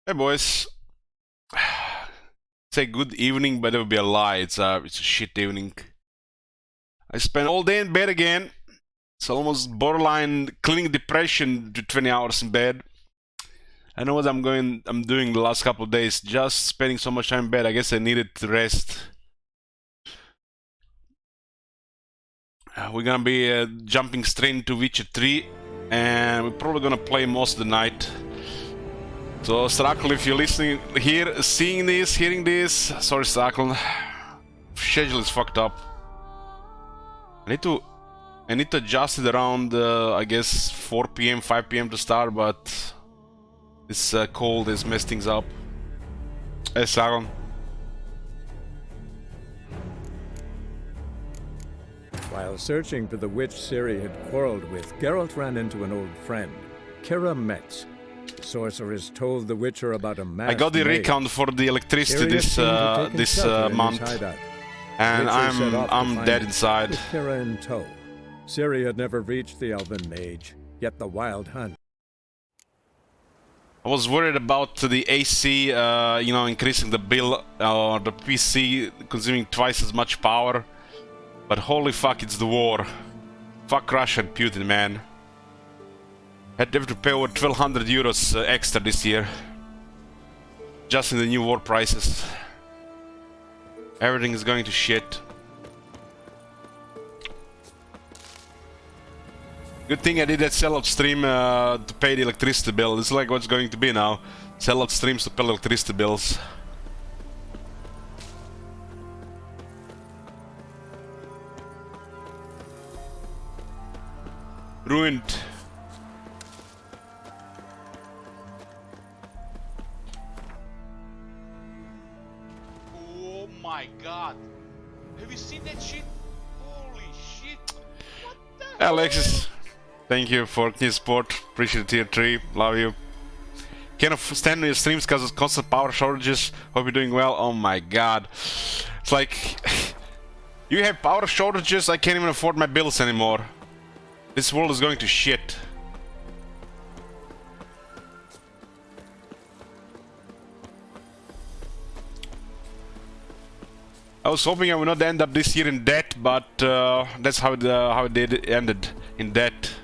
Hey boys, say good evening, but it would be a lie. It's a shit evening. I spent all day in bed again. It's almost borderline clinic depression to 20 hours in bed. I know what I'm doing the last couple of days. Just spending so much time in bed. I guess I needed to rest. We're gonna be jumping straight into Witcher 3, and we're probably gonna play most of the night. So Strakl, if you're listening here, seeing this, hearing this, sorry Strakl, schedule is fucked up. I need to adjust it around, I guess 4 p.m., 5 p.m. to start, but this cold has messed things up. Hey Strakl. While searching for the witch Ciri had quarreled with, Geralt ran into an old friend, Kira Metz. The sorceress told the Witcher about a masked I got the maid. recount for the electricity this month, and I'm dead inside. With Kira in tow. Ciri had never reached the Elven Mage, yet the Wild Hunt. I was worried about the AC, increasing the bill, or the PC consuming twice as much power. But holy fuck, it's the war. Fuck Russia and Putin, man. Had to pay over 1200 euros extra this year. Just in the new war prices. Everything is going to shit. Good thing I did that sellout stream to pay the electricity bill. This is like what's going to be now. Sellout streams to pay electricity bills. Ruined. Oh my god. Have you seen that shit? Holy shit. What the Alexis, thank you for your support. Appreciate tier 3. Love you. Can't stand your streams because of constant power shortages. Hope you're doing well. Oh my god. It's like... you have power shortages, I can't even afford my bills anymore. This world is going to shit. I was hoping I would not end up this year in debt, but that's how it ended, in debt.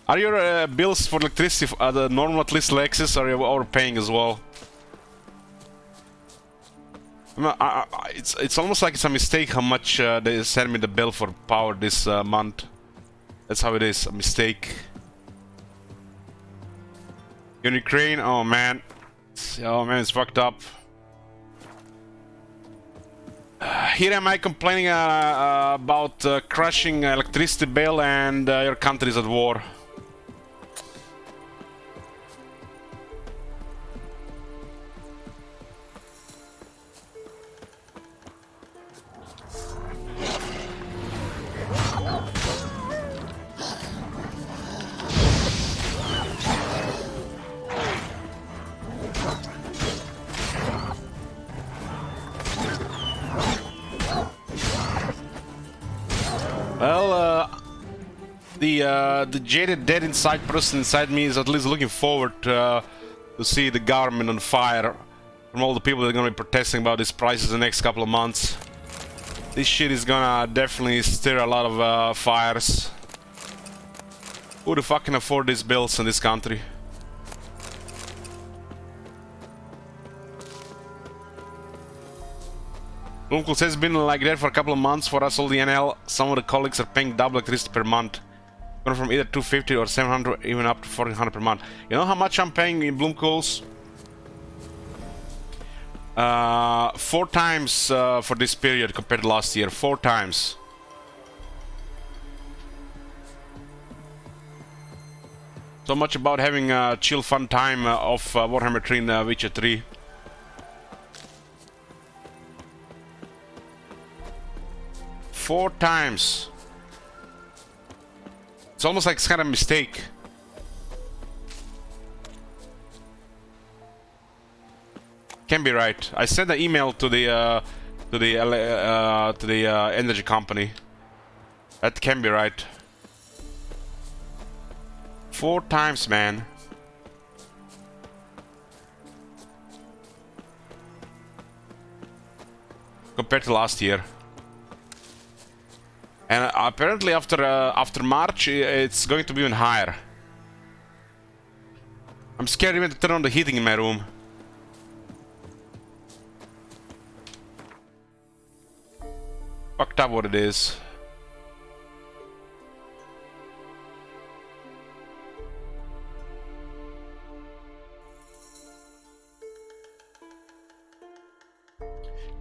Are your bills for electricity the normal at least, Alexis, or are you overpaying as well? It's almost like it's a mistake how much they send me the bill for power this month. That's how it is, a mistake. In Ukraine, oh man, it's fucked up. Here am I complaining about crushing electricity bill, and your country is at war. Well, the jaded, dead inside person inside me is at least looking forward to see the government on fire from all the people that are gonna be protesting about these prices the next couple of months. This shit is gonna definitely stir a lot of fires. Who the fuck can afford these bills in this country? Uncle says it's been like that for a couple of months for us all the NL. Some of the colleagues are paying double electricity per month. Going from either 250 or 700, even up to 1400 per month. You know how much I'm paying in Bloomcoals? 4 times for this period compared to last year. 4 times. So much about having a chill fun time of Warhammer 3 in Witcher 3. Four times. It's almost like it's kind of a mistake. Can be right. I sent an email to the energy company. That can be right. 4 times, man. compared to last year. And apparently after March it's going to be even higher. I'm scared even to turn on the heating in my room. Fucked up what it is.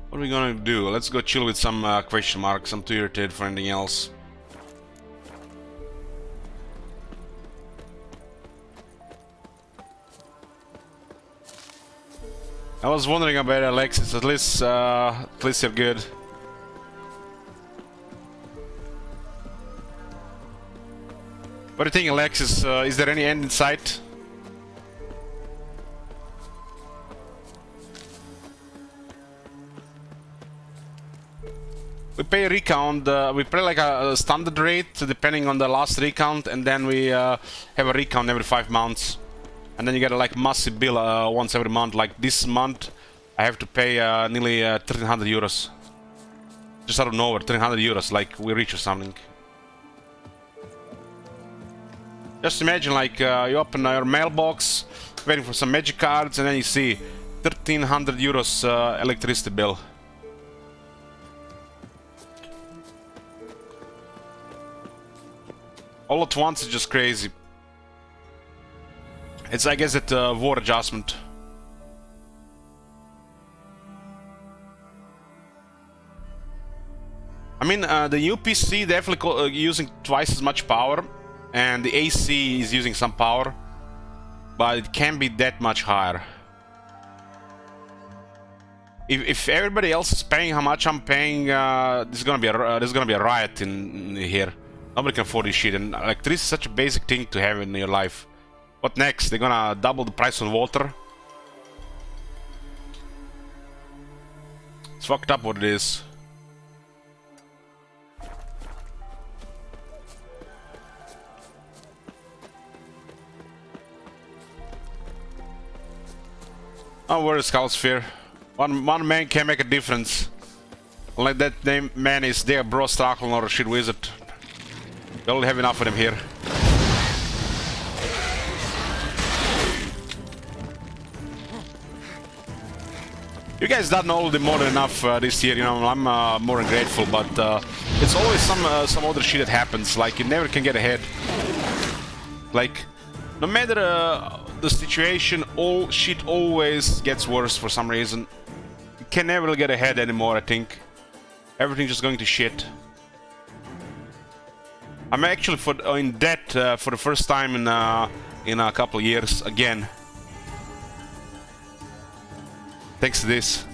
What are we gonna do? Let's go chill with some question marks. I'm too irritated for anything else. I was wondering about Alexis. At least you're good. What do you think, Alexis? Is there any end in sight? We pay a recount, we pay like a standard rate depending on the last recount, and then we have a recount every 5 months. And then you get a like massive bill once every month. Like this month I have to pay nearly 1300 euros. Just out of nowhere, 1300 euros, like we reach or something. Just imagine like you open your mailbox, waiting for some magic cards, and then you see 1300 euros electricity bill. All at once is just crazy. It's, I guess, it's a war adjustment. I mean, the new PC definitely using twice as much power, and the AC is using some power, but it can't be that much higher. If everybody else is paying how much I'm paying, there's gonna be a riot in here. Nobody can afford this shit, and electricity is such a basic thing to have in your life. What next? They're gonna double the price on water? It's fucked up what it is. Oh, where is Scaldsphere? One man can make a difference. Like that name man is there, Bro Starkle or a shit wizard. We only have enough of them here. You guys done already more than enough this year, you know. I'm more than grateful, but it's always some other shit that happens. Like you never can get ahead. Like no matter the situation, all shit always gets worse for some reason. You can never get ahead anymore. I think everything's just going to shit. I'm actually in debt for the first time in a couple of years again. Thanks to this.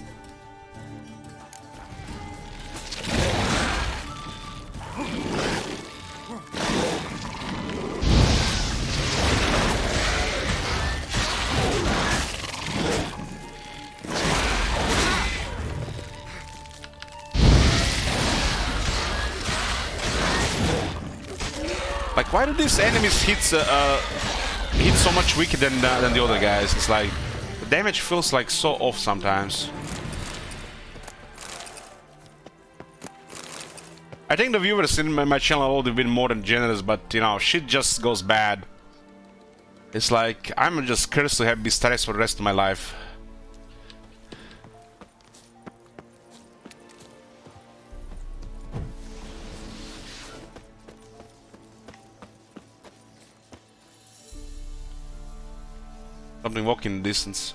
Like, why do these enemies hit so much weaker than the other guys? It's like the damage feels like so off sometimes. I think the viewers in my channel have already been more than generous, but you know, shit just goes bad. It's like I'm just cursed to have be stressed for the rest of my life. Something walking in the distance.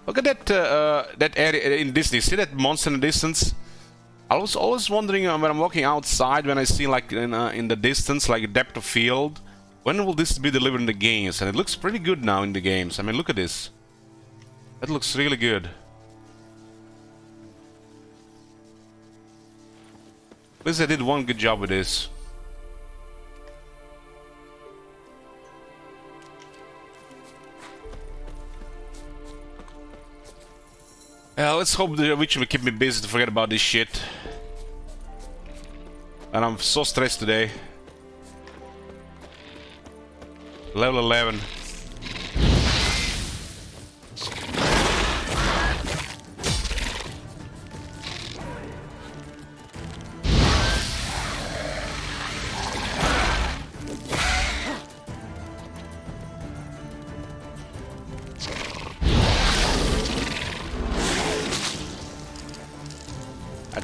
Look at that area in Disney. See that monster in the distance? I was always wondering when I'm walking outside, when I see like in the distance, like a depth of field, when will this be delivered in the games? And it looks pretty good now in the games. I mean, look at this. That looks really good. At least I did one good job with this. Let's hope the Witcher will keep me busy to forget about this shit. And I'm so stressed today. Level 11.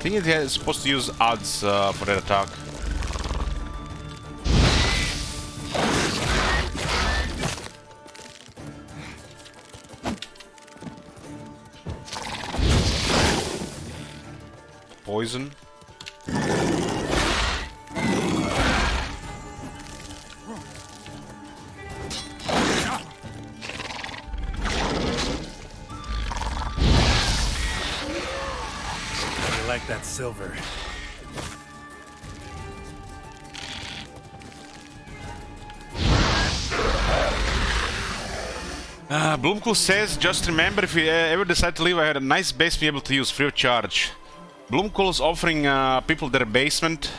think it is supposed to use odds for that attack. Poison. I like that silver. Bloomcool says, just remember, if you ever decide to leave, I had a nice base to be able to use free of charge. Bloomcool is offering people their basement.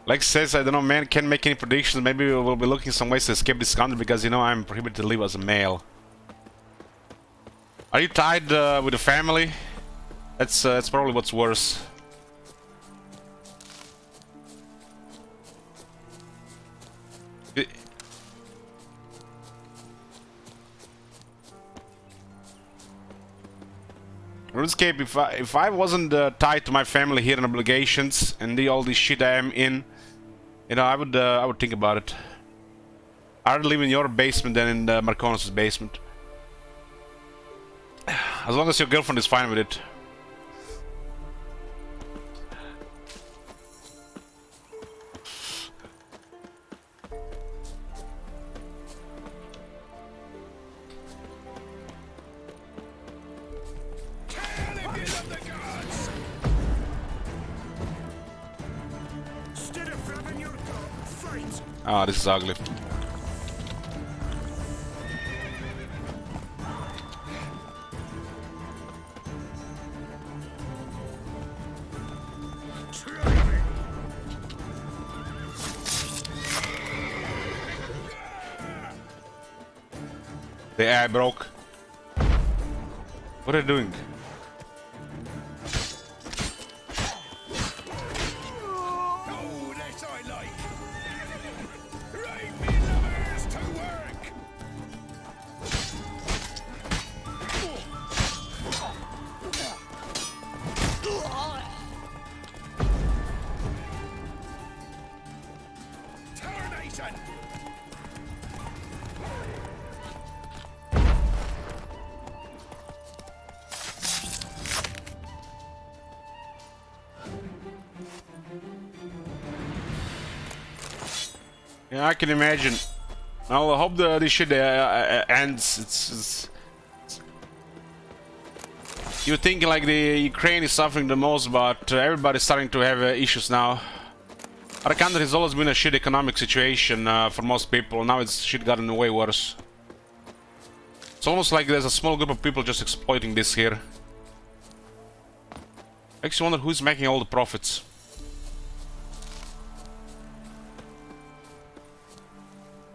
Like says, I don't know, man, can't make any predictions. Maybe we'll be looking some ways to escape this country because, you know, I'm prohibited to live as a male. Are you tied with the family? That's probably what's worse. RuneScape, if I wasn't tied to my family here and obligations and all this shit I am in, you know, I would think about it. I'd live in your basement than in Marconis' basement. As long as your girlfriend is fine with it. Ah, this is ugly. The AI broke. What are you doing? Oh, that I like. Right, me lovers to work. Tarnation. Yeah, I can imagine. Well, I hope this shit ends. You think like the Ukraine is suffering the most, but everybody's starting to have issues now. Our country has always been a shit economic situation for most people. Now it's shit gotten way worse. It's almost like there's a small group of people just exploiting this here. Makes you wonder who's making all the profits.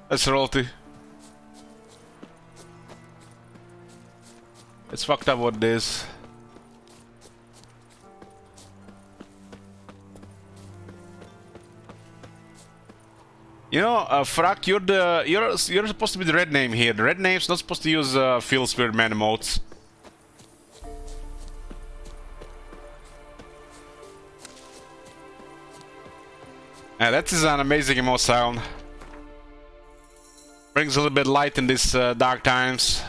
That's royalty. It's fucked up what it is. You know, Frak, you're supposed to be the red name here. The red name's not supposed to use Phil Spirit Man emotes. That is an amazing emote sound. Brings a little bit of light in these dark times.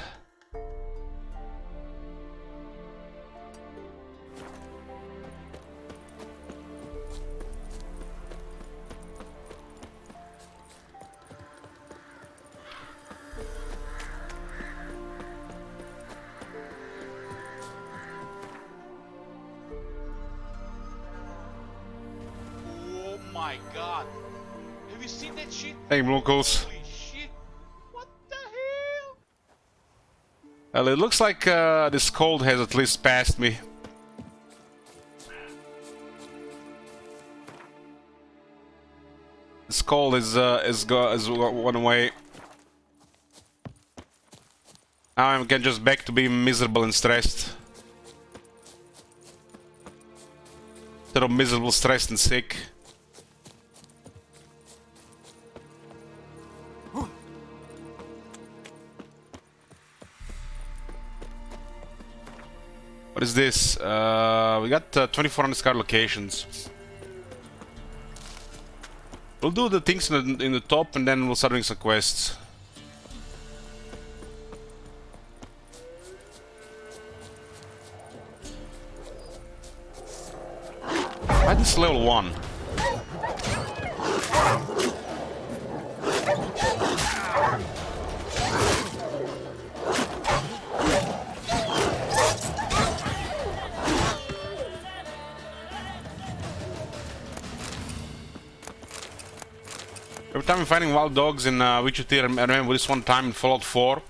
Oh my god. Have you seen that shit? Hey, Bloomcools. Holy shit. What the hell? Well, it looks like this cold has at least passed me. This cold is gone away. Now I'm again just back to being miserable and stressed. Instead of miserable, stressed and sick. What is this? We got 2400 card locations. We'll do the things in the top and then we'll start doing some quests. Why this level 1? Every time I'm fighting wild dogs in Witcher 3, I remember this one time in Fallout 4.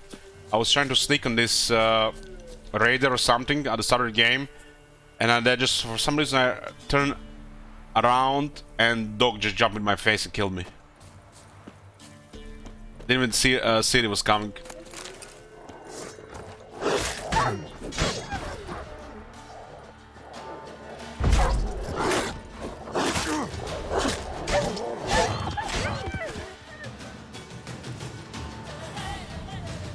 I was trying to sneak on this raider or something at the start of the game. And then just, for some reason, I turned around and dog just jumped in my face and killed me. Didn't even see it was coming.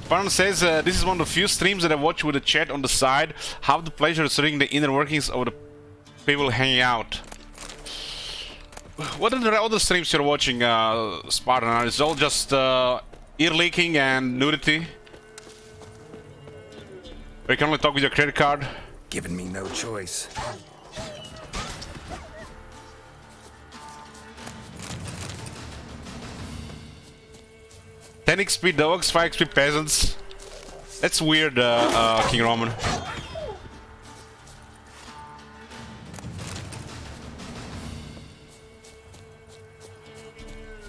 Spartan says, this is one of the few streams that I watch with the chat on the side. Have the pleasure of studying the inner workings of the people hanging out. What are the other streams you're watching, Spartan? It's all just ear leaking and nudity? Or you can only talk with your credit card? Giving me no choice. Ten XP dogs, 5 XP peasants. That's weird, King Roman.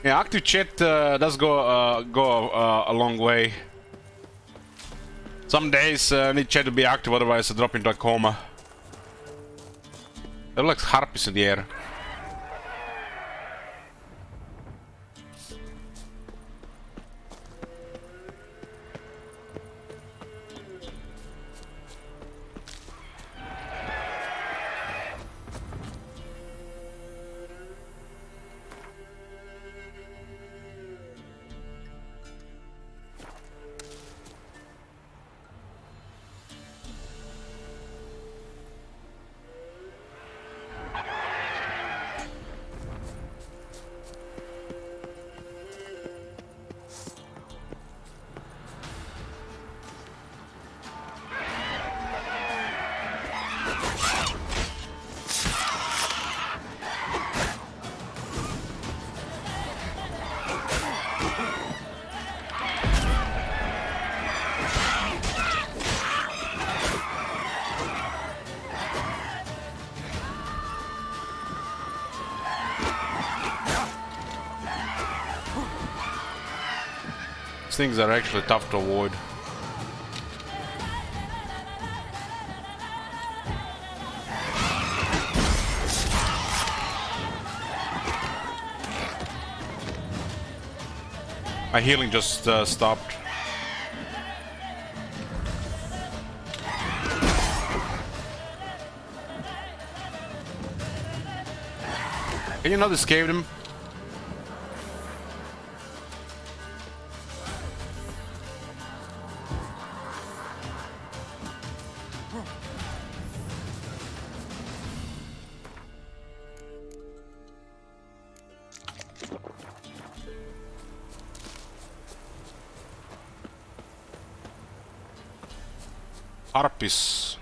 Yeah, active chat does go a long way. Some days I need chat to be active, otherwise I drop into a coma. There are like harpies in the air. These things are actually tough to avoid. My healing just stopped. Can you not escape them? Harpies.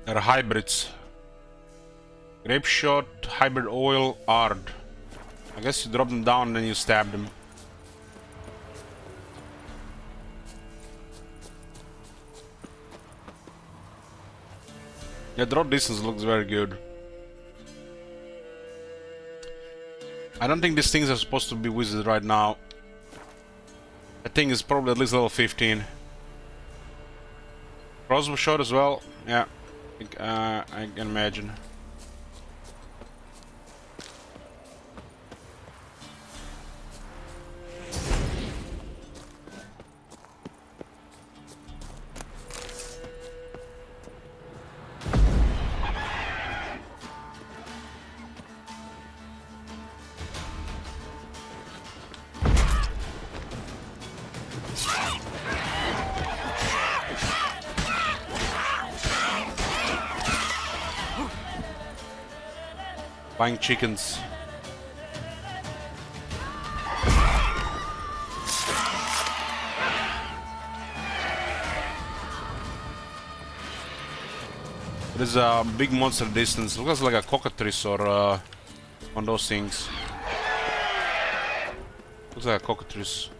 They're hybrids. Grape shot, hybrid oil, Ard. I guess you drop them down and then you stab them. Yeah, drop distance looks very good. I don't think these things are supposed to be wizards right now. I think it's probably at least level 15. Crossbow shot as well. Yeah, I can imagine. Buying chickens. There's a big monster distance. Looks like a cockatrice or one of those things. Looks like a cockatrice.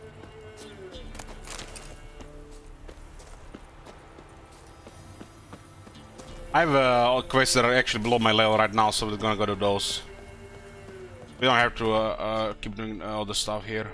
I have quests that are actually below my level right now, so we're gonna go to those. We don't have to keep doing all the stuff here.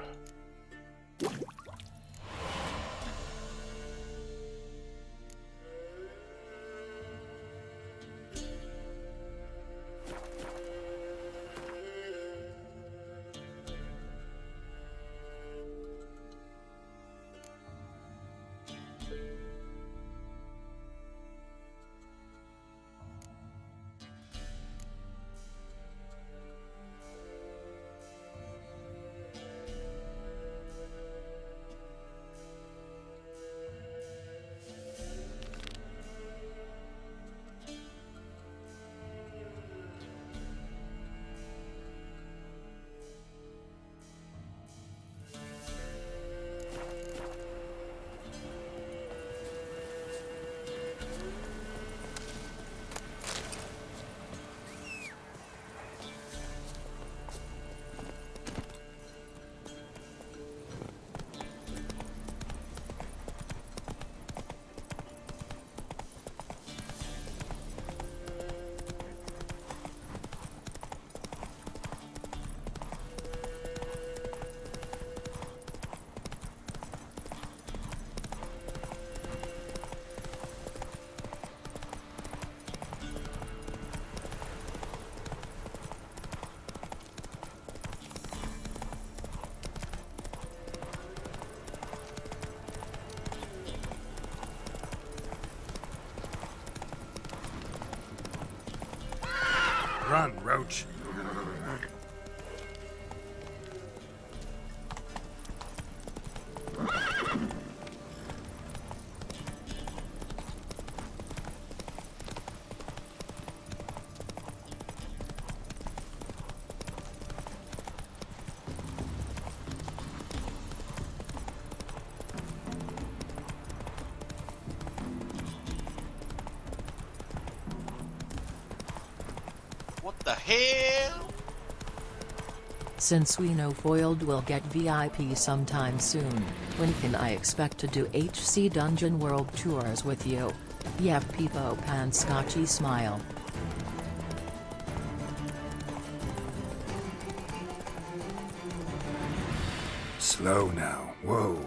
Run, Roach. What the hell? Since we know Foiled will get VIP sometime soon, when can I expect to do HC Dungeon World Tours with you? Yev Peepo Pan Scotchy smile. Slow now. Whoa.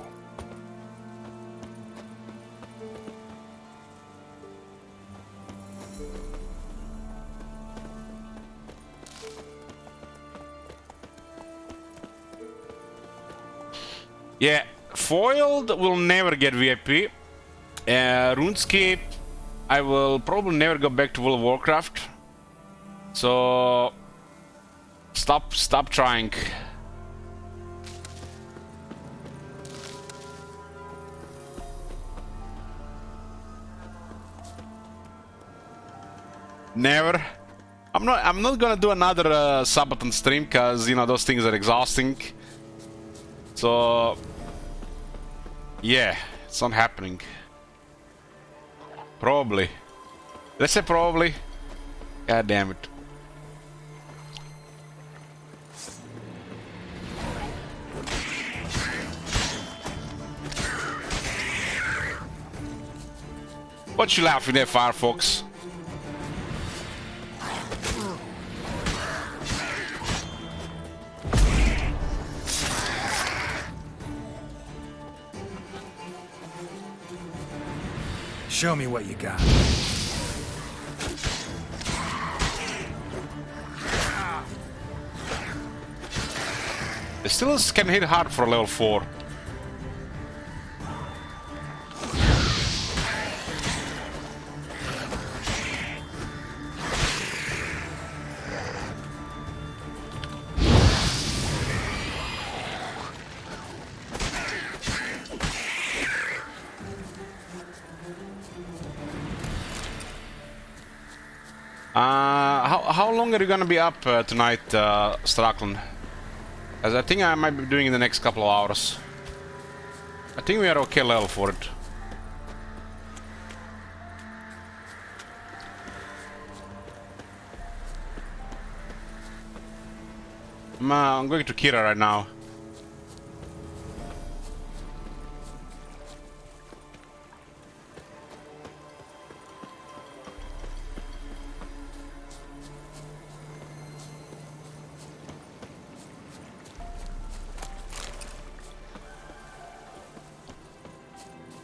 Yeah, Foiled will never get VIP. RuneScape, I will probably never go back to World of Warcraft. So stop trying. Never. I'm not gonna do another Sabaton stream, cause you know those things are exhausting. So yeah, it's not happening. Probably. Let's say probably. God damn it. What you laughing at, Firefox? Show me what you got. It still can hit hard for level 4. How long are you gonna be up tonight, Strakland? As I think I might be doing in the next couple of hours. I think we are okay level for it. I'm going to Kira right now.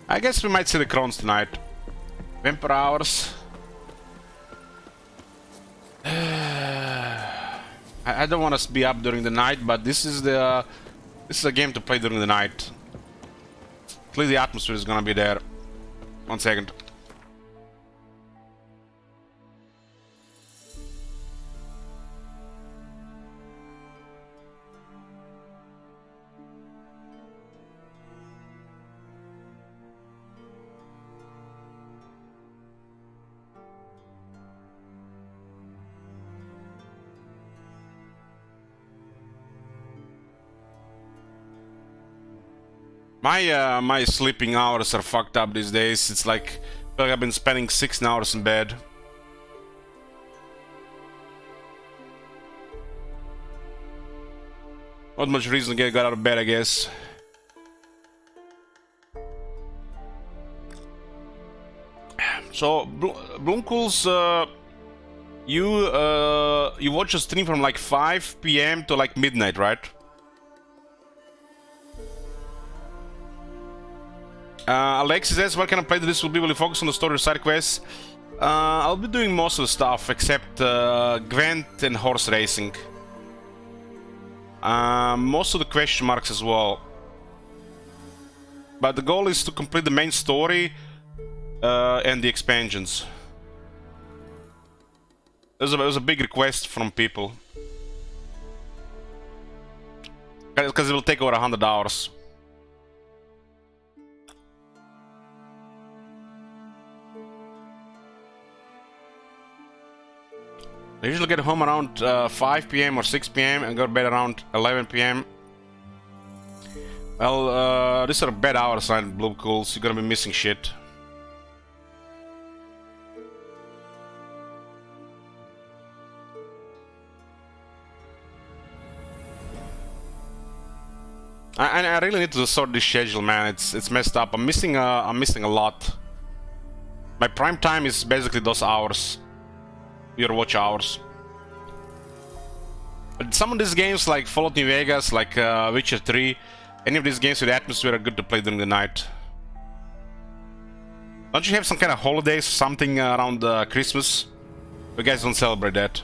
I guess we might see the Crones tonight. Vampire hours. I don't want us to be up during the night, but this is a game to play during the night. At least the atmosphere is gonna be there. 1 second. My sleeping hours are fucked up these days. It's like I've been spending 16 hours in bed. Not much reason to get out of bed, I guess. So, Blumkuls, you watch a stream from like 5 PM to like midnight, right? Alexis says, what kind of play this will be? Will you focus on the story or side quests? I'll be doing most of the stuff except Gwent and horse racing. Most of the question marks as well. But the goal is to complete the main story and the expansions. There was a big request from people. Because it will take over 100 hours. I usually get home around 5 PM or 6 PM and go to bed around 11 PM. Well, these are bad hours on Blumkuls. You're gonna be missing shit. I really need to sort this schedule, man. It's messed up. I'm missing a lot. My prime time is basically those hours. Your watch hours. But some of these games like Fallout New Vegas, like Witcher 3, any of these games with atmosphere are good to play during the night. Don't you have some kind of holidays or something around Christmas? You guys don't celebrate that.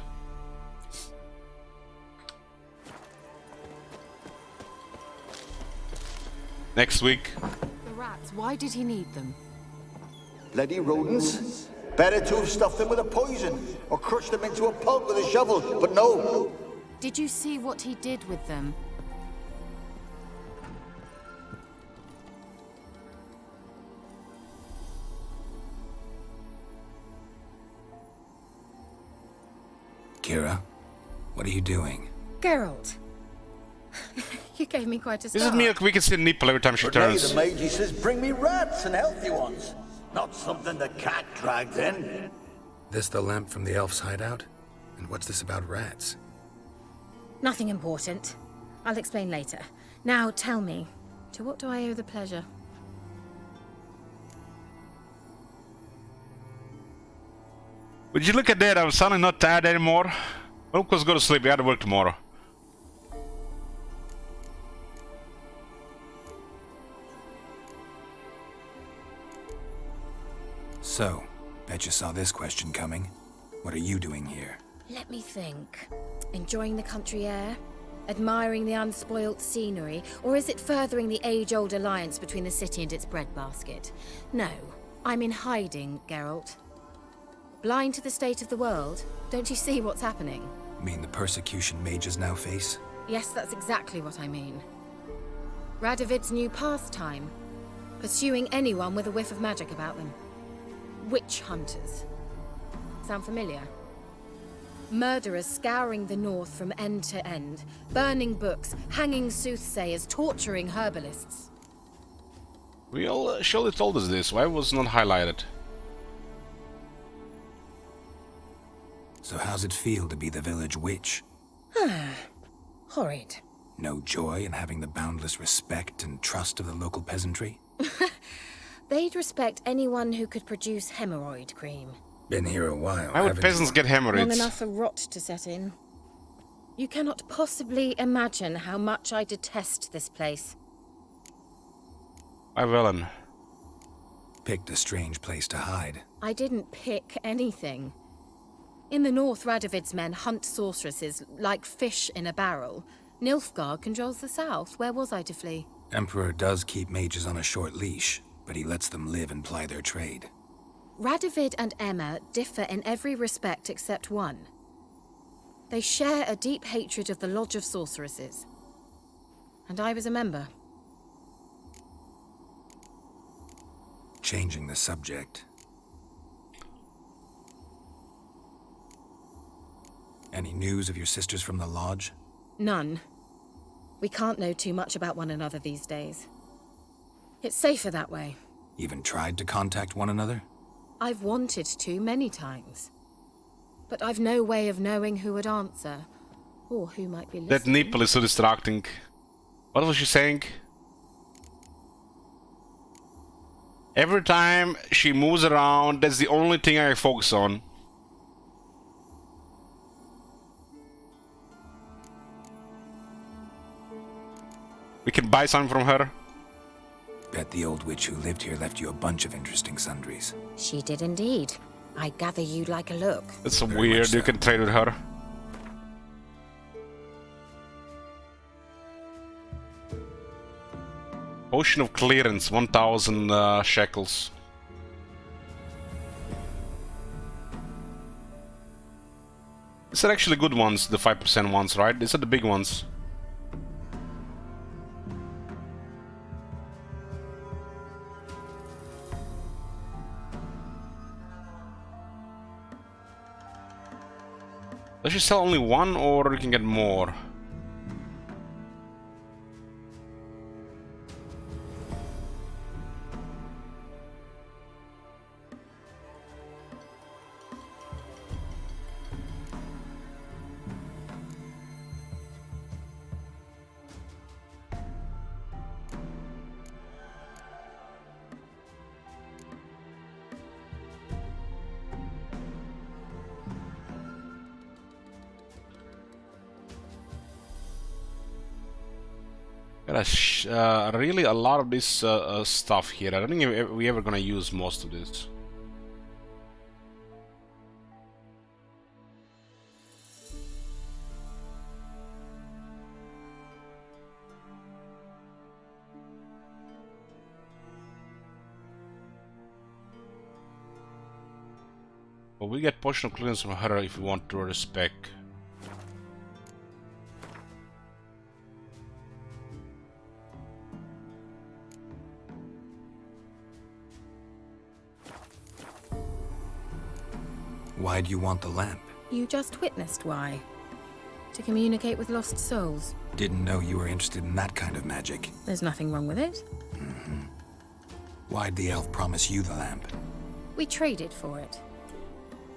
Next week. The rats, why did he need them? Bloody rodents. Better to have stuffed them with a poison or crushed them into a pulp with a shovel, but no. Did you see what he did with them? Kira, what are you doing? Geralt. You gave me quite a start. This is me, we can see a nipple every time she But now turns. the mage, he says, bring me rats and healthy ones. Not something the cat dragged in. This the lamp from the elf's hideout? And what's this about rats? Nothing important. I'll explain later. Now tell me, to what do I owe the pleasure? Would you look at that? I'm suddenly not tired anymore. Well, of course, go to sleep. We gotta work tomorrow. So, bet you saw this question coming. What are you doing here? Let me think. Enjoying the country air? Admiring the unspoilt scenery? Or is it furthering the age-old alliance between the city and its breadbasket? No, I'm in hiding, Geralt. Blind to the state of the world? Don't you see what's happening? Mean the persecution mages now face? Yes, that's exactly what I mean. Radovid's new pastime. Pursuing anyone with a whiff of magic about them. Witch hunters. Sound familiar? Murderers scouring the north from end to end, burning books, hanging soothsayers, torturing herbalists. We all surely told us this. Why was it not highlighted? So how's it feel to be the village witch? Horrid. No joy in having the boundless respect and trust of the local peasantry? They'd respect anyone who could produce hemorrhoid cream. Been here a while. Why would haven't peasants you? get Long hemorrhoids? enough for rot to set in. You cannot possibly imagine how much I detest this place. Why, Velen? Picked a strange place to hide. I didn't pick anything. In the north, Radovid's men hunt sorceresses like fish in a barrel. Nilfgaard controls the south. Where was I to flee? Emperor does keep mages on a short leash, but he lets them live and ply their trade. Radovid and Emma differ in every respect except one. They share a deep hatred of the Lodge of Sorceresses. And I was a member. Changing the subject. Any news of your sisters from the lodge? None. We can't know too much about one another these days. It's safer that way. Even tried to contact one another? I've wanted to many times. But I've no way of knowing who would answer, or who might be That listening. nipple is so distracting. What was she saying? Every time she moves around, that's the only thing I focus on. We can buy something from her. Bet the old witch who lived here left you a bunch of interesting sundries. She did indeed. I gather you'd like a look. That's so Very weird. much so. You can trade with her. Potion of clearance, 1000 shekels. These are actually good ones, the 5% ones, right? These are the big ones. Does she sell only one, or you can get more? Really a lot of this stuff here. I don't think we're ever gonna use most of this. Well, we get potion of clearance from her if we want to respect. Why do you want the lamp? You just witnessed why. To communicate with lost souls. Didn't know you were interested in that kind of magic. There's nothing wrong with it. Why'd the elf promise you the lamp? We traded for it.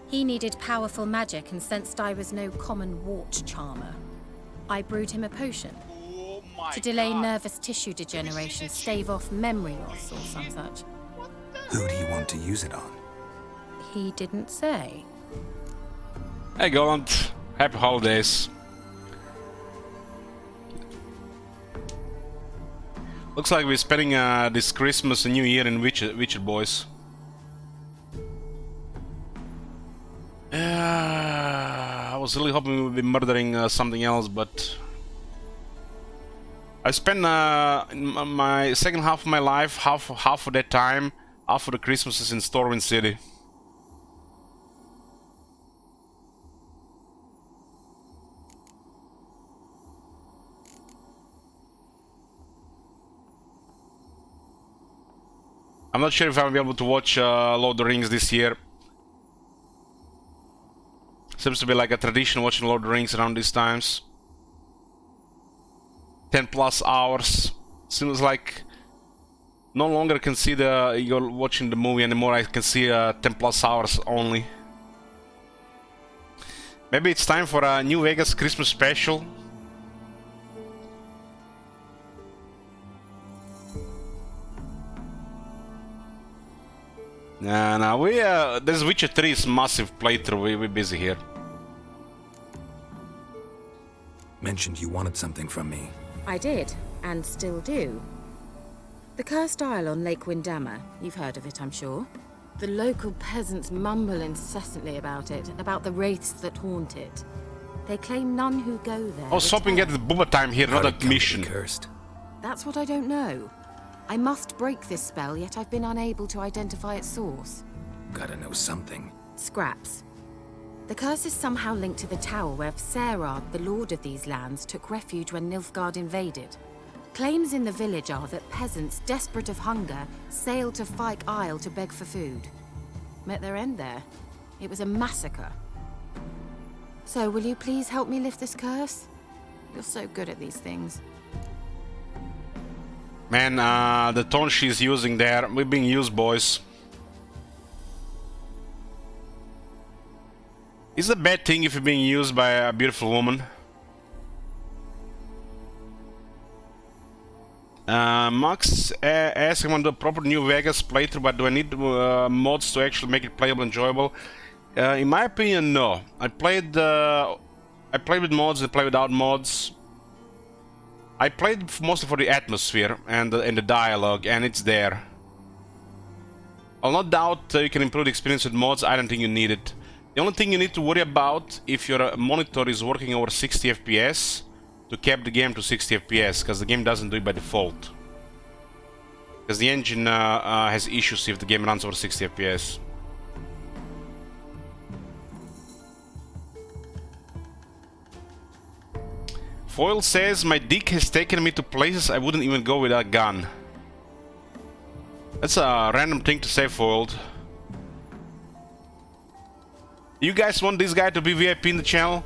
He needed powerful magic and sensed I was no common wart charmer. I brewed him a potion Oh my to delay God. nervous tissue degeneration, stave off memory loss or some such. Who'd he want to use it on? He didn't say. Hey Goland, happy holidays. Looks like we're spending this Christmas and New Year in Witcher boys. I was really hoping we would be murdering something else, but I spent my second half of my life, half of that time, half of the Christmases in Stormwind City. I'm not sure if I'll be able to watch Lord of the Rings this year. Seems to be like a tradition watching Lord of the Rings around these times. 10 plus hours. Seems like no longer can see you're watching the movie anymore. I can see 10 plus hours only. Maybe it's time for a New Vegas Christmas special. Nah, we this Witcher 3 is massive playthrough. We're busy here. Mentioned you wanted something from me. I did, and still do. The Cursed Isle on Lake Windammer. You've heard of it, I'm sure. The local peasants mumble incessantly about it, about the wraiths that haunt it. They claim none who go there. I was hoping at the booba time here, How'd not it a come to be mission. Cursed? That's what I don't know. I must break this spell, yet I've been unable to identify its source. Gotta know something. Scraps. The curse is somehow linked to the tower where Serad, the lord of these lands, took refuge when Nilfgaard invaded. Claims in the village are that peasants, desperate of hunger, sailed to Fyke Isle to beg for food. Met their end there. It was a massacre. So, will you please help me lift this curse? You're so good at these things. Man, the tone she's using there, we're being used, boys. It's a bad thing if you're being used by a beautiful woman. Max asking on the proper New Vegas playthrough, but do I need mods to actually make it playable, enjoyable? In my opinion, no. I played with mods, I play without mods. I played mostly for the atmosphere and the dialogue, and it's there. I'll not doubt you can improve the experience with mods. I don't think you need it. The only thing you need to worry about if your monitor is working over 60 FPS to cap the game to 60 FPS, because the game doesn't do it by default. Because the engine has issues if the game runs over 60 FPS. Foil says, my dick has taken me to places I wouldn't even go with a gun. That's a random thing to say, Foiled. You guys want this guy to be VIP in the channel?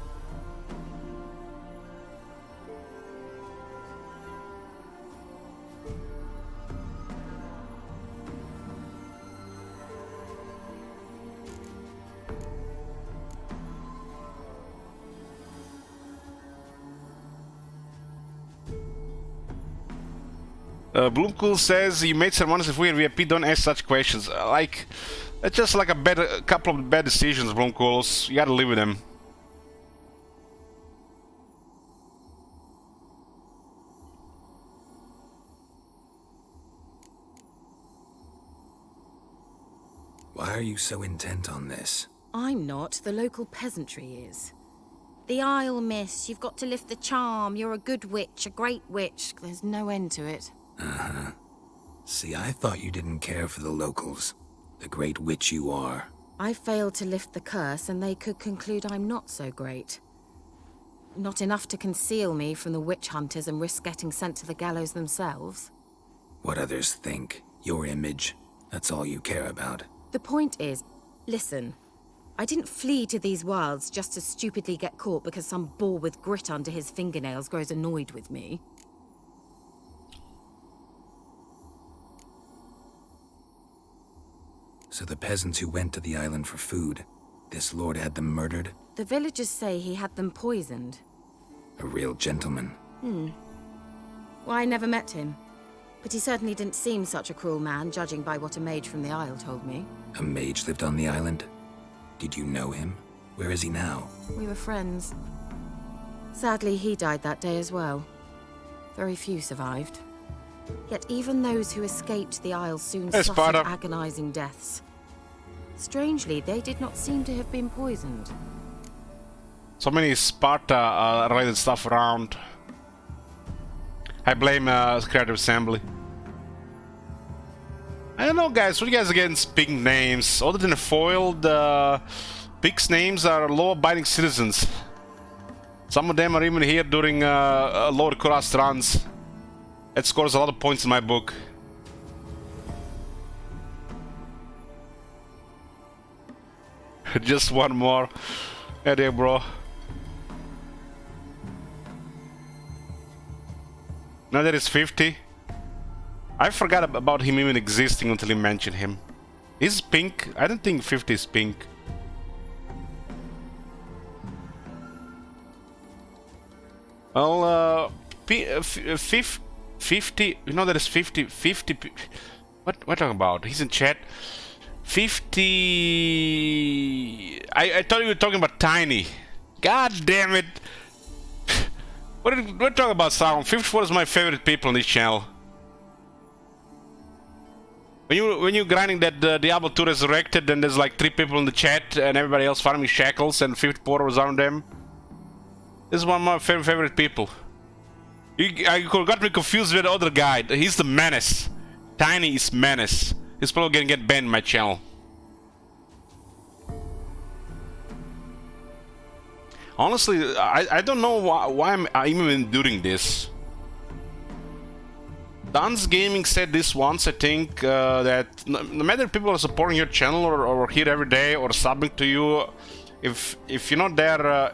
Bloomcool says, you made some honest if we in VIP don't ask such questions. Like, it's just like a couple of bad decisions, Bloomcools. You gotta live with them. Why are you so intent on this? I'm not. The local peasantry is. The Isle, miss. You've got to lift the charm. You're a good witch, a great witch. There's no end to it. Uh-huh. See, I thought you didn't care for the locals. The great witch you are. I failed to lift the curse, and they could conclude I'm not so great. Not enough to conceal me from the witch hunters and risk getting sent to the gallows themselves. What others think, your image, that's all you care about. The point is, listen, I didn't flee to these wilds just to stupidly get caught because some boar with grit under his fingernails grows annoyed with me. So the peasants who went to the island for food, this lord had them murdered? The villagers say he had them poisoned. A real gentleman. Well, I never met him. But he certainly didn't seem such a cruel man, judging by what a mage from the Isle told me. A mage lived on the island? Did you know him? Where is he now? We were friends. Sadly, he died that day as well. Very few survived. Yet even those who escaped the Isle soon Hey, suffered Sparta. agonizing deaths. Strangely, they did not seem to have been poisoned. So many Sparta related stuff around. I blame Creative Assembly. I don't know, guys. What do you guys against pig names? Other than Foiled, pigs' names are law-abiding citizens. Some of them are even here during Lord Kurast runs. That scores a lot of points in my book. Just one more. Hey there, bro. Now that is 50. I forgot about him even existing until you mentioned him. Is pink? I don't think 50 is pink. Well, 50. You know that is 50. 50. What talking about? He's in chat. 50. I thought you were talking about Tiny. God damn it. What are we talking about, Sauron? 54 is my favorite people on this channel. When you grinding that Diablo 2 Resurrected, then there's like 3 people in the chat and everybody else farming shackles and 54 was on them. This is one of my favorite people. You got me confused with the other guy. He's the menace. Tiny is menace. He's probably gonna get banned on my channel. Honestly, I don't know why I'm even doing this. Dan's Gaming said this once, I think, that no matter if people are supporting your channel or here every day or subbing to you, if you're not there,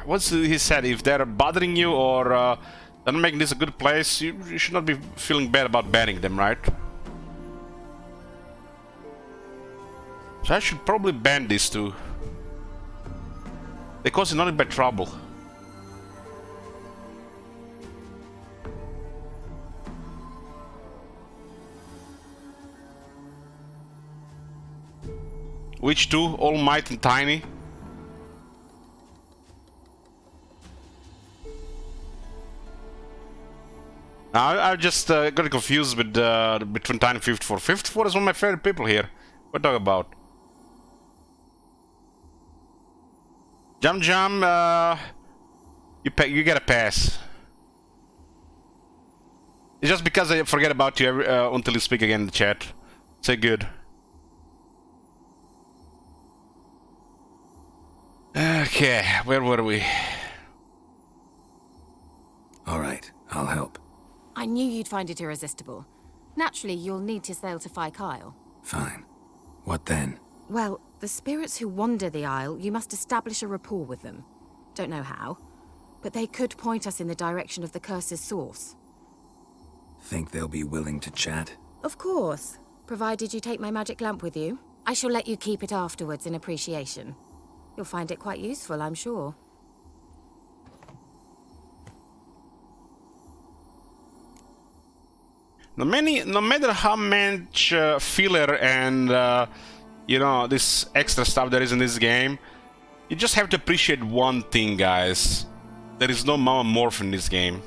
what's he said? If they're bothering you or they're not making this a good place, you should not be feeling bad about banning them, right? So I should probably ban these two. They cause you nothing but trouble. Which two? All Might and Tiny? I just got confused with between Tiny and 54. 54 is one of my favorite people here. What talk about? Jum, you get a pass. It's just because I forget about you until you speak again in the chat. Say good. Okay, where were we? All right, I'll help. I knew you'd find it irresistible. Naturally, you'll need to sail to Phi Kyle. Fine. What then? Well, the spirits who wander the Isle, you must establish a rapport with them. Don't know how, but they could point us in the direction of the curse's source. Think they'll be willing to chat? Of course, provided you take my magic lamp with you. I shall let you keep it afterwards in appreciation. You'll find it quite useful, I'm sure. No matter how much filler and you know, this extra stuff there is in this game, you just have to appreciate one thing, guys. There is no Mama Morphin in this game.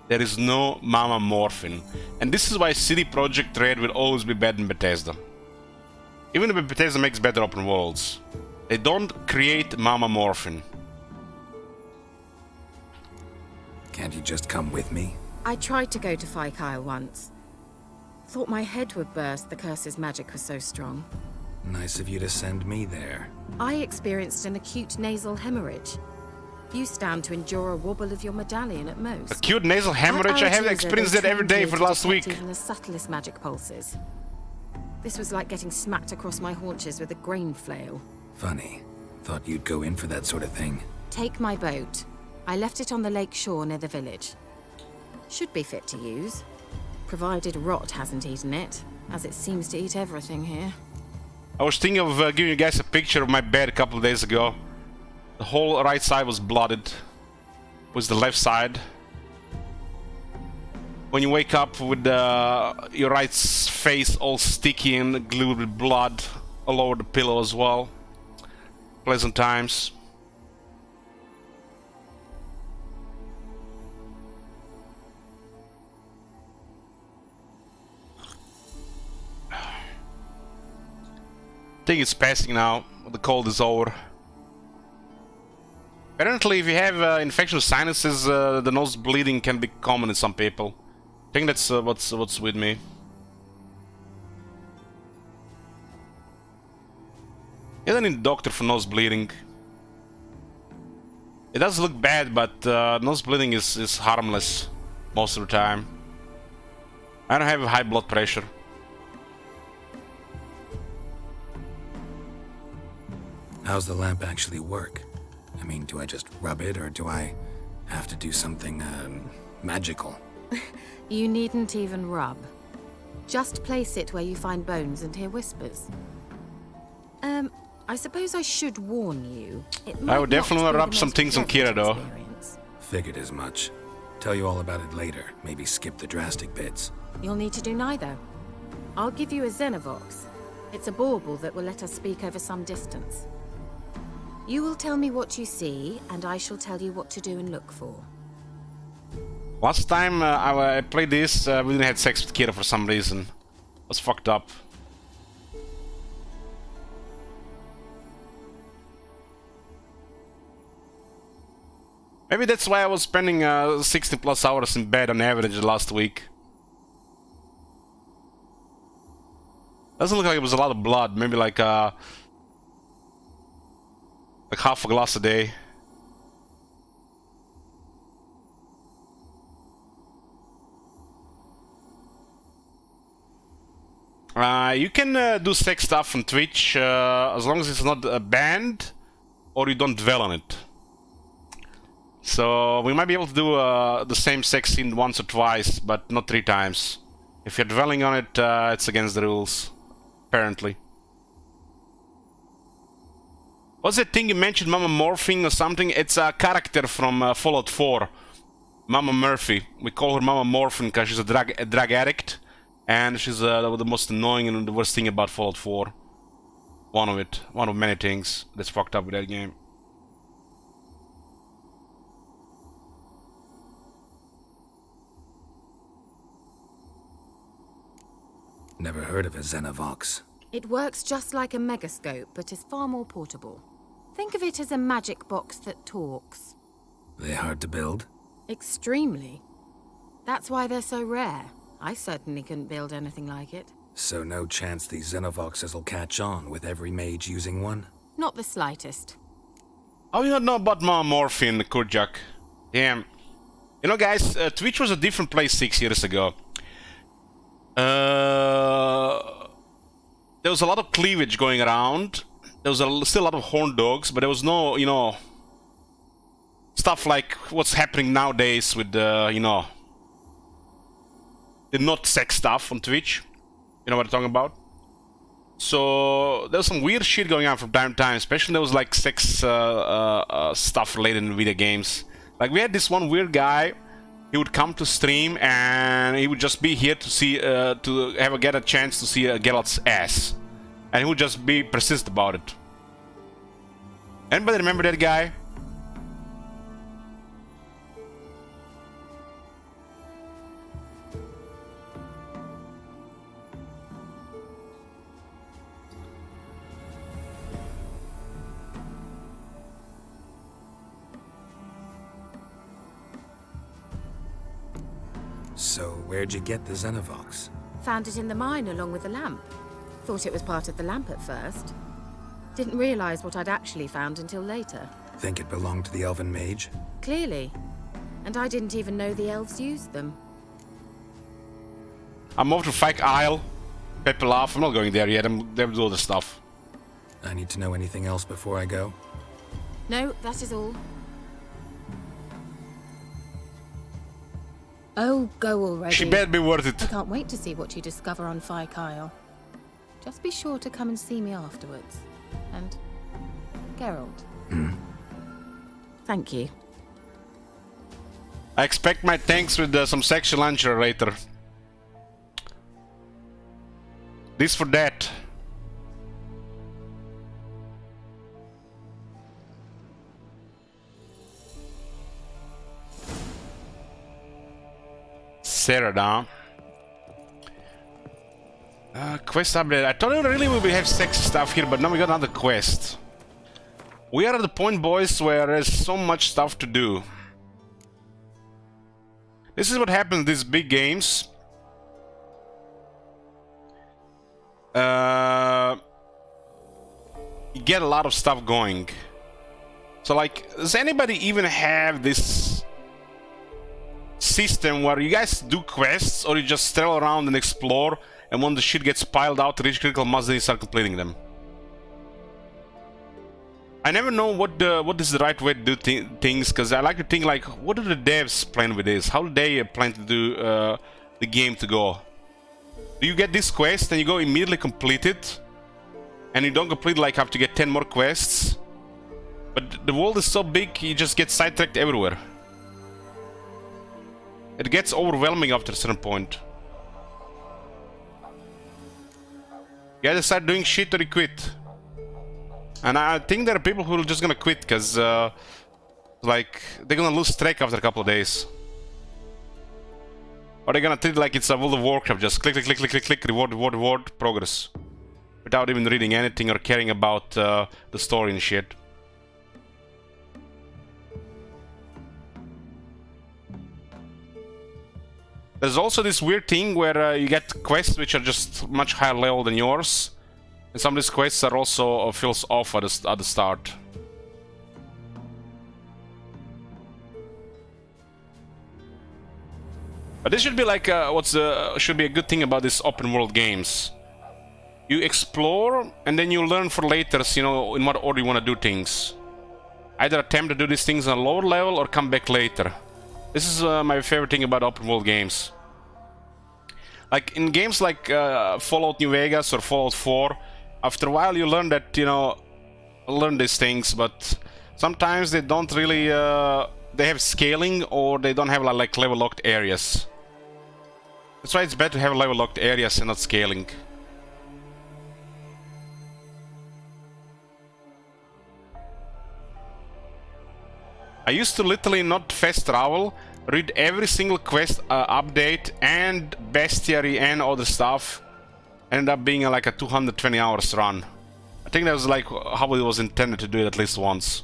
There is no Mama Morphin. And this is why CD Projekt Red will always be better than Bethesda. Even if Bethesda makes better open worlds, they don't create Mama Morphin. Can't you just come with me? I tried to go to Phi Kyle once. Thought my head would burst, the curse's magic was so strong. Nice of you to send me there. I experienced an acute nasal hemorrhage. You stand to endure a wobble of your medallion at most. Acute nasal hemorrhage? I have experienced that every day for the last week. Even the subtlest magic pulses. This was like getting smacked across my haunches with a grain flail. Funny. Thought you'd go in for that sort of thing. Take my boat. I left it on the lake shore near the village. Should be fit to use. Provided rot hasn't eaten it, as it seems to eat everything here. I was thinking of giving you guys a picture of my bed a couple of days ago. The whole right side was blooded. Was the left side. When you wake up with your right face all sticky and glued with blood all over the pillow as well. Pleasant times. I think it's passing now. The cold is over. Apparently, if you have infectious sinuses, the nose bleeding can be common in some people. I think that's what's with me. You don't need a doctor for nose bleeding. It does look bad, but nose bleeding is harmless most of the time. I don't have high blood pressure. How's the lamp actually work? I mean, do I just rub it, or do I have to do something, magical? You needn't even rub. Just place it where you find bones and hear whispers. I suppose I should warn you. I would definitely rub some things on Kira, though. Figured as much. Tell you all about it later. Maybe skip the drastic bits. You'll need to do neither. I'll give you a Xenovox. It's a bauble that will let us speak over some distance. You will tell me what you see, and I shall tell you what to do and look for. Last time I played this, we didn't have sex with Kira for some reason. It was fucked up. Maybe that's why I was spending 60 plus hours in bed on average last week. Doesn't look like it was a lot of blood, maybe like half a glass a day. You can do sex stuff on Twitch as long as it's not banned or you don't dwell on it. So we might be able to do the same sex scene once or twice, but not 3 times. If you're dwelling on it, it's against the rules, apparently. What's that thing you mentioned, Mama Morphing or something? It's a character from Fallout 4, Mama Murphy. We call her Mama Morphing because she's a drug addict, and she's the most annoying and the worst thing about Fallout 4. One of many things that's fucked up with that game. Never heard of a Xenovox. It works just like a megascope, but is far more portable. Think of it as a magic box that talks. They hard to build? Extremely. That's why they're so rare. I certainly couldn't build anything like it. So no chance these Xenovoxes will catch on with every mage using one? Not the slightest. How do you not know about Mama Morphine, Kurjak? Damn. You know, guys, Twitch was a different place 6 years ago. There was a lot of cleavage going around. There was still a lot of horn dogs, but there was no, you know, stuff like what's happening nowadays with you know, the not sex stuff on Twitch. You know what I'm talking about? So there was some weird shit going on from time to time, especially there was like sex stuff related in video games. Like we had this one weird guy. He would come to stream and he would just be here to see, get a chance to see Geralt's ass, and he would just be persistent about it. Anybody remember that guy? So where'd you get the Xenovox? Found it in the mine along with the lamp. Thought it was part of the lamp at first. Didn't realize what I'd actually found until later. Think it belonged to the Elven Mage? Clearly. And I didn't even know the elves used them. I'm off to Fike Isle. Pepelaf. I'm not going there yet. I'm there to do other stuff. I need to know anything else before I go? No, that is all. Oh, go already. She better be worth it. I can't wait to see what you discover on Fike Isle. Just be sure to come and see me afterwards. And Geralt. Thank you. I expect my thanks with some sexual launcher later. This for that. Serada. Quest update. I thought really we would have sex stuff here, but now we got another quest. We are at the point, boys, where there's so much stuff to do. This is what happens in these big games. You get a lot of stuff going. So, like, does anybody even have this system where you guys do quests, or you just stroll around and explore, and when the shit gets piled out to reach critical mass, then you start completing them? I never know what is the right way to do things, because I like to think like, what do the devs plan with this? How do they plan to do the game to go? Do you get this quest and you go immediately complete it, and you don't complete, like have to get 10 more quests? But the world is so big, you just get sidetracked everywhere. It gets overwhelming after a certain point. You either start doing shit or you quit. And I think there are people who are just gonna quit because, like, they're gonna lose track after a couple of days. Or they're gonna treat it like it's a World of Warcraft, just click, click, click, click, click, click, reward, reward, reward, progress. Without even reading anything or caring about the story and shit. There's also this weird thing where you get quests which are just much higher level than yours. And some of these quests are also feels off at the start. But this should be like should be a good thing about these open world games. You explore and then you learn for later, you know, in what order you want to do things. Either attempt to do these things on a lower level or come back later. This is my favorite thing about open world games. Like in games like Fallout New Vegas or Fallout 4, after a while you learn that, you know, learn these things, but sometimes they don't really, they have scaling or they don't have like level locked areas. That's why it's better to have level locked areas and not scaling. I used to literally not fast travel, read every single quest update and bestiary and other stuff. Ended up being like a 220 hours run. I think that was like how it was intended to do it at least once.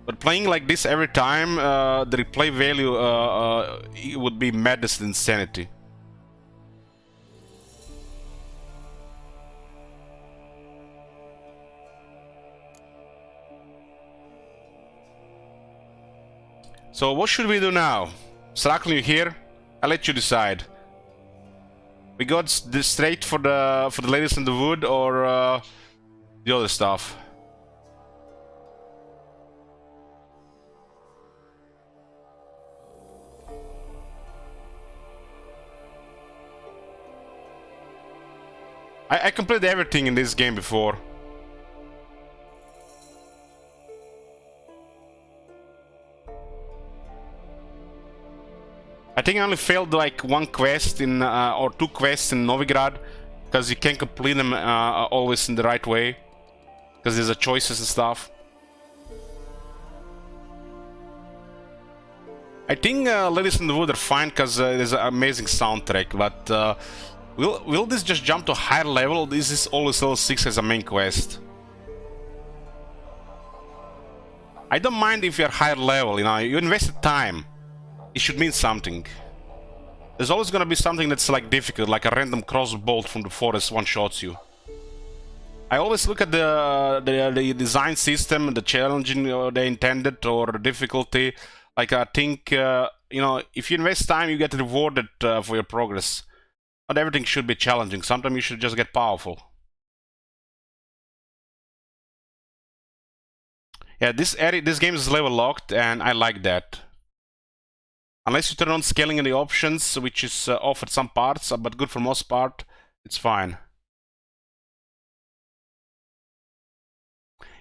But playing like this every time, the replay value it would be madness and insanity. So what should we do now? Srakli, you here? I'll let you decide. We go straight for the ladies in the wood or the other stuff. I completed everything in this game before. I think I only failed like one quest in or two quests in Novigrad because you can't complete them always in the right way because there's choices and stuff. I think Ladies in the Wood are fine because there's an amazing soundtrack, but will this just jump to a higher level? This is always level 6 as a main quest. I don't mind if you're higher level, you know, you invested time. It should mean something. There's always gonna be something that's like difficult, like a random crossbow from the forest one-shots you. I always look at the design system, the challenging they intended, or the difficulty. Like I think, you know, if you invest time, you get rewarded for your progress. Not everything should be challenging. Sometimes you should just get powerful. Yeah, this game is level locked, and I like that. Unless you turn on scaling in the options, which is off at some parts, but good for most part, it's fine.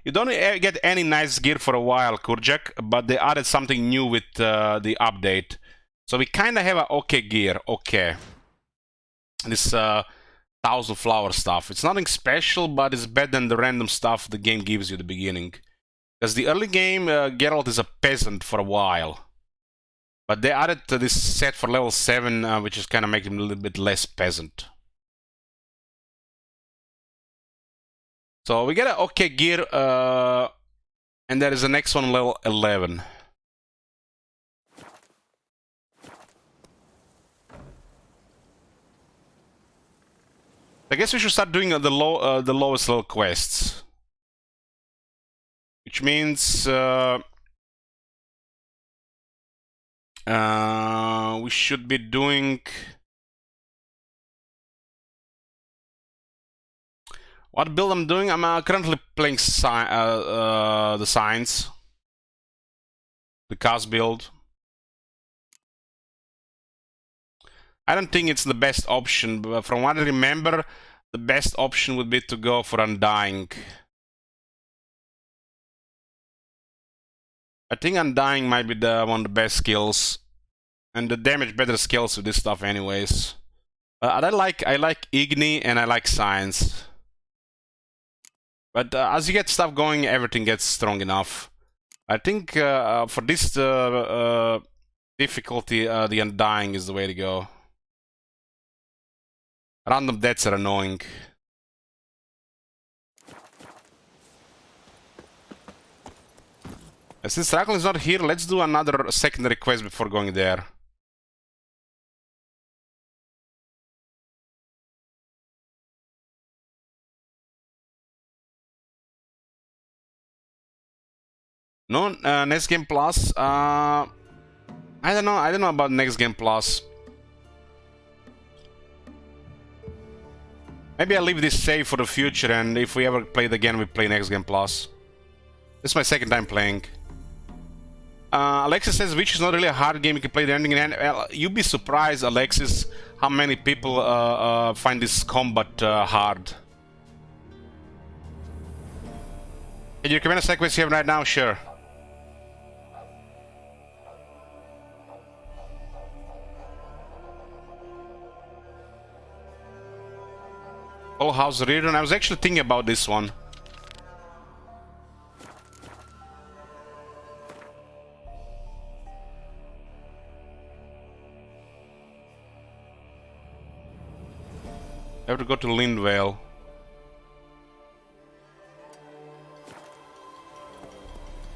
You don't get any nice gear for a while, Kurjak, but they added something new with the update. So we kind of have a okay gear, okay. This Thousand Flower stuff. It's nothing special, but it's better than the random stuff the game gives you at the beginning. Because the early game, Geralt is a peasant for a while. But they added this set for level 7, which is kind of making him a little bit less peasant. So we get an okay gear, and there is the next one, level 11. I guess we should start doing the lowest level quests. Which means... we should be doing What build I'm doing? I'm currently playing the Science. The cast build. I don't think it's the best option, but from what I remember, the best option would be to go for Undying. I think Undying might be one of the best skills. And the damage better skills with this stuff anyways. I like Igni and I like Science. But as you get stuff going, everything gets strong enough. I think for this difficulty, the Undying is the way to go. Random deaths are annoying. Since Dracula is not here, let's do another secondary quest before going there. No, Next Game Plus. I don't know. I don't know about Next Game Plus. Maybe I'll leave this save for the future, and if we ever play it again, we play Next Game Plus. This is my second time playing. Alexis says Witch is not really a hard game. You can play the ending and end. You'd be surprised, Alexis, how many people find this combat hard. Can you recommend a side quest you have right now? Sure. Full House Reardon. I was actually thinking about this one. I have to go to Lindvale.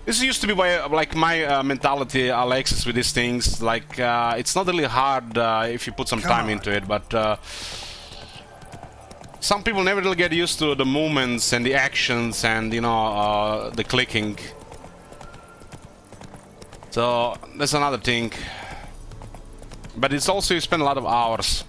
This used to be like my mentality, Alexis, with these things. Like, it's not really hard if you put some time into it, but some people never really get used to the movements and the actions and, you know, the clicking. So that's another thing. But it's also you spend a lot of hours.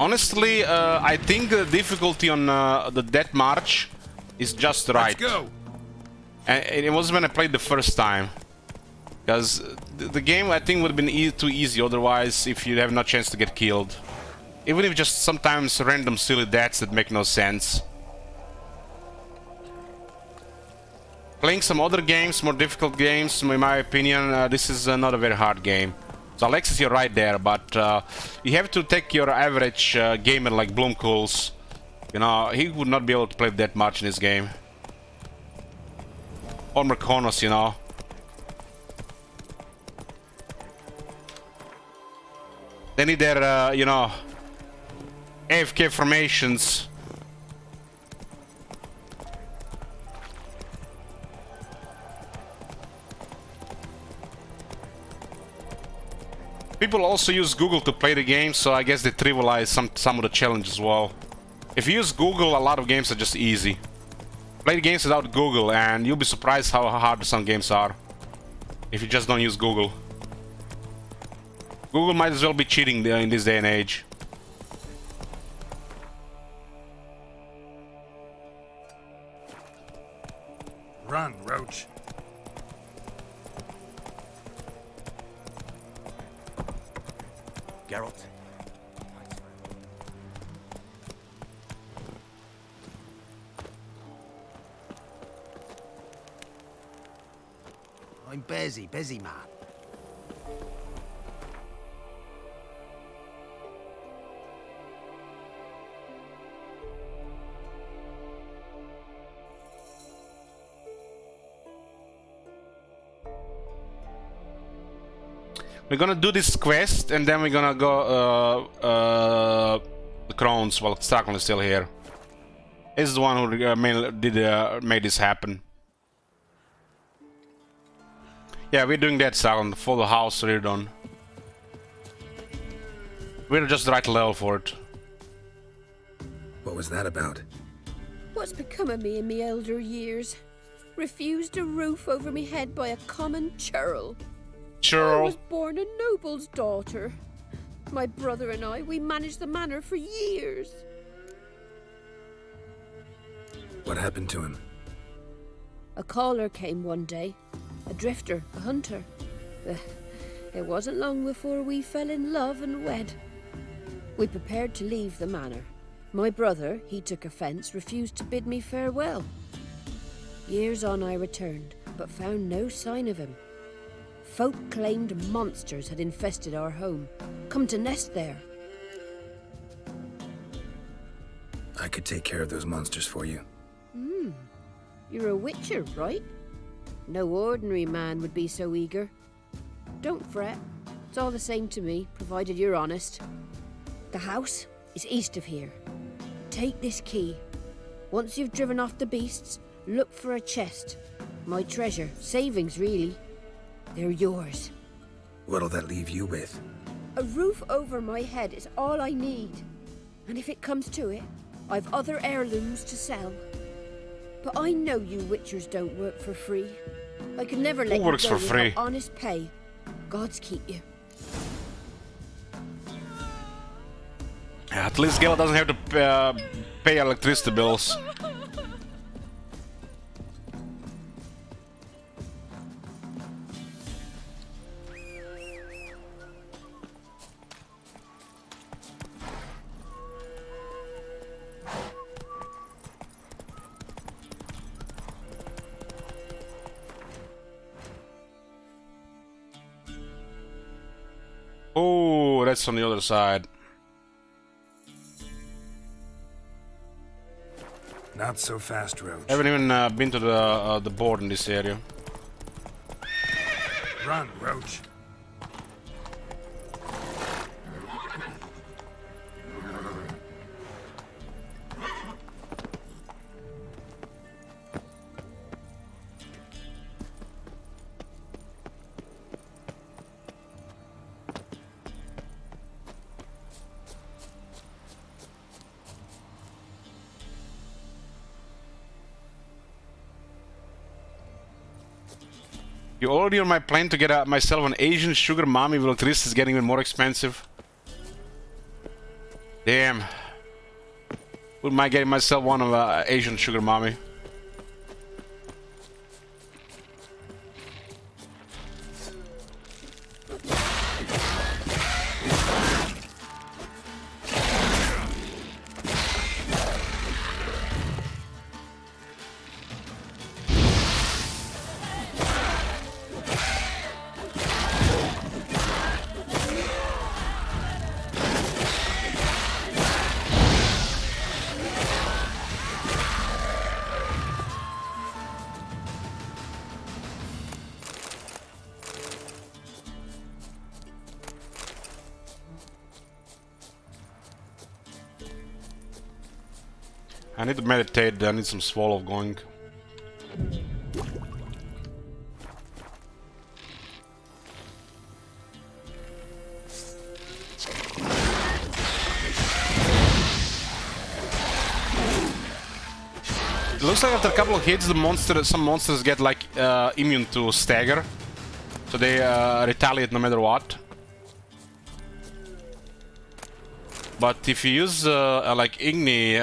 Honestly, I think the difficulty on the Death March is just right. Let's go. And it was when I played the first time. Because the game, I think, would have been too easy otherwise if you have no chance to get killed. Even if just sometimes random silly deaths that make no sense. Playing some other games, more difficult games, in my opinion, this is not a very hard game. So Alexis, you're right there, but you have to take your average gamer like Bloomcools. You know, he would not be able to play that much in this game. Or Merconos, you know. They need their, you know, AFK formations. People also use Google to play the game, so I guess they trivialize some of the challenges as well. If you use Google, a lot of games are just easy. Play games without Google and you'll be surprised how hard some games are. If you just don't use Google. Google might as well be cheating in this day and age. Run, Roach. Geralt. I'm busy, man. We're gonna do this quest and then we're gonna go the Crones while Starkland is still here. He's the one who made this happen. Yeah, we're doing that sound for the house redone. We're just the right level for it. What was that about? What's become of me in me elder years? Refused a roof over me head by a common churl. I Sure. was born a noble's daughter. My brother and I, we managed the manor for years. What happened to him? A caller came one day. A drifter, a hunter. It wasn't long before we fell in love and wed. We prepared to leave the manor. My brother, he took offence, refused to bid me farewell. Years on I returned, but found no sign of him. Folk claimed monsters had infested our home, come to nest there. I could take care of those monsters for you. You're a witcher, right? No ordinary man would be so eager. Don't fret. It's all the same to me, provided you're honest. The house is east of here. Take this key. Once you've driven off the beasts, look for a chest. My treasure, savings really. They're yours. What'll that leave you with? A roof over my head is all I need. And if it comes to it, I've other heirlooms to sell. But I know you witchers don't work for free. I could never let Who you works go for free? without honest pay. Gods keep you. Yeah, at least Gela doesn't have to pay electricity bills. Oh, that's on the other side. Not so fast, Roach. Haven't even been to the board in this area. Run, Roach. You already on my plan to get myself an Asian sugar mommy. Will this is getting even more expensive. Damn. Wouldn't mind getting myself one of Asian sugar mommy. I need to meditate, I need some swallow going. It looks like after a couple of hits, some monsters get like immune to stagger, so they retaliate no matter what. But if you use like Igni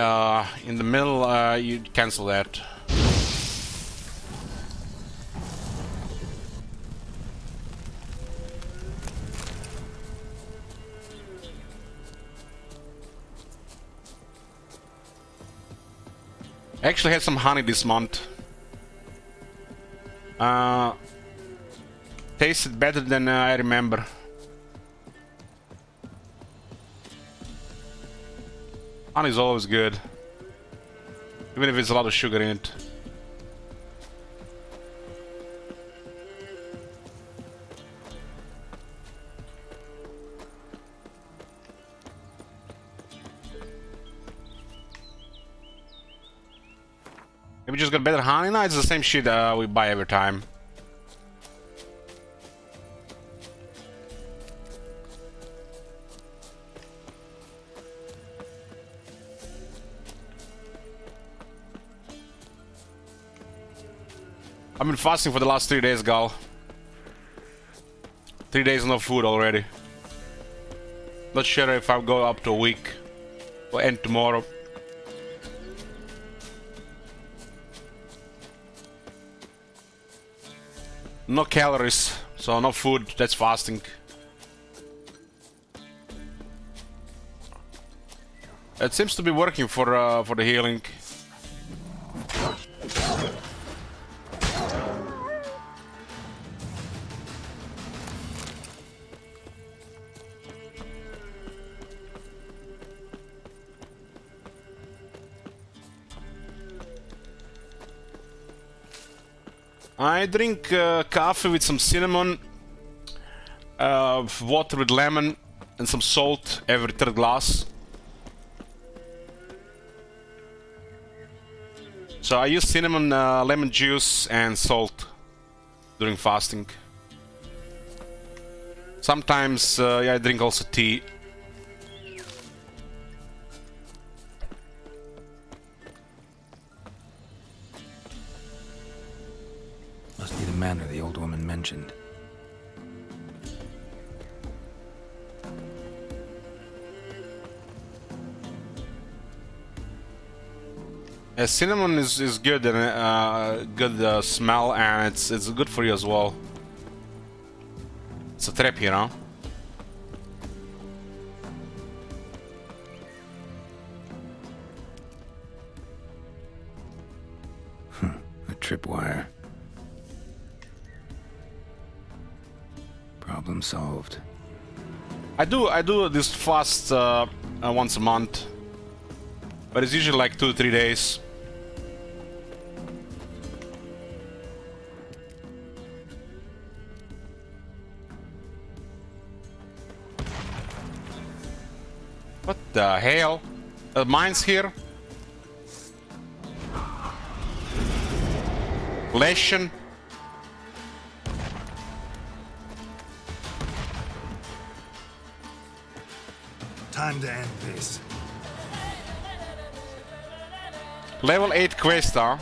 in the middle, you cancel that. I actually had some honey this month. Tasted better than I remember. Honey's always good, even if it's a lot of sugar in it. Maybe just got better honey? No, it's the same shit we buy every time. I've been fasting for the last 3 days, Gal. 3 days no food already. Not sure if I'll go up to a week. Or end tomorrow. No calories, so no food, that's fasting. It seems to be working for the healing. I drink coffee with some cinnamon, water with lemon, and some salt every third glass. So I use cinnamon, lemon juice, and salt during fasting. Sometimes yeah, I drink also tea. Must be the manor the old woman mentioned. Cinnamon is good and good smell, and it's good for you as well. It's a trap, you know. A tripwire. Problem solved. I do this fast once a month, but it's usually like 2 to 3 days. What the hell? Mines here? Leshen? Time to end this. Level 8 quest, huh?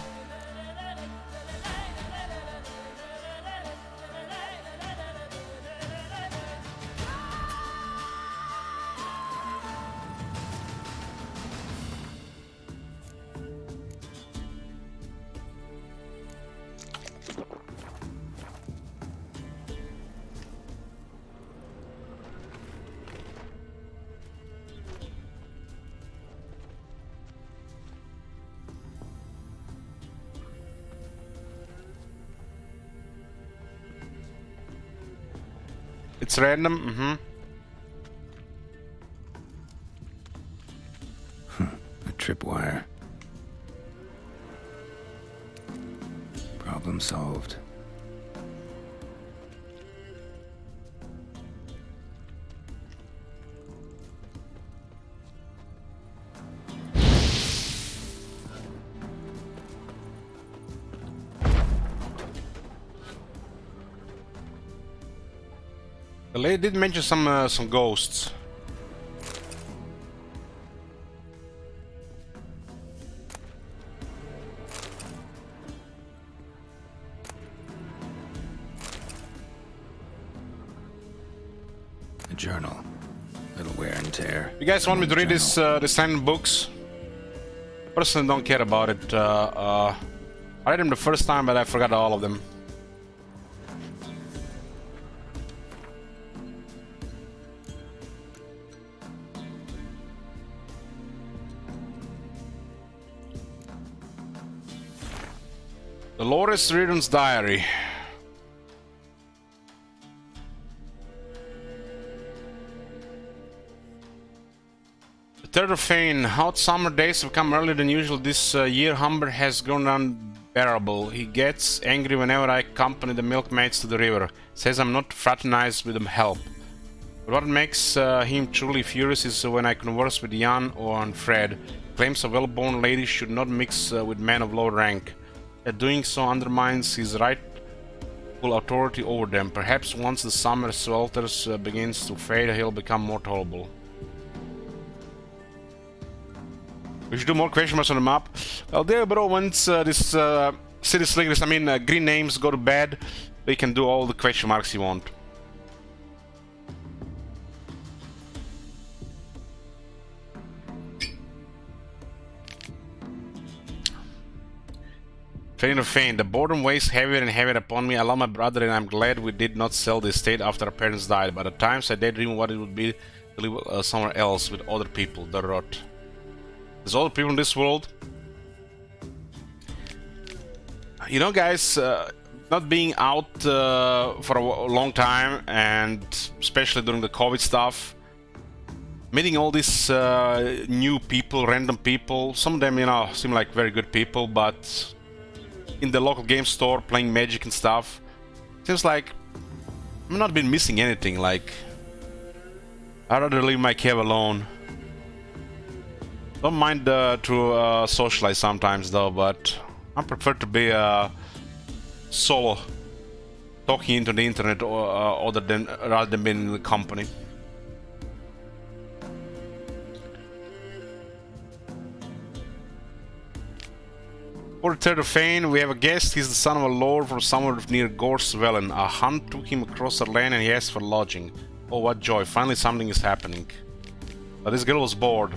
It's random, A tripwire. Problem solved. The lady did mention some ghosts. A journal. Little wear and tear. You guys want me to read this Journal. the signed books? Personally, don't care about it. I read them the first time, but I forgot all of them. Dolores Riordan's diary. The 3rd of Fane. Hot summer days have come earlier than usual this year. Humber has grown unbearable. He gets angry whenever I accompany the milkmaids to the river. Says I'm not fraternized with them help. But what makes him truly furious is when I converse with Jan or Fred. Claims a well-born lady should not mix with men of low rank. That doing so undermines his rightful authority over them. Perhaps once the summer swelters begins to fade, he'll become more tolerable. We should do more question marks on the map. Well, there, bro, once this city slickers, I mean green names, go to bed. You can do all the question marks you want. Train of Fame. The boredom weighs heavier and heavier upon me. I love my brother and I'm glad we did not sell the estate after our parents died. But at times I daydream what it would be to live somewhere else with other people. The rot. There's other people in this world. You know, guys, not being out for a long time, and especially during the COVID stuff, meeting all these new people, random people. Some of them, you know, seem like very good people, but in the local game store playing Magic and stuff, seems like I've not been missing anything. Like, I'd rather leave my cave alone. Don't mind to socialize sometimes though, but I prefer to be solo, talking into the internet, or rather than being in the company. For the Third of Fane, we have a guest. He's the son of a lord from somewhere near Gorsvellen. A hunt took him across the land and he asked for lodging. Oh, what joy. Finally something is happening. But this girl was bored.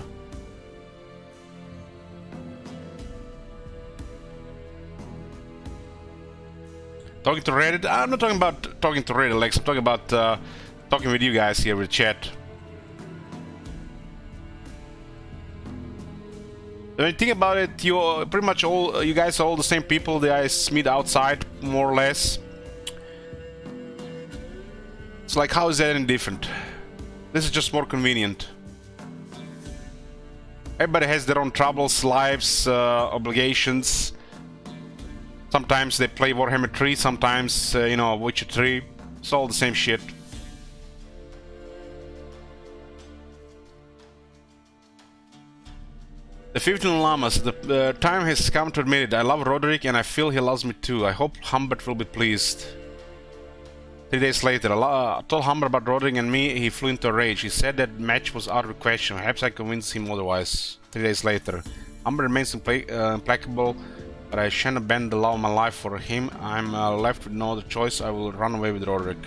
Talking to Reddit? I'm not talking about talking to Reddit, Alex. I'm talking about talking with you guys here with chat. When you think about it, you pretty much all you guys are all the same people. They guys meet outside, more or less. It's like, how is that any different? This is just more convenient. Everybody has their own troubles, lives, obligations. Sometimes they play Warhammer 3, sometimes, you know, Witcher 3. It's all the same shit. The 15 Llamas, the time has come to admit it. I love Roderick and I feel he loves me too. I hope Humbert will be pleased. 3 days later, I told Humbert about Roderick and me. He flew into a rage. He said that match was out of the question. Perhaps I convinced him otherwise. 3 days later, Humbert remains implacable, but I shan't bend the law of my life for him. I'm left with no other choice. I will run away with Roderick.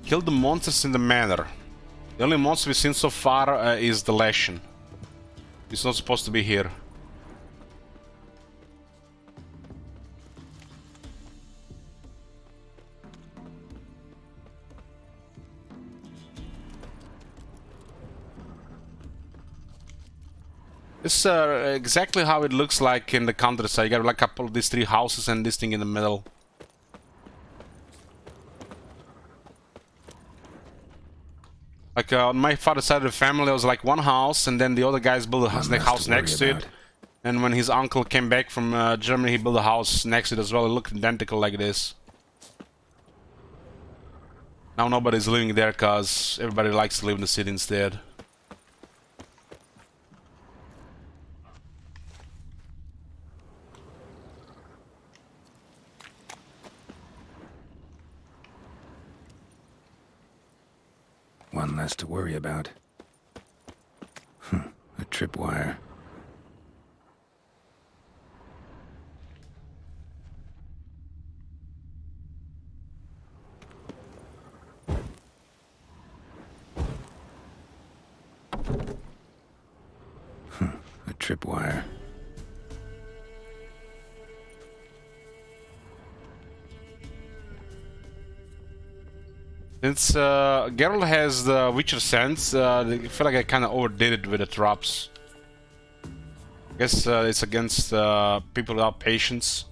Kill the monsters in the manor. The only monster we've seen so far is the Leshen. He's not supposed to be here. This is exactly how it looks like in the countryside. You got like a couple of these 3 houses and this thing in the middle. Like on my father's side of the family, there was like one house, and then the other guys built a house next to it. And when his uncle came back from Germany, he built a house next to it as well. It looked identical like this. Now nobody's living there because everybody likes to live in the city instead. One less to worry about. A tripwire. A tripwire. Since Geralt has the Witcher sense, I feel like I kind of overdid it with the traps. I guess it's against people without patience.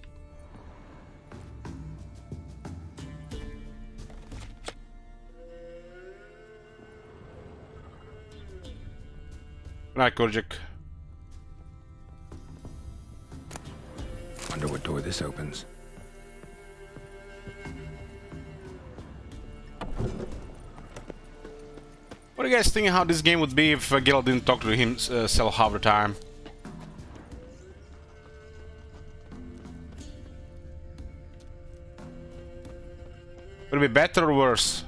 Right, Korjik. Wonder what door this opens. What are you guys thinking how this game would be if Geralt didn't talk to himself half the time? Will it be better or worse?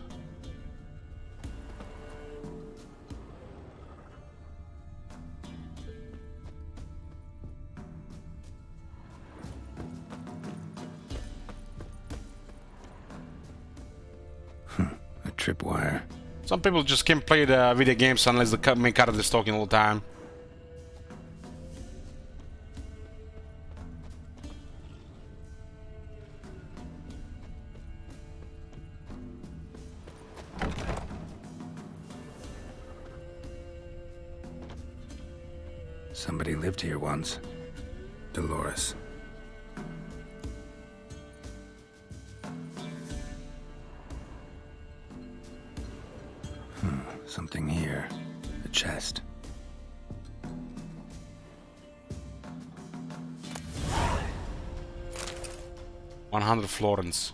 A tripwire. Some people just can't play the video games unless the main character is talking all the time. Somebody lived here once. Dolores. Something here. A chest. $100 florins.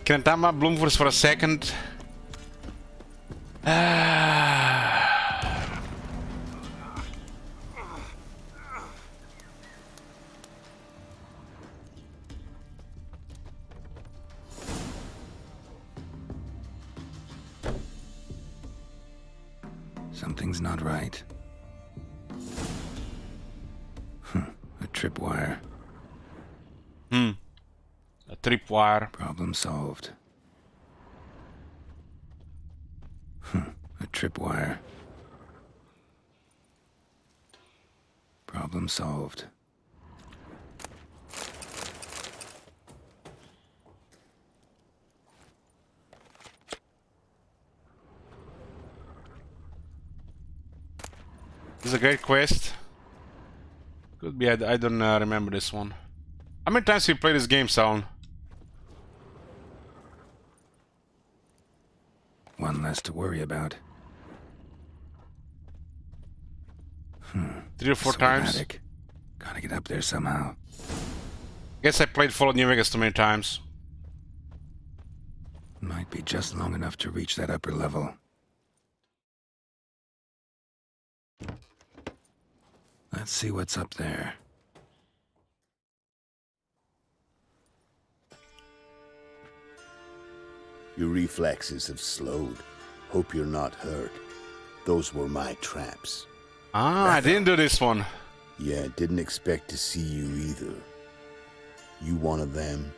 Can I time my Bloomfords for a second? Something's not right. A tripwire. A tripwire. Problem solved. A tripwire. Problem solved. This is a great quest. Could be, I don't remember this one. How many times have you played this game, Sound? One less to worry about. 3 or 4 times. Attic. Gotta get up there somehow. Guess I played Fallout New Vegas too many times. Might be just long enough to reach that upper level. Let's see what's up there. Your reflexes have slowed. Hope you're not hurt. Those were my traps. Ah, I didn't do this one. Yeah, didn't expect to see you either. You one of them?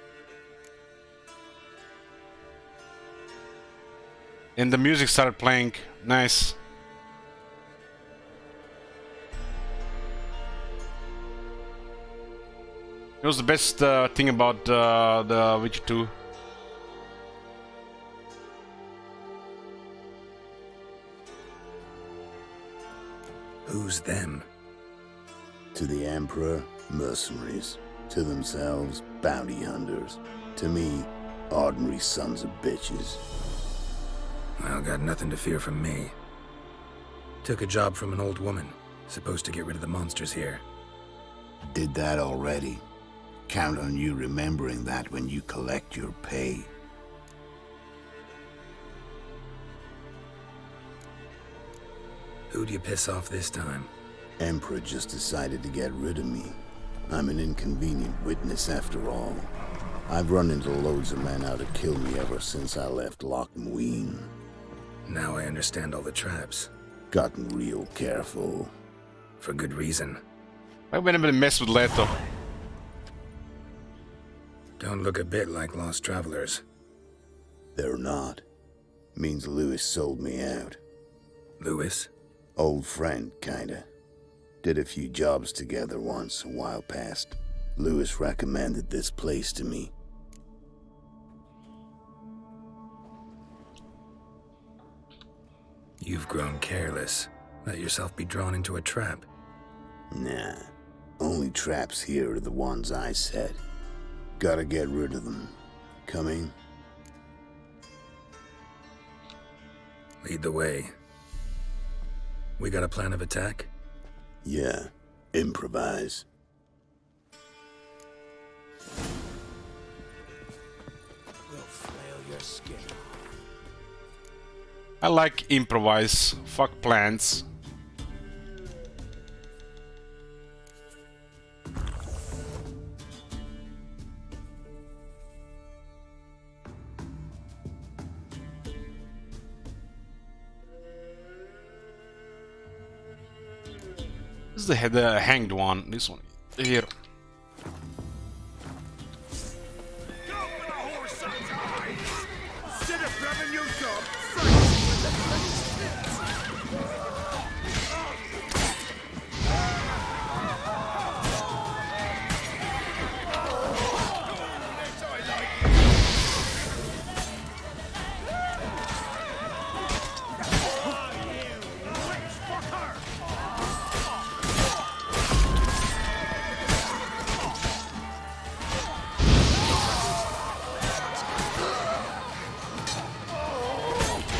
And the music started playing. Nice. It was the best thing about the Witcher 2. Who's them? To the Emperor, mercenaries. To themselves, bounty hunters. To me, ordinary sons of bitches. Well, got nothing to fear from me. Took a job from an old woman. Supposed to get rid of the monsters here. Did that already. Count on you remembering that when you collect your pay. Who'd you piss off this time? Emperor just decided to get rid of me. I'm an inconvenient witness after all. I've run into loads of men out to kill me ever since I left Loch Muin. Now I understand all the traps. Gotten real careful. For good reason. I've been able to mess with Leto. Don't look a bit like lost travelers. They're not. Means Lewis sold me out. Lewis? Old friend, kinda. Did a few jobs together once, a while past. Lewis recommended this place to me. You've grown careless. Let yourself be drawn into a trap. Nah. Only traps here are the ones I set. Gotta get rid of them. coming? Lead the way. We got a plan of attack? Yeah, improvise. We'll flail your skin. I like improvise. Fuck plans. This is the hanged one. This one here.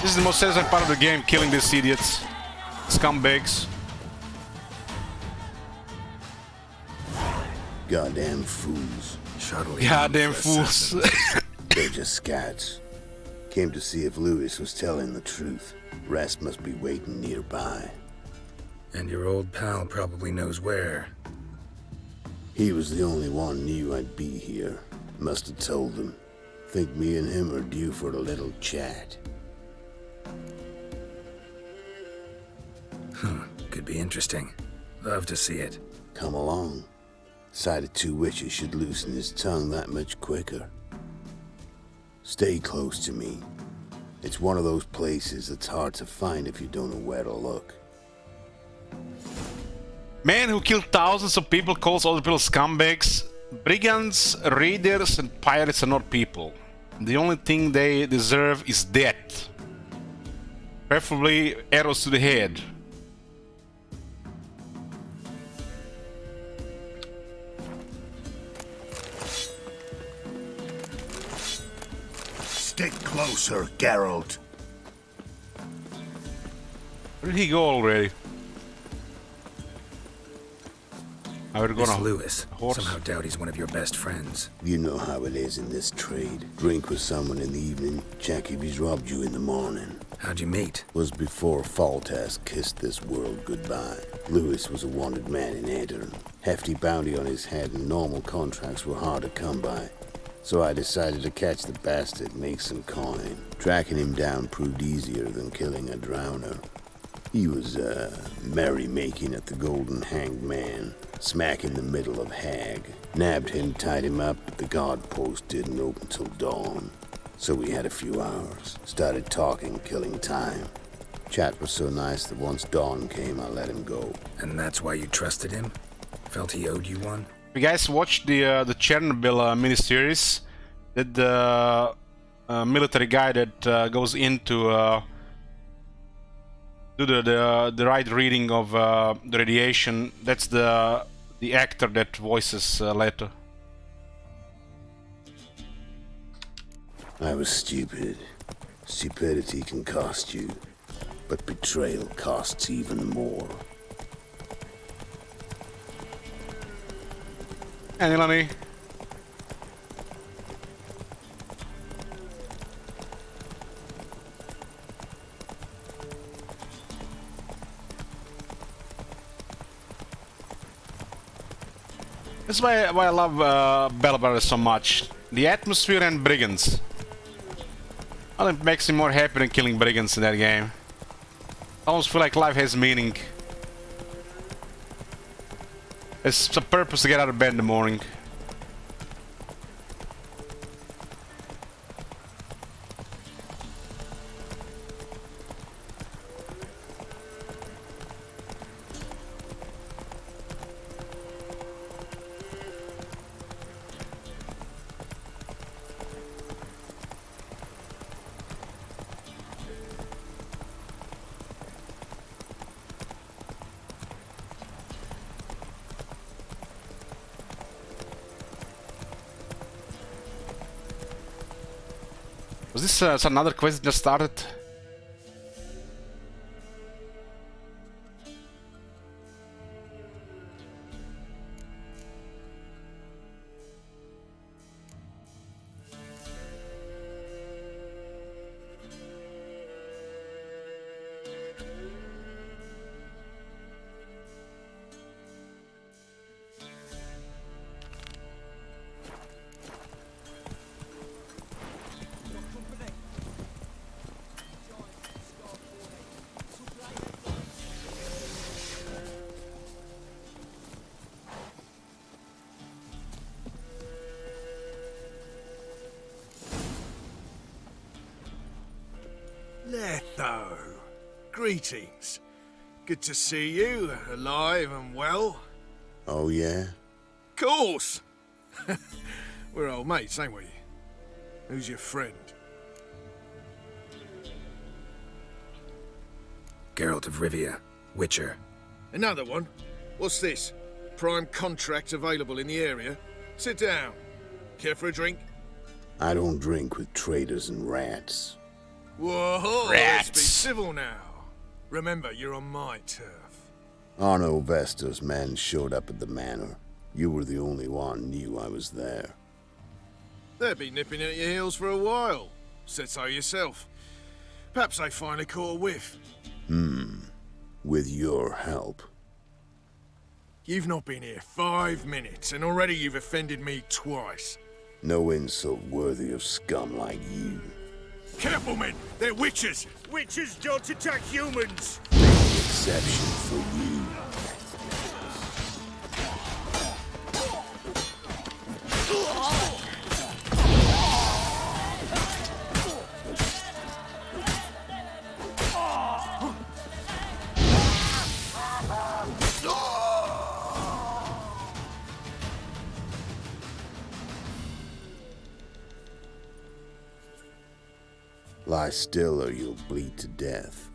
This is the most satisfying part of the game, killing these idiots. Scumbags. Goddamn fools. Shuttle. Goddamn fools. They're just scats. Came to see if Lewis was telling the truth. Rest must be waiting nearby. And your old pal probably knows where. He was the only one knew I'd be here. Must have told them. Think me and him are due for a little chat. Could be interesting. Love to see it. Come along. Sight of two witches should loosen his tongue that much quicker. Stay close to me. It's one of those places that's hard to find if you don't know where to look. Man who killed thousands of people calls other people scumbags. Brigands, raiders, and pirates are not people. The only thing they deserve is death. Preferably arrows to the head. Stick closer, Geralt. Where did he go already? I would go It's on Lewis. a horse. Somehow doubt he's one of your best friends. You know how it is in this trade. Drink with someone in the evening, check if he's robbed you in the morning. How'd you meet? Was before Faltas kissed this world goodbye. Lewis was a wanted man in Aedirn. Hefty bounty on his head and normal contracts were hard to come by. So I decided to catch the bastard, make some coin. Tracking him down proved easier than killing a drowner. He was, merrymaking at the Golden Hanged Man, smack in the middle of Hag. Nabbed him, tied him up, but the guard post didn't open till dawn. So we had a few hours. Started talking, killing time. Chat was so nice that once dawn came, I let him go. And that's why you trusted him? Felt he owed you one? You guys watched the Chernobyl miniseries? That the military guy that goes into do the right reading of the radiation. That's the actor that voices Leto. I was stupid. Stupidity can cost you, but betrayal costs even more. And Ilani. That's why I love Bell Brothers so much. The atmosphere and brigands. I think it makes me more happy than killing brigands in that game. I almost feel like life has meaning. It's a purpose to get out of bed in the morning. Was this another quest that just started? Letho, greetings. Good to see you, alive and well. Oh, yeah? Course! We're old mates, ain't we? Who's your friend? Geralt of Rivia, Witcher. Another one? What's this? Prime contract available in the area? Sit down. Care for a drink? I don't drink with traitors and rats. Whoa, let's be civil now. Remember, you're on my turf. Arno Vestor's men showed up at the manor. You were the only one knew I was there. They'll be nipping at your heels for a while. Said so yourself. Perhaps they finally caught a whiff. With your help. You've not been here 5 minutes, and already you've offended me twice. No insult worthy of scum like you. Careful, men! They're witches! Witches don't attack humans! Exception for you. Lie still or you'll bleed to death.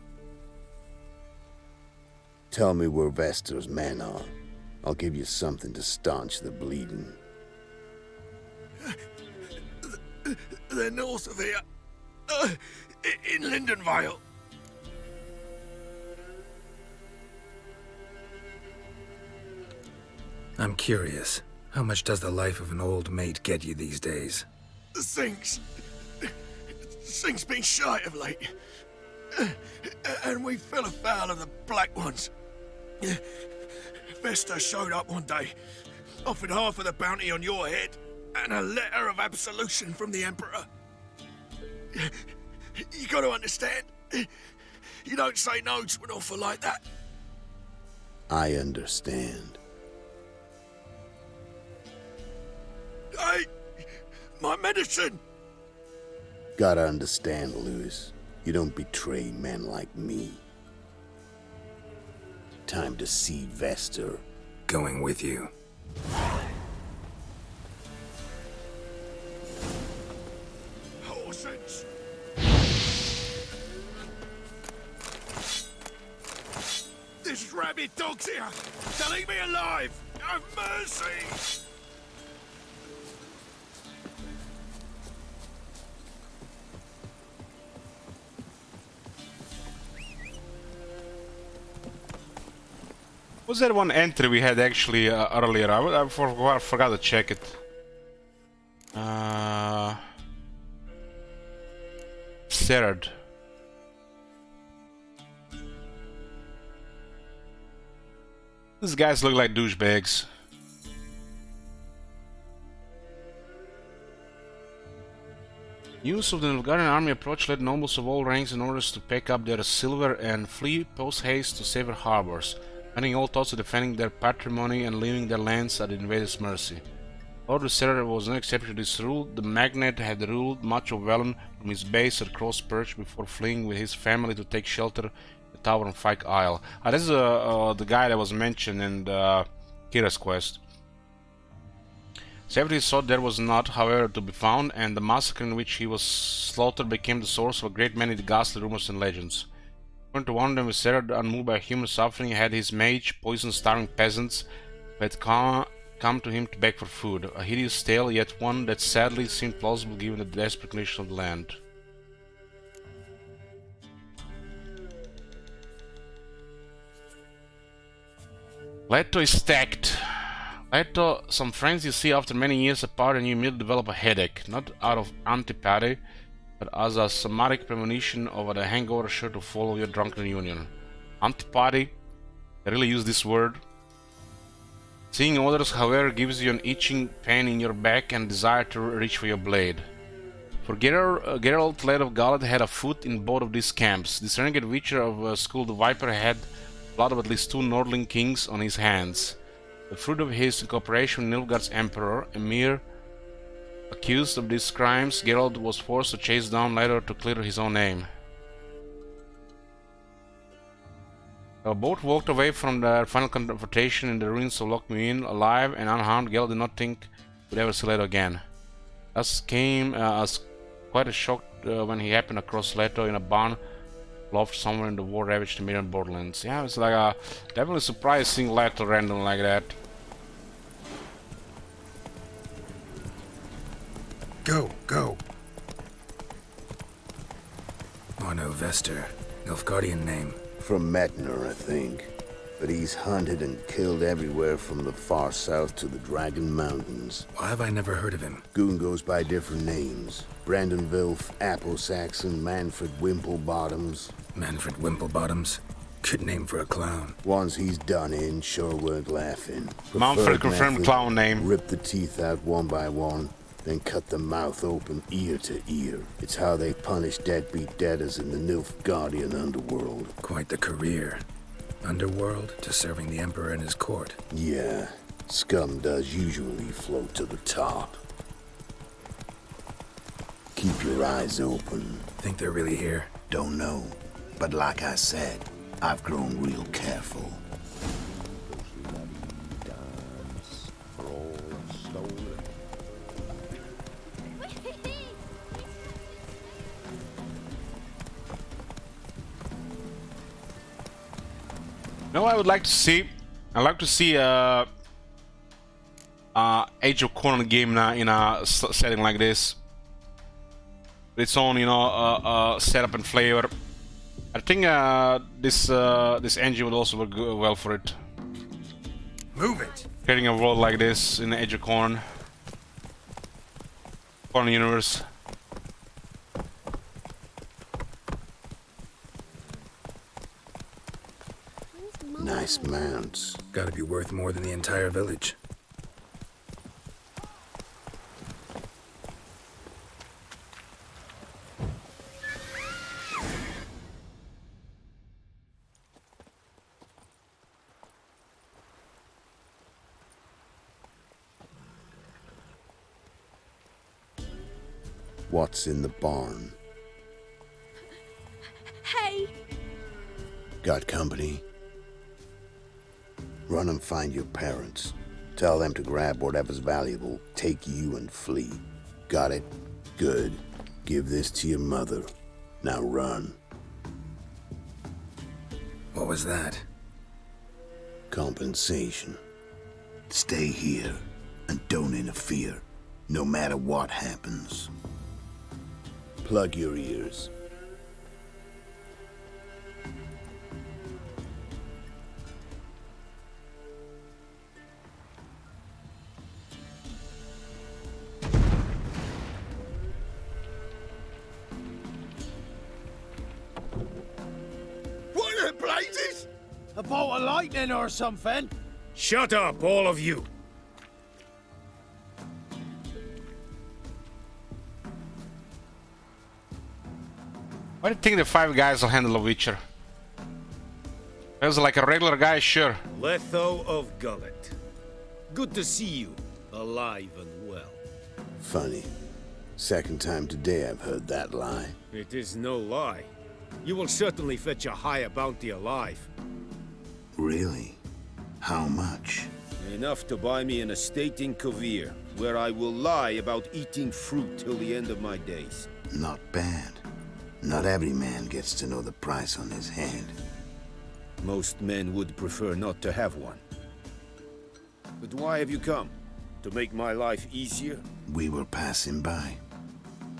Tell me where Vestor's men are. I'll give you something to staunch the bleeding. They're north of here. In Lindenvale. I'm curious. How much does the life of an old mate get you these days? Things been shy of late. And we fell afoul of the Black Ones. Vestor showed up one day, offered half of the bounty on your head, and a letter of absolution from the Emperor. You gotta understand, you don't say no to an offer like that. I understand. Hey, my medicine! Gotta understand, Lewis. You don't betray men like me. Time to see Vestor. Going with you. Horses! This rabid dog's here! To leave me alive! Have mercy! Was there one entry we had actually earlier? I forgot to check it. Serad. These guys look like douchebags. News of the Nilfgaardian army approach led nobles of all ranks in order to pack up their silver and flee post-haste to safer harbors, banning all thoughts of defending their patrimony and leaving their lands at the invaders' mercy. Lord Serad was no exception to this rule. The magnate had ruled much of Velen from his base at Cross Perch before fleeing with his family to take shelter in the tower on Fyke Isle. This is the guy that was mentioned in Kira's quest. Safety thought there was not, however, to be found, and the massacre in which he was slaughtered became the source of a great many ghastly rumors and legends. According to one of them, Serad, unmoved by human suffering, had his mage poison starving peasants who had come to him to beg for food. A hideous tale, yet one that sadly seemed plausible given the desperate condition of the land. Leto is stacked. Leto, some friends you see after many years apart and you immediately develop a headache, not out of antipathy, but as a somatic premonition of a hangover sure to follow your drunken reunion. Antipathy, I really use this word. Seeing others, however, gives you an itching pain in your back and desire to reach for your blade. For Geralt, Lad of Galad had a foot in both of these camps. This renegade witcher of Skull the Viper had blood of at least 2 Nordling kings on his hands. The fruit of his cooperation with Nilfgaard's emperor, Emir. Accused of these crimes, Geralt was forced to chase down Leto to clear his own name. Both walked away from their final confrontation in the ruins of Loch Muin, alive and unharmed. Geralt did not think he would ever see Leto again. Thus came as quite a shock when he happened across Leto in a barn loft somewhere in the war-ravaged Emirian borderlands. Yeah, it's like definitely surprised seeing Leto random like that. Go, go. Arno Vester, Nilfgaardian name. From Metner, I think. But he's hunted and killed everywhere from the far south to the Dragon Mountains. Why have I never heard of him? Goon goes by different names. Brandon Vilf, Apple Saxon, Manfred Wimplebottoms. Manfred Wimplebottoms? Good name for a clown. Ones he's done in sure weren't laughing. Manfred confirmed clown name. Rip the teeth out one by one, then cut the mouth open ear to ear. It's how they punish deadbeat debtors in the Nilfgaardian underworld. Quite the career. Underworld to serving the Emperor and his court. Yeah, scum does usually float to the top. Keep your eyes open. Think they're really here? Don't know, but like I said, I've grown real careful. No, I would like to see. I'd like to see Age of Conan game in a setting like this, with its own, setup and flavor. I think this engine would also work well for it. Move it. Creating a world like this in Age of Conan universe. Nice mounts. Gotta be worth more than the entire village. What's in the barn? Hey! Got company? Run and find your parents. Tell them to grab whatever's valuable, take you and flee. Got it? Good. Give this to your mother. Now run. What was that? Compensation. Stay here and don't interfere, no matter what happens. Plug your ears. What the blazes? A bolt of lightning or something? Shut up, all of you. Why do you think the 5 guys will handle a Witcher? If it was like a regular guy, sure. Letho of Gullet. Good to see you, alive and well. Funny. Second time today I've heard that lie. It is no lie. You will certainly fetch a higher bounty alive. Really? How much? Enough to buy me an estate in Kovir, where I will lie about eating fruit till the end of my days. Not bad. Not every man gets to know the price on his head. Most men would prefer not to have one. But why have you come? To make my life easier? We were passing by.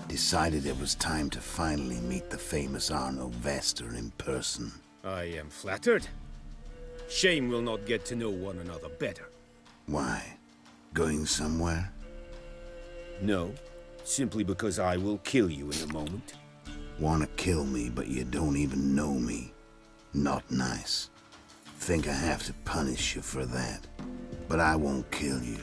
Decided it was time to finally meet the famous Arno Vester in person. I am flattered. shame will not get to know one another better. Why? Going somewhere? No, simply because I will kill you in a moment. Wanna kill me, but you don't even know me. Not nice. Think I have to punish you for that. But I won't kill you.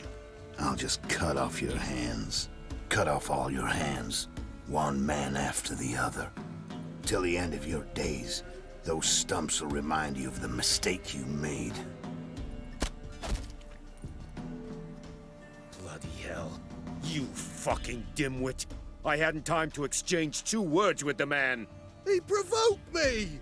I'll just cut off your hands. Cut off all your hands, one man after the other. Till the end of your days, those stumps will remind you of the mistake you made. Bloody hell. You fucking dimwit. I hadn't time to exchange 2 words with the man. He provoked me!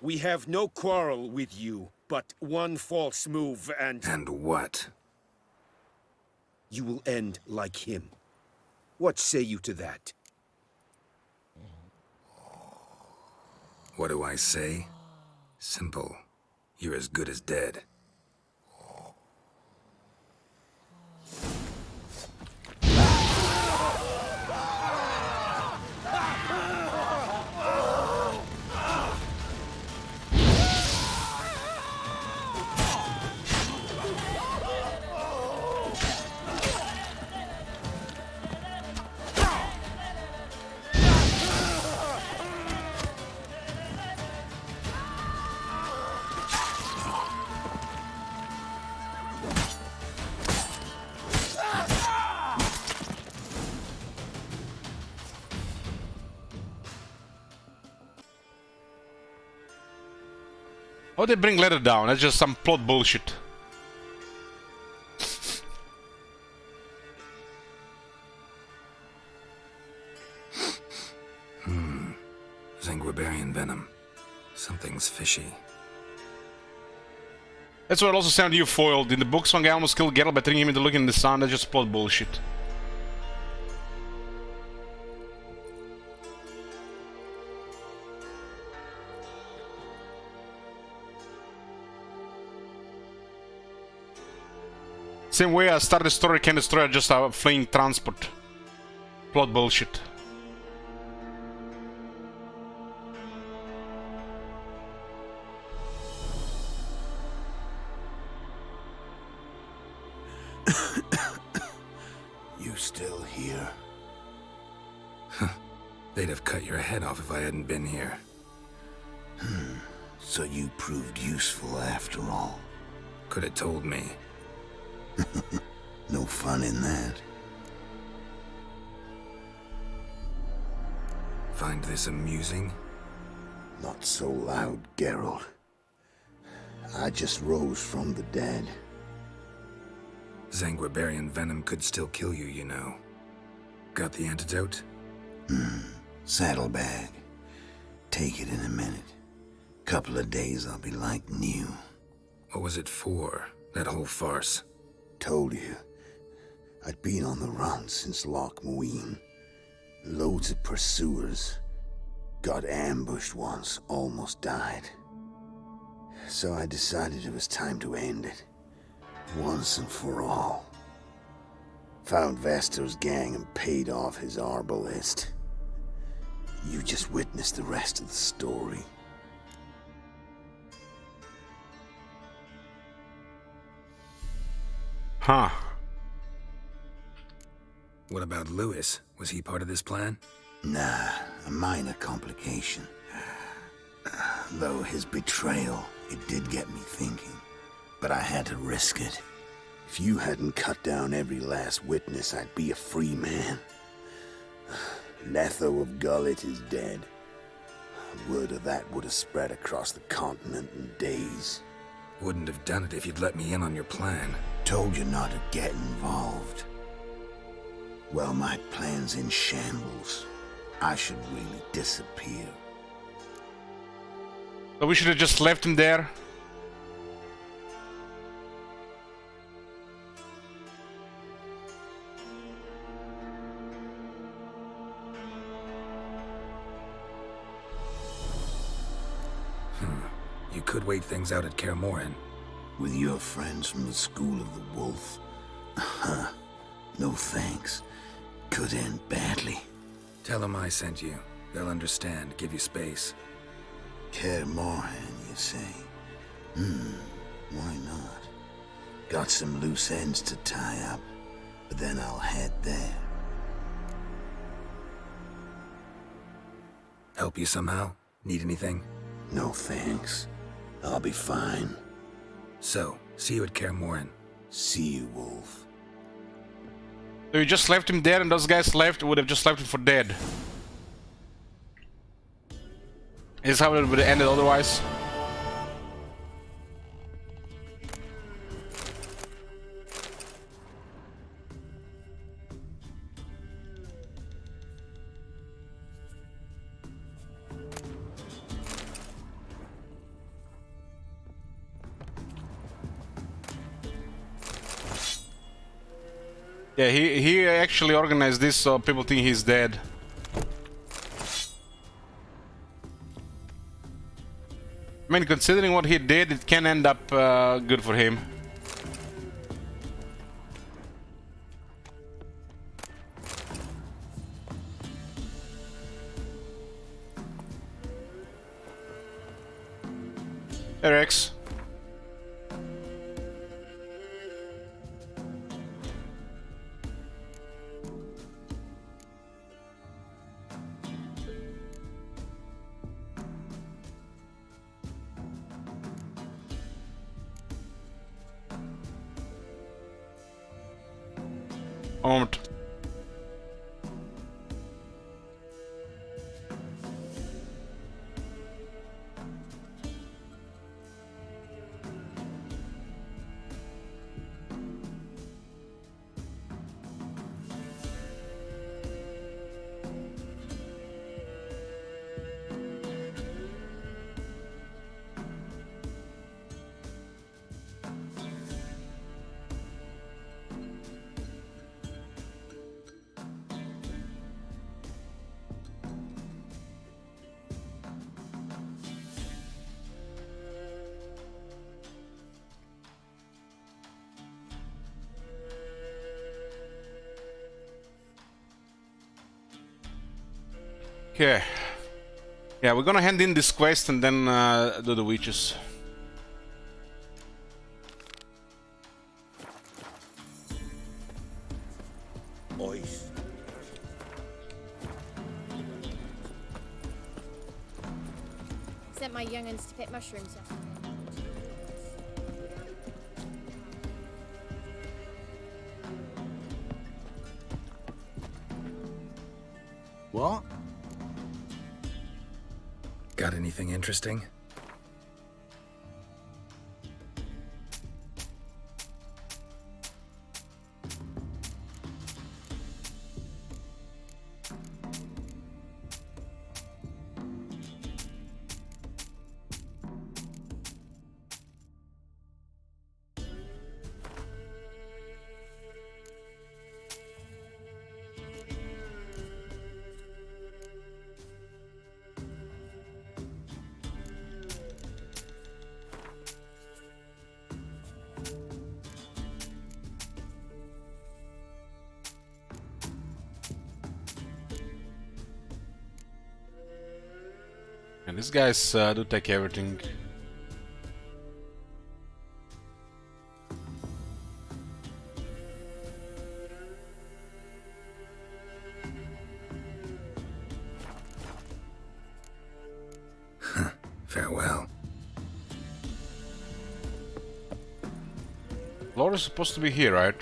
We have no quarrel with you, but one false move and... And what? You will end like him. What say you to that? What do I say? Simple. You're as good as dead. Oh, they bring leather down. That's just some plot bullshit. Zanguibarian venom. Something's fishy. That's what also sounded you foiled. In the books, one guy almost killed Geralt by turning him into looking in the sun. That's just plot bullshit. Same way a Star Destroyer can destroy just a fleeing transport. Plot bullshit. You still here? They'd have cut your head off if I hadn't been here. So you proved useful after all. Could have told me. No fun in that. Find this amusing? Not so loud, Geralt. I just rose from the dead. Zanguibarian venom could still kill you, you know. Got the antidote? Saddlebag. Take it in a minute. Couple of days I'll be like new. What was it for, that whole farce? Told you. I'd been on the run since Loch Muin. Loads of pursuers. Got ambushed once, almost died. So I decided it was time to end it. Once and for all. Found Vastor's gang and paid off his arbalist. You just witnessed the rest of the story. Huh. What about Lewis? Was he part of this plan? Nah, a minor complication. Though his betrayal, it did get me thinking. But I had to risk it. If you hadn't cut down every last witness, I'd be a free man. Letho of Gullet is dead. Word of that would have spread across the continent in days. Wouldn't have done it if you'd let me in on your plan. Told you not to get involved. Well, my plan's in shambles. I should really disappear. So we should have just left him there. You could wait things out at Kaer Morhen. With your friends from the School of the Wolf? No thanks. Could end badly. Tell them I sent you. They'll understand, give you space. Kaer Morhen, you say? Why not? Got some loose ends to tie up, but then I'll head there. Help you somehow? Need anything? No thanks. I'll be fine. So, see you at Kaer Morhen. See you, Wolf. So you just left him dead and those guys left, would have just left him for dead. Is how it would have ended otherwise. Yeah, he actually organized this so people think he's dead. I mean, considering what he did, it can end up good for him. Hey, Rex. Moment. Okay. Yeah, we're gonna hand in this quest and then do the witches. Boys. Sent my young'uns to pick mushrooms yesterday. What? Got anything interesting? And these guys do take everything. Farewell. Laura's supposed to be here, right?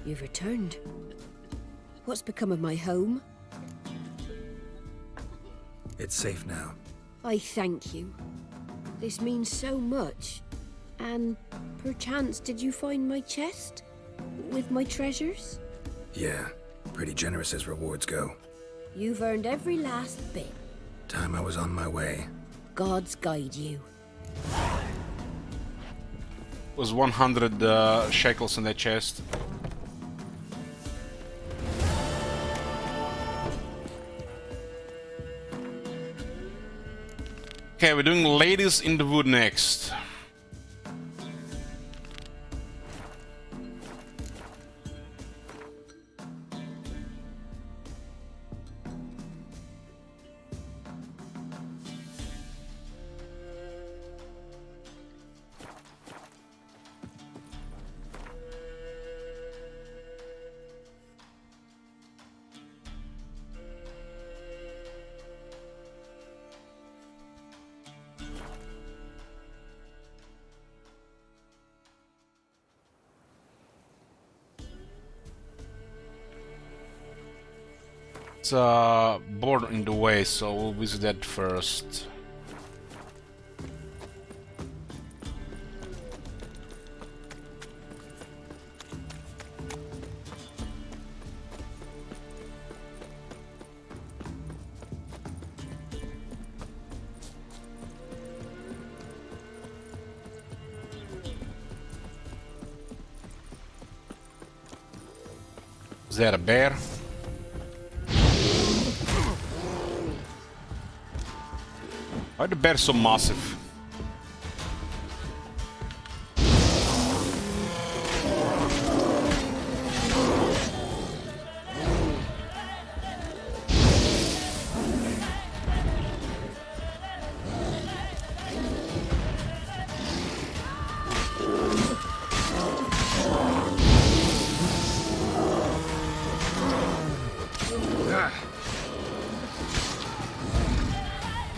You've returned. What's become of my home? It's safe now. I thank you. This means so much. And perchance did you find my chest? With my treasures? Yeah, pretty generous as rewards go. You've earned every last bit. Time I was on my way. Gods guide you. Was 100 shekels in that chest. Okay, we're doing Ladies in the Wood next. It's a board in the way, so we'll visit that first. Is that a bear? Why are the bears so massive?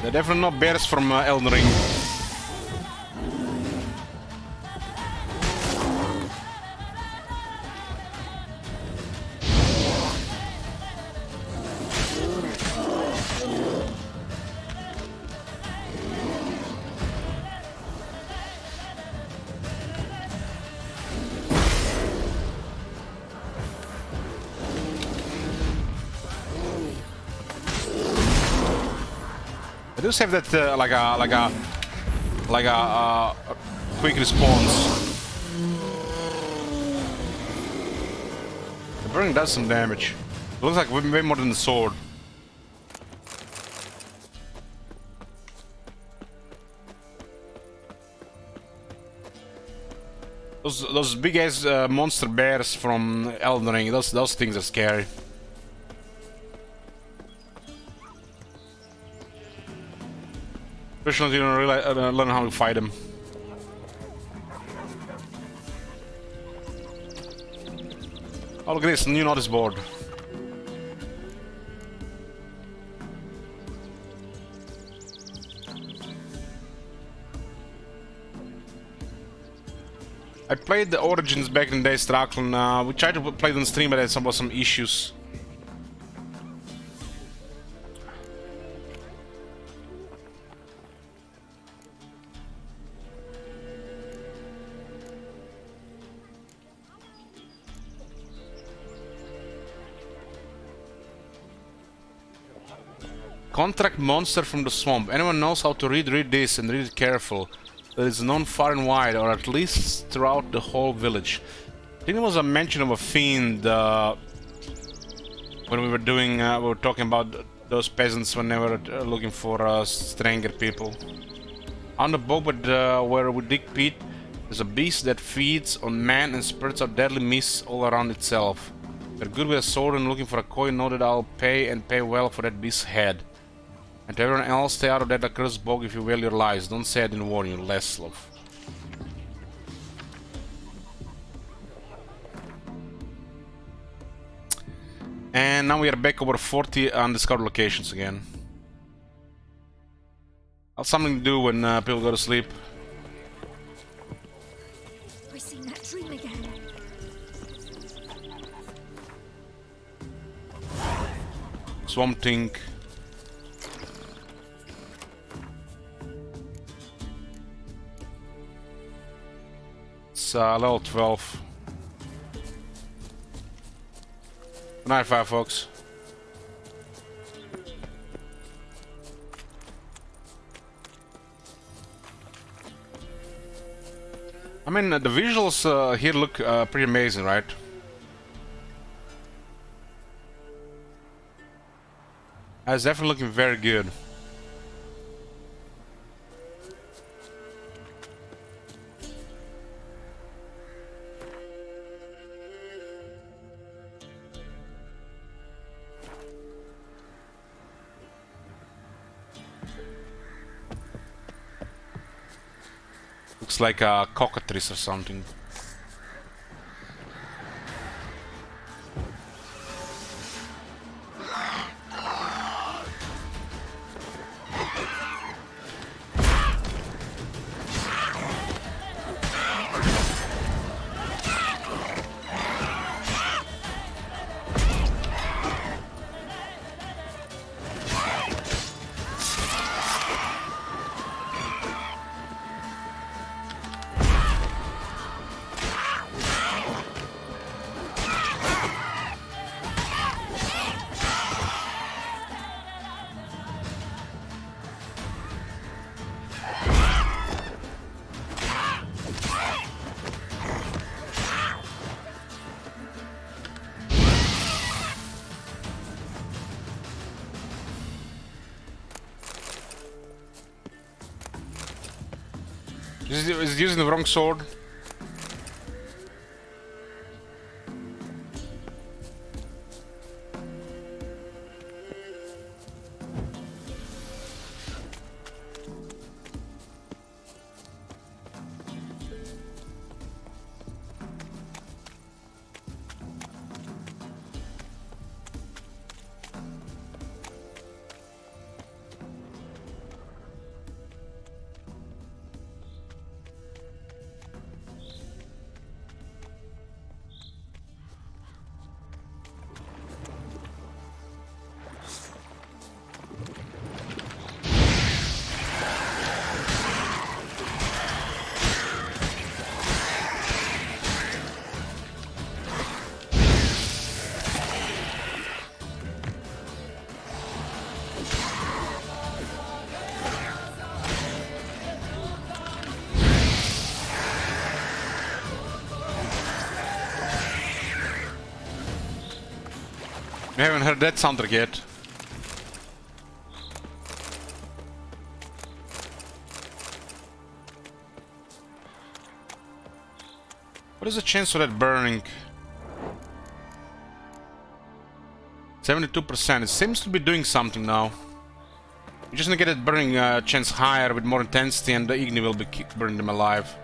They're definitely not bears from Elden Ring. They just have that like a quick response. The burning does some damage. It looks like way more than the sword. Those big ass monster bears from Elden Ring, those things are scary. Especially if you don't really learn how to fight them. Oh, look at this, new notice board. I played the Origins back in the day, Straklan. We tried to play it on stream, but had some issues. Contract monster from the swamp. Anyone knows how to read this and read it careful. That is known far and wide, or at least throughout the whole village. I think there was a mention of a fiend when we were doing, we were talking about those peasants when they were looking for stranger people. On the boat where we dig pit, there's a beast that feeds on man and spurts out deadly mists all around itself. If you're good with a sword and looking for a coin, know that I'll pay and pay well for that beast's head. And to everyone else, stay out of that accursed bog if you value your lives. Don't say I didn't warn you, Leslov. And now we are back over 40 undiscovered locations again. That's something to do when people go to sleep. I seen that dream again. Swamp Thing. It's level 12. Good night, Firefox. I mean, the visuals here look pretty amazing, right? It's definitely looking very good. Looks like a cockatrice or something. Is he using the wrong sword? We haven't heard that soundtrack yet. What is the chance of that burning? 72%. It seems to be doing something now. You just need to get that burning chance higher with more intensity, and the Igni will be burning them alive.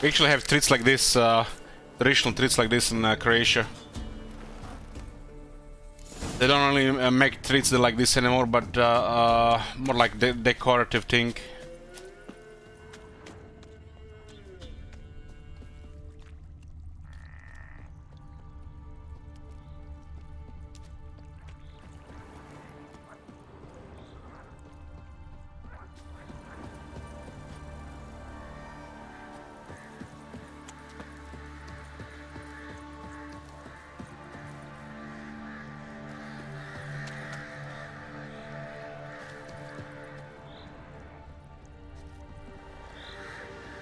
We actually have treats like this, traditional treats like this in Croatia. They don't only make treats like this anymore, but more like decorative thing.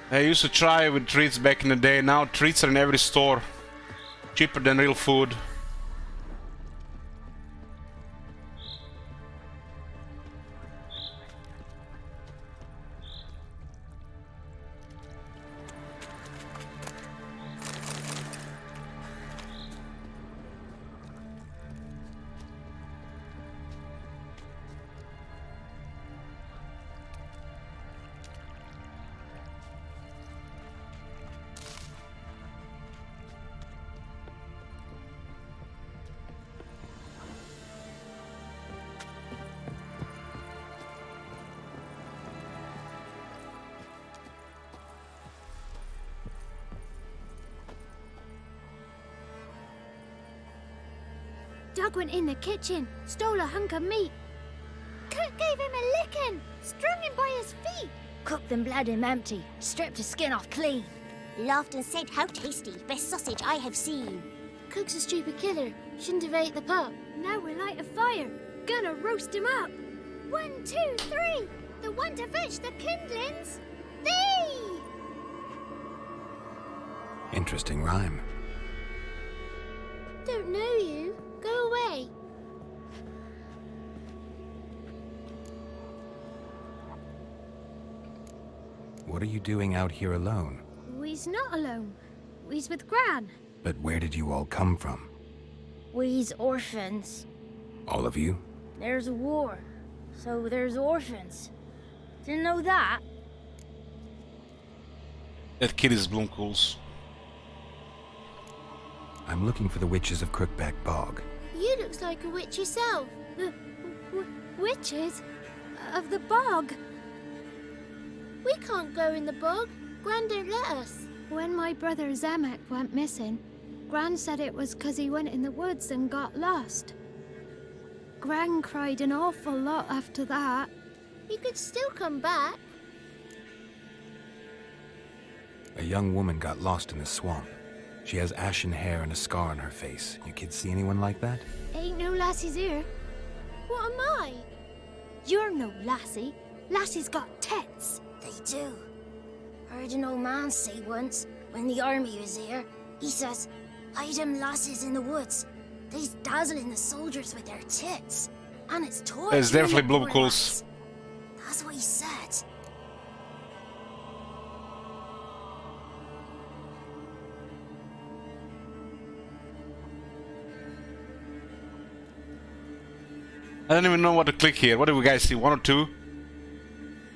I used to try with treats back in the day. Now treats are in every store. Cheaper than real food. Doug went in the kitchen, stole a hunk of meat. Cook gave him a licking, strung him by his feet. Cooked and bled him empty, stripped his skin off clean. Laughed and said, "How tasty, best sausage I have seen." Cook's a stupid killer, shouldn't have ate the pup. Now we'll light a fire, gonna roast him up. 1, 2, 3. The one to fetch the kindlings. Thee! Interesting rhyme. Don't know you. Go away. What are you doing out here alone? We's not alone. We's with Gran. But where did you all come from? We's orphans. All of you? There's a war, so there's orphans. Didn't know that? That kid is Bloomcools. I'm looking for the witches of Crookback Bog. You looks like a witch yourself. The witches of the bog. We can't go in the bog. Gran don't let us. When my brother Zemek went missing, Gran said it was 'cause he went in the woods and got lost. Gran cried an awful lot after that. You could still come back. A young woman got lost in the swamp. She has ashen hair and a scar on her face. You kids see anyone like that? Ain't no lassies here. What am I? You're no lassie. Lassie's got tits. They do. Heard an old man say once, when the army was here, he says, hide them lasses in the woods. They's dazzling the soldiers with their tits. And it's torture. It's definitely Bloomcools. That's what he said. I don't even know what to click here. What do we guys see? 1 or 2?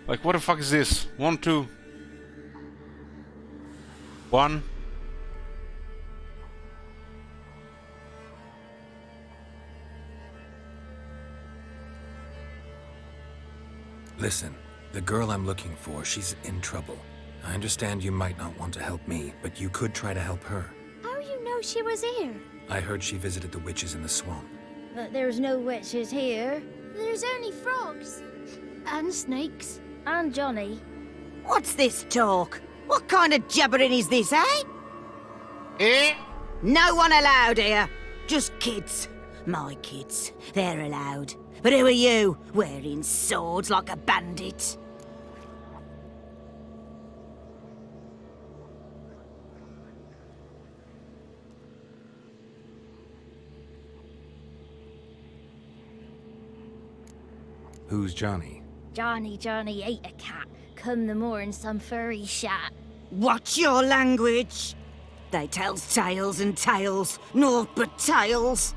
Like, what the fuck is this? 1, 2. 1. Listen, the girl I'm looking for, she's in trouble. I understand you might not want to help me, but you could try to help her. How you know she was here? I heard she visited the witches in the swamp. But there's no witches here. There's only frogs. And snakes. And Johnny. What's this talk? What kind of jabbering is this, eh? Eh? No one allowed here. Just kids. My kids. They're allowed. But who are you, wearing swords like a bandit? Who's Johnny? Johnny ate a cat. Come the moor in some furry shat. Watch your language. They tells tales and tales, naught but tales.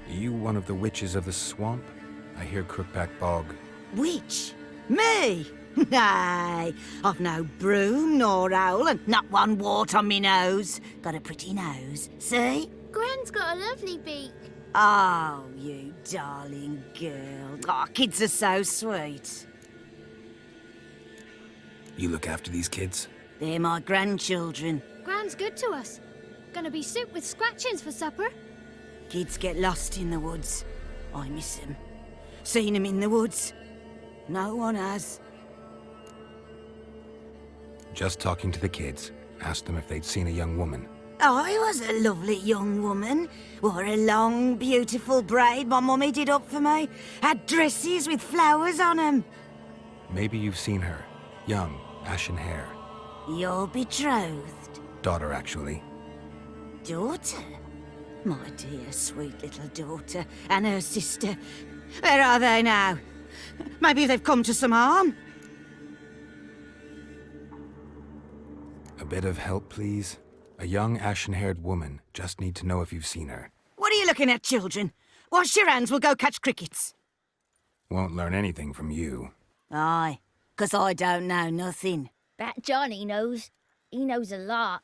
Are you one of the witches of the swamp? I hear Crookback Bog. Witch? Me? Nay, I've no broom nor owl and not one wart on me nose. Got a pretty nose, see? Gran's got a lovely beak. Oh, you darling girl. Oh, kids are so sweet. You look after these kids? They're my grandchildren. Gran's good to us. Gonna be soup with scratchings for supper. Kids get lost in the woods. I miss them. Seen them in the woods. No one has. Just talking to the kids. Asked them if they'd seen a young woman. I was a lovely young woman. Wore a long, beautiful braid my mummy did up for me. Had dresses with flowers on them. Maybe you've seen her. Young, ashen hair. You're betrothed. Daughter, actually. Daughter? My dear, sweet little daughter. And her sister. Where are they now? Maybe they've come to some harm? A bit of help, please? A young, ashen-haired woman. Just need to know if you've seen her. What are you looking at, children? Wash your hands, we'll go catch crickets. Won't learn anything from you. Aye, 'cause I don't know nothing. That Johnny knows. He knows a lot.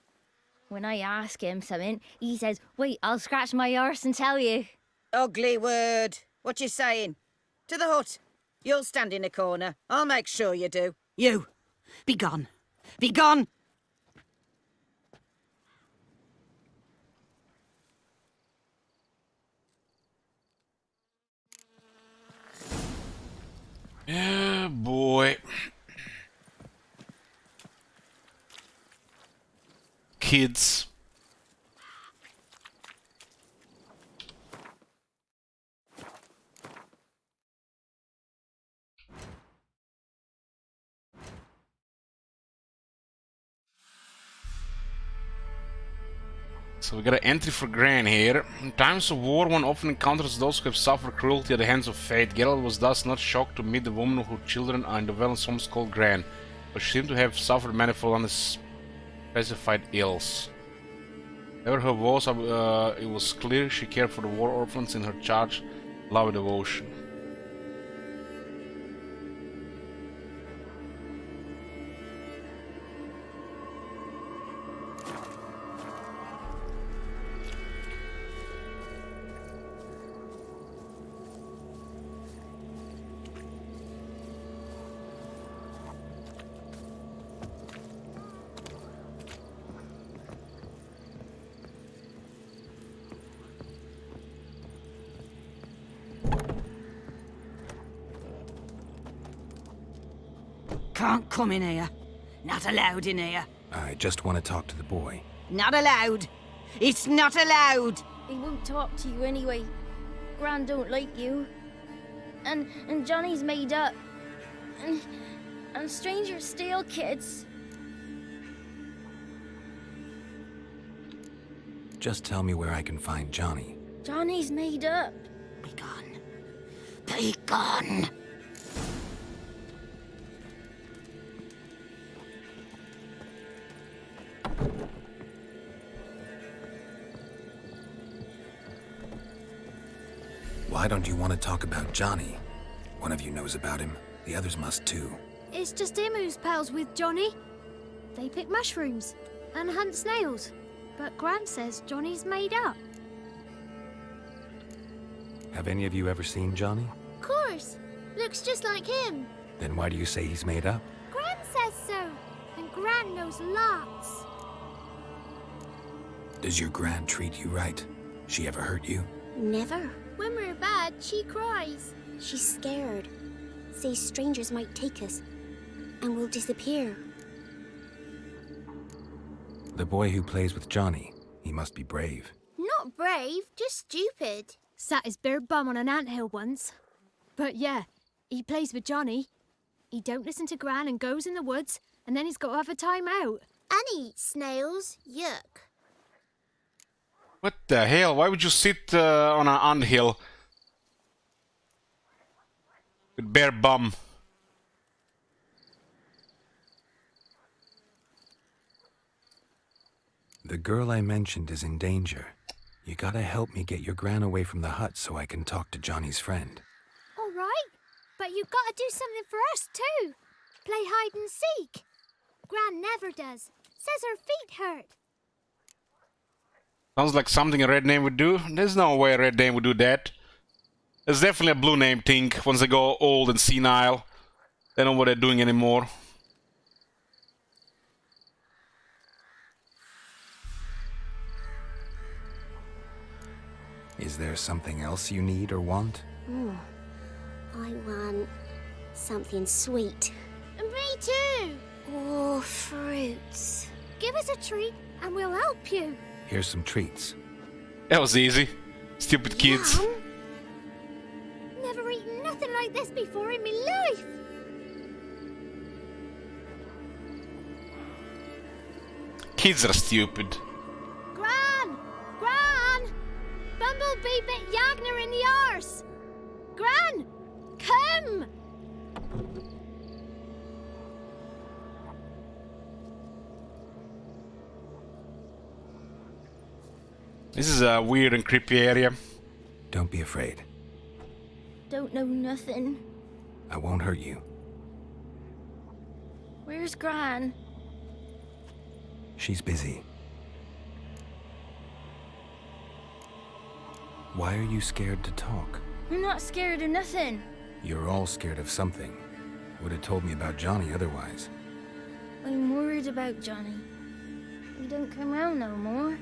When I ask him something, he says, wait, I'll scratch my arse and tell you. Ugly word. What you saying? To the hut. You'll stand in a corner. I'll make sure you do. You, be gone. Be gone! Yeah, boy. Kids. So we got an entry for Gran here. In times of war, one often encounters those who have suffered cruelty at the hands of fate. Geralt was thus not shocked to meet the woman whose children are in the Velen homes called Gran, but she seemed to have suffered manifold unspecified ills. However her woes, it was clear she cared for the war orphans in her charge, love and devotion. Can't come in here. Not allowed in here. I just want to talk to the boy. Not allowed. It's not allowed. He won't talk to you anyway. Gran don't like you. And Johnny's made up. And strangers steal kids. Just tell me where I can find Johnny. Johnny's made up. Be gone. Be gone. Why don't you want to talk about Johnny? One of you knows about him. The others must too. It's just him who's pals with Johnny. They pick mushrooms and hunt snails. But Gran says Johnny's made up. Have any of you ever seen Johnny? Of course. Looks just like him. Then why do you say he's made up? Gran says so. And Gran knows lots. Does your Gran treat you right? She ever hurt you? Never. When we're bad, she cries. She's scared. Says strangers might take us. And we'll disappear. The boy who plays with Johnny, he must be brave. Not brave, just stupid. Sat his bare bum on an anthill once. But yeah, he plays with Johnny. He don't listen to Gran and goes in the woods, and then he's got to have a time out. And he eats snails. Yuck. What the hell? Why would you sit on an anthill with bare bum? The girl I mentioned is in danger. You gotta help me get your Gran away from the hut so I can talk to Johnny's friend. All right, but you've got to do something for us too. Play hide and seek. Gran never does. Says her feet hurt. Sounds like something a red name would do. There's no way a red name would do that. There's definitely a blue name thing. Once they go old and senile, they don't know what they're doing anymore. Is there something else you need or want? I want something sweet. Me too. Oh, fruits. Give us a treat and we'll help you. Here's some treats. That was easy. Stupid kids. Yum. Never eaten nothing like this before in my life. Kids are stupid. Gran! Gran! Bumblebee bit Yagner in the arse. Gran! Come! This is a weird and creepy area. Don't be afraid. Don't know nothing. I won't hurt you. Where's Gran? She's busy. Why are you scared to talk? I'm not scared of nothing. You're all scared of something. Would have told me about Johnny otherwise. I'm worried about Johnny. He don't come round no more.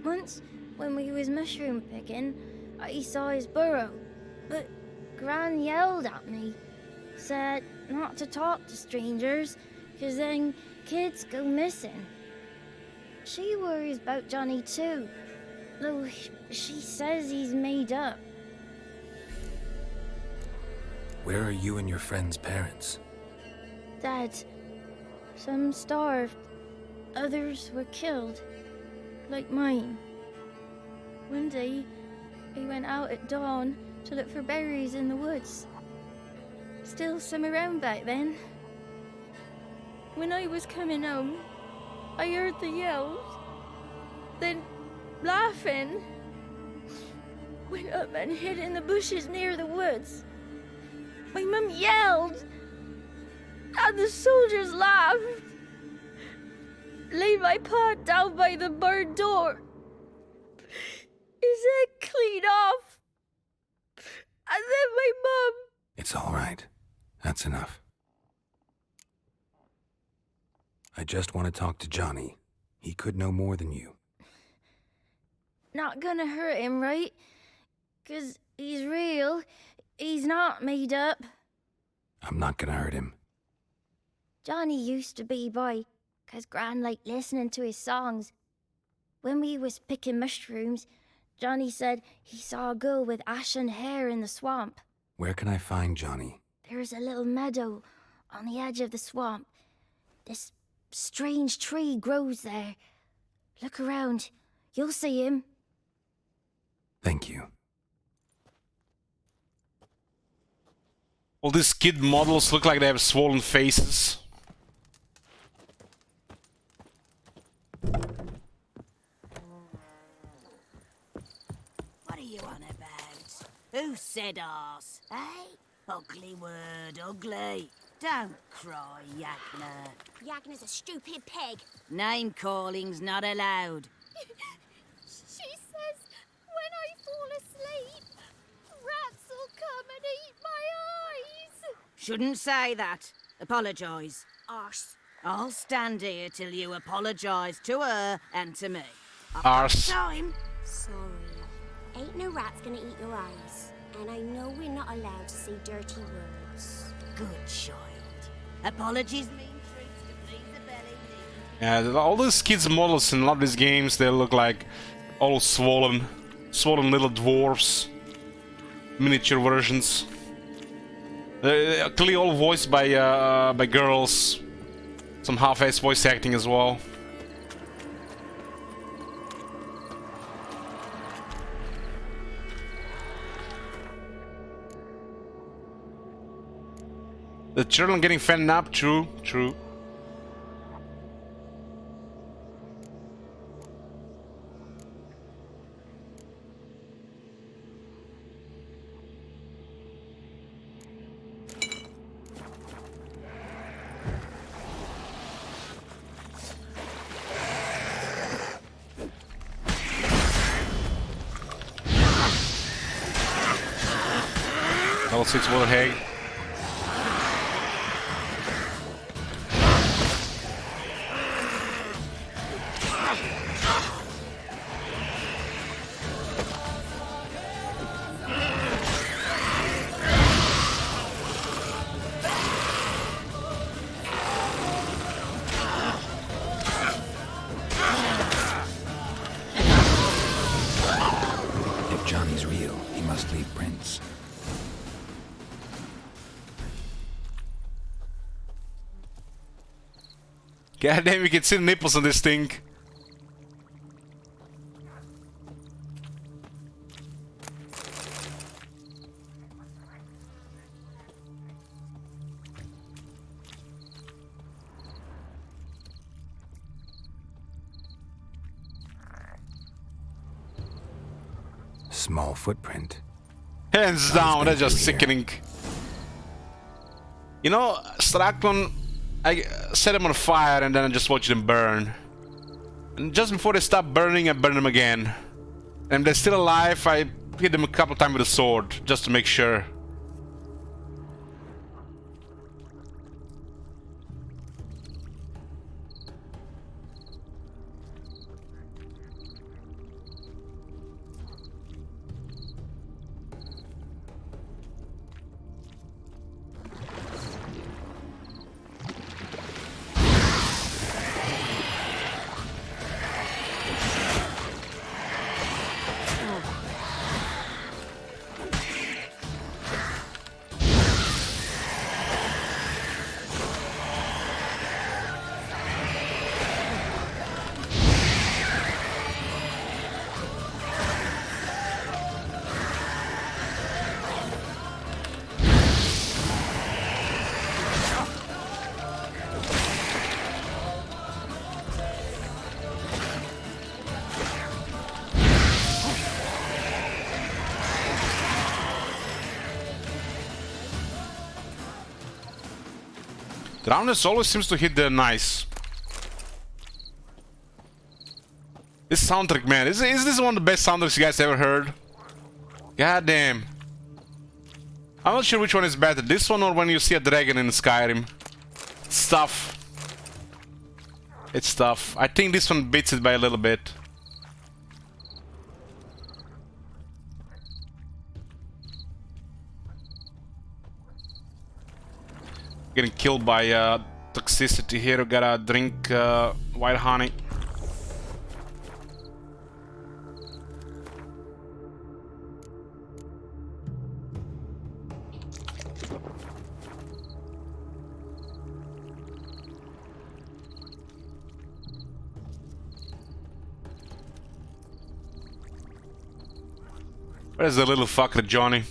Once, when we was mushroom picking, I saw his burrow. But Gran yelled at me. Said not to talk to strangers, 'cause then kids go missing. She worries about Johnny too, though she says he's made up. Where are you and your friend's parents? Dad, some starved, others were killed. like mine. One day, he went out at dawn to look for berries in the woods. Still some around back then. When I was coming home, I heard the yells. Then, laughing, went up and hid in the bushes near the woods. My mum yelled, and the soldiers laughed. Laid my pa down by the barn door. His head clean off. And then my mum... It's all right. That's enough. I just want to talk to Johnny. He could know more than you. Not gonna hurt him, right? 'Cause he's real. He's not made up. I'm not gonna hurt him. Johnny used to be boy, 'cause Gran liked listening to his songs. When we was picking mushrooms, Johnny said he saw a girl with ashen hair in the swamp. Where can I find Johnny? There's a little meadow on the edge of the swamp. This strange tree grows there. Look around. You'll see him. Thank you. All these kid models look like they have swollen faces. What are you on about? Who said arse? Eh? Ugly word, ugly. Don't cry, Yagna. Yagna's a stupid pig. Name calling's not allowed. She says when I fall asleep, rats will come and eat my eyes. Shouldn't say that. Apologise. Arse. I'll stand here till you apologise to her and to me. Arse. Time. Sorry. Ain't no rat's gonna eat your eyes. And I know we're not allowed to say dirty words. Good child. Apologies mean treats to please the belly. Yeah, all these kids models in a lot of these games, they look like all swollen little dwarfs, miniature versions. They're clearly all voiced by girls, some half-assed voice acting as well. The children getting fattened up, true. Level 6 Water Hag. If Johnny's real, he must leave prints. God damn, you can see the nipples on this thing. Small footprint. Hands down, that's just sickening. You know, Strakon, I set them on fire and then I just watch them burn. And just before they stop burning, I burn them again. And if they're still alive, I hit them a couple times with a sword, just to make sure. Drowners always seems to hit the nice. This soundtrack, man, is this one of the best soundtracks you guys ever heard? God damn. I'm not sure which one is better, this one or when you see a dragon in Skyrim. It's tough. It's tough. I think this one beats it by a little bit. Getting killed by toxicity here. We gotta drink white honey. Where's the little fucker, Johnny?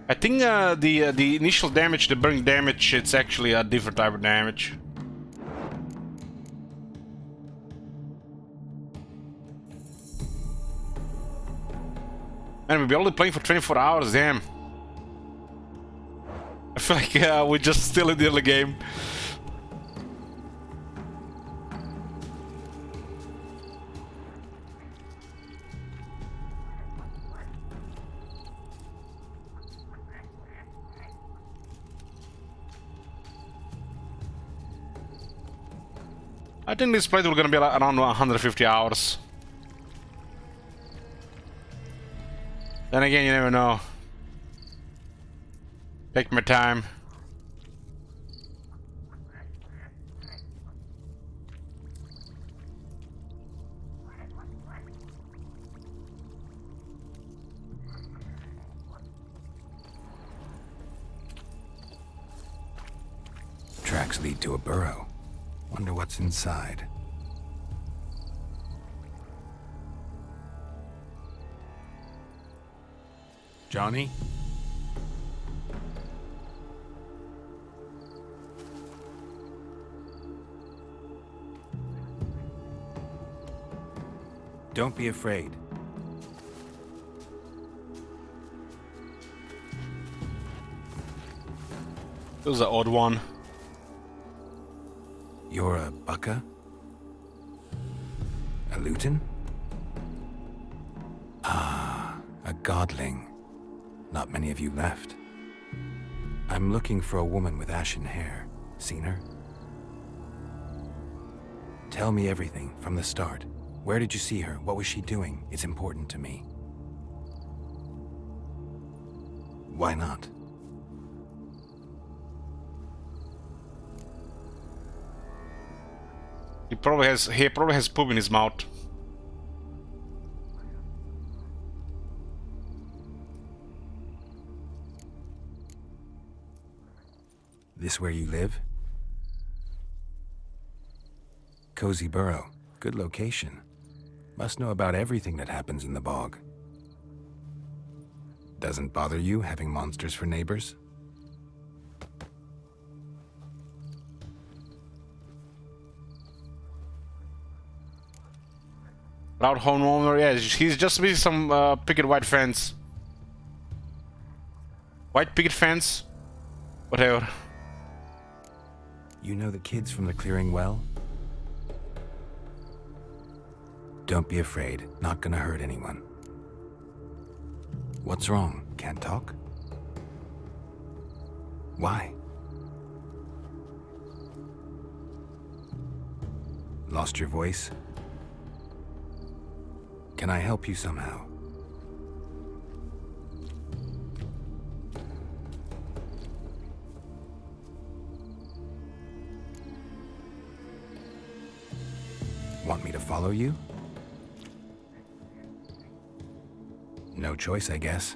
I think the initial damage, the burning damage, it's actually a different type of damage. Man, we'll be only playing for 24 hours, damn. I feel like we're just still in the early game. I think this playthrough is gonna be around 150 hours. Then again, you never know. Take my time. Tracks lead to a burrow. Wonder what's inside. Johnny? Don't be afraid. This was an odd one. You're a Bukka? A Luton? Ah, a godling. Not many of you left. I'm looking for a woman with ashen hair. Seen her? Tell me everything from the start. Where did you see her? What was she doing? It's important to me. Why not? He probably has poop in his mouth. This where you live? Cozy Burrow. Good location. Must know about everything that happens in the bog. Doesn't bother you having monsters for neighbors? Proud homeowner, yeah, he's just with some picket white fence. White picket fence? Whatever. You know the kids from the clearing well? Don't be afraid. Not gonna hurt anyone. What's wrong? Can't talk? Why? Lost your voice? Can I help you somehow? Want me to follow you? No choice, I guess.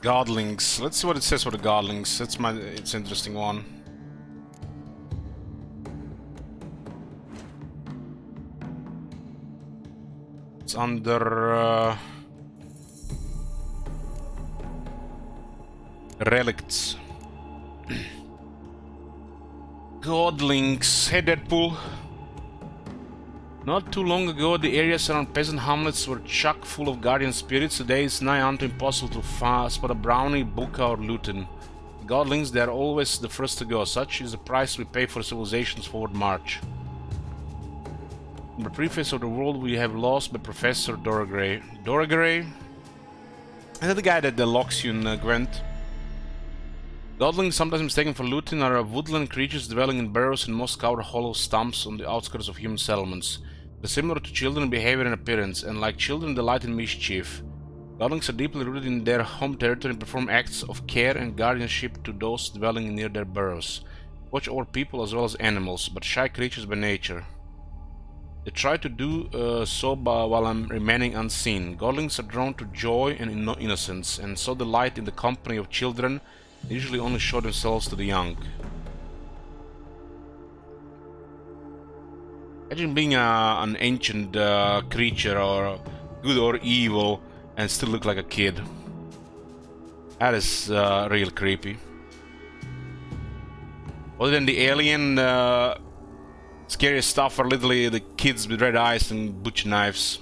Godlings. Let's see what it says for the Godlings. It's an interesting one. It's under relicts. Godlings. Hey Deadpool. Not too long ago, the areas around peasant hamlets were chock full of guardian spirits. Today it's nigh unto impossible to spot a brownie, buka, or luton. The Godlings, they are always the first to go. Such is the price we pay for civilization's forward march. In the preface of the world we have lost by Professor Doragray. Doragray? Is that the guy that locks you in Gwent? Godlings, sometimes mistaken for luton, are woodland creatures dwelling in burrows and moss-covered hollow stumps on the outskirts of human settlements. They're similar to children in behavior and appearance, and like children delight in mischief. Godlings are deeply rooted in their home territory and perform acts of care and guardianship to those dwelling near their burrows. Watch over people as well as animals, but shy creatures by nature. They try to do so while remaining unseen. Godlings are drawn to joy and innocence, and so delight in the company of children. They usually only show themselves to the young. Imagine being an ancient creature, or good or evil, and still look like a kid. That is real creepy. Other than the alien, scariest stuff are literally the kids with red eyes and butcher knives.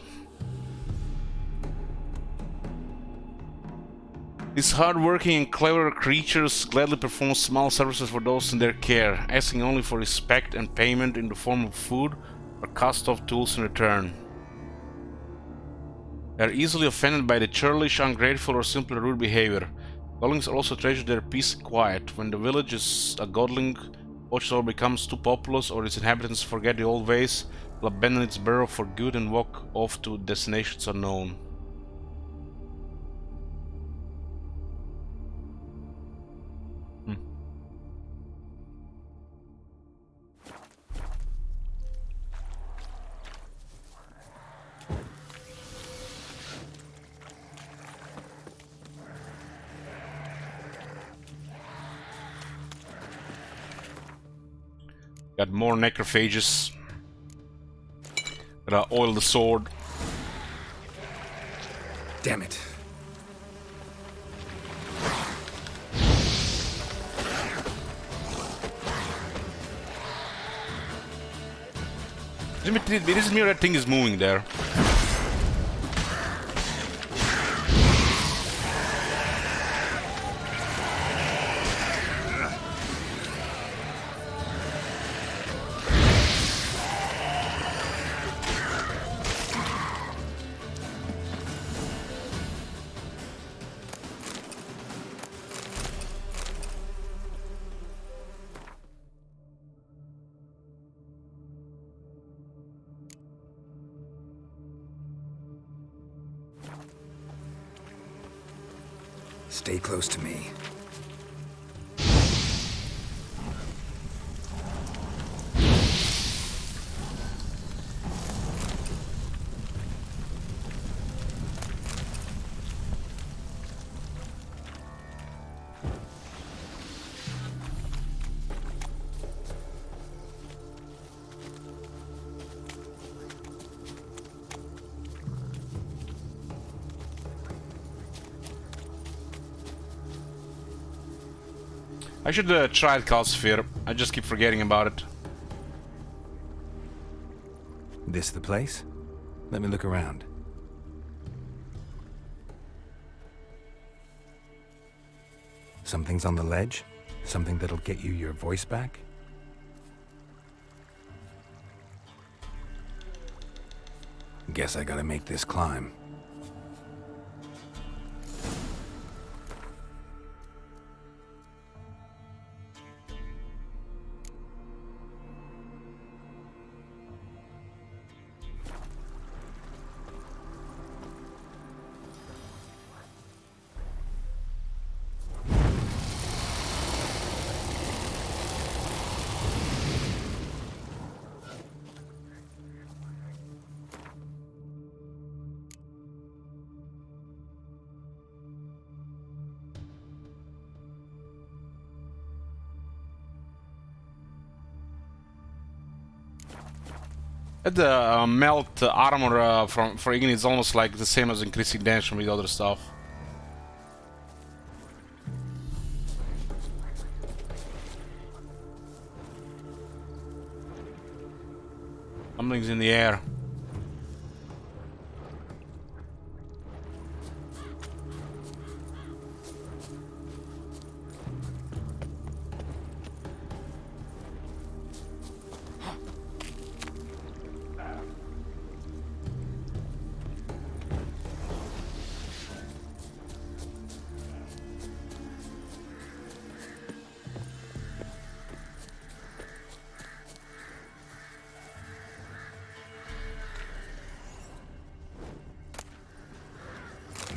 These hard-working and clever creatures gladly perform small services for those in their care, asking only for respect and payment in the form of food or cast-off tools in return. They are easily offended by the churlish, ungrateful, or simply rude behavior. Godlings also treasure their peace and quiet. When the village is a Godling watches over becomes too populous, or its inhabitants forget the old ways, will abandon its burrow for good and walk off to destinations unknown. Got more necrophages. Gotta oil the sword. Damn it. It isn't me or that thing is moving there. Stay close to me. I should try Calcifer. I just keep forgetting about it. This the place? Let me look around. Something's on the ledge? Something that'll get you your voice back? Guess I gotta make this climb. The melt armor for Igni is almost like the same as increasing damage from the other stuff. Something's in the air.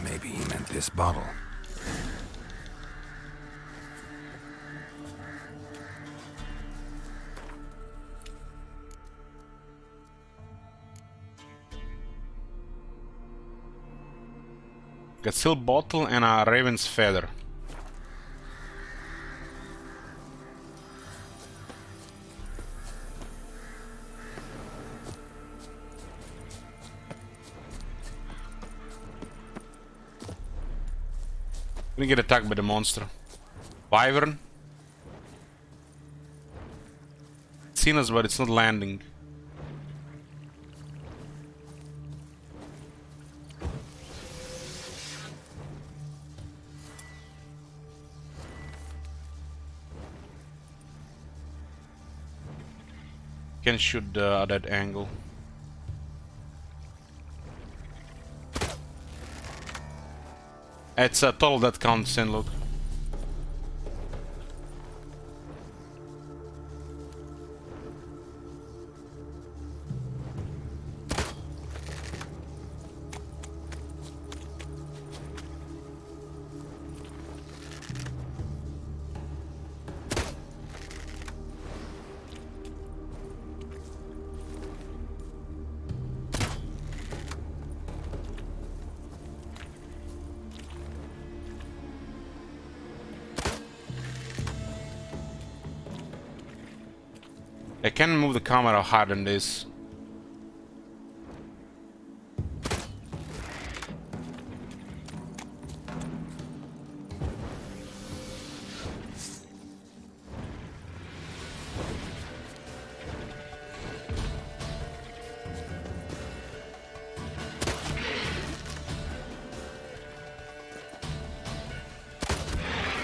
Maybe he meant this bottle. Got silk bottle and a raven's feather. Gonna get attacked by the monster. Wyvern. It's seen us, but it's not landing. Can shoot at that angle. It's a total that counts in, look. I can move the camera higher than this.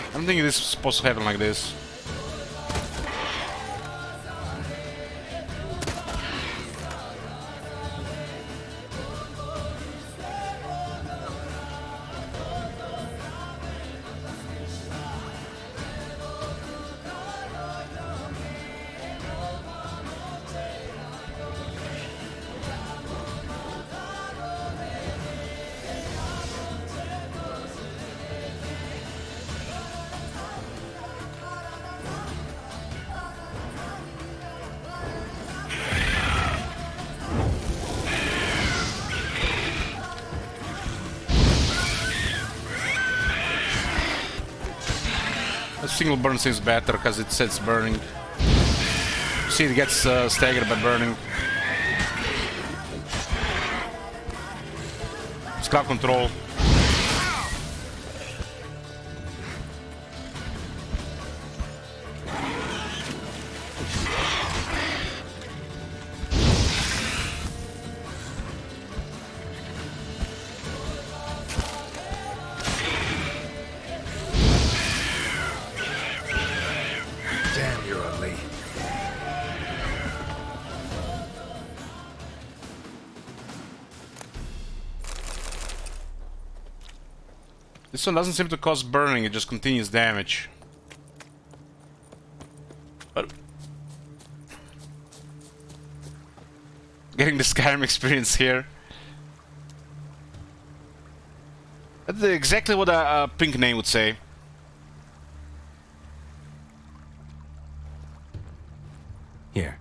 I don't think this is supposed to happen like this. A single burn seems better because it sets burning. See, it gets staggered by burning. Scrap control. Damn, you're ugly. This one doesn't seem to cause burning, it just continues damage. But getting the Skyrim experience here. That's exactly what a pink name would say. Here.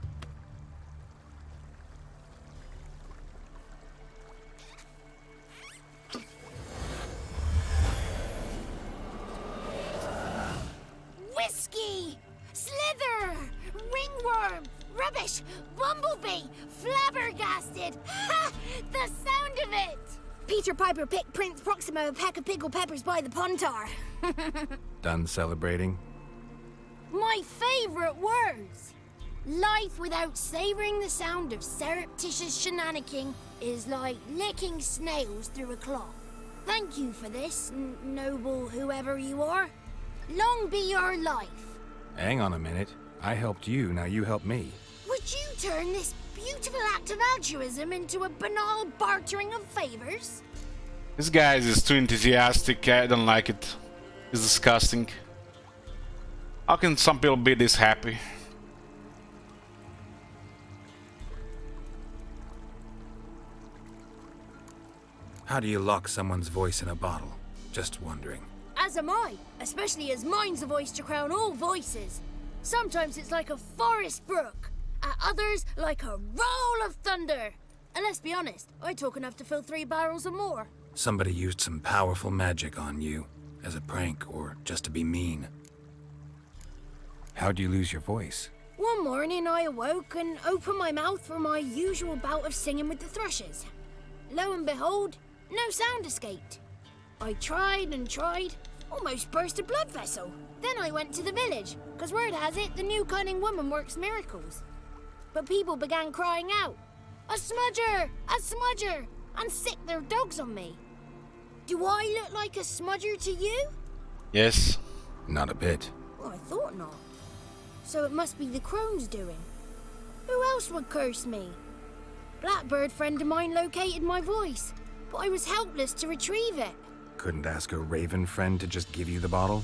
Whiskey! Slither! Ringworm! Rubbish! Bumblebee! Flabbergasted! Ha! The sound of it! Peter Piper picked Prince Proxima a pack of pickled peppers by the Pontar. Done celebrating? My favorite words! Life without savoring the sound of surreptitious shenanigans is like licking snails through a cloth. Thank you for this, noble whoever you are. Long be your life. Hang on a minute. I helped you, now you help me. Would you turn this beautiful act of altruism into a banal bartering of favors? This guy is too enthusiastic. I don't like it. It's disgusting. How can some people be this happy? How do you lock someone's voice in a bottle? Just wondering. As am I, especially as mine's a voice to crown all voices. Sometimes it's like a forest brook, at others like a roll of thunder. And let's be honest, I talk enough to fill 3 barrels or more. Somebody used some powerful magic on you, as a prank or just to be mean. How'd you lose your voice? One morning I awoke and opened my mouth for my usual bout of singing with the thrushes. Lo and behold, no sound escaped. I tried and tried, almost burst a blood vessel. Then I went to the village, because word has it the new cunning woman works miracles. But people began crying out, "A smudger! A smudger!" and sicked their dogs on me. Do I look like a smudger to you? Yes. Not a bit. Well, I thought not. So it must be the crone's doing. Who else would curse me? Blackbird friend of mine located my voice, but I was helpless to retrieve it. Couldn't ask a raven friend to just give you the bottle?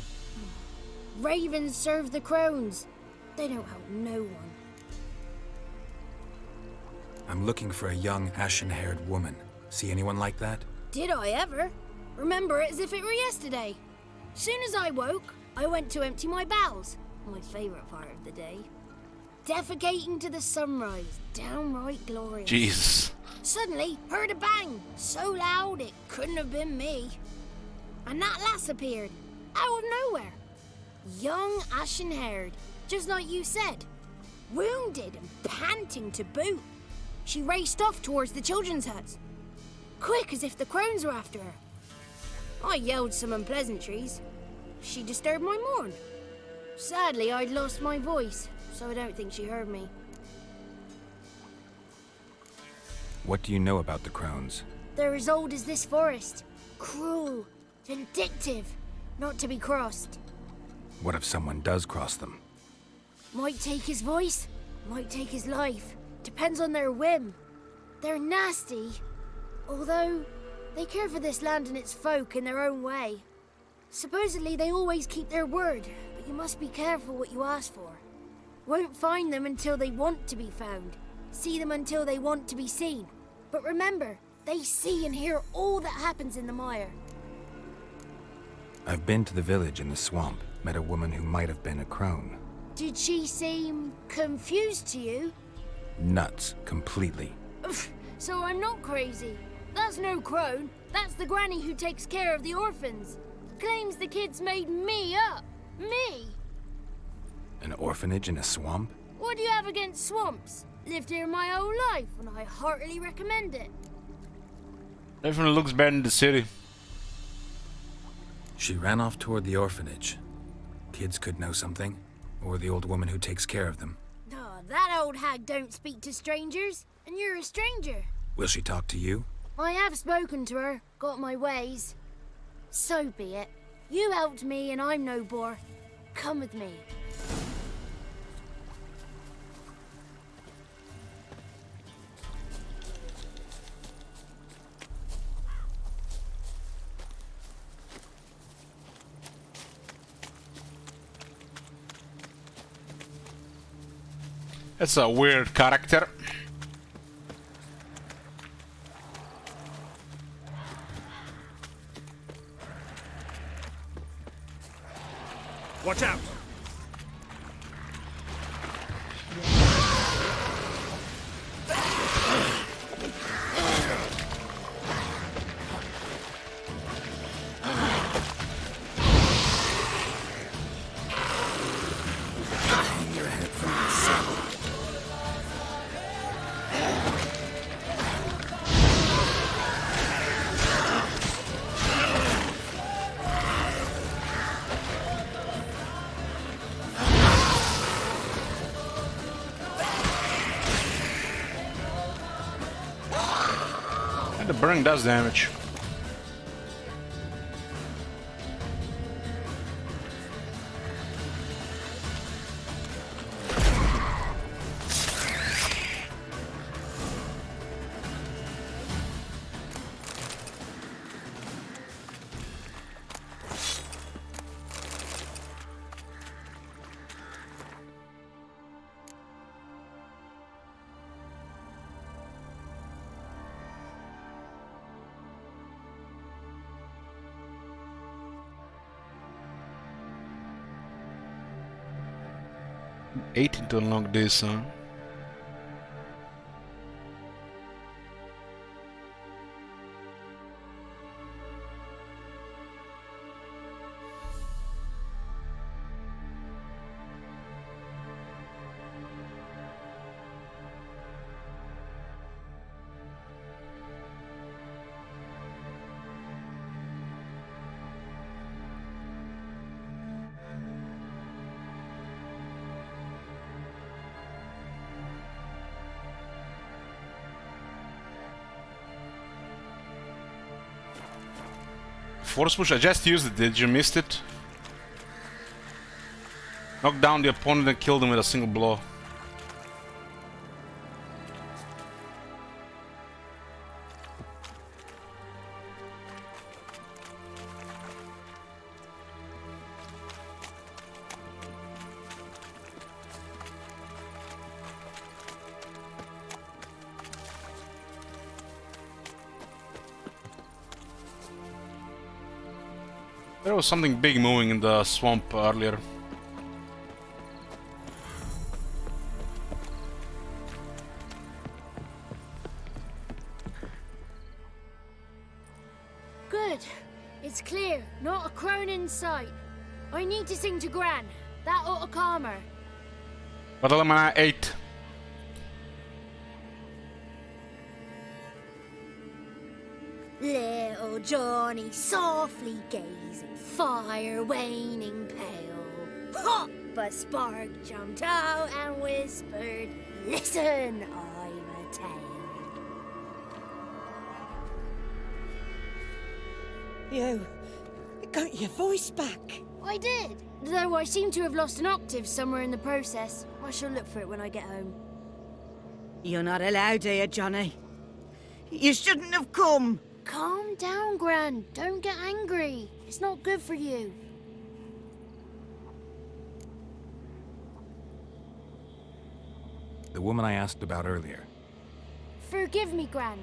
Ravens serve the crones. They don't help no one. I'm looking for a young, ashen-haired woman. See anyone like that? Did I ever? Remember it as if it were yesterday. Soon as I woke, I went to empty my bowels. My favourite part of the day. Defecating to the sunrise. Downright glorious. Jesus. Suddenly, heard a bang. So loud it couldn't have been me. And that lass appeared. Out of nowhere. Young, ashen-haired. Just like you said. Wounded and panting to boot. She raced off towards the children's huts. Quick as if the crones were after her. I yelled some unpleasantries. She disturbed my morn. Sadly, I'd lost my voice, so I don't think she heard me. What do you know about the crones? They're as old as this forest. Cruel, vindictive, not to be crossed. What if someone does cross them? Might take his voice, might take his life. Depends on their whim. They're nasty, although they care for this land and its folk in their own way. Supposedly they always keep their word, but you must be careful what you ask for. Won't find them until they want to be found. See them until they want to be seen. But remember, they see and hear all that happens in the mire. I've been to the village in the swamp, met a woman who might have been a crone. Did she seem confused to you? Nuts, completely. So I'm not crazy. That's no crone. That's the granny who takes care of the orphans. Claims the kids made me up. Me! An orphanage in a swamp? What do you have against swamps? Lived here my whole life, and I heartily recommend it. Definitely looks better in the city. She ran off toward the orphanage. Kids could know something, or the old woman who takes care of them. Oh, that old hag don't speak to strangers, and you're a stranger. Will she talk to you? I have spoken to her, got my ways. So be it. You helped me, and I'm no bore. Come with me. That's a weird character. Watch out! burning does damage. $18 to unlock this, huh? Force push, I just used it, did you miss it? Knock down the opponent and kill them with a single blow. There was something big moving in the swamp earlier. Good. It's clear. Not a crone in sight. I need to sing to Gran. That ought to calm her. Battle Mana 8. Little Johnny softly gazing, fire waning pale. Pop! A spark jumped out and whispered, "Listen, I'm a tale." You got your voice back. I did, though I seem to have lost an octave somewhere in the process. I shall look for it when I get home. You're not allowed here, Johnny. You shouldn't have come. Calm down, Gran. Don't get angry. It's not good for you. The woman I asked about earlier. Forgive me, Gran,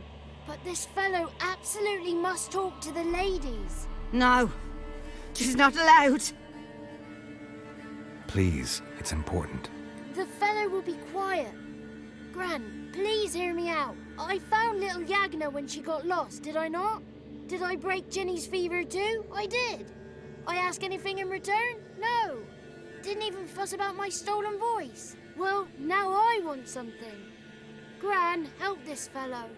but this fellow absolutely must talk to the ladies. No, she's not allowed. Please, it's important. The fellow will be quiet. Gran, please hear me out. I found little Yagna when she got lost, did I not? Did I break Jenny's fever too? I did. I ask anything in return? No. Didn't even fuss about my stolen voice. Well, now I want something. Gran, help this fellow.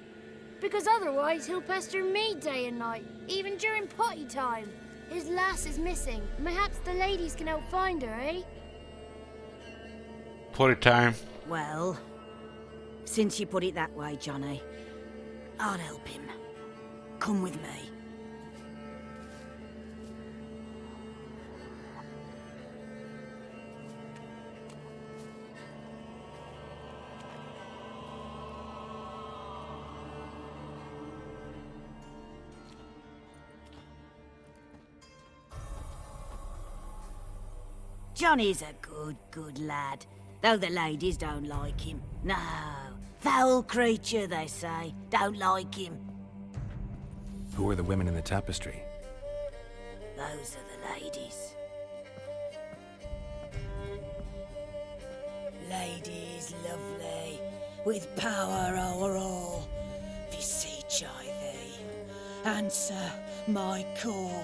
Because otherwise he'll pester me day and night, even during potty time. His lass is missing. Perhaps the ladies can help find her, eh? Potty time. Well, since you put it that way, Johnny, I'll help him. Come with me. Johnny's a good lad, though the ladies don't like him. No, foul creature, they say. Don't like him. Who are the women in the tapestry? Those are the ladies. Ladies lovely, with power o'er all, beseech I thee, answer my call.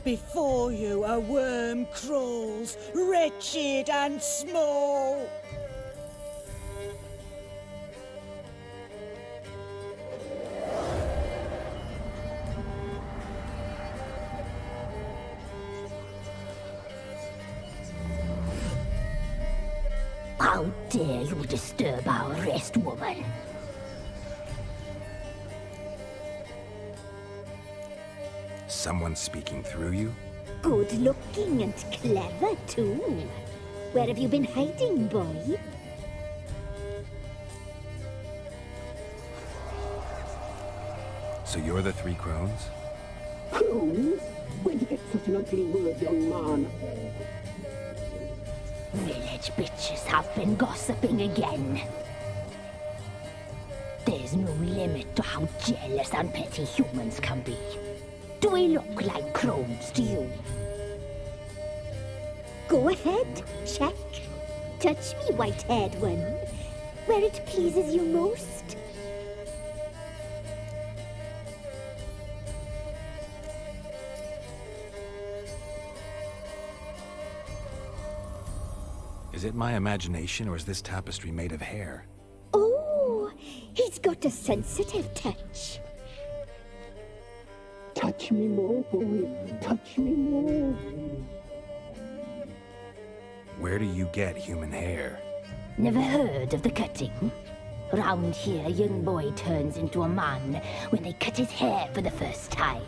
Before you a worm crawls, wretched and small. How dare you disturb our rest, woman? someone speaking through you? Good looking and clever, too. Where have you been hiding, boy? So you're the Three Crones? Crones? Where'd you get such an ugly word, young man? Village bitches have been gossiping again. There's no limit to how jealous and petty humans can be. Do we look like crones to you? Go ahead, check. Touch me, white-haired one. Where it pleases you most. Is it my imagination, or is this tapestry made of hair? Oh, he's got a sensitive touch. Touch me more, boy. Touch me more. Where do you get human hair? Never heard of the cutting? Round here, a young boy turns into a man when they cut his hair for the first time.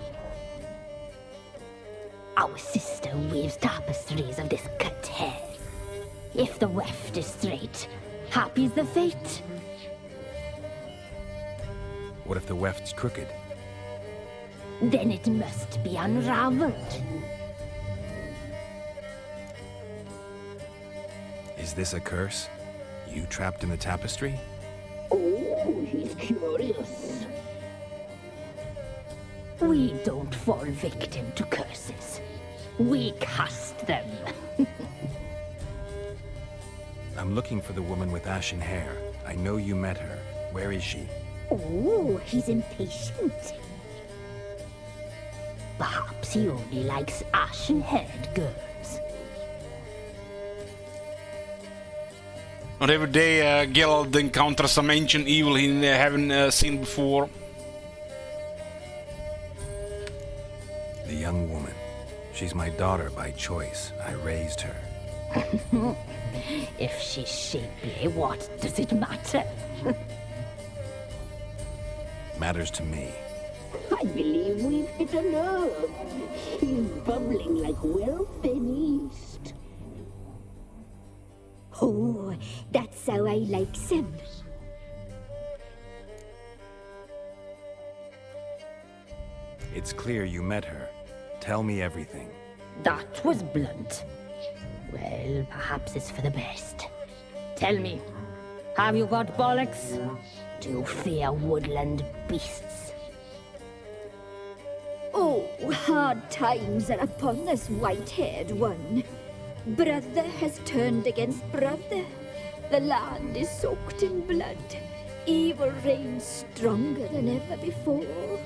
Our sister weaves tapestries of this cut hair. If the weft is straight, happy's the fate. What if the weft's crooked? Then it must be unraveled. Is this a curse? You trapped in the tapestry? Oh, he's curious. We don't fall victim to curses. We cast them. I'm looking for the woman with ashen hair. I know you met her. Where is she? Oh, he's impatient. Perhaps he only likes ashen-haired girls. Not every day Geralt encounters some ancient evil he haven't seen before. The young woman. She's my daughter by choice. I raised her. If she's shapely, what does it matter? Matters to me. I believe we've hit a nerve. He's bubbling like well finished. Oh, that's how I like him. It's clear you met her. Tell me everything. That was blunt. Well, perhaps it's for the best. Tell me, have you got bollocks? Do you fear woodland beasts? Oh, hard times are upon this white-haired one. Brother has turned against brother. The land is soaked in blood. Evil reigns stronger than ever before.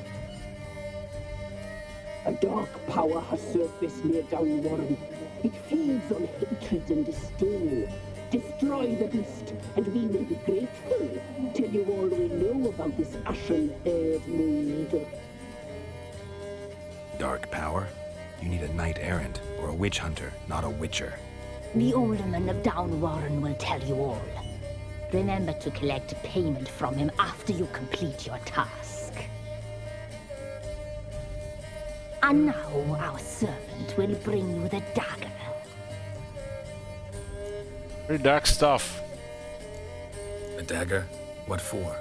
A dark power has surfaced near Downwarren. It feeds on hatred and disdain. Destroy the beast, and we may be grateful. Tell you all we know about this ashen-haired maid. Dark power? You need a knight-errant, or a witch hunter, not a witcher. The alderman of Downwarren will tell you all. Remember to collect payment from him after you complete your task. And now our servant will bring you the dagger. Very dark stuff. A dagger? What for?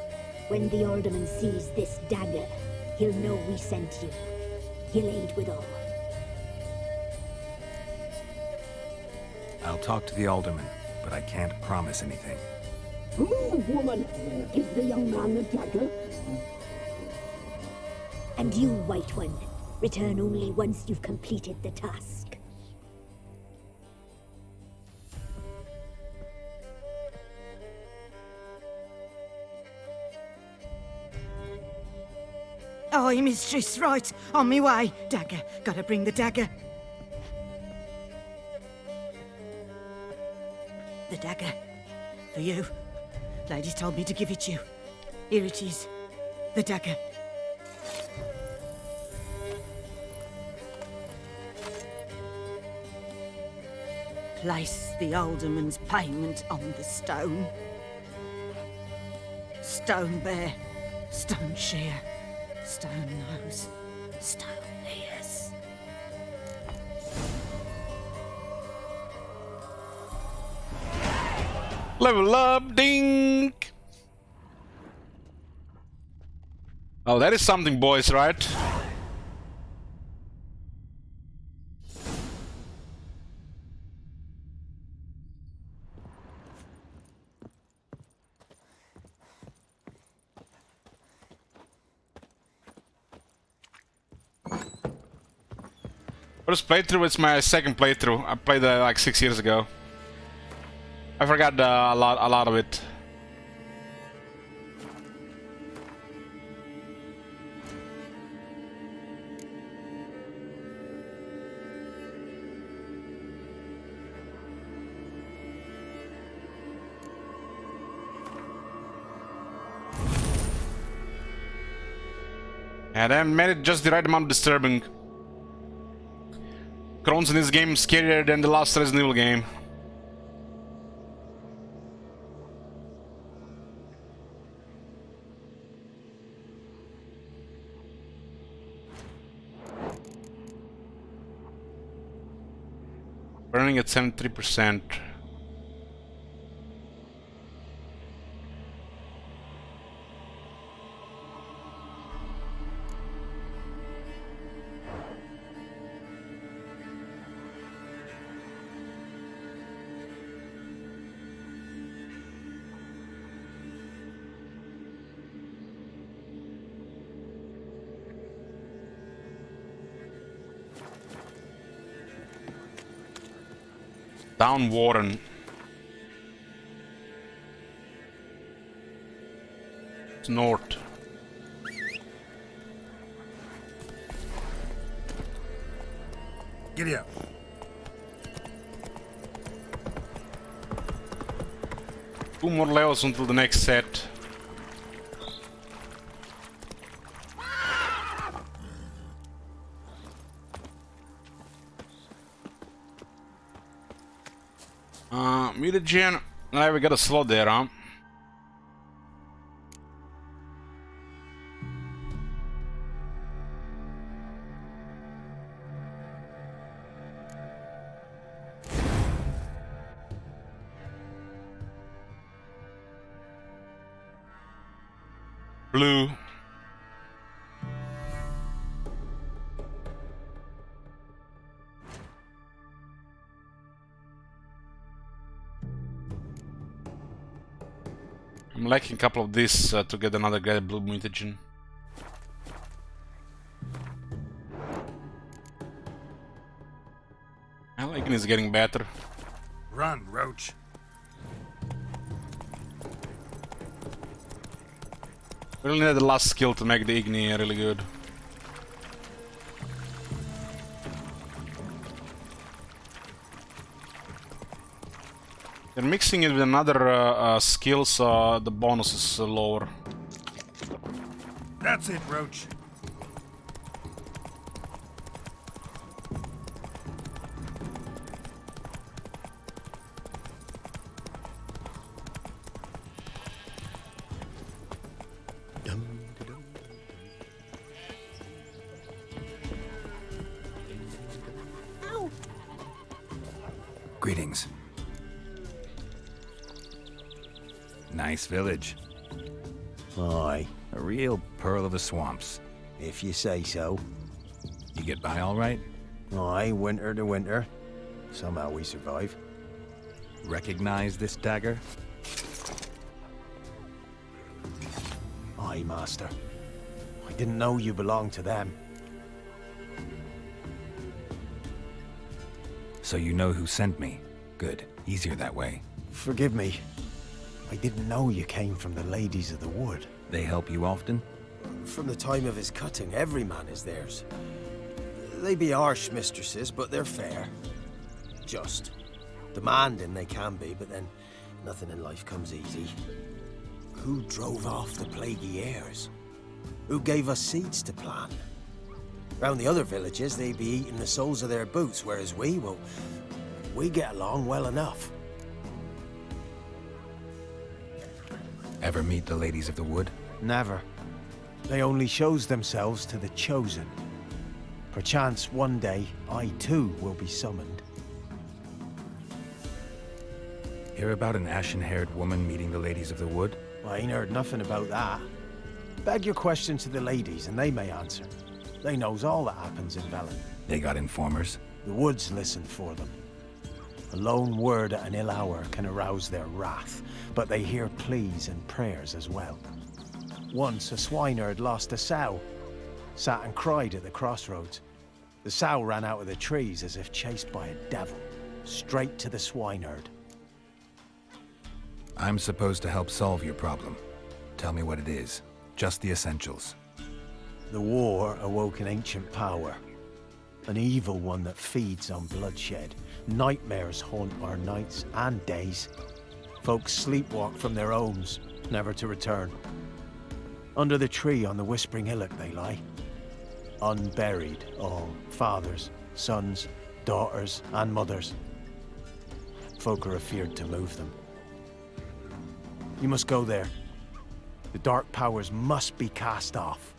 When the alderman sees this dagger, he'll know we sent you. He'll aid with all. I'll talk to the alderman, but I can't promise anything. Move, woman! Give the young man the dagger. And you, White One, return only once you've completed the task. Aye, mistress, right. On me way. Dagger. Gotta bring the dagger. The dagger. For you. Ladies told me to give it you. Here it is. The dagger. Place the alderman's payment on the stone. Stone bear. Stone shear. Stone nose. Stone ears. Level up, ding! Oh, that is something, boys, right? First playthrough, it's my second playthrough. I played that like 6 years ago. I forgot a lot of it. And I made it just the right amount disturbing. Crones in this game scarier than the last Resident Evil game. Burning at 73%. Down Warren. It's north. Giddy up. Two more levels until the next set. Mutagen. Now we got a slot there, huh? Blue. I'm lacking a couple of these to get another great blue mutagen. I like it's getting better. Run, Roach. We really need the last skill to make the Igni really good. They're mixing it with another skill, so the bonus is lower. That's it, Roach. Greetings. Nice village. Aye. A real pearl of the swamps. If you say so. You get by all right? Aye, winter to winter. Somehow we survive. Recognize this dagger? Aye, Master. I didn't know you belonged to them. So you know who sent me. Good. Easier that way. Forgive me. I didn't know you came from the Ladies of the Wood. They help you often? From the time of his cutting, every man is theirs. They be harsh mistresses, but they're fair. Just. Demanding they can be, but then nothing in life comes easy. Who drove off the plaguey heirs? Who gave us seeds to plant? Round the other villages, they be eating the soles of their boots, whereas we, well, we get along well enough. Ever meet the Ladies of the Wood? Never. They only shows themselves to the chosen. Perchance one day, I too will be summoned. Hear about an ashen-haired woman meeting the ladies of the wood? Well, I ain't heard nothing about that. Beg your question to the ladies, and they may answer. They knows all that happens in Velen. They got informers? The woods listen for them. A lone word at an ill hour can arouse their wrath, but they hear pleas and prayers as well. Once a swineherd lost a sow, sat and cried at the crossroads. The sow ran out of the trees as if chased by a devil, straight to the swineherd. I'm supposed to help solve your problem. Tell me what it is. Just the essentials. The war awoke an ancient power. An evil one that feeds on bloodshed. Nightmares haunt our nights and days. Folks sleepwalk from their homes, never to return. Under the tree on the Whispering Hillock they lie. Unburied, all. Fathers, sons, daughters, and mothers. Folk are afeared to move them. You must go there. The dark powers must be cast off.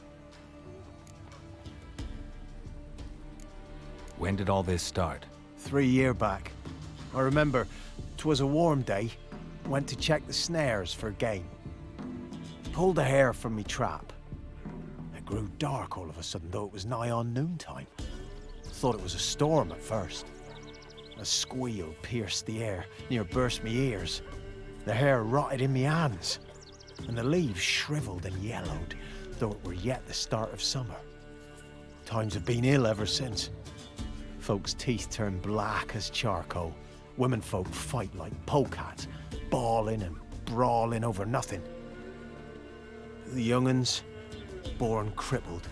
When did all this start? 3 years back. I remember 'twas a warm day. Went to check the snares for game. Pulled a hare from me trap. It grew dark all of a sudden, though it was nigh on noontime. Thought it was a storm at first. A squeal pierced the air, near burst me ears. The hair rotted in me hands, and the leaves shriveled and yellowed, though it were yet the start of summer. Times have been ill ever since. Folks' teeth turn black as charcoal. Women folk fight like polecats, bawling and brawling over nothing. The young'uns, born crippled,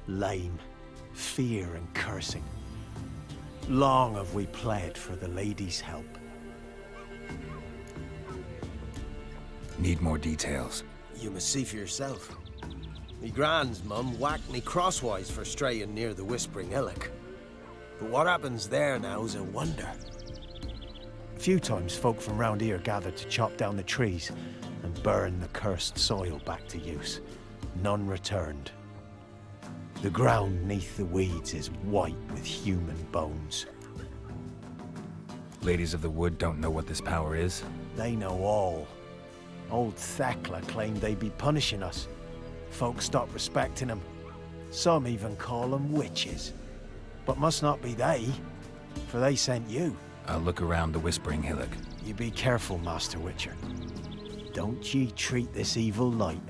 lame, fear and cursing. Long have we pled for the ladies' help. Need more details. You must see for yourself. Me grand's mum whacked me crosswise for straying near the Whispering Hillock. But what happens there now is a wonder. A few times folk from round here gathered to chop down the trees and burn the cursed soil back to use. None returned. The ground neath the weeds is white with human bones. Ladies of the Wood don't know what this power is? They know all. Old Thekla claimed they'd be punishing us. Folk stopped respecting them. Some even call them witches. But must not be they, for they sent you. I'll look around the Whispering Hillock. You be careful, Master Witcher. Don't ye treat this evil light.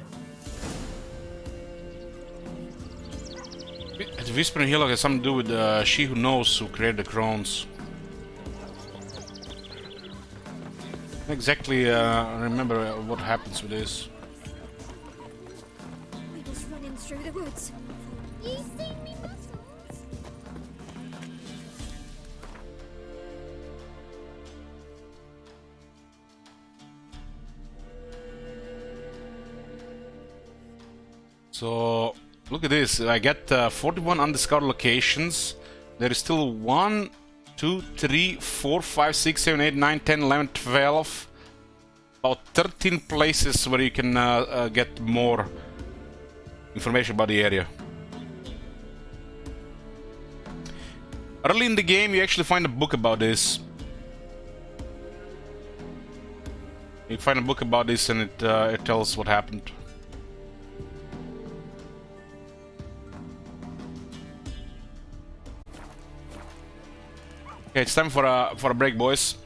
The Whispering Hillock has something to do with She Who Knows who created the Crones. Exactly remember what happens with this. We was running through the woods. You seen me muscles? So look at this. I get 41 undiscovered locations. There is still 1, 2, 3, 4, 5, 6, 7, 8, 9, 10, 11, 12. About 13 places where you can get more information about the area. Early in the game, you actually find a book about this. You find a book about this, and it tells what happened. Okay, it's time for a break, boys.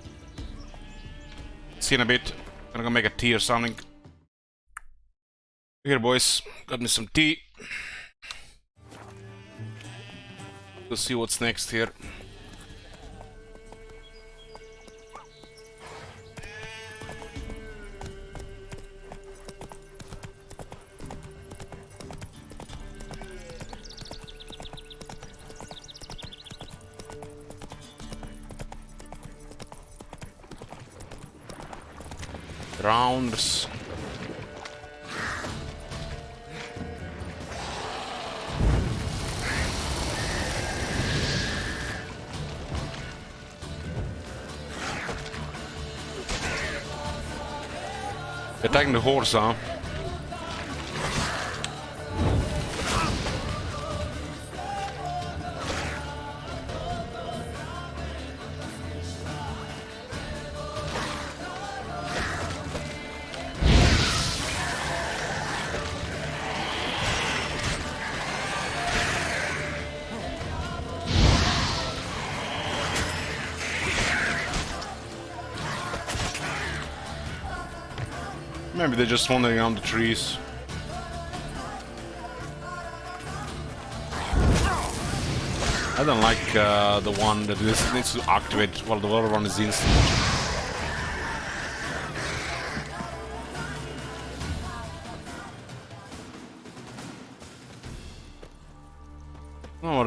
See you in a bit. Gonna go make a tea or something. Here, boys, got me some tea. Let's see what's next here. Rounds. Attacking the horse, huh? Maybe they're just wandering around the trees. I don't like the one that needs to activate while the other one is instant. Oh,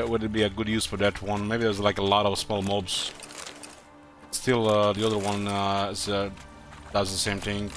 would it be a good use for that one? Maybe there's like a lot of small mobs. Still, the other one does the same thing.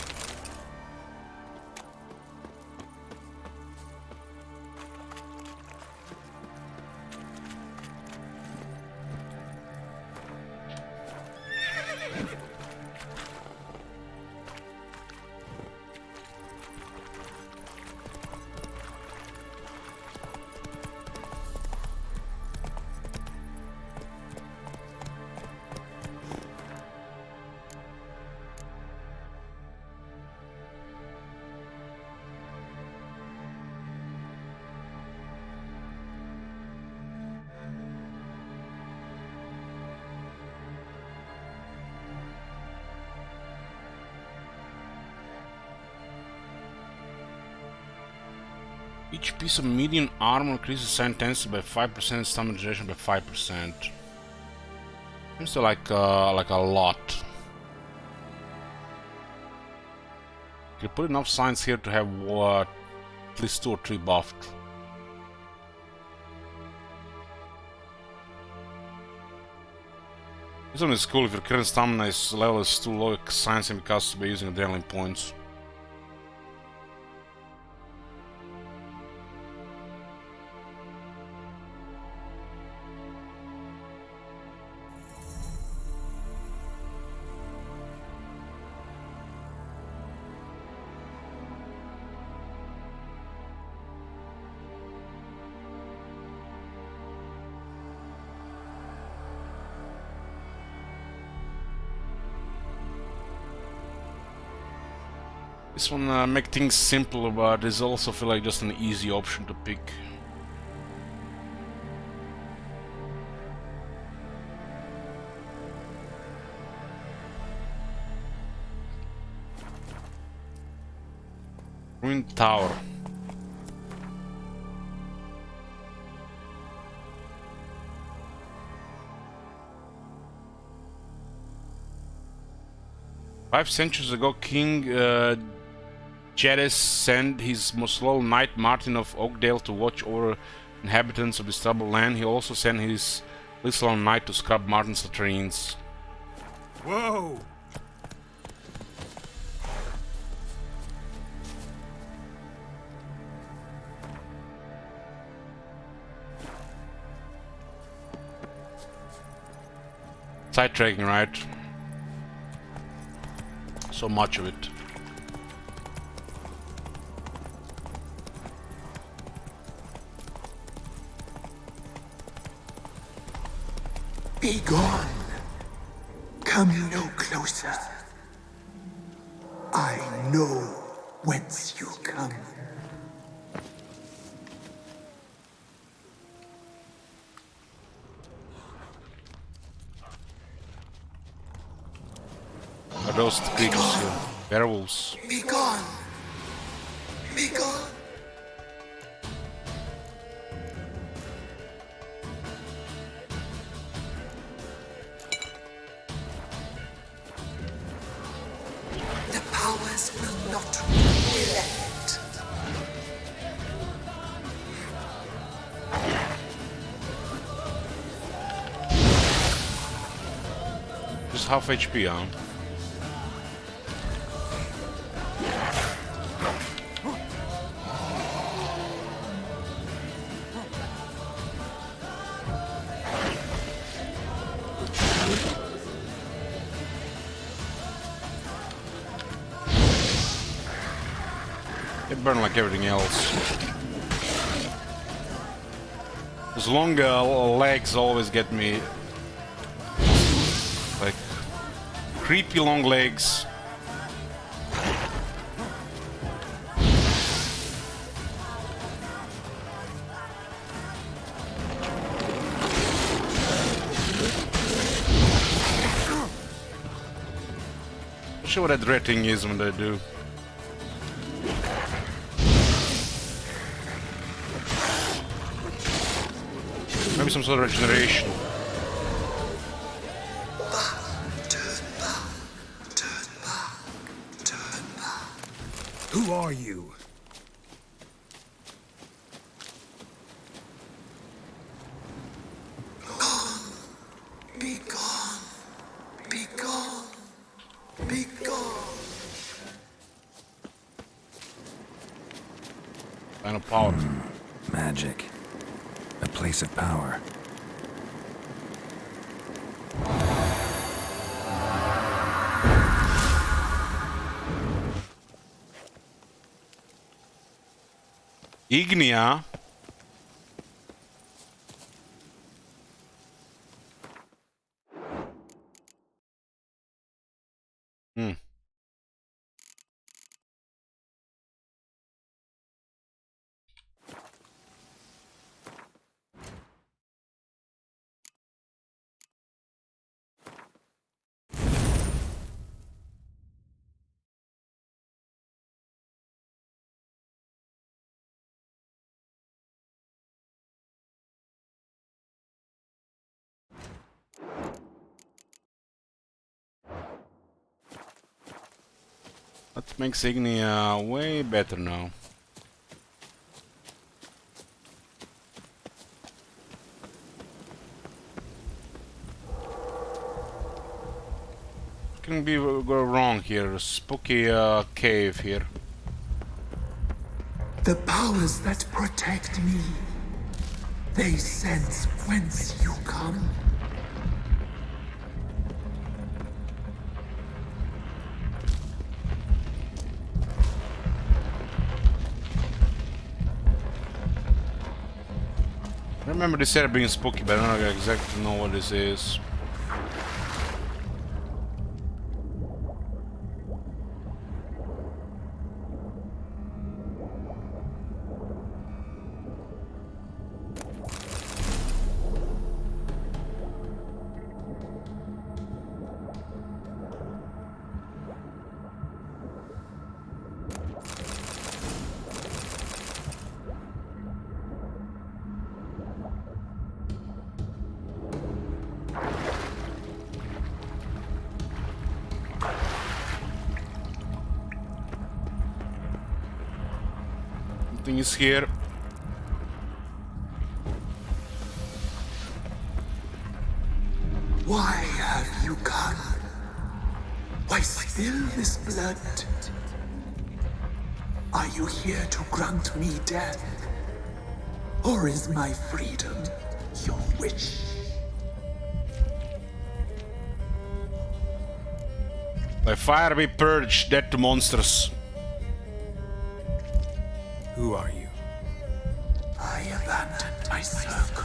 Each piece of medium armor increases assailant's tendency by 5%, stamina duration by 5%. Seems to like a lot. You put enough signs here to have at least 2 or 3 buffed. This one is cool. If your current stamina level is too low, signs can be cast by using adrenaline points. This one make things simple, but is also feel like just an easy option to pick. Ruined Tower. Five centuries ago, King Jadis sent his most loyal knight Martin of Oakdale to watch over inhabitants of this troubled land. He also sent his little knight to scrub Martin's latrines. Whoa! Sidetracking, right? So much of it. Be gone. Come no closer. I know whence you come. Are those the creatures here? Werewolves. Be gone. Be gone. The powers will not relent. Just half HP, huh? They burn like everything else. Those long legs always get me. Like creepy long legs. Not sure what that red thing is when they do. some sort of regeneration. Who are you? Be gone. Be gone. Be gone. Kind of power. Magic. A place of power. Ignia. That makes Ignia way better now. Can be go wrong here? Spooky cave here. The powers that protect me, they sense whence you come. I remember this area being spooky, but I don't exactly know what this is. Something is here. Why have you come? Why spill this blood? Are you here to grant me death? Or is my freedom your wish? By fire we purge dead to monsters. Who are you? I abandoned my circle,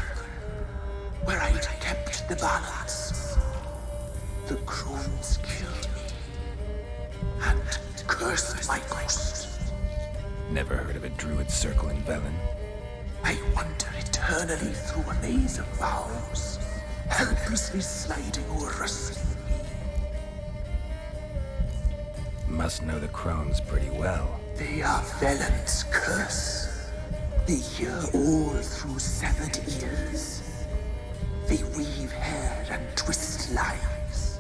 where I'd kept the balance. The crones killed me, and cursed my ghost. Never heard of a druid circle in Velen. I wander eternally through a maze of vows, helplessly sliding over us. Must know the crones pretty well. They are Velen's curse. They hear all through severed ears. They weave hair and twist lives.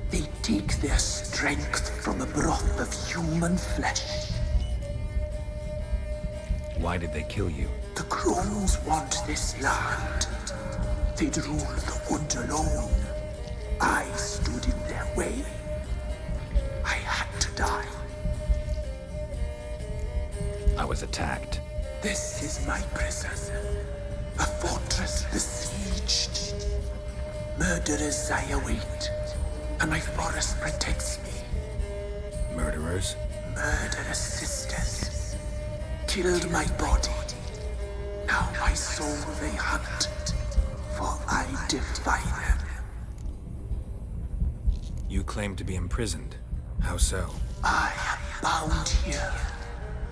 They take their strength from a broth of human flesh. Why did they kill you? The crones want this land. They'd rule the wood alone. I stood in their way. I had to die. I was attacked. This is my prison. A fortress besieged. Murderers I await, and my forest protects me. Murderers? Murderous sisters. Killed my body. Now my soul they hunt, for I defy them. You claim to be imprisoned. How so? I am bound here,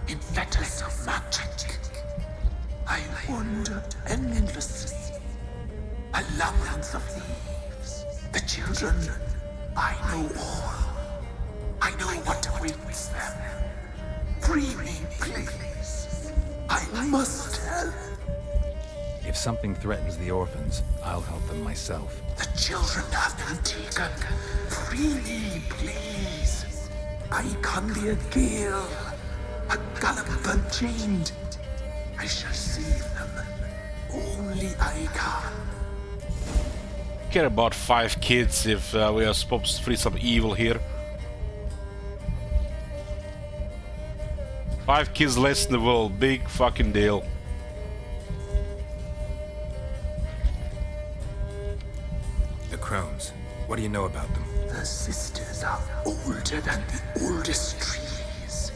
in fetters of magic. I wander endlessly, a labyrinth of leaves. The children, I know all. I know what awaits them. Free me, please. I must help. If something threatens the orphans, I'll help them myself. The children have been taken. Freely, please. I can be a Gale, a Gallop unchained. I shall save them. Only I can. Care about 5 kids if we are supposed to free some evil here. 5 kids less in the world, big fucking deal. The Crones. What do you know about them? The sisters are older than the oldest trees.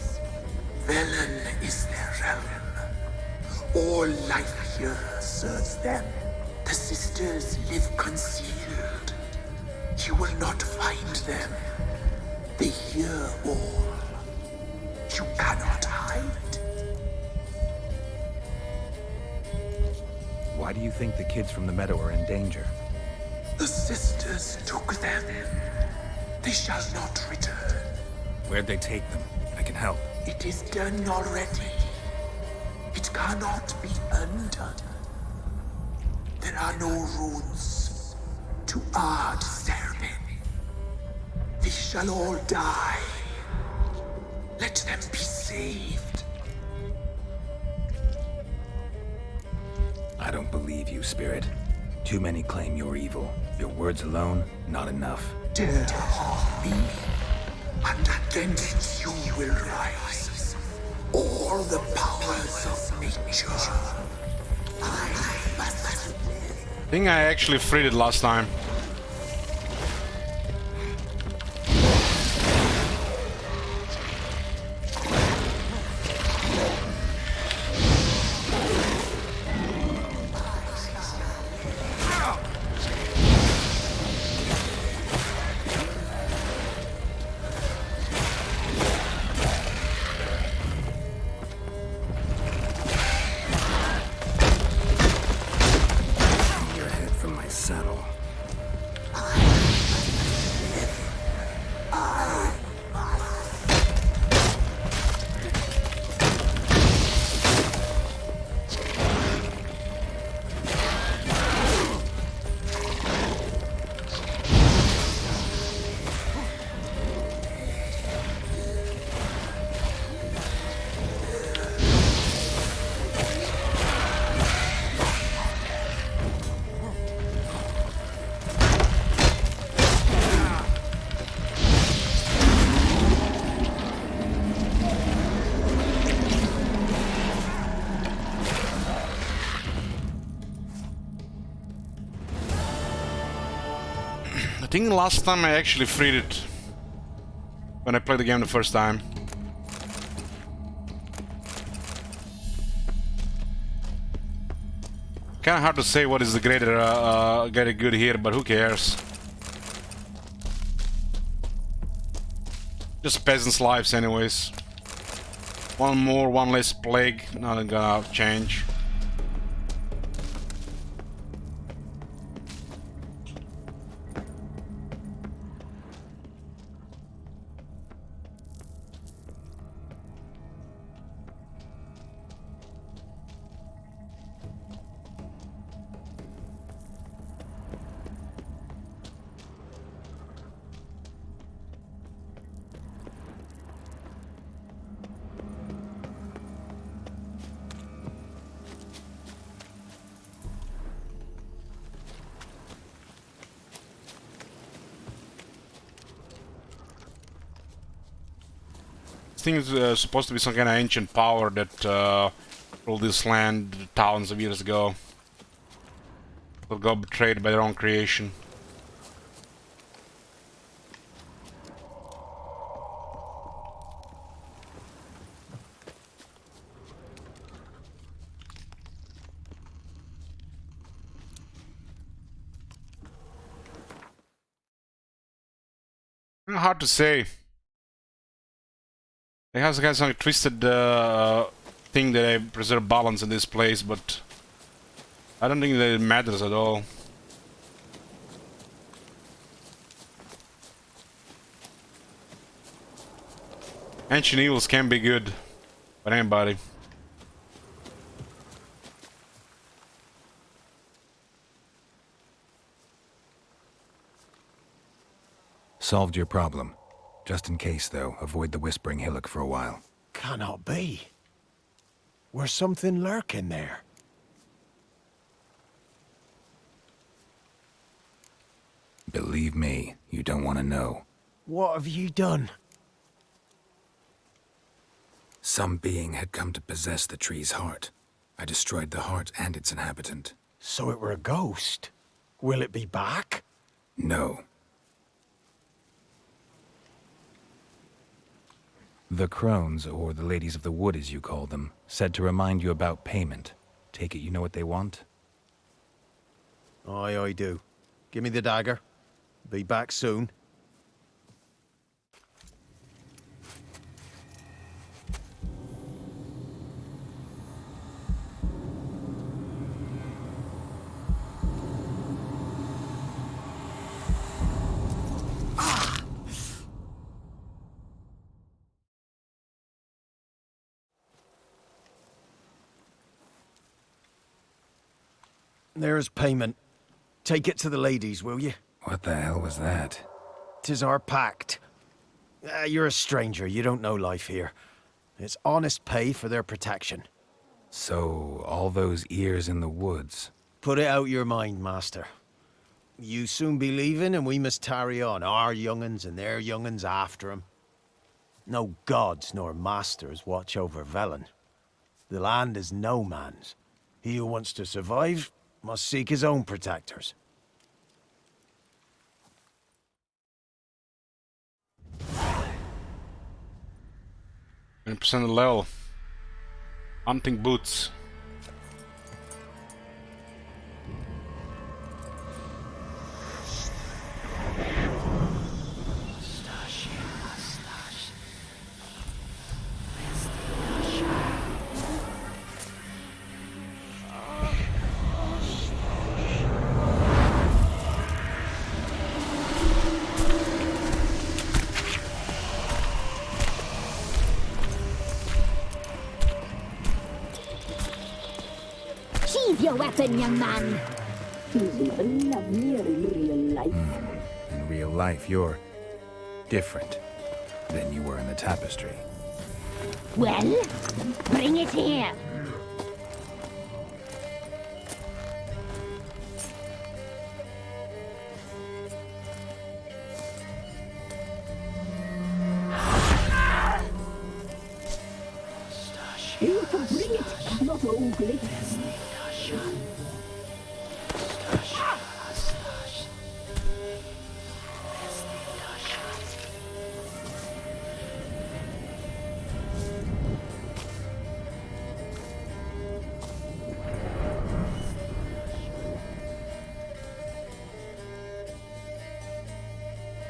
Velen is their realm. All life here serves them. The sisters live concealed. You will not find them. They hear all. You cannot hide. Why do you think the kids from the meadow are in danger? The sisters took them. They shall not return. Where'd they take them? I can help. It is done already. It cannot be undone. There are no runes to Ard Serben. They shall all die. Let them be saved. I don't believe you, Spirit. Too many claim you're evil. Your words alone, not enough. Dare harm me, and against you will rise all the powers of nature. I must. I think I actually freed it last time. I think last time I actually freed it when I played the game the first time. Kinda hard to say what is the greater good here, but who cares? Just peasants' lives anyways. One more, one less plague, nothing gonna change. This thing is supposed to be some kind of ancient power that ruled this land thousands of years ago. Will go betrayed by their own creation. Hard to say. It has got some twisted thing that I preserve balance in this place, but I don't think that it matters at all. Ancient evils can be good for anybody. solved your problem. Just in case, though, avoid the Whispering Hillock for a while. Cannot be. Where's something lurking there? Believe me, you don't want to know. What have you done? Some being had come to possess the tree's heart. I destroyed the heart and its inhabitant. So it were a ghost. Will it be back? No. The crones, or the ladies of the wood as you call them, said to remind you about payment. Take it you know what they want? Aye, I do. Give me the dagger. Be back soon. There's payment. Take it to the ladies, will you? What the hell was that? 'Tis our pact. You're a stranger, you don't know life here. It's honest pay for their protection. So, all those ears in the woods. Put it out your mind, master. You soon be leaving and we must tarry on, our young'uns and their young'uns after 'em. No gods nor masters watch over Velen. The land is no man's. He who wants to survive must seek his own protectors. %% level. Hunting boots. Sheathe your weapon, young man. He's even lovelier in real life. In real life, you're different than you were in the tapestry. Well, bring it here. You can bring it, not ugly.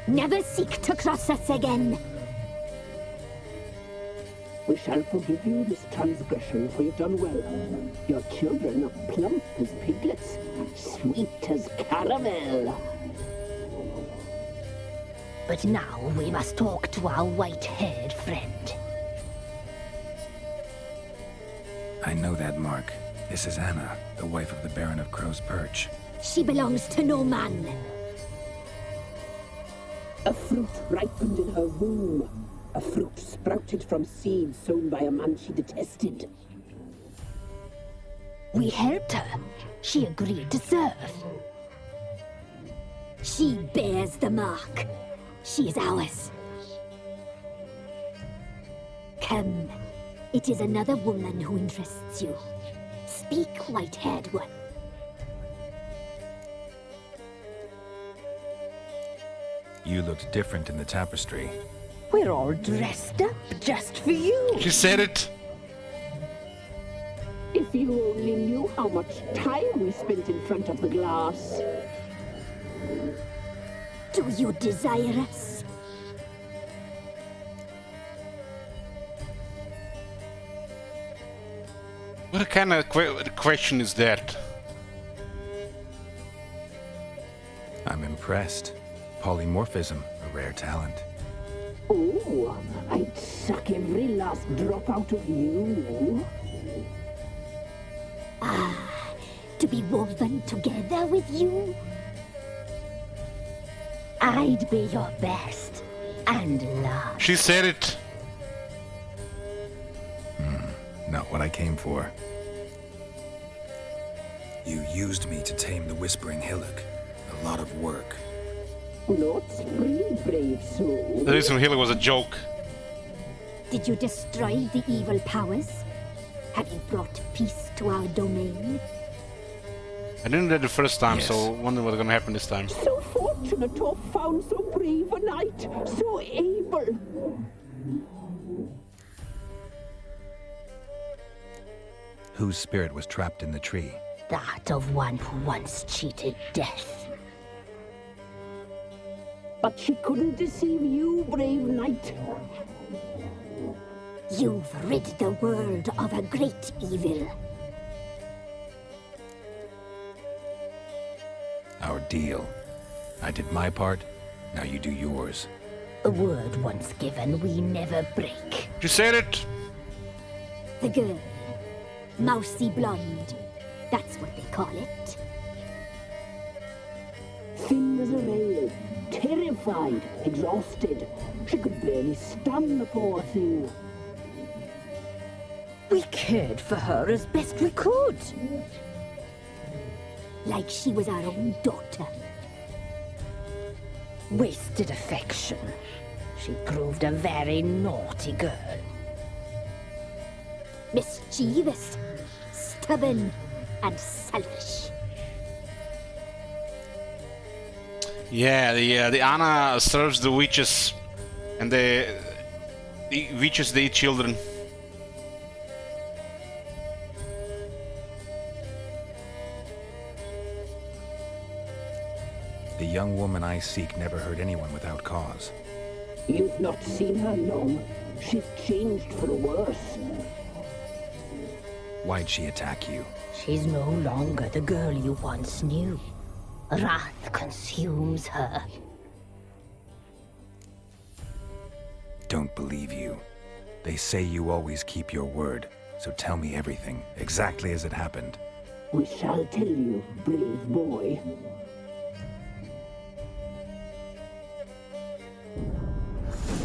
Never seek to cross us again. We shall forgive you this transgression, for you've done well. Your children are plump as piglets, sweet as caramel. But now we must talk to our white-haired friend. I know that mark. This is Anna, the wife of the Baron of Crow's Perch. She belongs to no man. A fruit ripened in her womb. A fruit sprouted from seeds sown by a man she detested. We helped her. She agreed to serve. She bears the mark. She is ours. Come. It is another woman who interests you. Speak, white-haired one. You looked different in the tapestry. We're all dressed up just for you. She said it. If you only knew how much time we spent in front of the glass. Do you desire us? What kind of question is that? I'm impressed. Polymorphism, a rare talent. Oh, I'd suck every last drop out of you. Ah, to be woven together with you? I'd be your best and last. She said it. Not what I came for. You used me to tame the Whispering Hillock. A lot of work. Not free, brave soul. The reason Hillock was a joke. Did you destroy the evil powers? Have you brought peace to our domain? I didn't do it the first time, Yes. so I wonder what's gonna happen this time. So fortunate to have found so brave a knight, so able. Whose spirit was trapped in the tree? That of one who once cheated death. But she couldn't deceive you, brave knight. You've rid the world of a great evil. Our deal. I did my part, now you do yours. A word once given, we never break. She said it. The girl. Mousy blonde. That's what they call it. Thin as a rail, terrified, exhausted. She could barely stand, the poor thing. We cared for her as best we could. Like she was our own daughter. Wasted affection. She proved a very naughty girl. Mischievous, stubborn, and selfish. Yeah, the Anna serves the witches, and the witches they eat children. The young woman I seek never hurt anyone without cause. You've not seen her long. She's changed for the worse. Why'd she attack you? She's no longer the girl you once knew. Wrath consumes her. Don't believe you. They say you always keep your word, so tell me everything, exactly as it happened. We shall tell you, brave boy.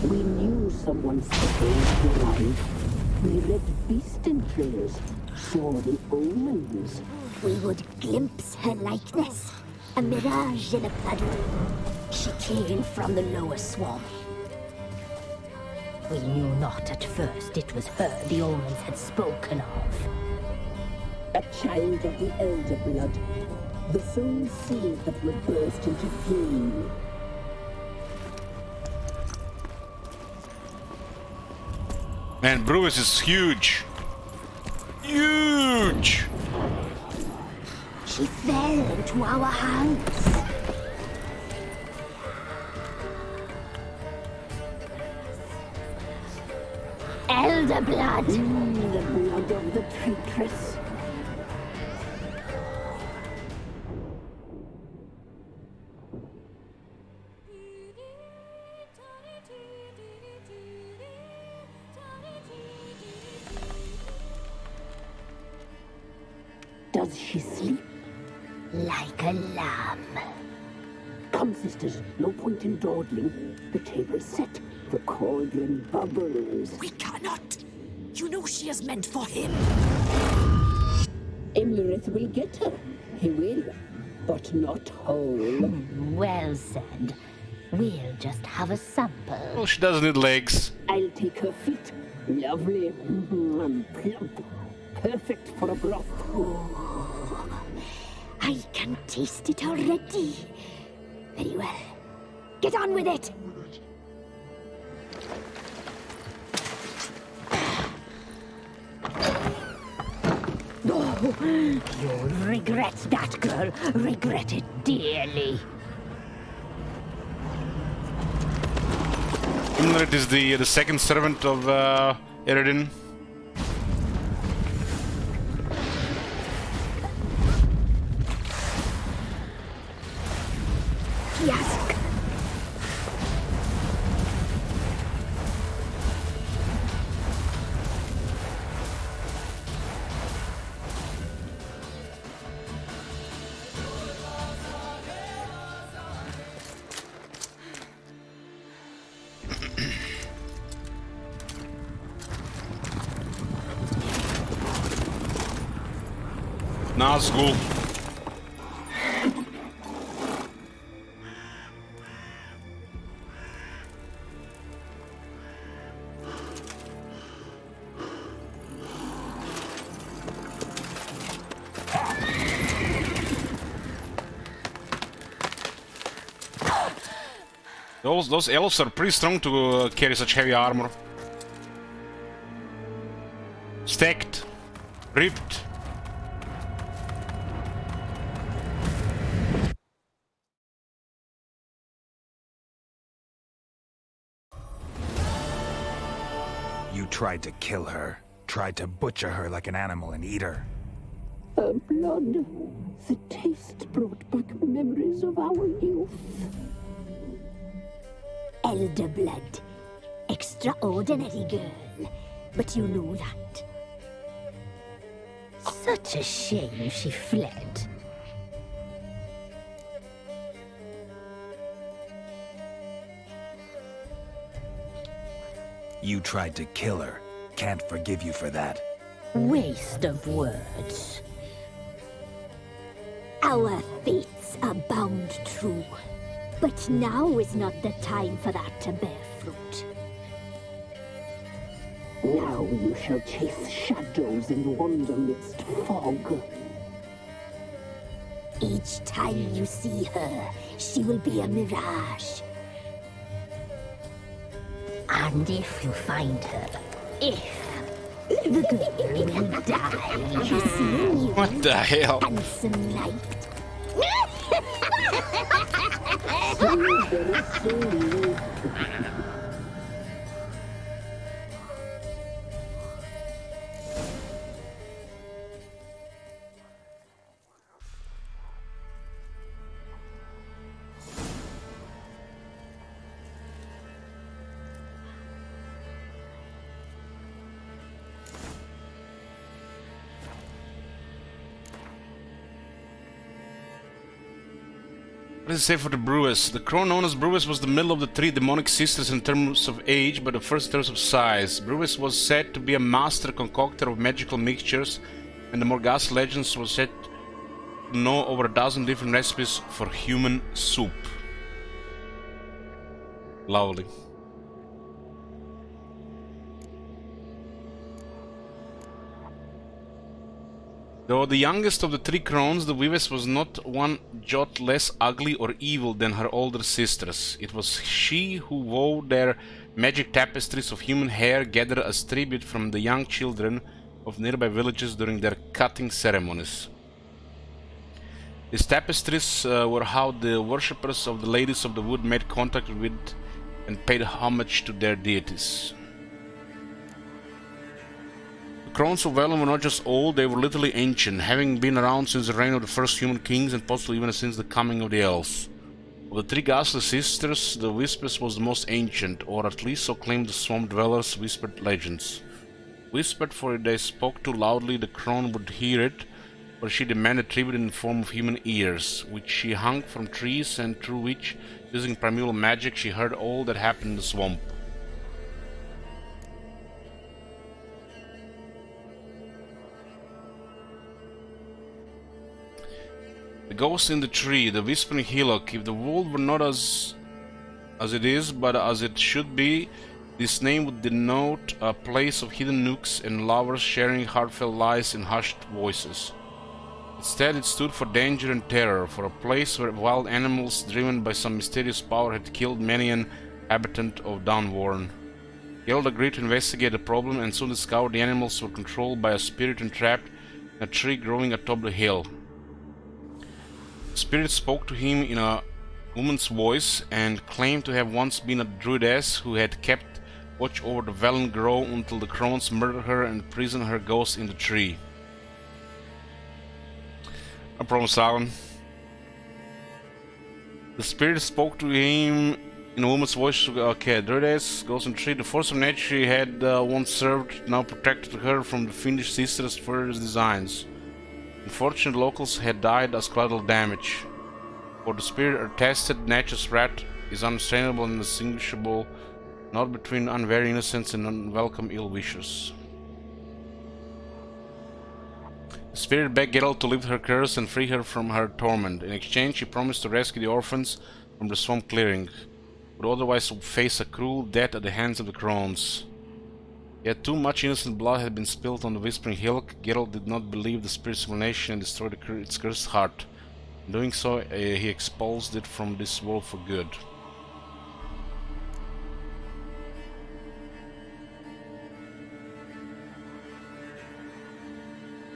We knew someone supposed to arrive. We read beast entrails, saw the omens. We would glimpse her likeness. A mirage in a puddle. She came from the lower swamp. We knew not at first it was her the omens had spoken of. A child of the elder blood. The soul seed that would burst into flame. Man, Brewis is huge. Huge! She fell into our hands. Elder blood! The blood of the traitress. Does she sleep? Like a lamb. Come, sisters, no point in dawdling. The table's set. The cauldron bubbles. We cannot. You know she is meant for him. Imlerith will get her. He will, but not whole. Well said. We'll just have a sample. Well, she doesn't need legs. I'll take her feet. Lovely. And plump. Perfect for a broth. I can taste it already. Very well. Get on with it. Oh, you'll regret that, girl. Regret it dearly. Imlerith is the second servant of Eredin. Yask. Nazgul. Those elves are pretty strong to carry such heavy armor. Stacked, ripped. You tried to kill her, tried to butcher her like an animal and eat her. Her blood, the taste brought back memories of our youth. Elder blood. Extraordinary girl. But you know that. Such a shame she fled. You tried to kill her. Can't forgive you for that. Waste of words. Our fates are bound true. But now is not the time for that to bear fruit. Now you shall chase shadows and wander midst fog. Each time you see her, she will be a mirage. And if you find her, the girl will die. You see, What the hell? handsome knight. What does it say for the Brewers? The crone known as Brewers was the middle of the three demonic sisters in terms of age, but the first in terms of size. Brewers was said to be a master concoctor of magical mixtures, and the Morghast legends was said to know over a dozen different recipes for human soup. Lovely. Though the youngest of the three crones, the Vives was not one jot less ugly or evil than her older sisters. It was she who wove their magic tapestries of human hair gathered as tribute from the young children of nearby villages during their cutting ceremonies. These tapestries were how the worshippers of the Ladies of the Wood made contact with and paid homage to their deities. The crones of Velen were not just old, they were literally ancient, having been around since the reign of the first human kings and possibly even since the coming of the elves. Of the three ghastly sisters, the Whispers was the most ancient, or at least so claimed the swamp dwellers' whispered legends. Whispered, for if they spoke too loudly, the crone would hear it, for she demanded tribute in the form of human ears, which she hung from trees and through which, using primeval magic, she heard all that happened in the swamp. The ghost in the tree, the whispering hillock. If the world were not as it is, but as it should be, this name would denote a place of hidden nooks and lovers sharing heartfelt lies in hushed voices. Instead, it stood for danger and terror, for a place where wild animals, driven by some mysterious power, had killed many an inhabitant of Downwarren. Geralt agreed to investigate the problem and soon discovered the animals were controlled by a spirit entrapped in a tree growing atop the hill. The spirit spoke to him in a woman's voice and claimed to have once been a druidess who had kept watch over the Velen Grove until the crones murdered her and imprisoned her ghost in the tree. No problem, Sagan. The spirit spoke to him in a woman's voice. Okay, druidess, ghost in the tree. The force of nature she had once served now protected her from the fiendish sisters' further designs. Unfortunate locals had died as collateral damage. For the spirit attested, nature's wrath is unrestrainable and indistinguishable, not between unwary innocence and unwelcome ill wishers. The spirit begged Geralt to lift her curse and free her from her torment. In exchange, she promised to rescue the orphans from the swamp clearing, would otherwise face a cruel death at the hands of the crones. Yet too much innocent blood had been spilled on the Whispering Hill. Geralt did not believe the spirit's explanation and destroyed its cursed heart. In doing so, he expulsed it from this world for good.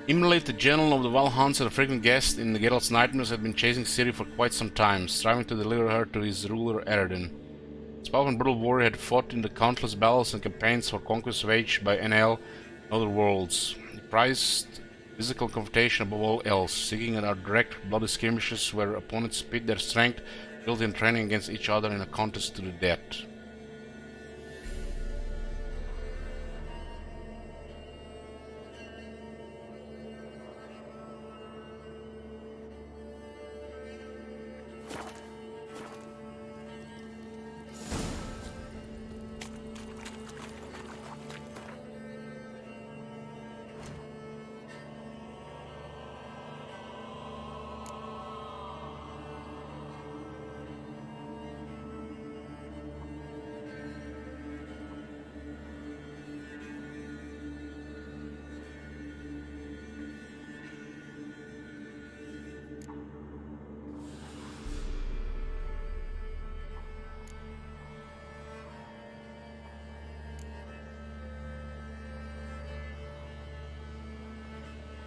Imlay, the general of the Wild Hunts and a frequent guest in Geralt's nightmares, had been chasing Ciri for quite some time, striving to deliver her to his ruler Eredin. This powerful and brutal warrior had fought in the countless battles and campaigns for conquest waged by Enel and other worlds. He prized physical confrontation above all else, seeking out direct bloody skirmishes where opponents pit their strength, built in training against each other in a contest to the death.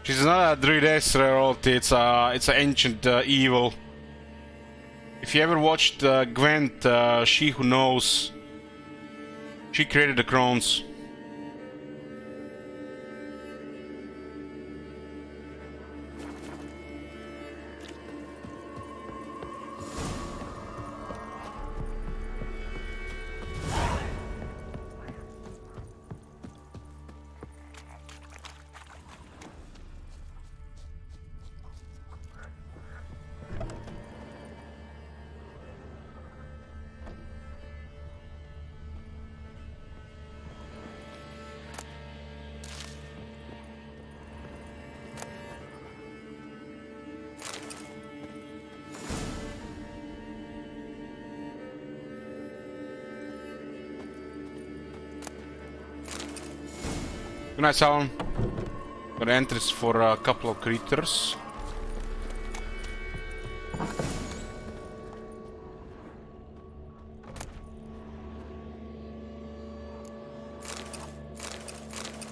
She's not a druidess, royalty. It's an ancient evil. If you ever watched Gwent, She Who Knows, she created the crones. Good night, Salon. Got entries for a couple of creatures.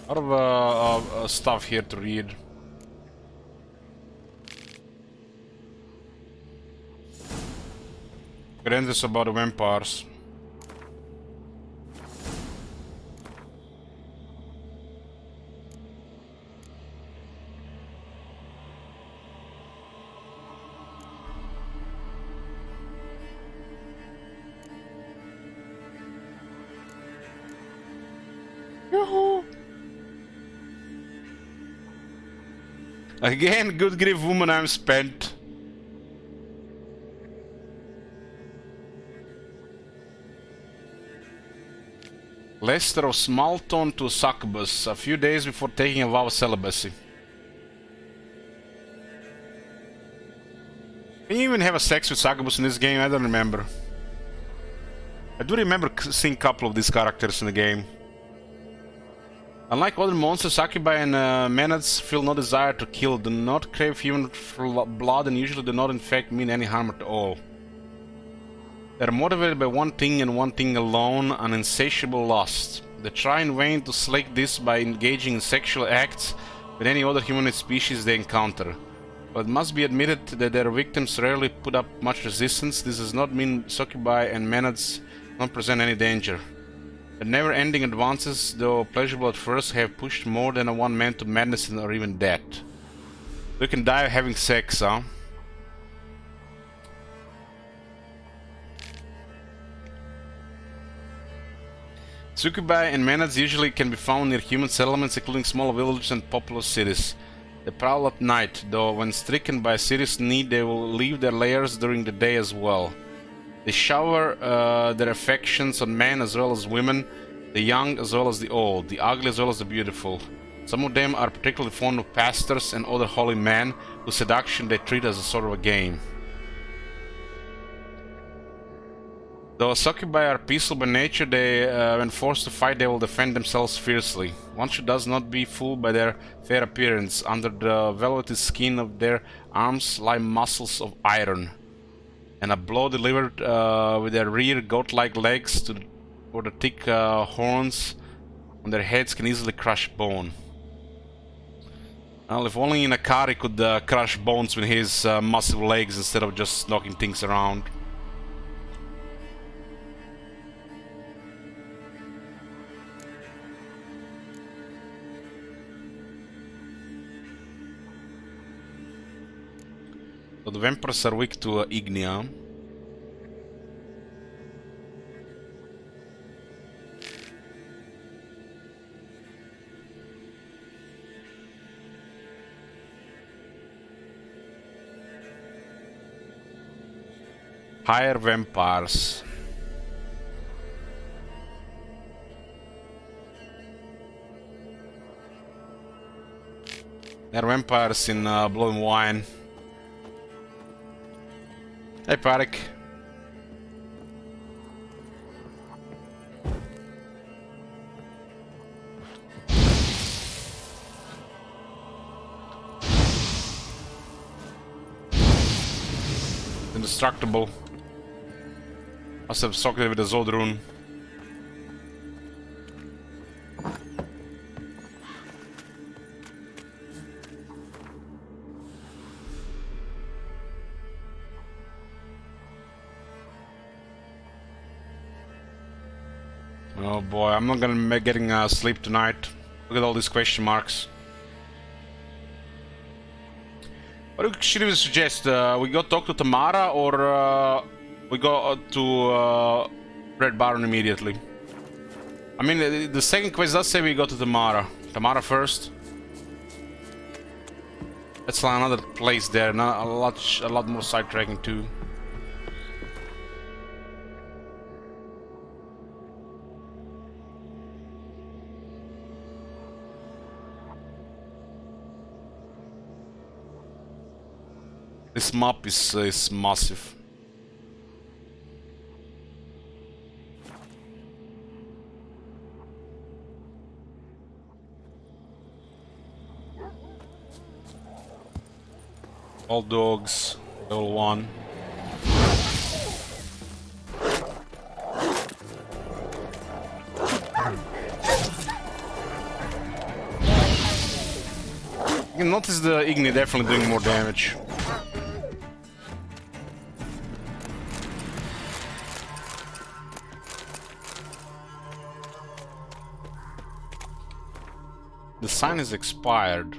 A lot of stuff here to read. Got entries about the vampires. Again, good grief, woman, I'm spent. Lester of Smalton to Succubus, a few days before taking a vow of celibacy. Can you even have a sex with Succubus in this game? I don't remember. I do remember seeing a couple of these characters in the game. Unlike other monsters, Succubi and Maenads feel no desire to kill, do not crave human blood, and usually do not in fact mean any harm at all. They are motivated by one thing and one thing alone, an insatiable lust. They try in vain to slake this by engaging in sexual acts with any other humanoid species they encounter. But it must be admitted that their victims rarely put up much resistance. This does not mean Succubi and Maenads don't present any danger. The never-ending advances, though pleasurable at first, have pushed more than one man to madness or even death. You can die having sex, huh? Succubi and Maenads usually can be found near human settlements, including small villages and populous cities. They prowl at night, though when stricken by a serious need they will leave their lairs during the day as well. They shower their affections on men as well as women, the young as well as the old, the ugly as well as the beautiful. Some of them are particularly fond of pastors and other holy men whose seduction they treat as a sort of a game. Though succubi are peaceful by nature, when forced to fight, they will defend themselves fiercely. One should thus not be fooled by their fair appearance. Under the velvety skin of their arms lie muscles of iron, and a blow delivered with their rear goat-like legs or the thick horns on their heads can easily crush bone. Well, if only Inakari could crush bones with his massive legs instead of just knocking things around. So the vampires are weak to Ignia. Higher vampires. They're vampires in Blood and Wine. Hey, Parik. Indestructible. Must have socked it with a Zodrun. Oh boy, I'm not gonna be getting sleep tonight. Look at all these question marks. What should we suggest? We go talk to Tamara, or we go to Red Baron immediately? I mean, the second quest does say we go to Tamara. Tamara first. That's another place there. Not a lot more sidetracking too. This map is massive. All dogs, level 1. You can notice the Igni definitely doing more damage. The sign is expired.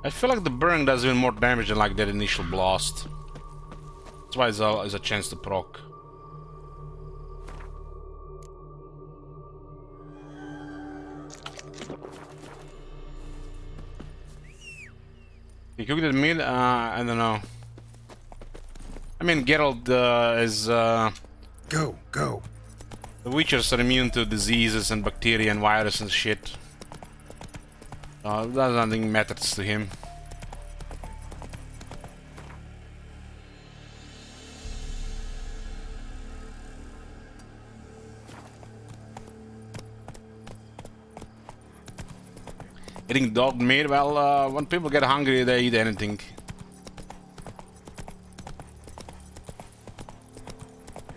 I feel like the burn does even more damage than like that initial blast. That's why it's a chance to proc. You cooked it mid? I don't know. I mean, Geralt is... Go. The Witchers are immune to diseases and bacteria and virus and shit. Nothing matters to him. Eating dog meat? Well, when people get hungry, they eat anything.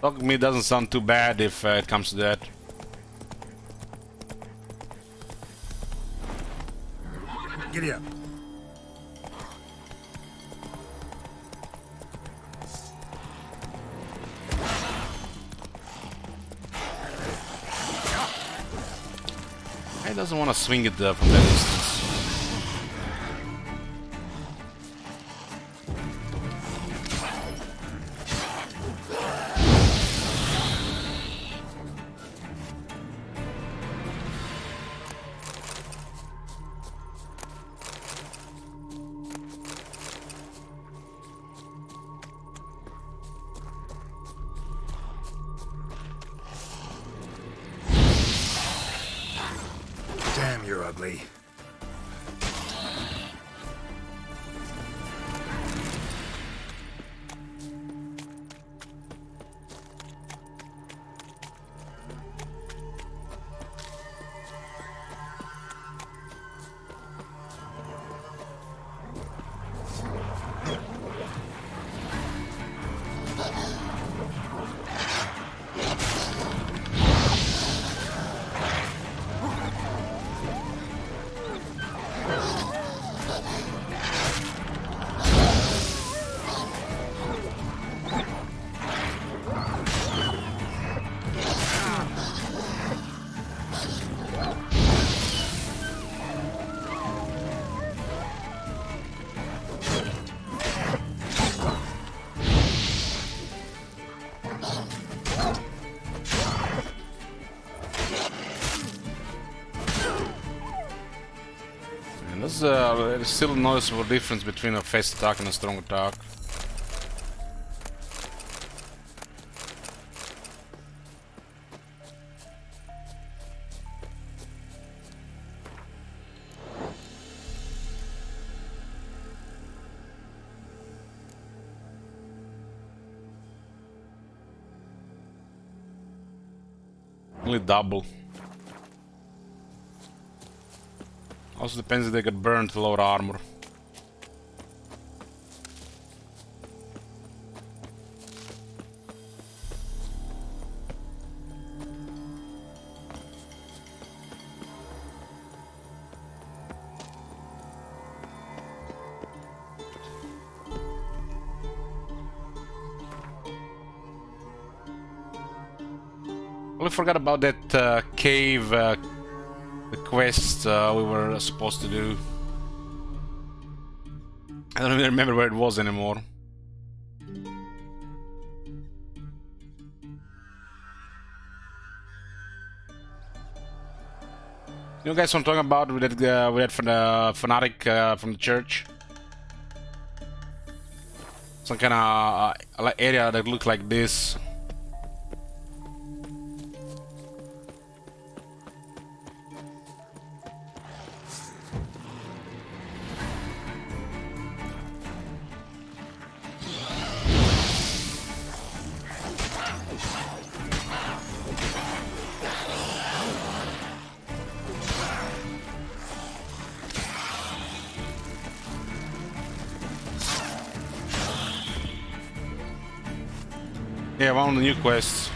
Dog meat doesn't sound too bad if it comes to that. Giddy up. He doesn't want to swing it from that distance. You're ugly. There's still a noticeable difference between a fast attack and a strong attack. Only double. Also depends if they get burned to lower armor. Well, I forgot about that cave the quest we were supposed to do. I don't even remember where it was anymore. You guys what I'm talking about with that fanatic from the church? Some kind of area that looked like this. Yeah, one of the new quests.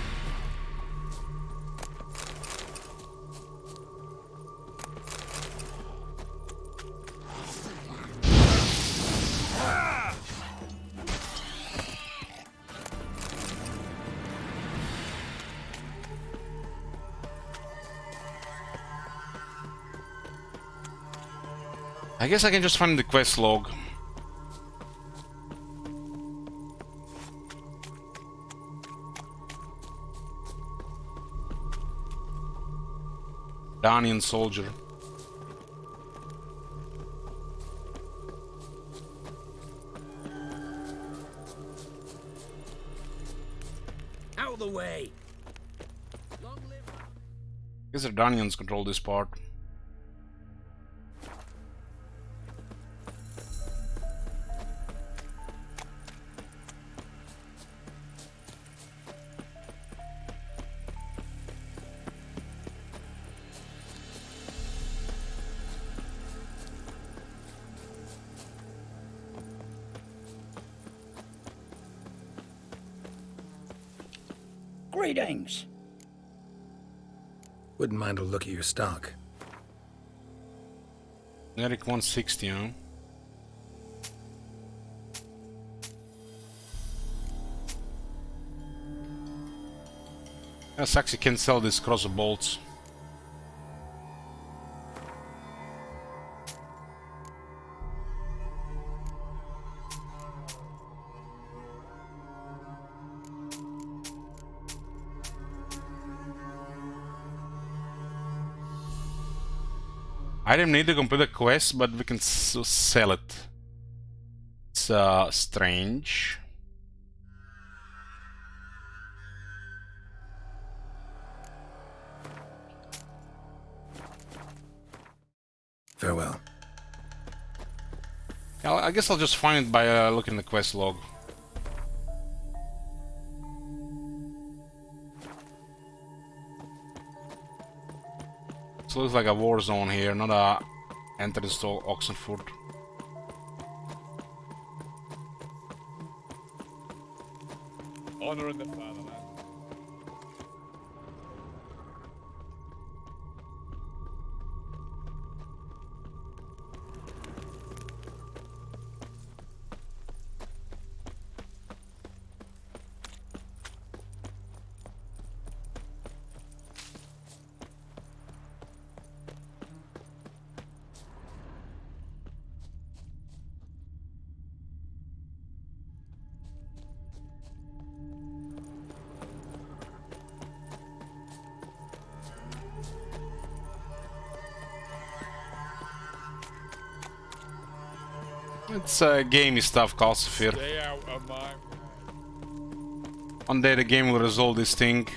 I guess I can just find the quest log. Danian soldier. Out of the way. I guess the Danians control this part. Greetings. Wouldn't mind a look at your stock. Generic 160, huh? Saxy can sell these crossbow bolts. I didn't need to complete the quest, but we can sell it. It's strange. Farewell. Yeah, I guess I'll just find it by looking at the quest log. This looks like a war zone here, not a entrance to Oxenford. Honor in the fatherland. It's gamey stuff, Calcifer. Stay out of my... One day the game will resolve this thing.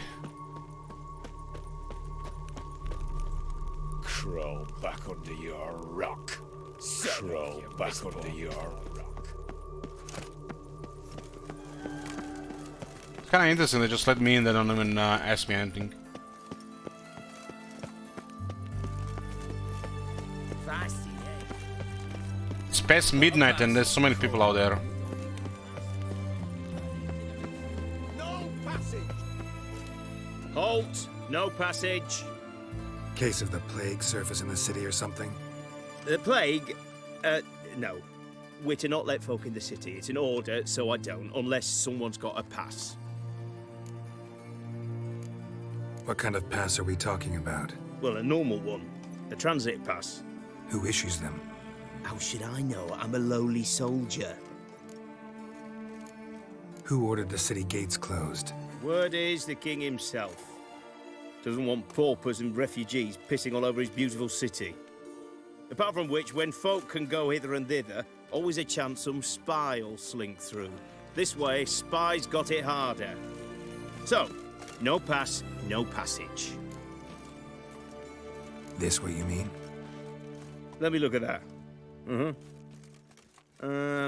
Crawl back under your rock. Crawl back under your rock. It's kinda interesting, they just let me in, they don't even ask me anything. It's past midnight and there's so many people out there. No passage! Halt! No passage! Case of the plague surface in the city or something? The plague? No. We're to not let folk in the city. It's an order, so I don't, unless someone's got a pass. What kind of pass are we talking about? Well, a normal one. A transit pass. Who issues them? How should I know? I'm a lowly soldier. Who ordered the city gates closed? Word is the king himself. Doesn't want paupers and refugees pissing all over his beautiful city. Apart from which, when folk can go hither and thither, always a chance some spy will slink through. This way, spies got it harder. So, no pass, no passage. This what you mean? Let me look at that.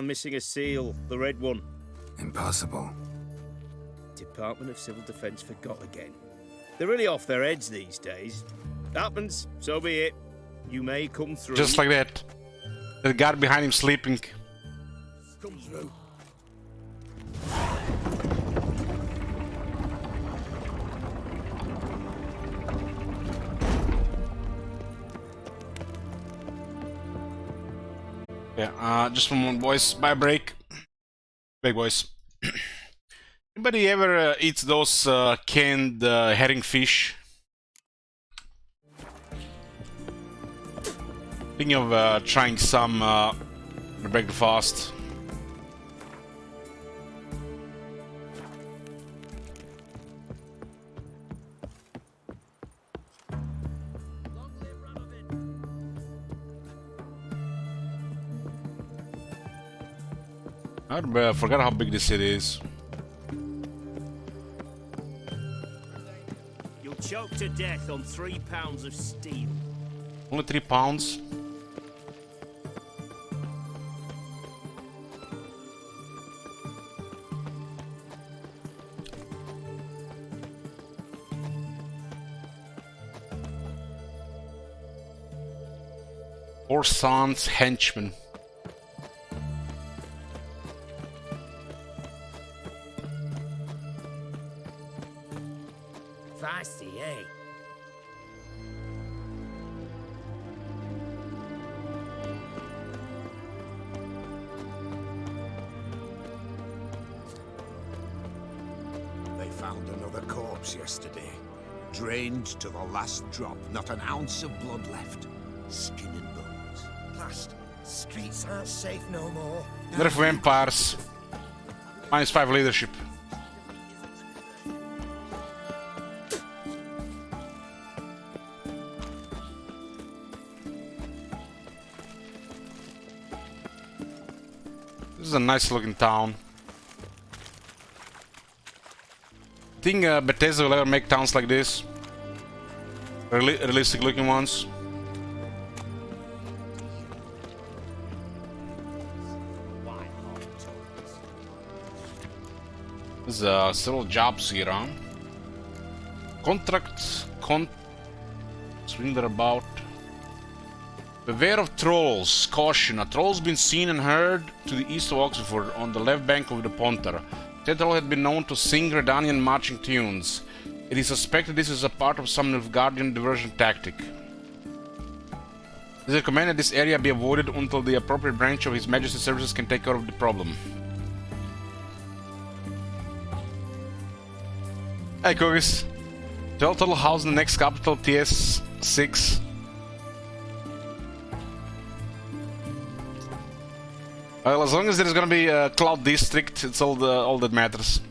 Missing a seal, the red one. Impossible. Department of Civil Defense forgot again. They're really off their heads these days. Happens, so be it. You may come through. Just like that. The guard behind him sleeping. Come through. Yeah, just one more, boys. Bye, break. Big boys. Anybody ever eats those canned herring fish? Thinking of trying some breakfast. I forgot how big this city is. You'll choke to death on 3 pounds of steel. Only 3 pounds? Orsan's henchman. Feisty, eh? They found another corpse yesterday. Drained to the last drop, not an ounce of blood left. Skin and bones. Last streets aren't safe no more. Nerf vampires. -5 leadership. This is a nice looking town. Think Bethesda will ever make towns like this? Realistic looking ones? There's several jobs here, huh? Swing there about. Beware of trolls. Caution. A troll's been seen and heard to the east of Oxford on the left bank of the Pontar. That troll had been known to sing Redanian marching tunes. It is suspected this is a part of some Nilfgaardian diversion tactic. It is recommended this area be avoided until the appropriate branch of His Majesty's services can take care of the problem. Hey cookies. Tell Turtle House in the next capital TS6. Well, as long as there's gonna be a Cloud District, it's all that matters.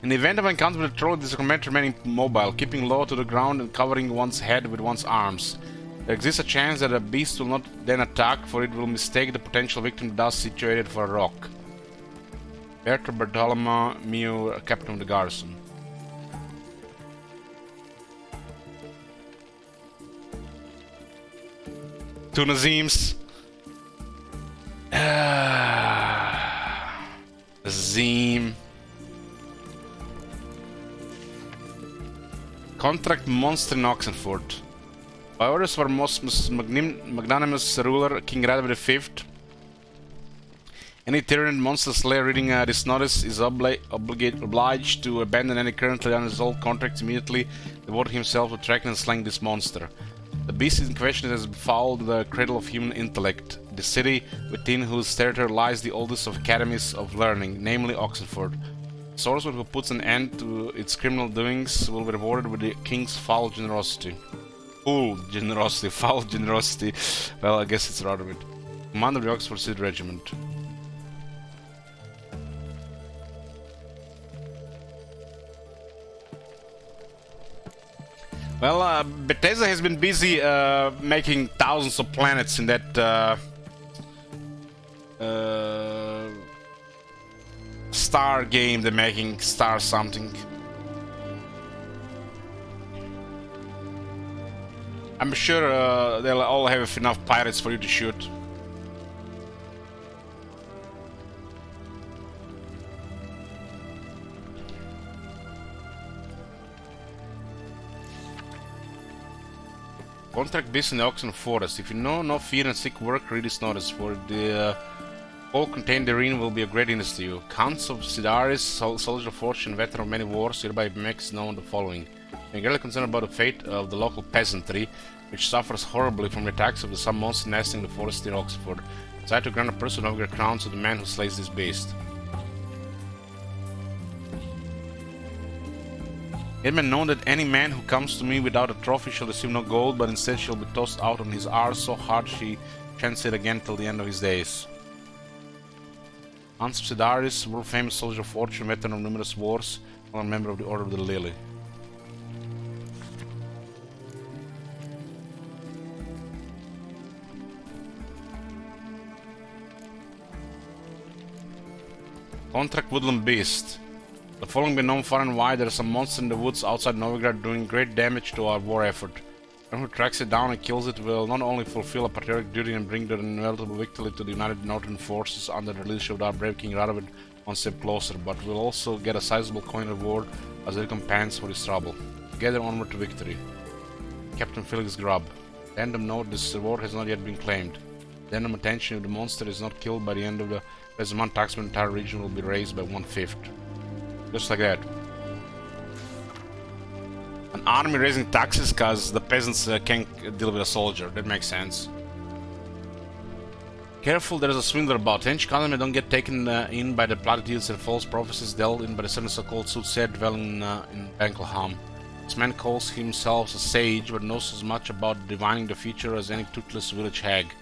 In the event of encounter with a troll, it is recommended remaining mobile, keeping low to the ground and covering one's head with one's arms. There exists a chance that a beast will not then attack, for it will mistake the potential victim thus situated for a rock. Bertram Bartholomew, Captain of the Garrison. Two Nazims. Nazim. Contract monster in Oxenford. By orders of our most magnanimous ruler, King Radoved V, any tyrant monster slayer reading this notice is obliged to abandon any currently unresolved contracts immediately, devote himself to tracking and slaying this monster. The beast in question has fouled the cradle of human intellect, the city within whose territory lies the oldest of academies of learning, namely Oxenford. The swordsman who puts an end to its criminal doings will be rewarded with the king's foul generosity. Foul generosity. Well, I guess it's rather bit. Commander of the Oxford City Regiment. Well, Bethesda has been busy making thousands of planets in that Star game. They're making Star something. I'm sure they'll all have enough pirates for you to shoot. Contract this in the Oxen Forest. If you know no fear and seek work, read this notice, for the all contained therein will be of great interest to you. Counts of Sidaris, soldier of fortune, veteran of many wars, hereby makes known the following. I'm greatly concerned about the fate of the local peasantry, which suffers horribly from the attacks of the some monster nesting in the forest near Oxford. Decide to grant a person of your crown to the man who slays this beast. It may known that any man who comes to me without a trophy shall receive no gold, but instead shall be tossed out on his arse so hard she shan't sit again till the end of his days. Hans Sidaris, world famous soldier of fortune, veteran of numerous wars, a member of the Order of the Lily. Contract Woodland Beast. The following be known far and wide: there are some monsters in the woods outside Novigrad doing great damage to our war effort. Anyone who tracks it down and kills it will not only fulfill a patriotic duty and bring the inevitable victory to the United Northern Forces under the leadership of our brave King Radoved one step closer, but will also get a sizable coin reward as a recompense for his trouble. Together onward to victory. Captain Felix Grubb. Random note: this reward has not yet been claimed. Random attention: if the monster is not killed by the end of the present month, tax for the entire region will be raised by 1/5. Just like that. An army raising taxes because the peasants can't deal with a soldier. That makes sense. Careful, there's a swindler about. Any economy don't get taken in by the platitudes and false prophecies dealt in by the certain so-called soothsayer dwelling in Bankelham. This man calls himself a sage, but knows as much about divining the future as any toothless village hag.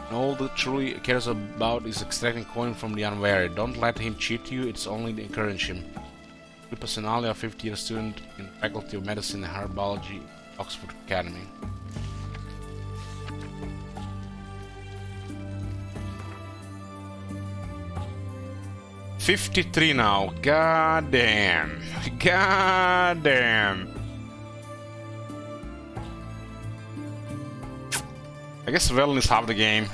And all that truly cares about is extracting coin from the unwary. Don't let him cheat you, it's only to encourage him. Personalia, a 50-year student in the Faculty of Medicine and Herbology, Oxford Academy. $53 now. God damn. God damn. I guess Velen is half the game.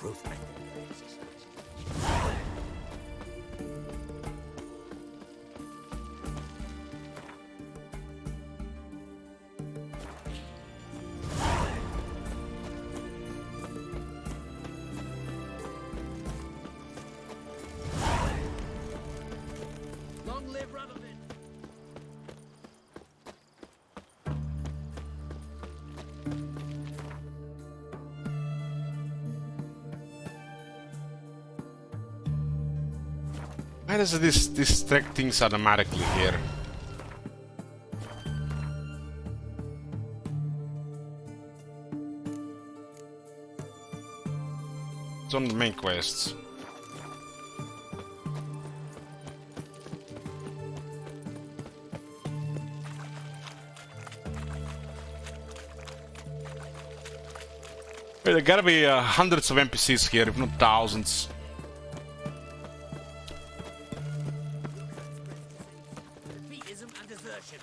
truth. Long live Radovid! Why does this distract things automatically here? It's on the main quests. Well, there gotta be hundreds of NPCs here, if not thousands. Defeatism and desertion.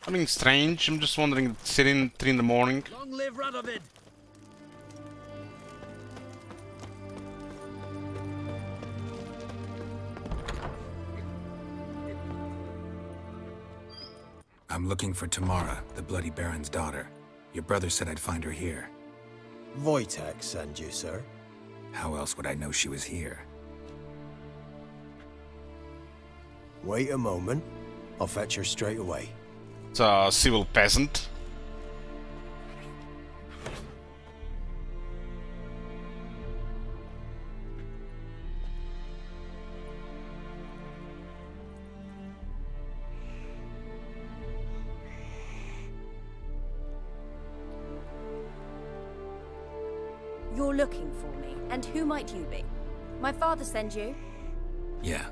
Something strange. I'm just wondering, sitting 3 in the morning. Long live Radovid! I'm looking for Tamara, the Bloody Baron's daughter. Your brother said I'd find her here. Wojtek sent you, sir. How else would I know she was here? Wait a moment. I'll fetch her straight away. It's a civil peasant. You're looking for me, and who might you be? My father sent you? Yeah,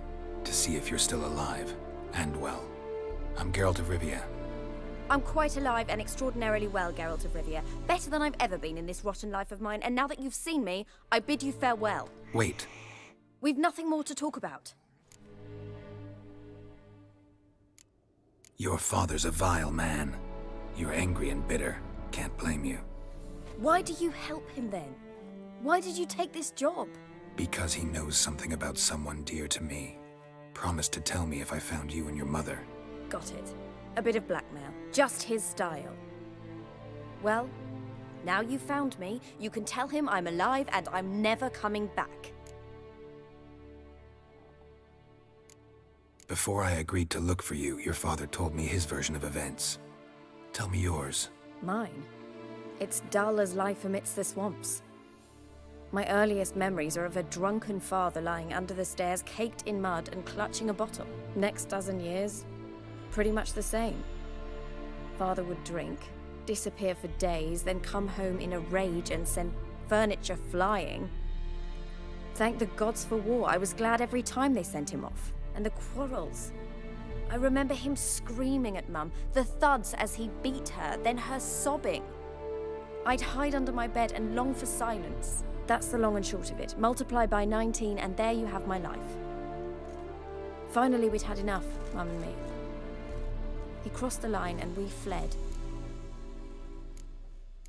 to see if you're still alive. And well. I'm Geralt of Rivia. I'm quite alive and extraordinarily well, Geralt of Rivia. Better than I've ever been in this rotten life of mine, and now that you've seen me, I bid you farewell. Wait. We've nothing more to talk about. Your father's a vile man. You're angry and bitter. Can't blame you. Why do you help him then? Why did you take this job? Because he knows something about someone dear to me. Promised to tell me if I found you and your mother. Got it. A bit of blackmail. Just his style. Well, now you've found me, you can tell him I'm alive and I'm never coming back. Before I agreed to look for you, your father told me his version of events. Tell me yours. Mine? It's dull as life amidst the swamps. My earliest memories are of a drunken father lying under the stairs, caked in mud and clutching a bottle. Next dozen years, pretty much the same. Father would drink, disappear for days, then come home in a rage and send furniture flying. Thank the gods for war. I was glad every time they sent him off. And the quarrels. I remember him screaming at Mum, the thuds as he beat her, then her sobbing. I'd hide under my bed and long for silence. That's the long and short of it. Multiply by 19 and there you have my life. Finally, we'd had enough, Mum and me. He crossed the line and we fled.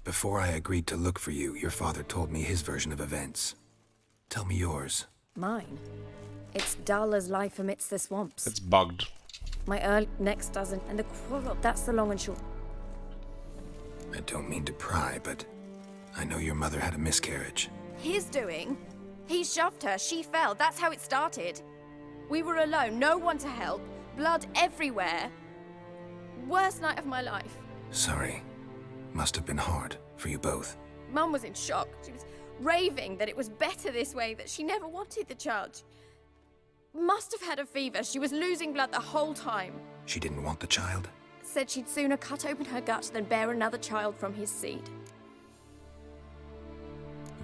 Before I agreed to look for you, your father told me his version of events. Tell me yours. Mine? It's dull as life amidst the swamps. It's bugged. My next dozen and the quarrel. That's the long and short. I don't mean to pry, but I know your mother had a miscarriage. His doing? He shoved her, she fell. That's how it started. We were alone, no one to help. Blood everywhere. Worst night of my life. Sorry. Must have been hard for you both. Mum was in shock. She was raving that it was better this way, that she never wanted the child. Must have had a fever. She was losing blood the whole time. She didn't want the child? Said she'd sooner cut open her gut than bear another child from his seed.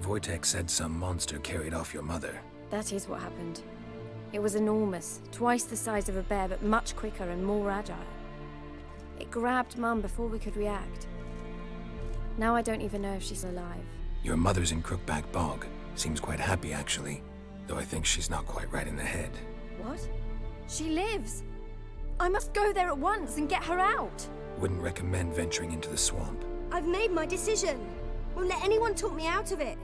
Wojtek said some monster carried off your mother. That is what happened. It was enormous, twice the size of a bear, but much quicker and more agile. It grabbed Mum before we could react. Now I don't even know if she's alive. Your mother's in Crookback Bog. Seems quite happy, actually. Though I think she's not quite right in the head. What? She lives! I must go there at once and get her out! Wouldn't recommend venturing into the swamp. I've made my decision. Won't let anyone talk me out of it.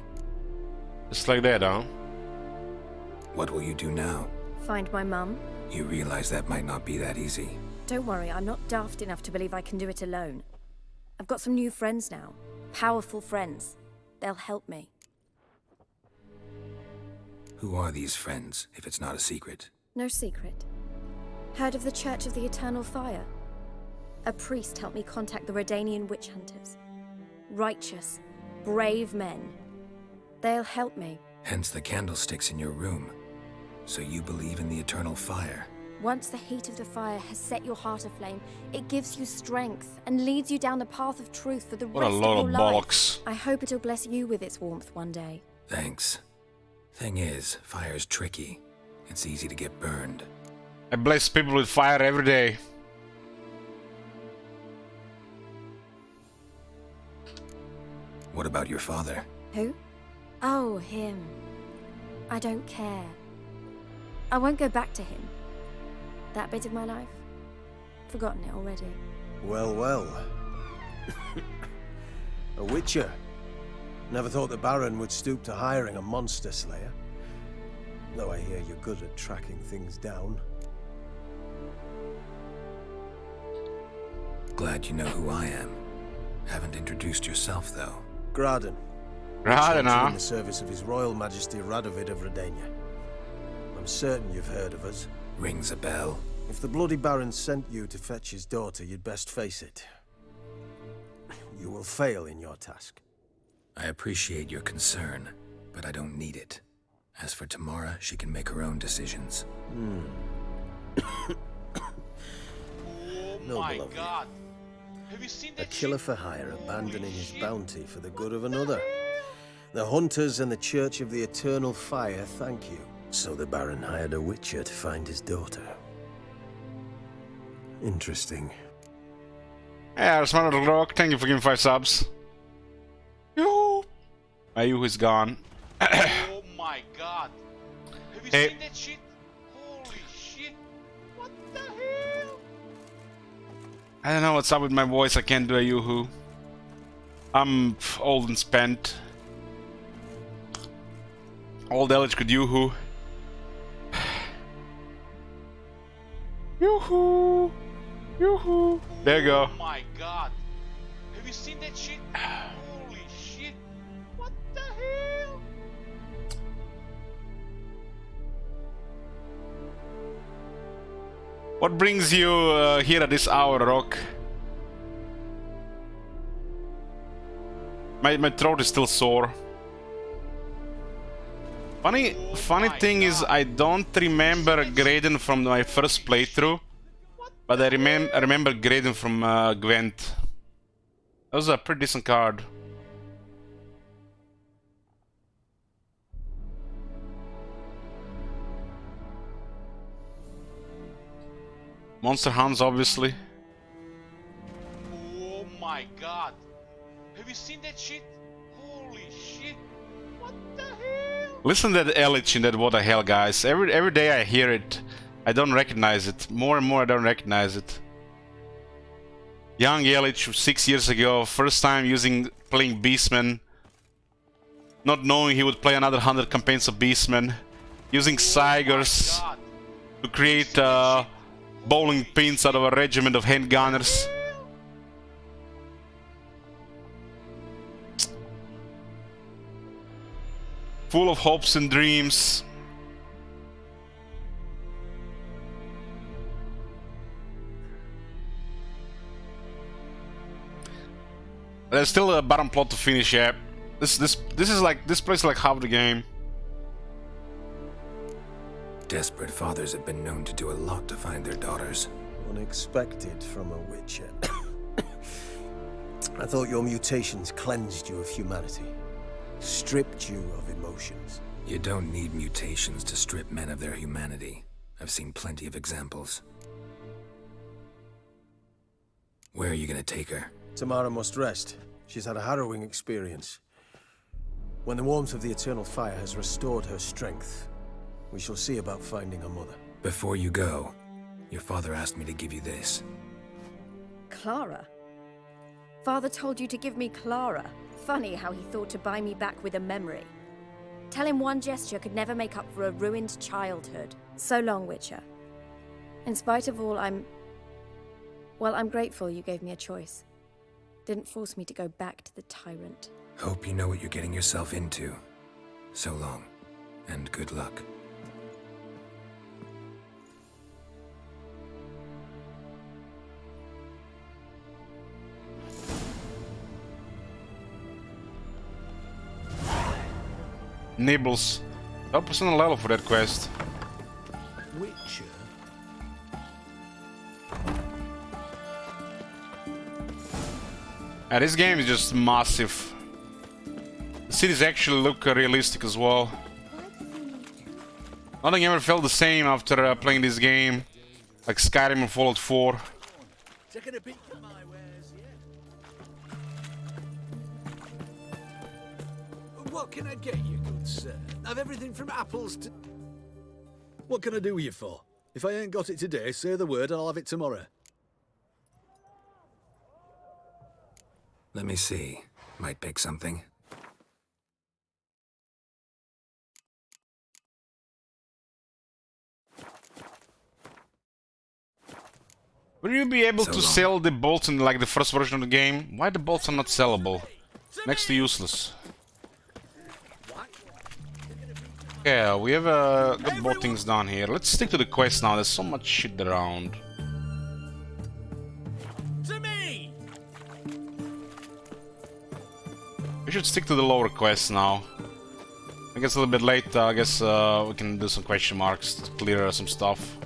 Just like that, huh? What will you do now? Find my mum. You realize that might not be that easy. Don't worry, I'm not daft enough to believe I can do it alone. I've got some new friends now. Powerful friends. They'll help me. Who are these friends, if it's not a secret? No secret. Heard of the Church of the Eternal Fire? A priest helped me contact the Redanian witch hunters. Righteous, brave men. They'll help me. Hence the candlesticks in your room. So you believe in the eternal fire? Once the heat of the fire has set your heart aflame, it gives you strength and leads you down the path of truth for the What a rest lot of of your life. bollocks. I hope it'll bless you with its warmth one day. Thanks. Thing is, fire's tricky. It's easy to get burned. I bless people with fire every day. What about your father? Who? Oh, him. I don't care. I won't go back to him. That bit of my life? Forgotten it already. Well, well. A witcher. Never thought the Baron would stoop to hiring a monster slayer. Though I hear you're good at tracking things down. Glad you know who I am. Haven't introduced yourself, though. Graden. Graden, huh? In the service of His Royal Majesty Radovid of Redania. I'm certain you've heard of us. Rings a bell. If the Bloody Baron sent you to fetch his daughter, you'd best face it. You will fail in your task. I appreciate your concern, but I don't need it. As for Tamara, she can make her own decisions. Oh my Noble of you. god. Have you seen A that killer shit? for hire abandoning his bounty for the good of another. The Hunters and the Church of the Eternal Fire thank you. So the Baron hired a witcher to find his daughter. Interesting. Yeah, Smart Little Rock, thank you for giving 5 subs. Yoo-hoo! My Yoo is gone. Oh my god. Have you Hey. seen that shit? Holy shit. What the hell? I don't know what's up with my voice, I can't do a yoo-hoo. I'm old and spent. Old Elich could yoo-hoo. Yoo-hoo! Yoo-hoo! There you go. Oh my god. Have you seen that shit? Holy shit. What the hell? What brings you here at this hour, Rock? My throat is still sore. Funny thing is, I don't remember Graden from my first playthrough, but I remember Graden from Gwent. That was a pretty decent card. Monster Hunts, obviously. Oh my god. Have you seen that shit? Holy shit. What the hell? Listen to that Elich in that What the Hell, guys. Every day I hear it, I don't recognize it. More and more I don't recognize it. Young Elich 6 years ago, first time playing Beastman. Not knowing he would play another 100 campaigns of Beastman. Using Cygors to create bowling pins out of a regiment of handgunners. Full of hopes and dreams. There's still a bottom plot to finish, yeah. This plays like half the game. Desperate fathers have been known to do a lot to find their daughters. Unexpected from a witcher. I thought your mutations cleansed you of humanity. Stripped you of emotions. You don't need mutations to strip men of their humanity. I've seen plenty of examples. Where are you gonna take her? Tamara must rest. She's had a harrowing experience. When the warmth of the Eternal Fire has restored her strength, we shall see about finding her mother. Before you go, your father asked me to give you this. Clara? Father told you to give me Clara. Funny how he thought to buy me back with a memory. Tell him one gesture could never make up for a ruined childhood. So long, Witcher. In spite of all, I'm grateful you gave me a choice. Didn't force me to go back to the tyrant. Hope you know what you're getting yourself into. So long, and good luck. Nibbles. 12% level for that quest. Witcher? This game is just massive. The cities actually look realistic as well. Nothing ever felt the same after playing this game, like Skyrim and Fallout 4. Taking a peek at my wares, yeah? What can I get you, good sir? I've everything from apples to... What can I do with you for? If I ain't got it today, say the word and I'll have it tomorrow. Let me see. Might pick something. Will you be able to sell the bolts in like the first version of the game? Why the bolts are not sellable? Next to useless. Yeah, we have got more things done here. Let's stick to the quest now. There's so much shit around. To me! We should stick to the lower quests now. I guess a little bit late. I guess we can do some question marks to clear some stuff.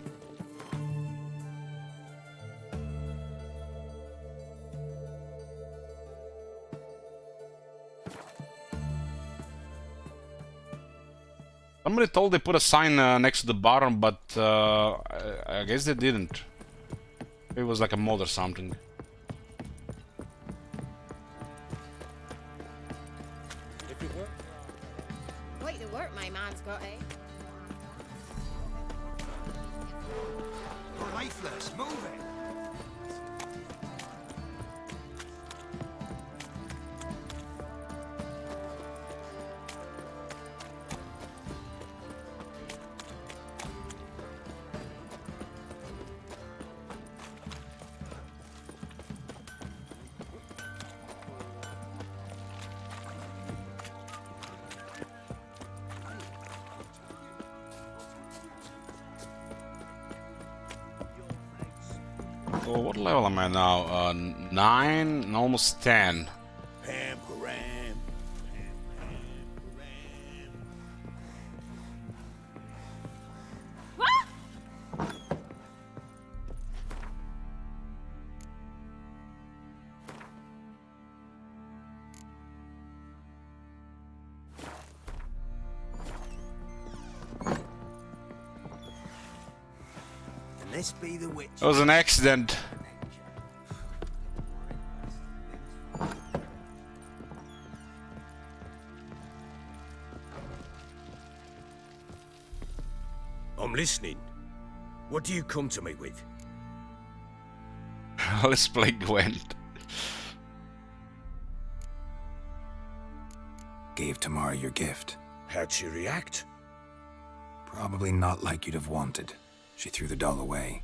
Somebody told they put a sign next to the bottom, but I guess they didn't. It was like a mod or something. If it worked. Quite the work my man's got, eh? Lifeless, move it! Oh, what level am I now? 9 and almost 10. This be the witch. It was an accident. I'm listening. What do you come to me with? Let's play Gwent. Gave Tamara your gift. How'd she react? Probably not like you'd have wanted. She threw the doll away.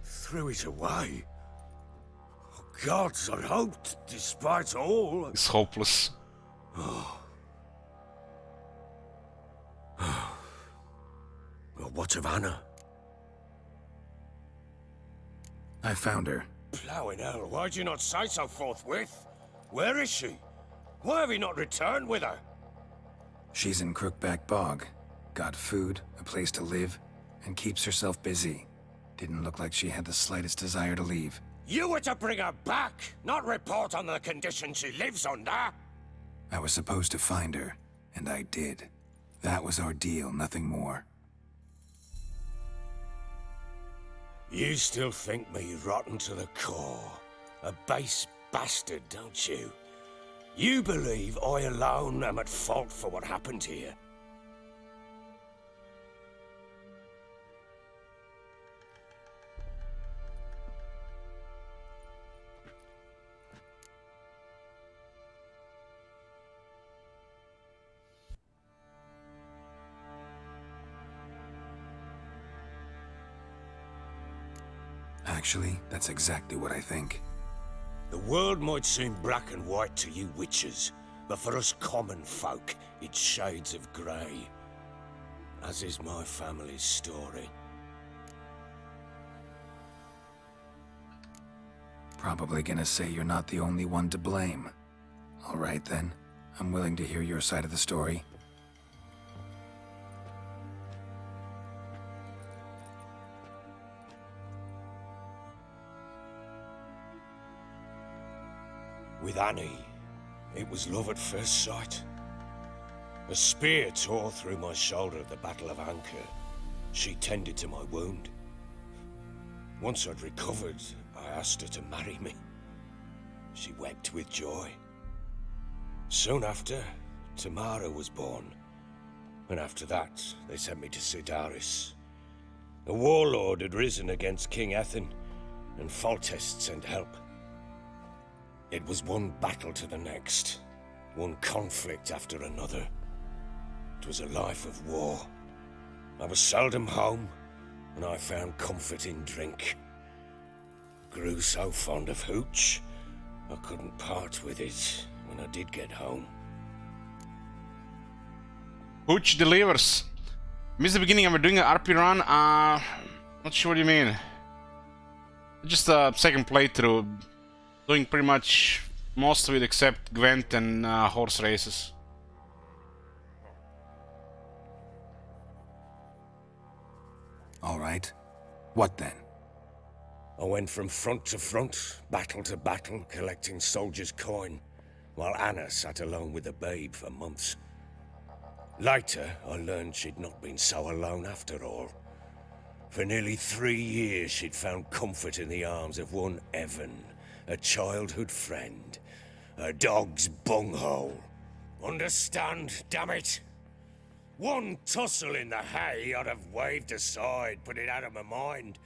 Threw it away? Oh, gods, I hoped, despite all... It's hopeless. Oh. Well, what of Anna? I found her. Plowing hell, why'd you not say so forthwith? Where is she? Why have you not returned with her? She's in Crookback Bog. Got food, a place to live, and keeps herself busy. Didn't look like she had the slightest desire to leave. You were to bring her back, not report on the conditions she lives under. I was supposed to find her, and I did. That was our deal, nothing more. You still think me rotten to the core. A base bastard, don't you? You believe I alone am at fault for what happened here. Actually, that's exactly what I think. The world might seem black and white to you witches, but for us common folk, it's shades of grey. As is my family's story. Probably gonna say you're not the only one to blame. All right then, I'm willing to hear your side of the story. With Annie, it was love at first sight. A spear tore through my shoulder at the Battle of Anchor. She tended to my wound. Once I'd recovered, I asked her to marry me. She wept with joy. Soon after, Tamara was born. And after that, they sent me to Sidaris. A warlord had risen against King Ethan, and Foltest sent help. It was one battle to the next, one conflict after another. It was a life of war. I was seldom home, and I found comfort in drink. Grew so fond of hooch, I couldn't part with it when I did get home. Hooch delivers. Missed the beginning. I'm doing an RP run. Not sure what you mean. Just a second playthrough. Doing pretty much most of it except Gwent and horse races. All right. What then? I went from front to front, battle to battle, collecting soldiers' coin, while Anna sat alone with the babe for months. Later, I learned she'd not been so alone after all. For nearly 3 years, she'd found comfort in the arms of one Evan, a childhood friend, a dog's bunghole. Understand, damn it? One tussle in the hay I'd have waved aside, put it out of my mind.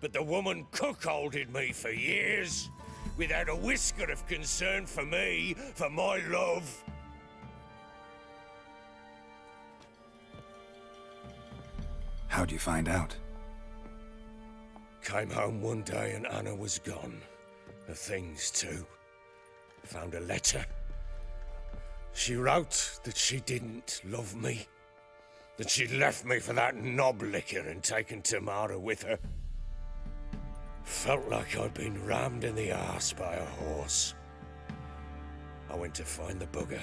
But the woman cuckolded me for years, without a whisker of concern for me, for my love. How'd you find out? Came home one day and Anna was gone. The things too. Found a letter. She wrote that she didn't love me. That she'd left me for that knob licker and taken Tamara with her. Felt like I'd been rammed in the arse by a horse. I went to find the bugger,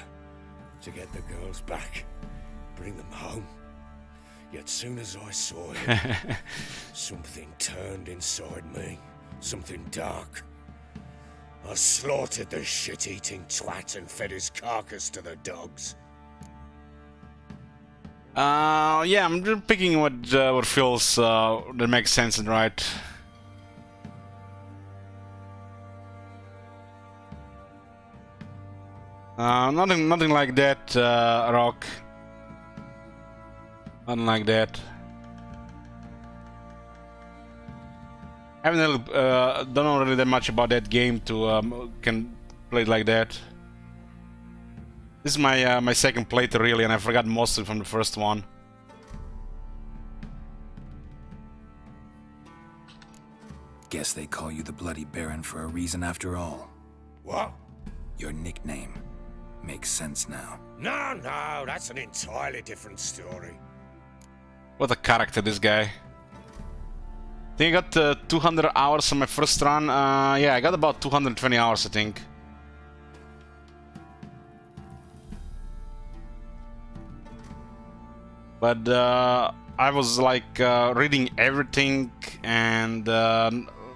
to get the girls back, bring them home. Yet soon as I saw him, something turned inside me, something dark. I slaughtered the shit-eating twat and fed his carcass to the dogs. Yeah, I'm just picking what feels that makes sense and right. Nothing like that, Rock. Nothing like that. I haven't don't know really that much about that game to can play it like that. This is my my second playthrough really, and I forgot most of it from the first one. Guess they call you the Bloody Baron for a reason after all. What? Your nickname makes sense now. No, that's an entirely different story. What a character, this guy. I think I got 200 hours on my first run. Yeah, I got about 220 hours, I think. But I was like reading everything and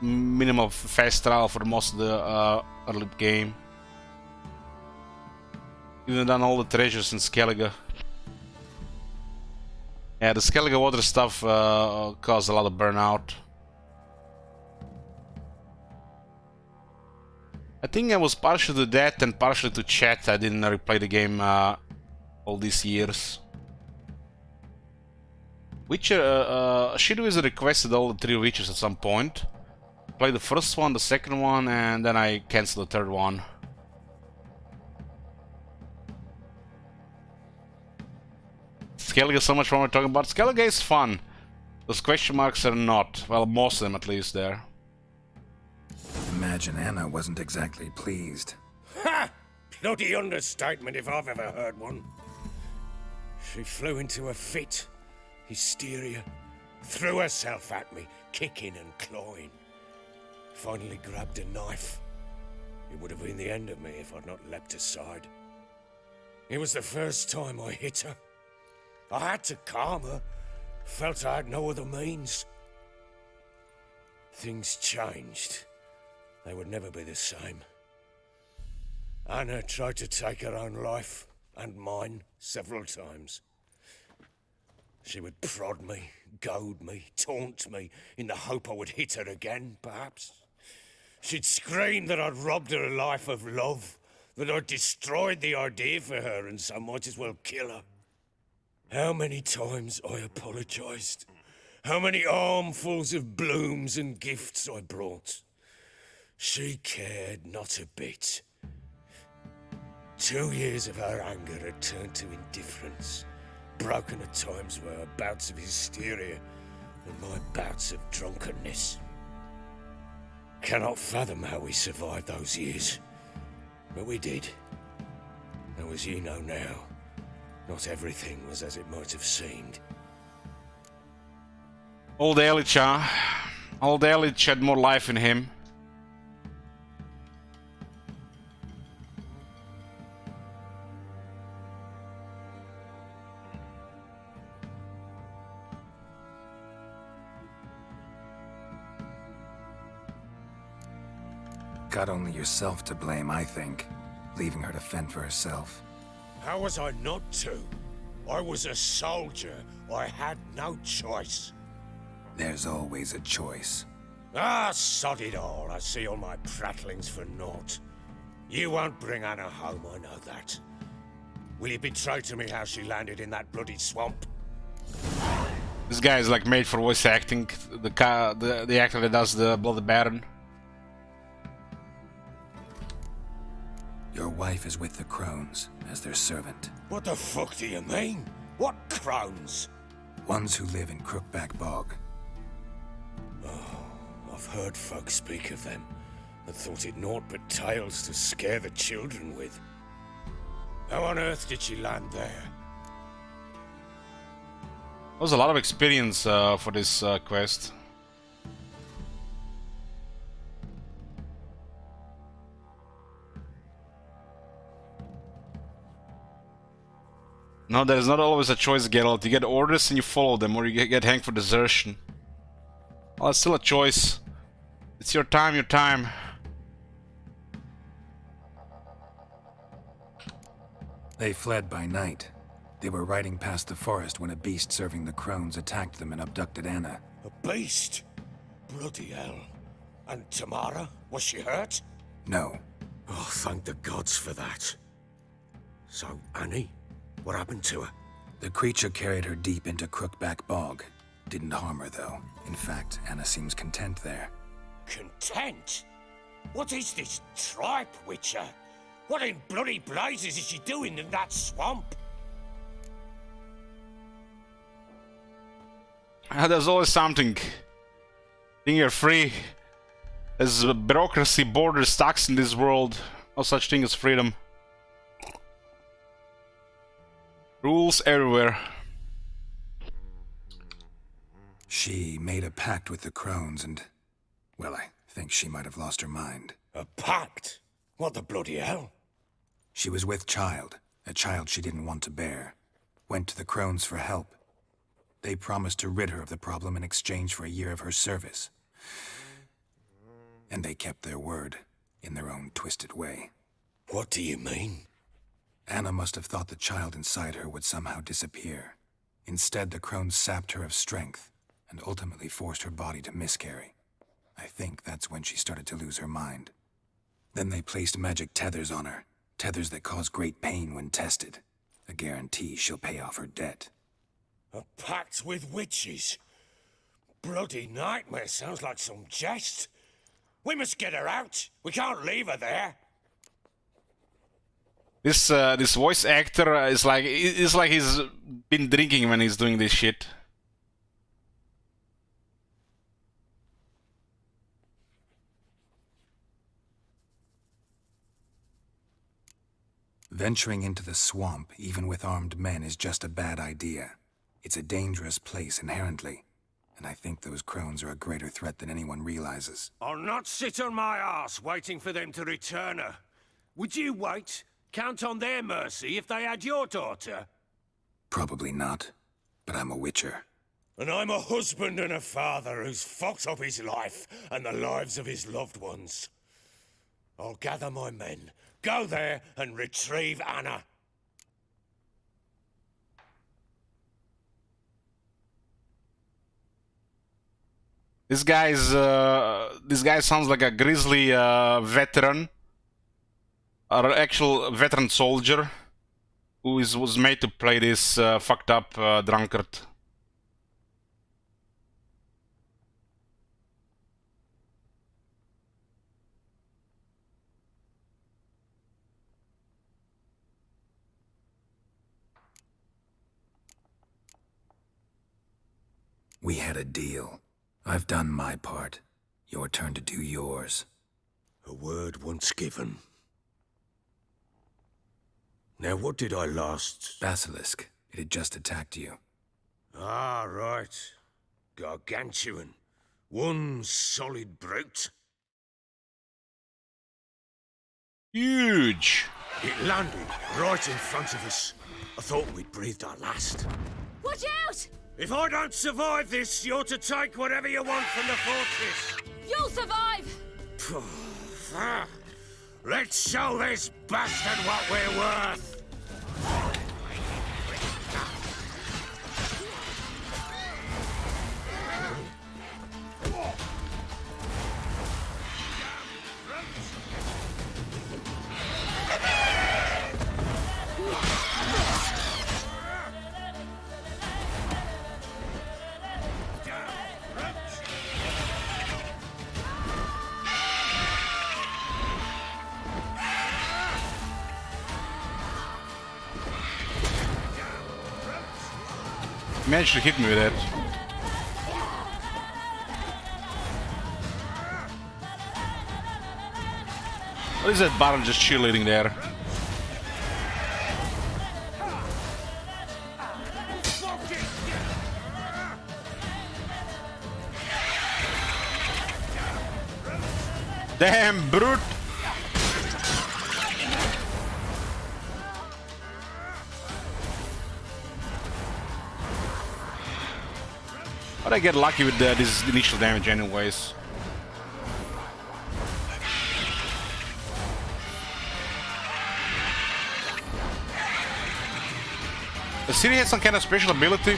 minimum of fast travel for most of the early game. Even done all the treasures in Skellige. Yeah, the Skellige water stuff caused a lot of burnout. I think I was partially to that and partially to chat. I didn't replay the game all these years. Witcher, Shido is requested all the 3 Witchers at some point. Played the first one, the second one, and then I cancelled the third one. Skellige is so much fun we're talking about. Skellige is fun. Those question marks are not. Well, most of them at least there. imagine Anna wasn't exactly pleased. Ha! Bloody understatement if I've ever heard one. She flew into a fit, hysteria, threw herself at me, kicking and clawing. Finally grabbed a knife. It would have been the end of me if I'd not leapt aside. It was the first time I hit her. I had to calm her. Felt I had no other means. Things changed. They would never be the same. Anna tried to take her own life, and mine, several times. She would prod me, goad me, taunt me, in the hope I would hit her again, perhaps. She'd scream that I'd robbed her life of love, that I'd destroyed the idea for her, and so might as well kill her. How many times I apologized. How many armfuls of blooms and gifts I brought. She cared not a bit. 2 years of her anger had turned to indifference, broken at times by her bouts of hysteria and my bouts of drunkenness. Cannot fathom how we survived those years, but we did. Though as you know now, not everything was as it might have seemed. Old Elich, huh? Old Elich had more life in him. Got only yourself to blame, I think. Leaving her to fend for herself. How was I not to? I was a soldier. I had no choice. There's always a choice. Ah, sod it all. I see all my prattlings for naught. You won't bring Anna home, I know that. Will you betray to me how she landed in that bloody swamp? This guy is like made for voice acting. The actor that does the Bloody Baron. Your wife is with the Crones, as their servant. What the fuck do you mean? What Crones? Ones who live in Crookback Bog. Oh, I've heard folk speak of them, and thought it naught but tales to scare the children with. How on earth did she land there? There was a lot of experience for this quest. No, there's not always a choice, Geralt. You get orders and you follow them, or you get hanged for desertion. Well, it's still a choice. It's your time, your time. They fled by night. They were riding past the forest when a beast serving the Crones attacked them and abducted Anna. A beast? Bloody hell. And Tamara? Was she hurt? No. Oh, thank the gods for that. So, Annie? What happened to her? The creature carried her deep into Crookback Bog. Didn't harm her, though. In fact, Anna seems content there. Content? What is this tripe, Witcher? What in bloody blazes is she doing in that swamp? There's always something. Being you're free. There's bureaucracy, borders, tax in this world. No such thing as freedom. Rules everywhere. She made a pact with the Crones and... well, I think she might have lost her mind. A pact? What the bloody hell? She was with child, a child she didn't want to bear. Went to the Crones for help. They promised to rid her of the problem in exchange for a year of her service. And they kept their word, in their own twisted way. What do you mean? Anna must have thought the child inside her would somehow disappear. Instead, the Crones sapped her of strength, and ultimately forced her body to miscarry. I think that's when she started to lose her mind. Then they placed magic tethers on her, tethers that cause great pain when tested. A guarantee she'll pay off her debt. A pact with witches? Bloody nightmare, sounds like some jest. We must get her out. We can't leave her there. This voice actor is like he's been drinking when he's doing this shit. Venturing into the swamp, even with armed men, is just a bad idea. It's a dangerous place inherently, and I think those crones are a greater threat than anyone realizes. I'll not sit on my ass waiting for them to return her. Would you wait? Count on their mercy if they had your daughter? Probably not, but I'm a witcher. And I'm a husband and a father who's fucked up his life and the lives of his loved ones. I'll gather my men, go there and retrieve Anna. This guy sounds like a grizzly veteran, or actual veteran soldier, who was made to play this fucked up drunkard. We had a deal. I've done my part. Your turn to do yours. A word once given. Now, what did I last... Basilisk. It had just attacked you. Ah, right. Gargantuan. One solid brute. Huge. It landed right in front of us. I thought we'd breathed our last. Watch out! If I don't survive this, you're to take whatever you want from the fortress. You'll survive! Let's show this bastard what we're worth. Managed to hit me with that. What is that Baron just cheerleading there? Damn brute! But I get lucky with this initial damage anyways. The city has some kind of special ability.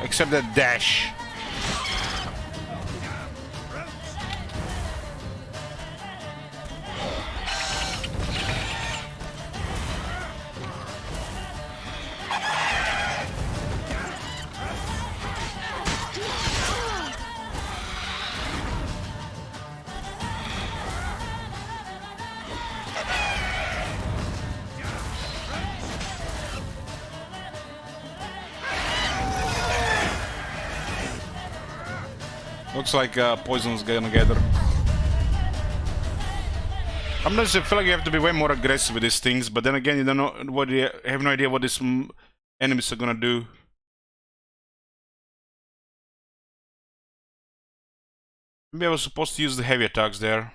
Except that dash. Looks like poison's gonna gather. Sometimes I feel like you have to be way more aggressive with these things, but then again, you don't know what you have no idea what these enemies are gonna do. Maybe I was supposed to use the heavy attacks there.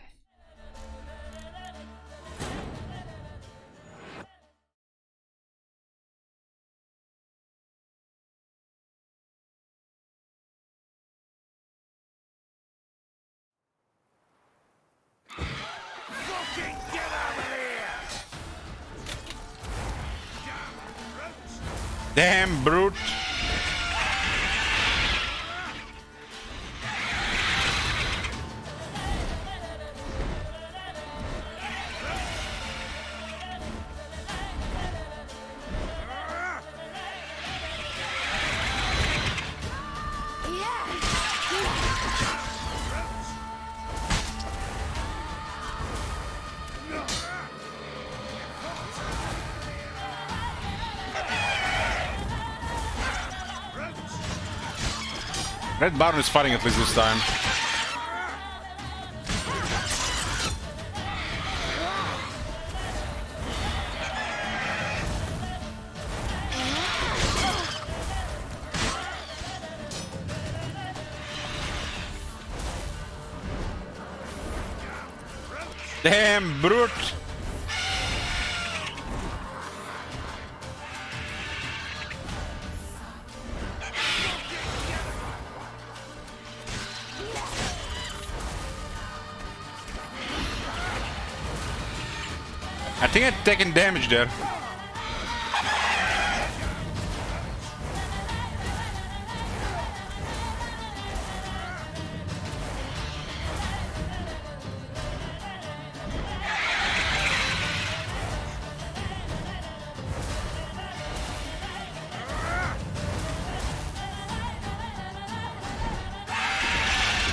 Damn brute! Red Baron is fighting at least this time. Damn brute! I think I've taken damage there.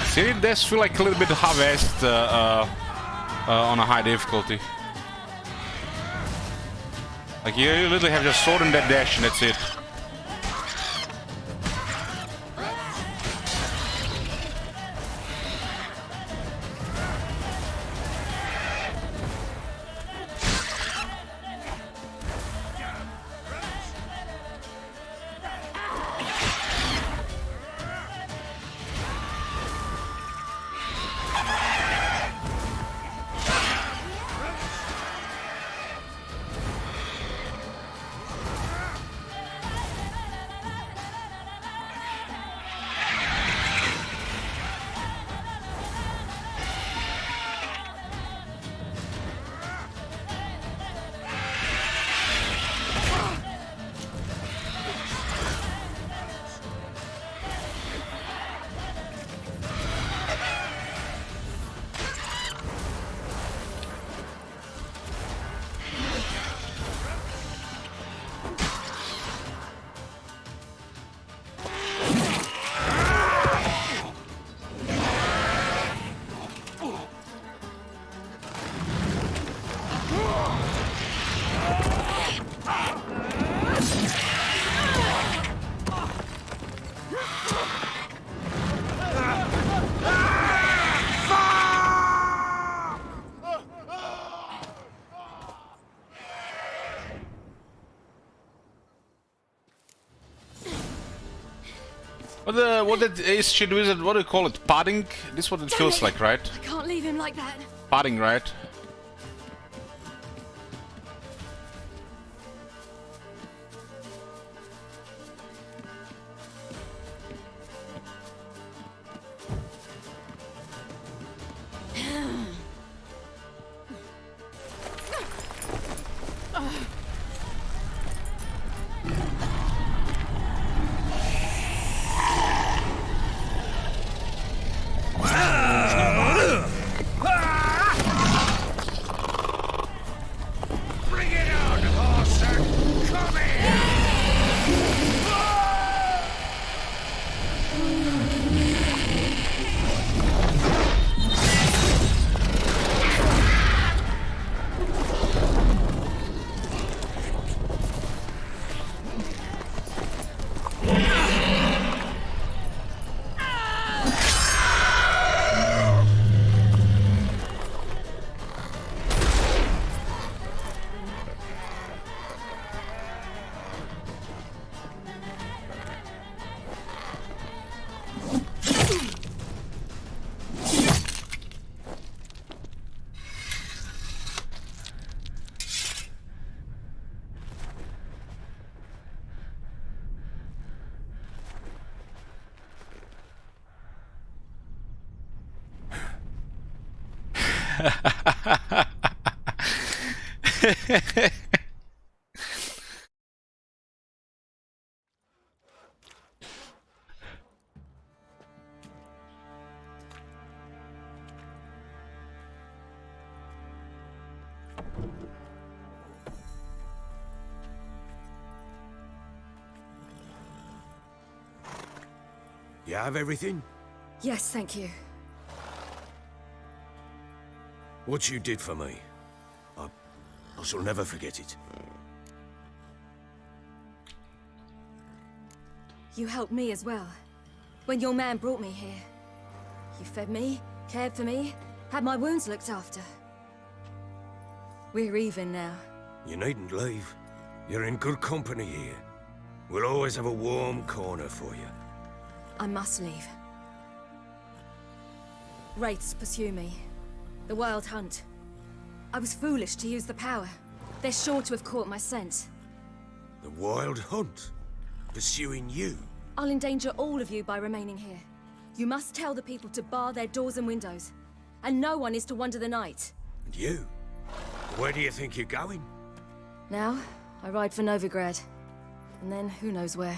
See, it does feel like a little bit harvest on a high difficulty. Like you literally have just sword and that dash and that's it. What is she doing? What do you call it? Padding? This is what it feels like, right? I can't leave him like that. Padding, right? You have everything? Yes, thank you. What you did for me, I shall never forget it. You helped me as well. When your man brought me here. You fed me, cared for me, had my wounds looked after. We're even now. You needn't leave. You're in good company here. We'll always have a warm corner for you. I must leave. Wraiths pursue me. The Wild Hunt. I was foolish to use the power. They're sure to have caught my scent. The Wild Hunt? Pursuing you? I'll endanger all of you by remaining here. You must tell the people to bar their doors and windows. And no one is to wander the night. And you? Where do you think you're going? Now, I ride for Novigrad. And then, who knows where.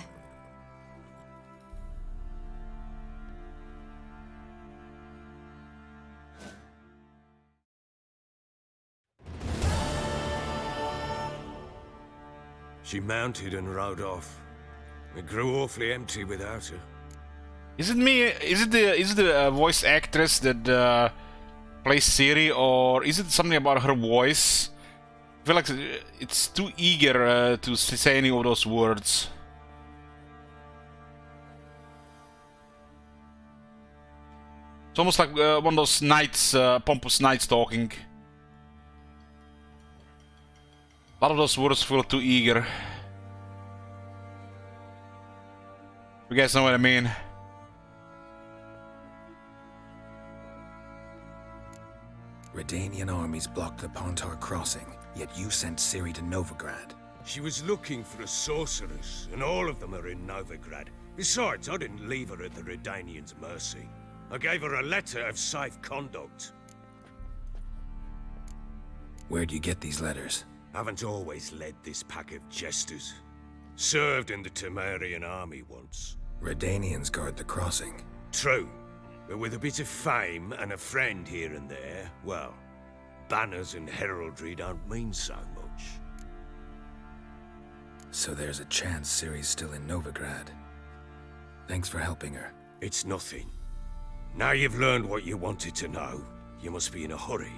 She mounted and rode off. It grew awfully empty without her. Is it me? Is it the voice actress that plays Ciri, or is it something about her voice? I feel like it's too eager to say any of those words. It's almost like one of those knights, pompous knights talking. A lot of those words feel too eager. You guys know what I mean? Redanian armies blocked the Pontar crossing, yet you sent Ciri to Novigrad. She was looking for a sorceress, and all of them are in Novigrad. Besides, I didn't leave her at the Redanians' mercy. I gave her a letter of safe conduct. Where'd you get these letters? Haven't always led this pack of jesters. Served in the Temerian army once. Redanians guard the crossing. True. But with a bit of fame and a friend here and there, well, banners and heraldry don't mean so much. So there's a chance Ciri's still in Novigrad. Thanks for helping her. It's nothing. Now you've learned what you wanted to know, you must be in a hurry.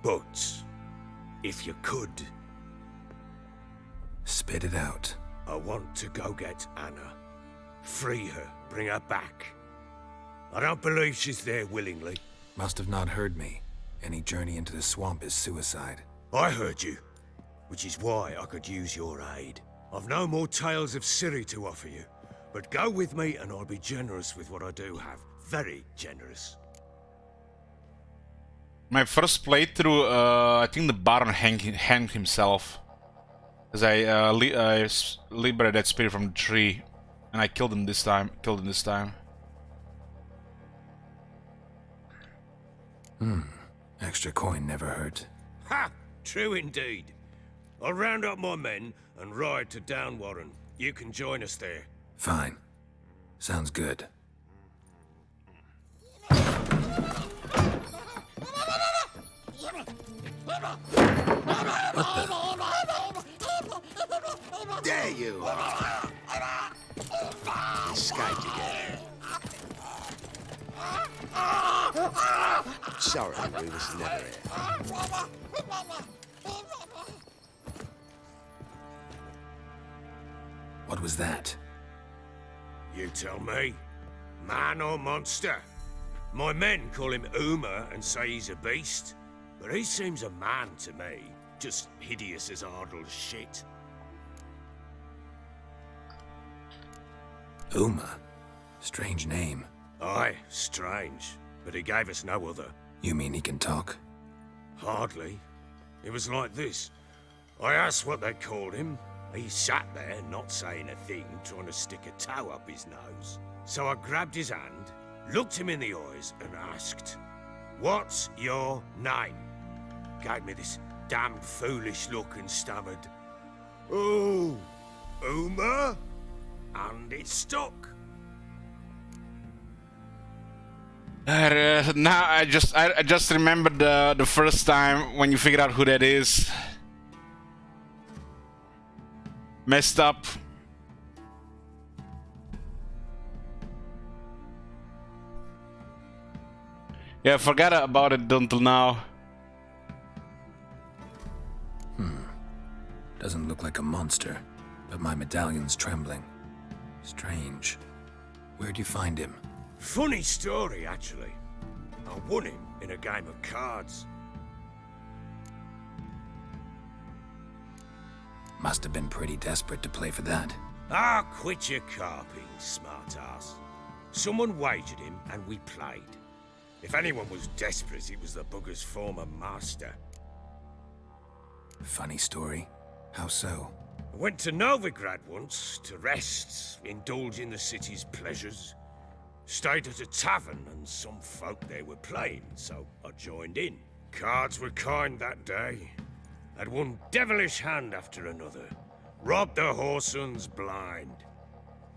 But, if you could... Spit it out. I want to go get Anna. Free her, bring her back. I don't believe she's there willingly. Must have not heard me. Any journey into the swamp is suicide. I heard you, which is why I could use your aid. I've no more tales of Ciri to offer you, but go with me and I'll be generous with what I do have. Very generous. My first playthrough, I think the Baron hanged himself. Because I liberated that spirit from the tree. And I killed him this time. Extra coin never hurt. Ha! True indeed. I'll round up my men and ride to Downwarren. You can join us there. Fine. Sounds good. There you are. Escaped again. Sorry, we was never here. What was that? You tell me. Man or monster? My men call him Uma and say he's a beast. But he seems a man to me. Just hideous as Ardle's shit. Uma? Strange name. Aye, strange. But he gave us no other. You mean he can talk? Hardly. It was like this. I asked what they called him. He sat there, not saying a thing, trying to stick a toe up his nose. So I grabbed his hand, looked him in the eyes, and asked, "What's your name?" Gave me this damned foolish look and stammered, "Oh, Uma?" And it stuck. Now I just remembered the first time when you figured out who that is. Messed up. Yeah, I forgot about it until now. Doesn't look like a monster, but my medallion's trembling. Strange. Where'd you find him? Funny story, actually. I won him in a game of cards. Must have been pretty desperate to play for that. Ah, quit your carping, smartass. Someone wagered him, and we played. If anyone was desperate, it was the bugger's former master. Funny story. How so? I went to Novigrad once to rest, indulge in the city's pleasures. Stayed at a tavern and some folk there were playing, so I joined in. Cards were kind that day. Had one devilish hand after another. Robbed the whoresons blind.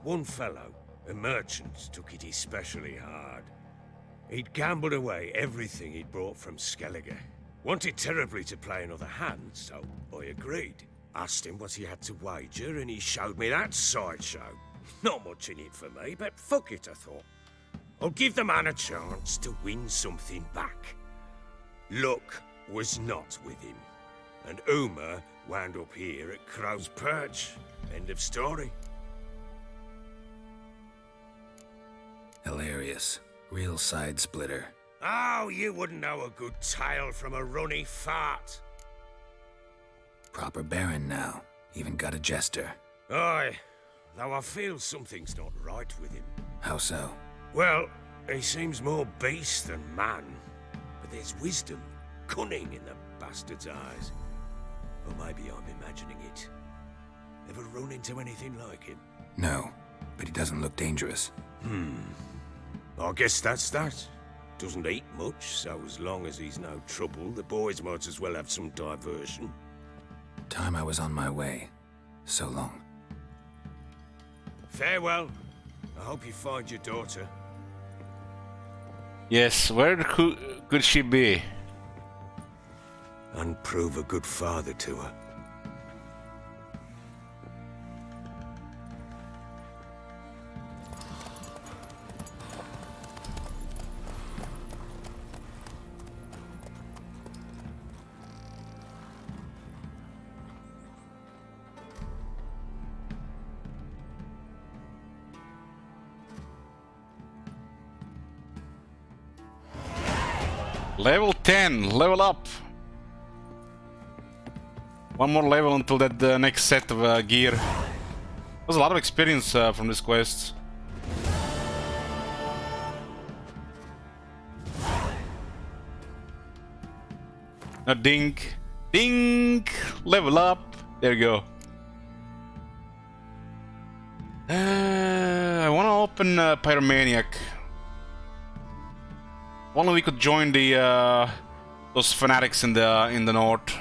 One fellow, a merchant, took it especially hard. He'd gambled away everything he'd brought from Skellige. Wanted terribly to play another hand, so I agreed. Asked him what he had to wager, and he showed me that sideshow. Not much in it for me, but fuck it, I thought. I'll give the man a chance to win something back. Luck was not with him, and Uma wound up here at Crow's Perch. End of story. Hilarious. Real side splitter. Oh, you wouldn't know a good tale from a runny fart. Proper baron now. Even got a jester. Aye, though I feel something's not right with him. How so? Well, he seems more beast than man. But there's wisdom, cunning in the bastard's eyes. Or maybe I'm imagining it. Ever run into anything like him? No, but he doesn't look dangerous. I guess that's that. Doesn't eat much, so as long as he's no trouble, the boys might as well have some diversion. Time I was on my way. So long. Farewell. I hope you find your daughter. Yes, where could she be? And prove a good father to her. Level 10, level up. One more level until that next set of gear. There's a lot of experience from this quest. Now dink, dink, level up. There you go. I want to open Pyromaniac. Only we could join the those fanatics in the north.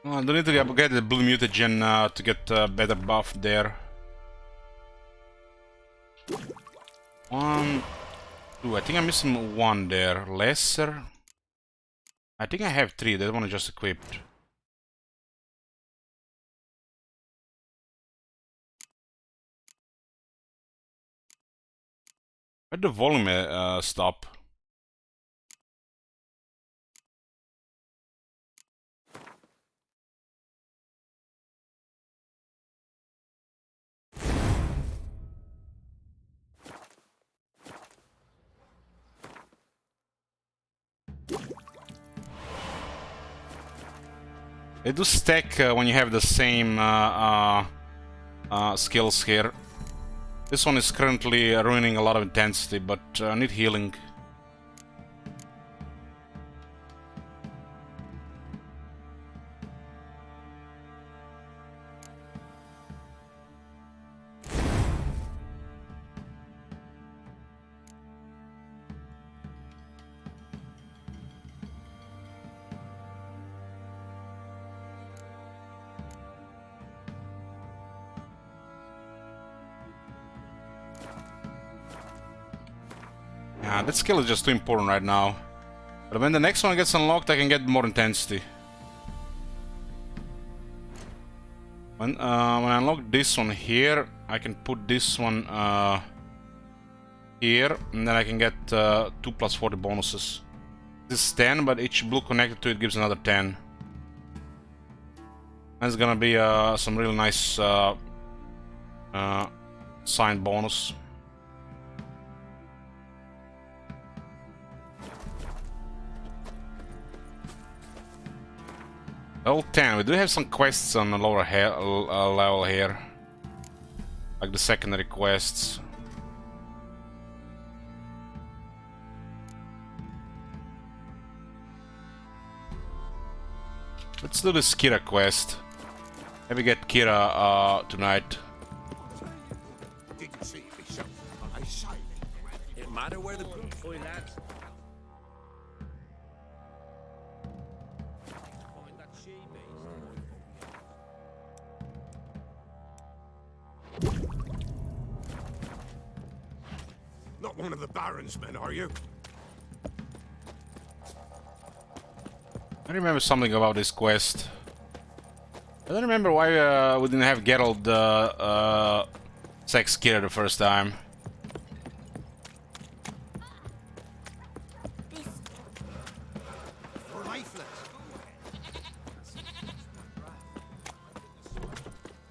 I don't need to get the blue mutagen to get better buff there. 1, 2. I think I'm missing 1 there. Lesser. I think I have 3. That one is just equipped. Where'd the volume stop? They do stack when you have the same skills here. This one is currently ruining a lot of intensity, but I need healing. That skill is just too important right now. But when the next one gets unlocked, I can get more intensity. When I unlock this one here, I can put this one here, and then I can get 2 plus 40 bonuses. This is 10, but each blue connected to it gives another 10. That's gonna be some really nice sign bonus. Level 10. We do have some quests on the lower level here, like the secondary quests. Let's do this Kira quest. Maybe get Kira tonight. Didn't see it myself. I silent. It matter where the boy lads. Not one of the Baron's men, are you? I remember something about this quest. I don't remember why we didn't have Geralt sex Kira the first time.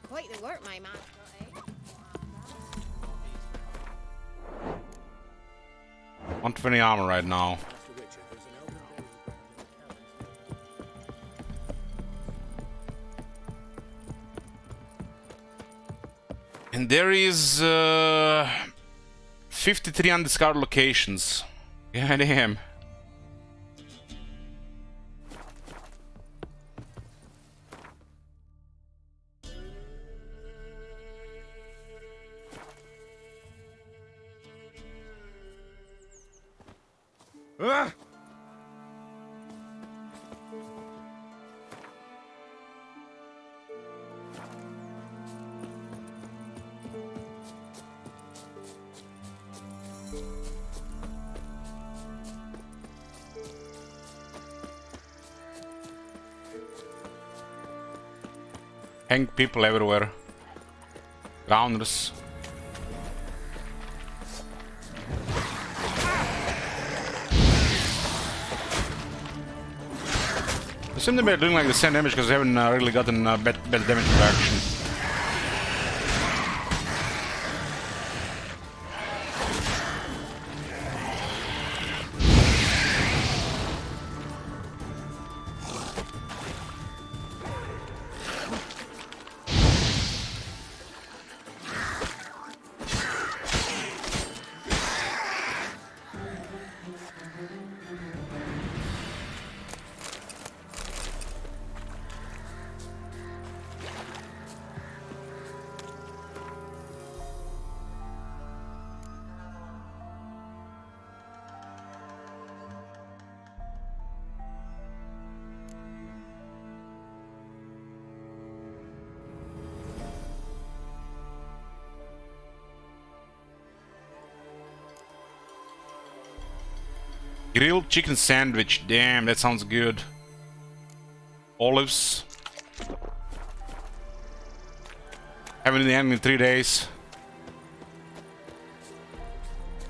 Quite the work, my man. 120 armor right now. And there is 53 undiscarded locations. God damn. Ah! Hang people everywhere. Rounders. They seem to be doing like the same damage because they haven't really gotten bad damage reduction. Grilled chicken sandwich, damn, that sounds good. Olives. Haven't eaten in 3 days.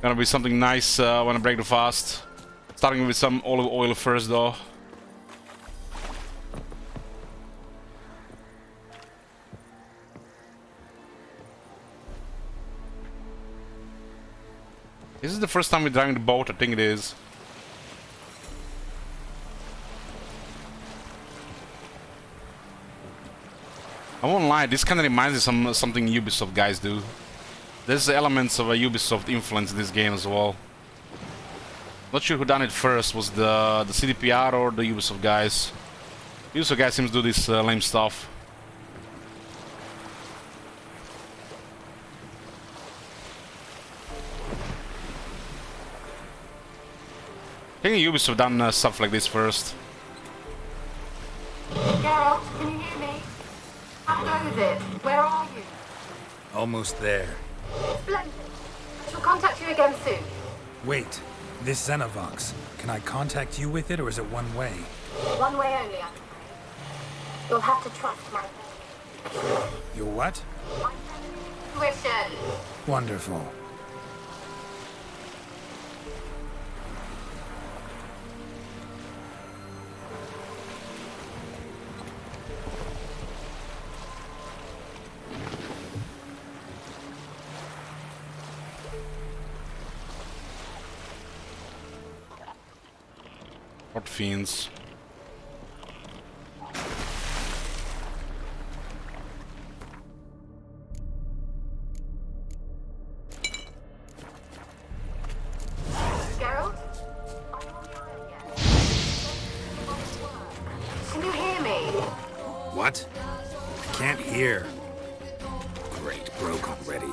Gonna be something nice when I break the fast. Starting with some olive oil first though. This is the first time we're driving the boat, I think it is. I won't lie, this kind of reminds me of something Ubisoft guys do. There's elements of a Ubisoft influence in this game as well. Not sure who done it first, was the CDPR or the Ubisoft guys. Ubisoft guys seems to do this lame stuff. I think Ubisoft done stuff like this first. Geralt, can you hear me? How goes it? Where are you? Almost there. Splendid. I shall contact you again soon. Wait. This Xenovox, can I contact you with it, or is it one way? One way only. You'll have to trust my Your what? intuition. Wonderful. What fiends? Geralt? Can you hear me? What? I can't hear. Great, broke already.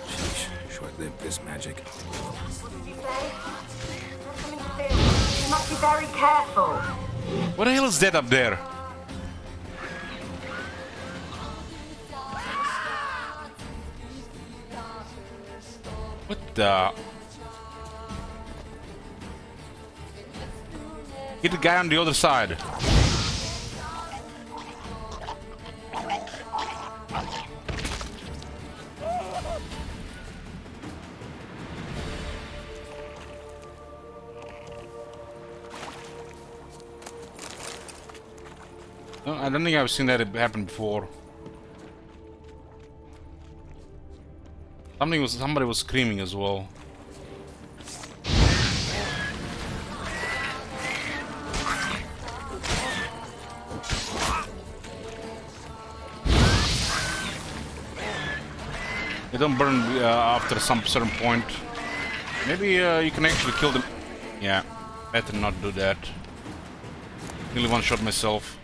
Sheesh, short-lived this magic. What did you say? Something to do. You must be very careful. What the hell is that up there? What the? Hit the guy on the other side. No, I don't think I've seen that happen before. Somebody was screaming as well. They don't burn after some certain point. Maybe you can actually kill them. Yeah, better not do that. Nearly one-shot myself.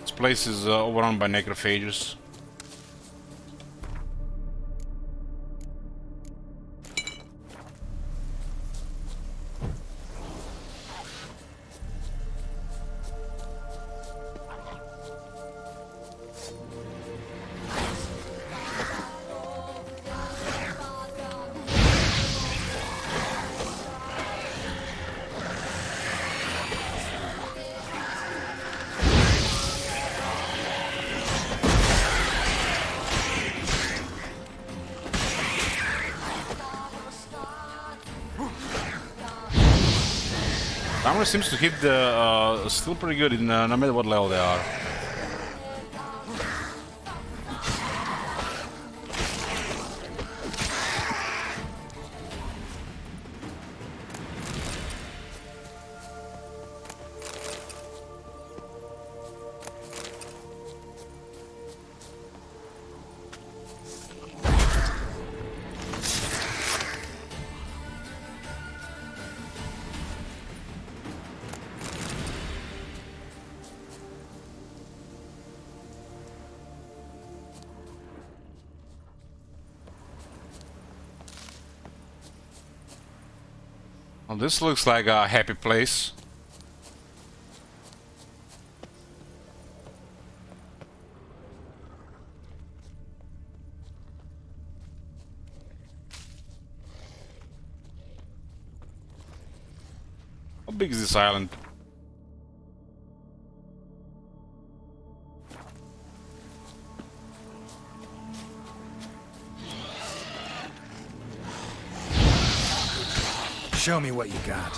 This place is overrun by necrophages. Armor seems to hit the still pretty good in no matter what level they are. Well, this looks like a happy place. How big is this island? Show me what you got.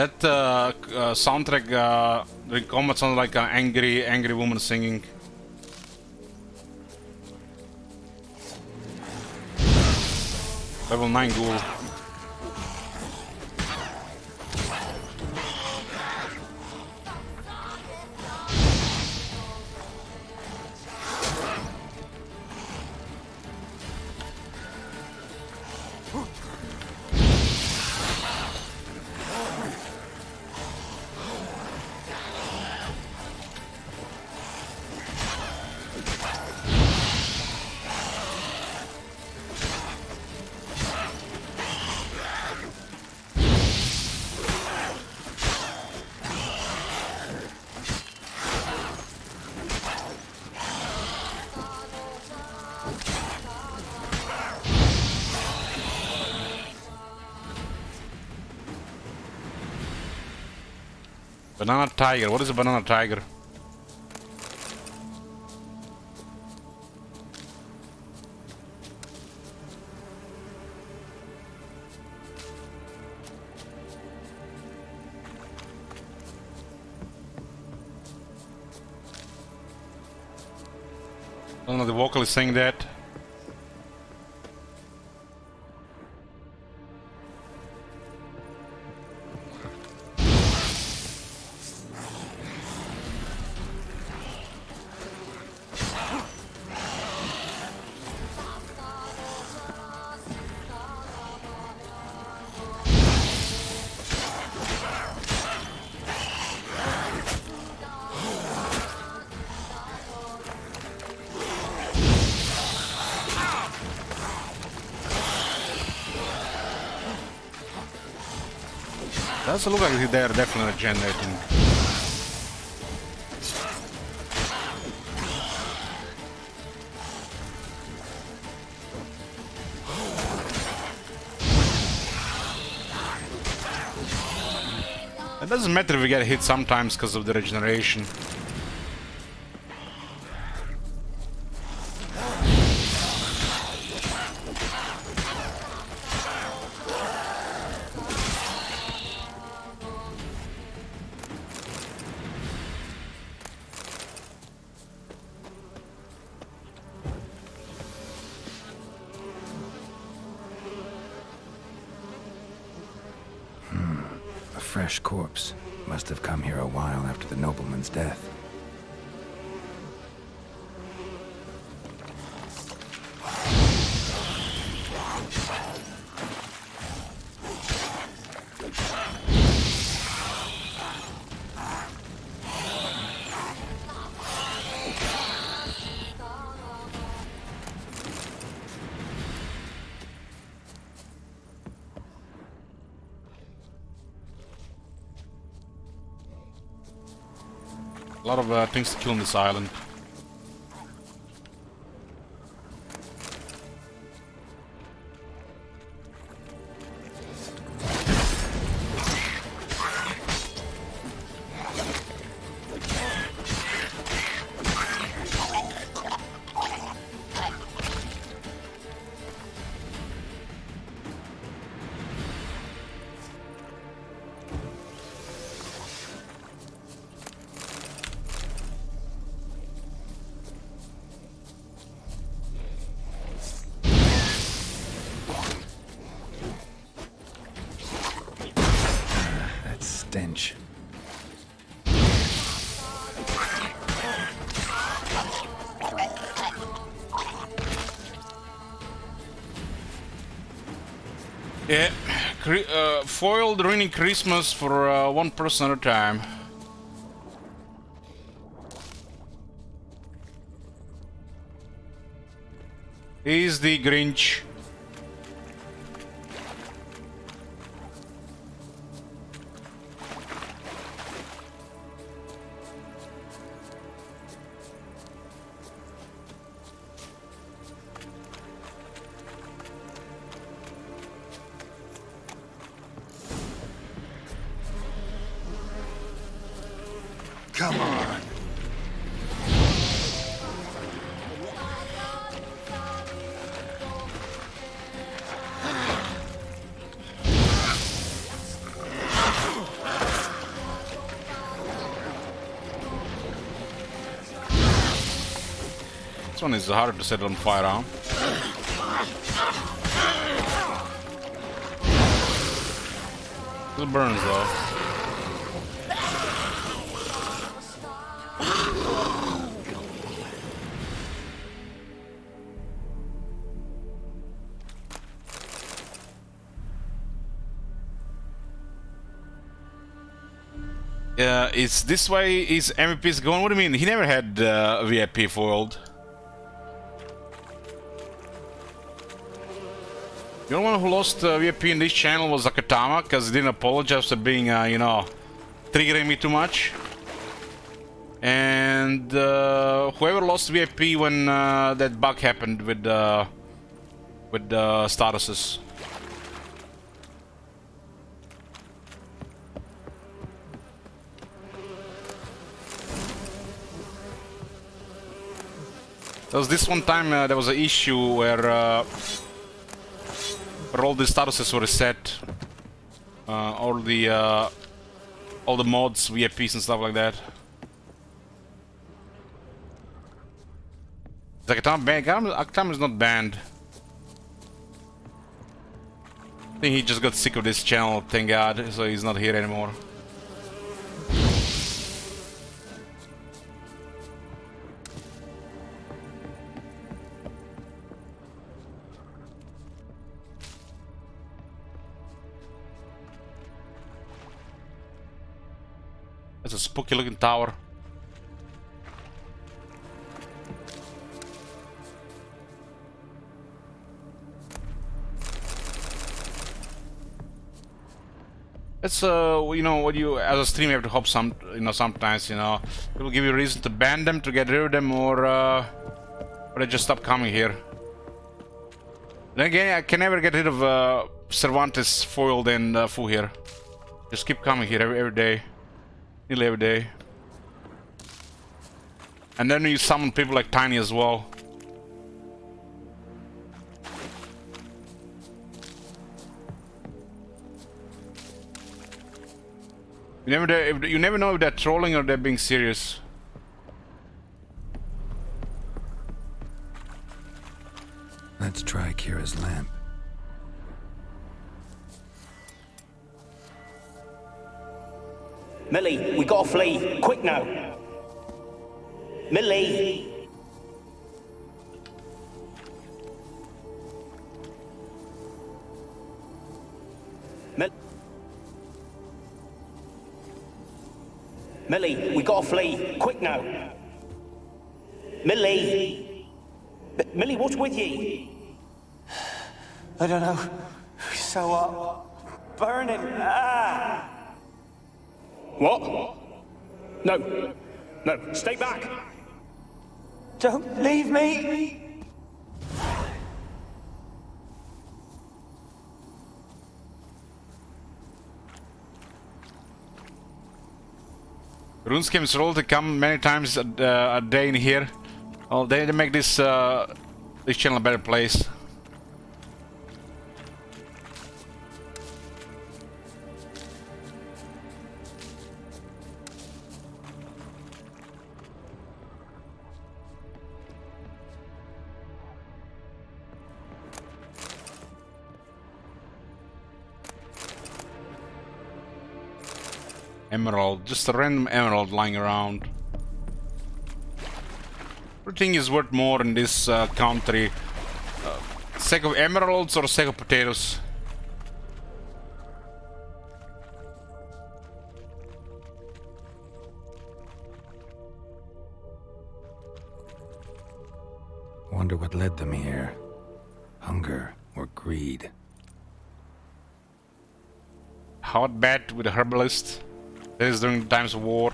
That soundtrack during combat sounded like an angry woman singing. Level 9 ghoul. Banana tiger. What is a banana tiger? I don't know, the vocal is saying that. Does look like they're definitely generating. It doesn't matter if we get hit sometimes because of the regeneration. A fresh corpse. Must have come here a while after the nobleman's death. A lot of things to kill on this island. Stench. Yeah, foiled ruining Christmas for one person at a time. He's the Grinch. Come on. This one is harder to set on fire, huh? Still burns though. It's this way his MVP's going? What do you mean? He never had VIP foiled. The only one who lost VIP in this channel was Akatama, because he didn't apologize for being, you know, triggering me too much. And whoever lost VIP when that bug happened with statuses. There was this one time there was an issue where all the statuses were reset, all the mods, VIPs and stuff like that. Is Akatama banned? Akatama is not banned. I think he just got sick of this channel, thank God, so he's not here anymore. That's a spooky looking tower. It's you know, what you as a streamer have to hope sometimes, you know, it will give you a reason to ban them, to get rid of them, or they just stop coming here. Then again, I can never get rid of Cervantes foiled and Fu here. Just keep coming here every day. Nearly every day. And then you summon people like Tiny as well. You never know if they're trolling or they're being serious. Let's try Kira's lamp. Millie, we gotta flee. Quick now. Millie. Millie, we gotta flee. Quick now. Millie. Millie, what's with you? I don't know. So what? Burning. Ah! What? No. No, stay back. Don't leave me. RuneScape's role to come many times a day in here. Well, they make this this channel a better place. Emerald, just a random emerald lying around. Everything is worth more in this country. Sake of emeralds or sake of potatoes? Wonder what led them here. Hunger or greed. Hot bet with a herbalist. This is during times of war.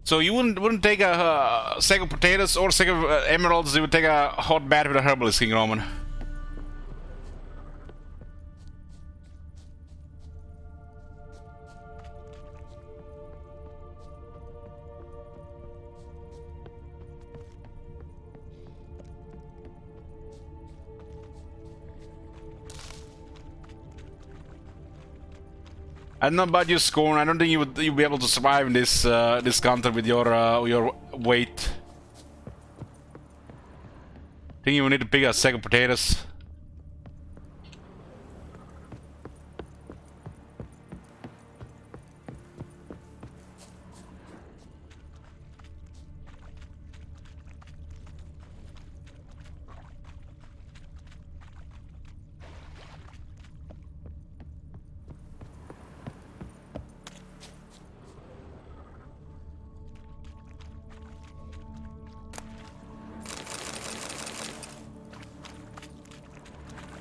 So you wouldn't take a sack of potatoes or sack of emeralds. You would take a hot bath with a herbalist, King Roman. I don't know about you, Scorn. I don't think you'd be able to survive in this this country with your weight. I think you will need to pick a sack of potatoes.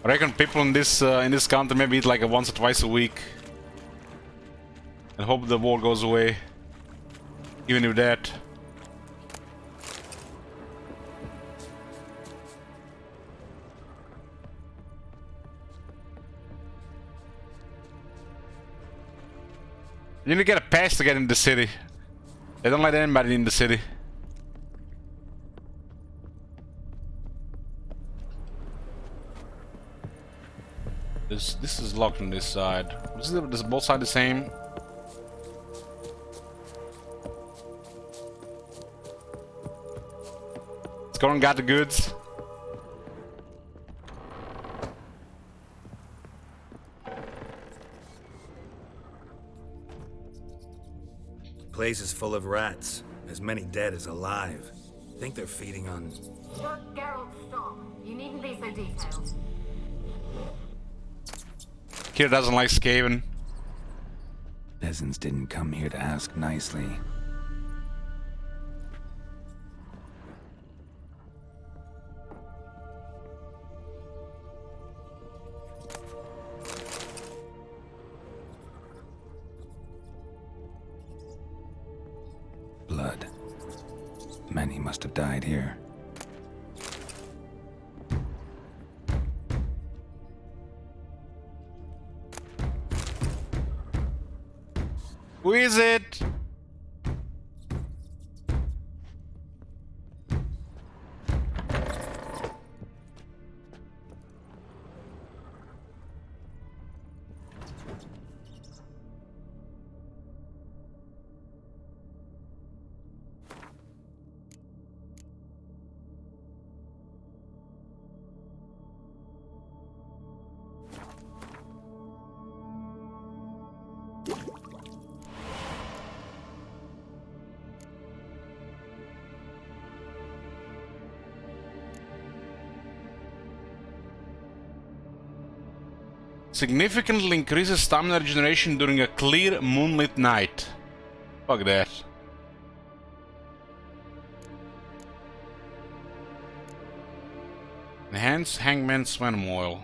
I reckon people in this country maybe eat like once or twice a week, and hope the war goes away. Even with that, you need to get a pass to get in the city. They don't let anybody in the city. This is locked on this side. Is both sides the same? Let's go and got the goods. Place is full of rats. As many dead as alive. Think they're feeding on... Geralt, stop. You needn't be so detailed. Kira doesn't like Skaven. Peasants didn't come here to ask nicely. Blood. Many must have died here. Who is it? Significantly increases stamina regeneration during a clear moonlit night. Fuck that. Enhance Hangman's Venom Oil.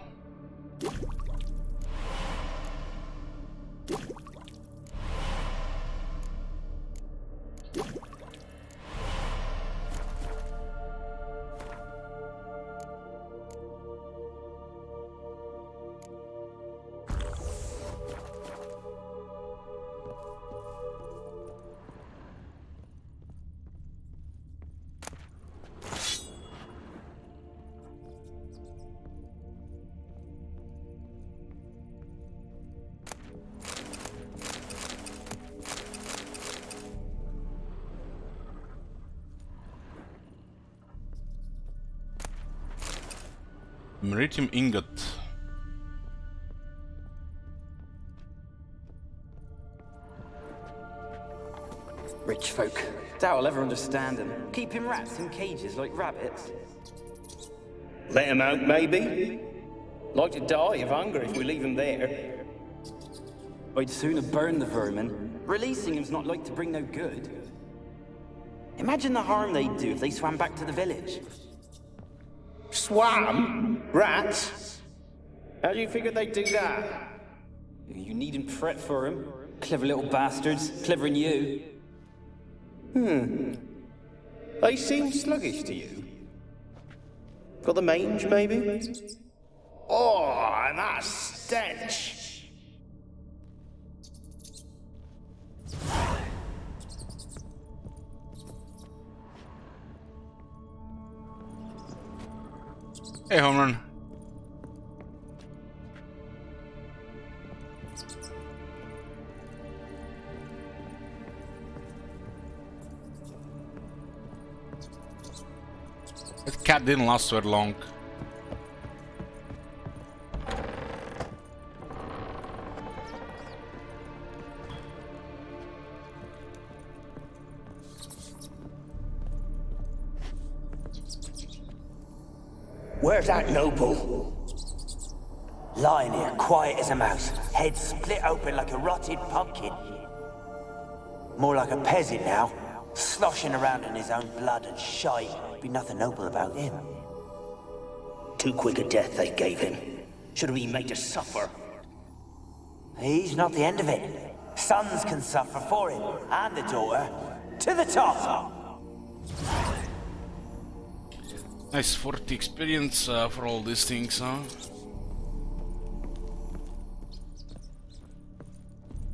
Meritium ingot. Rich folk. Doubt I'll ever understand them. Keeping rats in cages like rabbits. Let them out, maybe? Like to die of hunger if we leave them there. I'd sooner burn the vermin. Releasing them's not like to bring no good. Imagine the harm they'd do if they swam back to the village. Swam? Rats? How do you figure they'd do that? You needn't fret for them. Clever little bastards. Clever than you. They seem sluggish to you. Got the mange, maybe? Oh, and that stench! Hey, home run. That cat didn't last very long. Where's that noble? Lying here, quiet as a mouse, head split open like a rotted pumpkin. More like a peasant now, sloshing around in his own blood and shite. Be nothing noble about him. Too quick a death they gave him. Should have been made to suffer. He's not the end of it. Sons can suffer for him, and the daughter. To the top! Nice 40 experience for all these things, huh?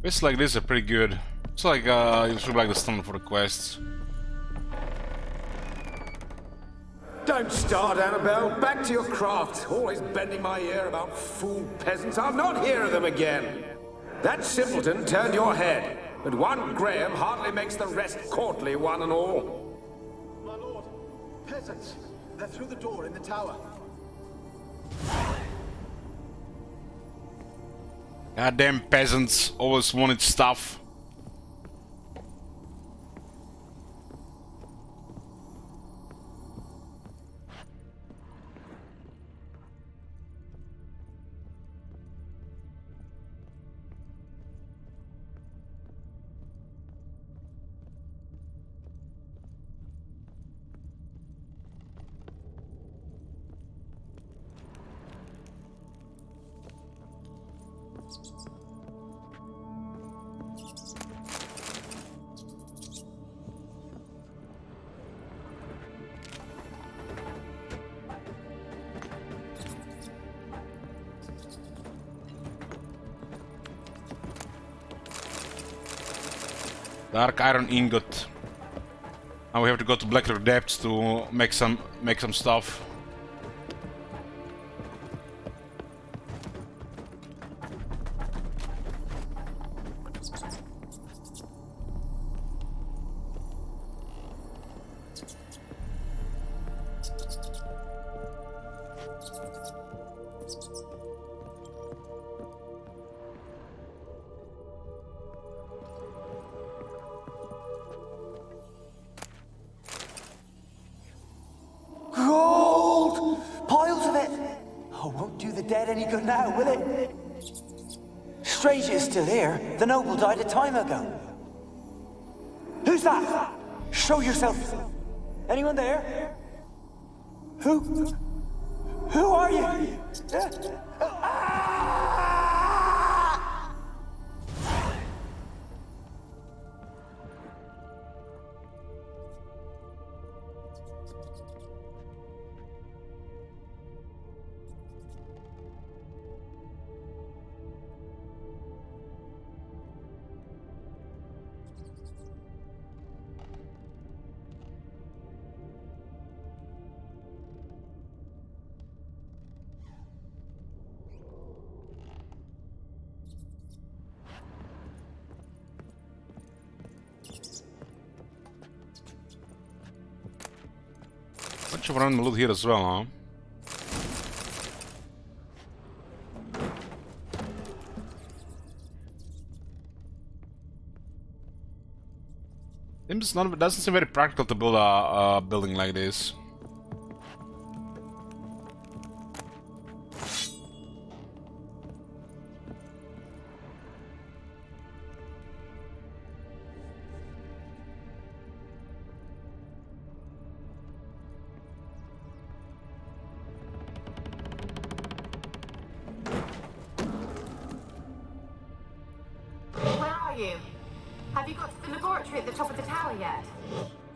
Quests like this are pretty good. It's like you should like the standard for the quests. Don't start, Annabelle. Back to your craft. Always bending my ear about fool peasants. I'll not hear of them again. That simpleton turned your head, but one Graham hardly makes the rest courtly, one and all. My lord, peasants. They're through the door in the tower. Goddamn peasants always wanted stuff. Dark iron ingot. Now we have to go to Blackrock Depths to make some stuff. Gold! Piles of it! Oh, won't do the dead any good now, will it? Strange it's still here. The noble died a time ago. Who's that? Show yourself. Anyone there? Who are you? Bunch of random loot here as well, huh? Doesn't seem very practical to build a building like this. Where are you? Have you got to the laboratory at the top of the tower yet?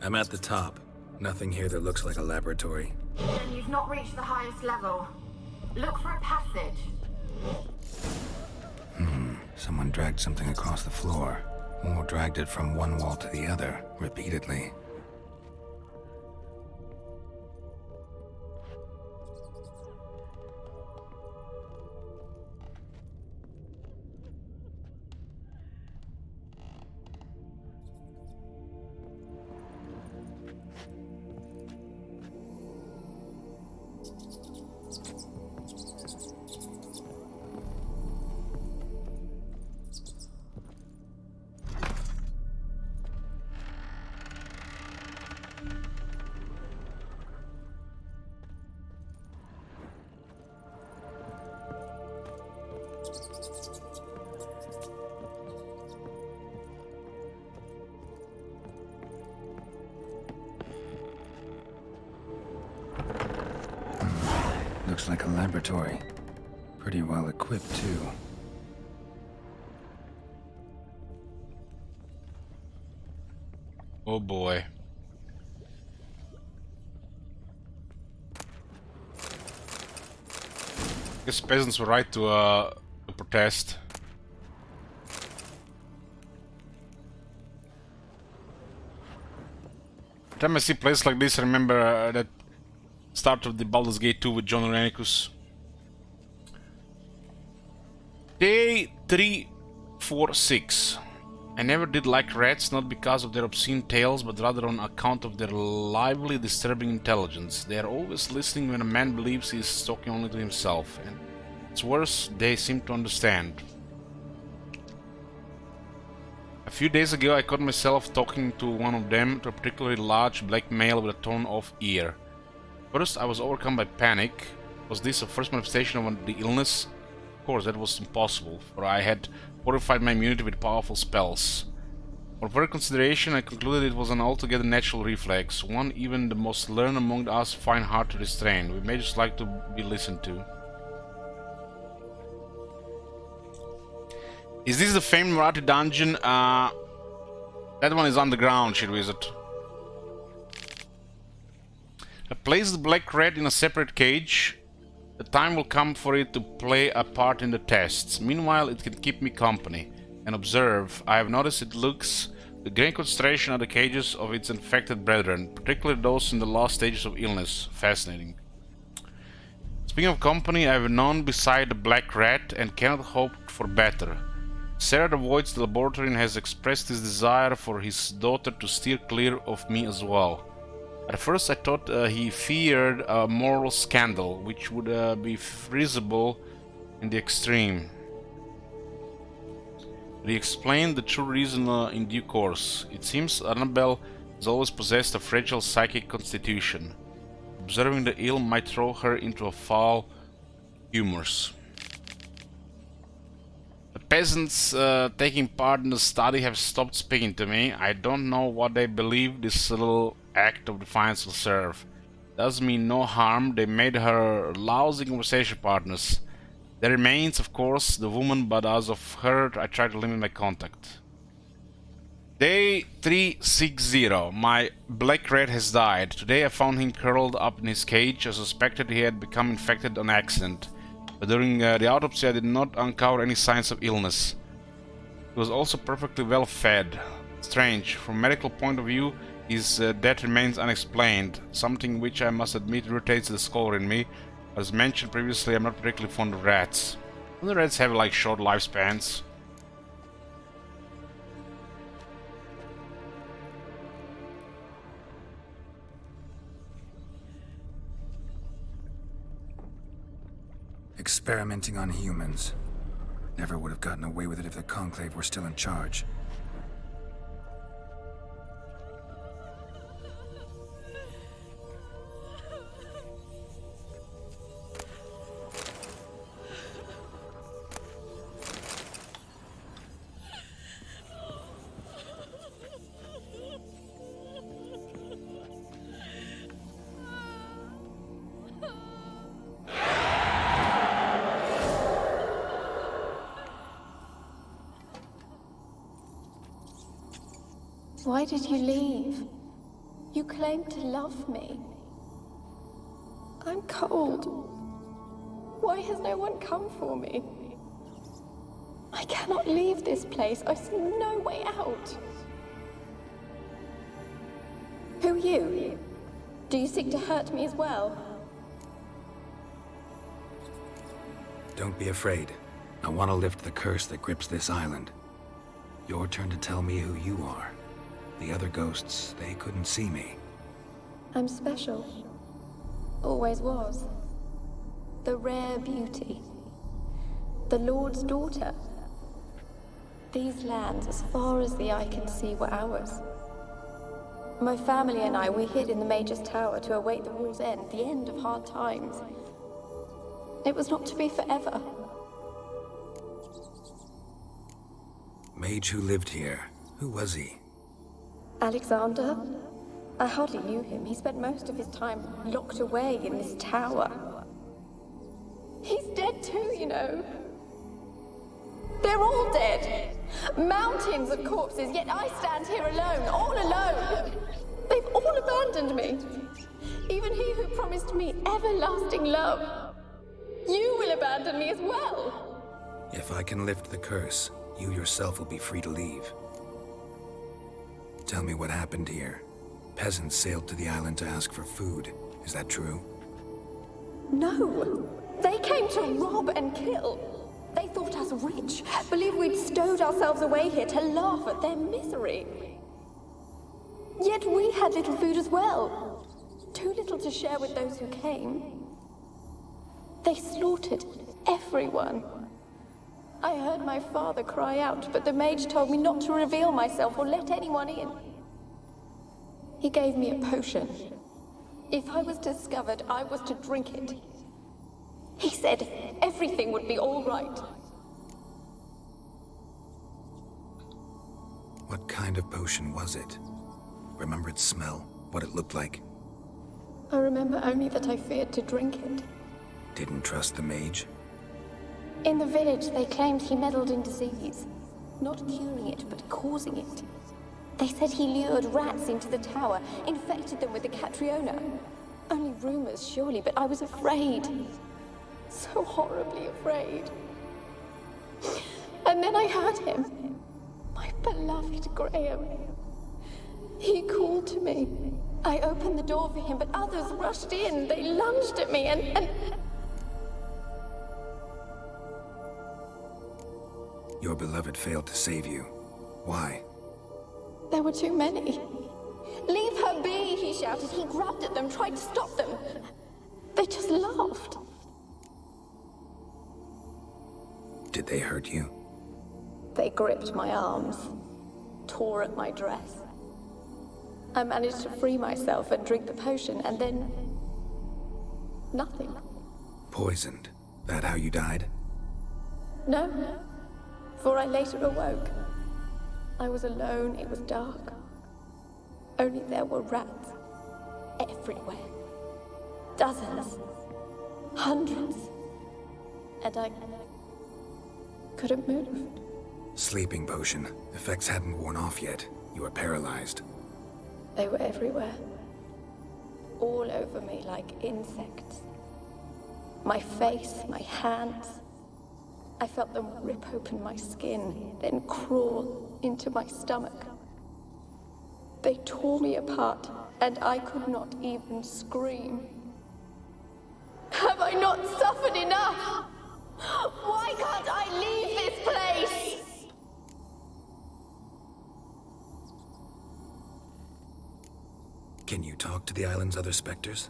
I'm at the top. Nothing here that looks like a laboratory. Then you've not reached the highest level. Look for a passage. Someone dragged something across the floor. Or dragged it from one wall to the other, repeatedly. Looks like a laboratory. Pretty well equipped, too. Oh boy. Guess peasants were right to protest. Every time I see a place like this, I remember that start of the Baldur's Gate 2 with John Renicus. Day 346. I never did like rats, not because of their obscene tales, but rather on account of their lively, disturbing intelligence. They are always listening when a man believes he is talking only to himself, and it's worse, they seem to understand. A few days ago I caught myself talking to one of them, to a particularly large black male with a torn-off ear. First I was overcome by panic. Was this a first manifestation of the illness? Of course, that was impossible, for I had fortified my immunity with powerful spells. For further consideration, I concluded it was an altogether natural reflex, one even the most learned among us find hard to restrain. We may just like to be listened to. Is this the famed Marathi dungeon? That one is underground, shit wizard. I placed the black rat in a separate cage. The time will come for it to play a part in the tests. Meanwhile, it can keep me company. And observe, I have noticed it looks with great concentration at the cages of its infected brethren, particularly those in the last stages of illness. Fascinating. Speaking of company, I have none beside the black rat and cannot hope for better. Serad avoids the laboratory and has expressed his desire for his daughter to steer clear of me as well. At first I thought he feared a moral scandal, which would be feasible in the extreme. But he explained the true reason in due course. It seems Annabelle has always possessed a fragile psychic constitution. Observing the ill might throw her into a foul humors. The peasants taking part in the study have stopped speaking to me. I don't know what they believe this little act of defiance will serve. Does me no harm, they made her lousy conversation partners. There remains, of course, the woman, but as of her, I try to limit my contact. Day 360. My black rat has died. Today I found him curled up in his cage. I suspected he had become infected on accident. But during the autopsy I did not uncover any signs of illness. He was also perfectly well fed. Strange. From a medical point of view, his death remains unexplained, something which I must admit irritates the scholar in me. As mentioned previously, I'm not particularly fond of rats. Don't the rats have like short lifespans? Experimenting on humans. Never would have gotten away with it if the Conclave were still in charge. Why did you leave? You claimed to love me. I'm cold. Why has no one come for me? I cannot leave this place. I see no way out. Who are you? Do you seek to hurt me as well? Don't be afraid. I want to lift the curse that grips this island. Your turn to tell me who you are. The other ghosts, they couldn't see me. I'm special. Always was. The rare beauty. The Lord's daughter. These lands, as far as the eye can see, were ours. My family and I, we hid in the Mage's Tower to await the war's end, the end of hard times. It was not to be forever. Mage who lived here. Who was he? Alexander? I hardly knew him. He spent most of his time locked away in this tower. He's dead too, you know. They're all dead. Mountains of corpses, yet I stand here alone, all alone. They've all abandoned me. Even he who promised me everlasting love. You will abandon me as well. If I can lift the curse, you yourself will be free to leave. Tell me what happened here. Peasants sailed to the island to ask for food. Is that true? No. They came to rob and kill. They thought us rich, believed we'd stowed ourselves away here to laugh at their misery. Yet we had little food as well. Too little to share with those who came. They slaughtered everyone. I heard my father cry out, but the mage told me not to reveal myself or let anyone in. He gave me a potion. If I was discovered, I was to drink it. He said everything would be all right. What kind of potion was it? Remember its smell? What it looked like? I remember only that I feared to drink it. Didn't trust the mage? In the village, they claimed he meddled in disease. Not curing it, but causing it. They said he lured rats into the tower, infected them with the Catriona. Only rumors, surely, but I was afraid. So horribly afraid. And then I heard him. My beloved Graham. He called to me. I opened the door for him, but others rushed in. They lunged at me and... Your beloved failed to save you. Why? There were too many. Leave her be, he shouted. He grabbed at them, tried to stop them. They just laughed. Did they hurt you? They gripped my arms, tore at my dress. I managed to free myself and drink the potion, and then... nothing. Poisoned. That how you died? No, for I later awoke. I was alone, it was dark. Only there were rats. Everywhere. Dozens. Hundreds. And I couldn't move. Sleeping potion. Effects hadn't worn off yet. You were paralyzed. They were everywhere. All over me like insects. My face, my hands. I felt them rip open my skin, then crawl into my stomach. They tore me apart, and I could not even scream. Have I not suffered enough? Why can't I leave this place? Can you talk to the island's other specters?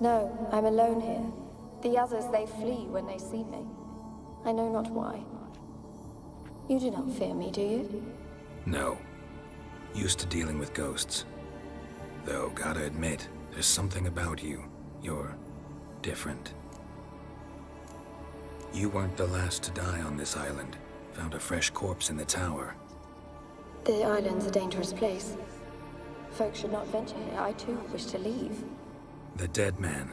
No, I'm alone here. The others, they flee when they see me. I know not why. You do not fear me, do you? No. Used to dealing with ghosts. Though, gotta admit, there's something about you. You're different. You weren't the last to die on this island. Found a fresh corpse in the tower. The island's a dangerous place. Folk should not venture here. I too wish to leave. The dead man.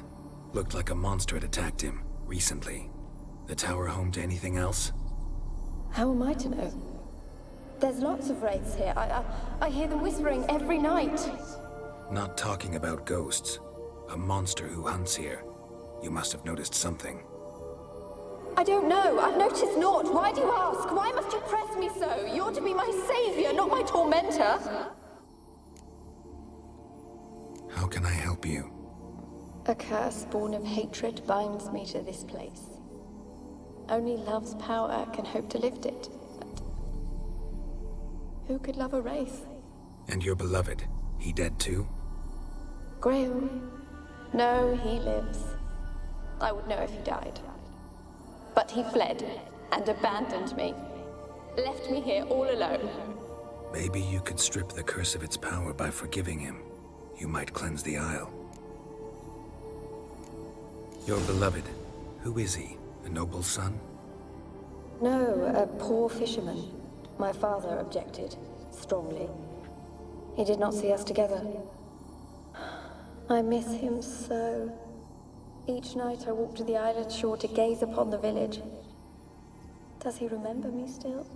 Looked like a monster had attacked him, recently. The tower home to anything else? How am I to know? There's lots of wraiths here. I hear them whispering every night. Not talking about ghosts. A monster who hunts here. You must have noticed something. I don't know. I've noticed naught. Why do you ask? Why must you press me so? You're to be my savior, not my tormentor. How can I help you? A curse born of hatred binds me to this place. Only love's power can hope to lift it. But who could love a wraith? And your beloved, he dead too? Graham? No, he lives. I would know if he died. But he fled and abandoned me. Left me here all alone. Maybe you could strip the curse of its power by forgiving him. You might cleanse the Isle. Your beloved, who is he? A noble son? No, a poor fisherman. My father objected, strongly. He did not see us together. I miss him so. Each night I walk to the island shore to gaze upon the village. Does he remember me still?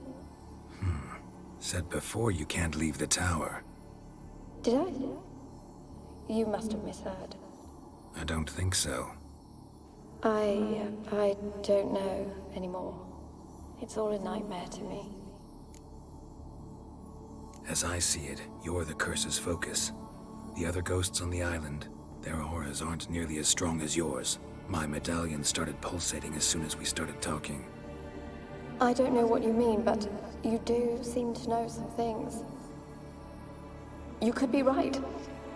Said before you can't leave the tower. Did I? You must have misheard. I don't think so. I don't know anymore. It's all a nightmare to me. As I see it, you're the curse's focus. The other ghosts on the island, their auras aren't nearly as strong as yours. My medallion started pulsating as soon as we started talking. I don't know what you mean, but you do seem to know some things. You could be right.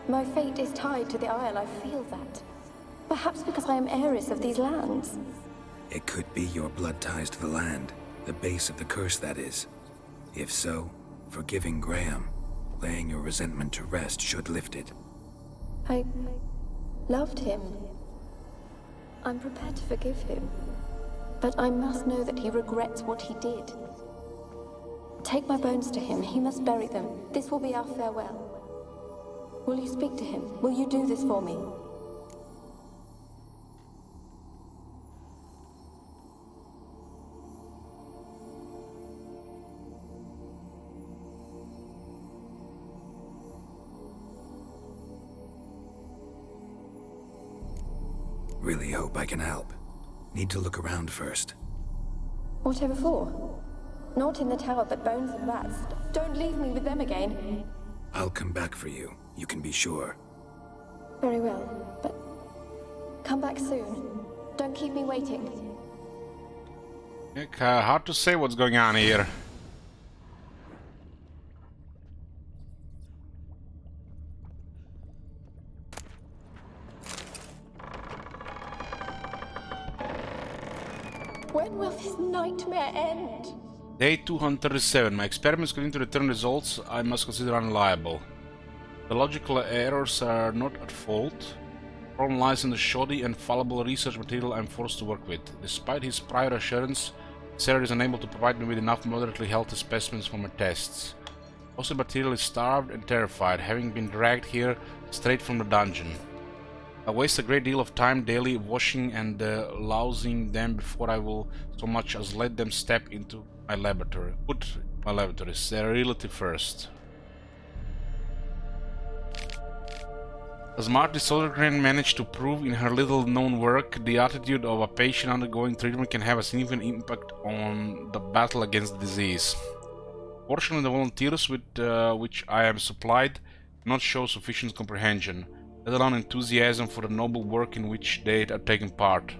My fate is tied to the Isle, I feel that. Perhaps because I am heiress of these lands. It could be your blood ties to the land, the base of the curse, that is. If so, forgiving Graham, laying your resentment to rest should lift it. I loved him. I'm prepared to forgive him. But I must know that he regrets what he did. Take my bones to him. He must bury them. This will be our farewell. Will you speak to him? Will you do this for me? Really hope I can help. Need to look around first. Whatever for? Not in the tower, but bones and rats. Don't leave me with them again. I'll come back for you, you can be sure. Very well, but come back soon. Don't keep me waiting. Hard to say what's going on here. When will this nightmare end? Day 237. My experiments continue to return results I must consider unreliable. The logical errors are not at fault. The problem lies in the shoddy and fallible research material I'm forced to work with. Despite his prior assurance, Sarah is unable to provide me with enough moderately healthy specimens for my tests. Also, the material is starved and terrified, having been dragged here straight from the dungeon. I waste a great deal of time daily washing and lousing them before I will so much as let them step into my laboratory. My laboratory. Sterility first. As Marty Sodergren managed to prove in her little-known work, the attitude of a patient undergoing treatment can have a significant impact on the battle against the disease. Fortunately, the volunteers with which I am supplied do not show sufficient comprehension, let alone enthusiasm for the noble work in which they are taking part.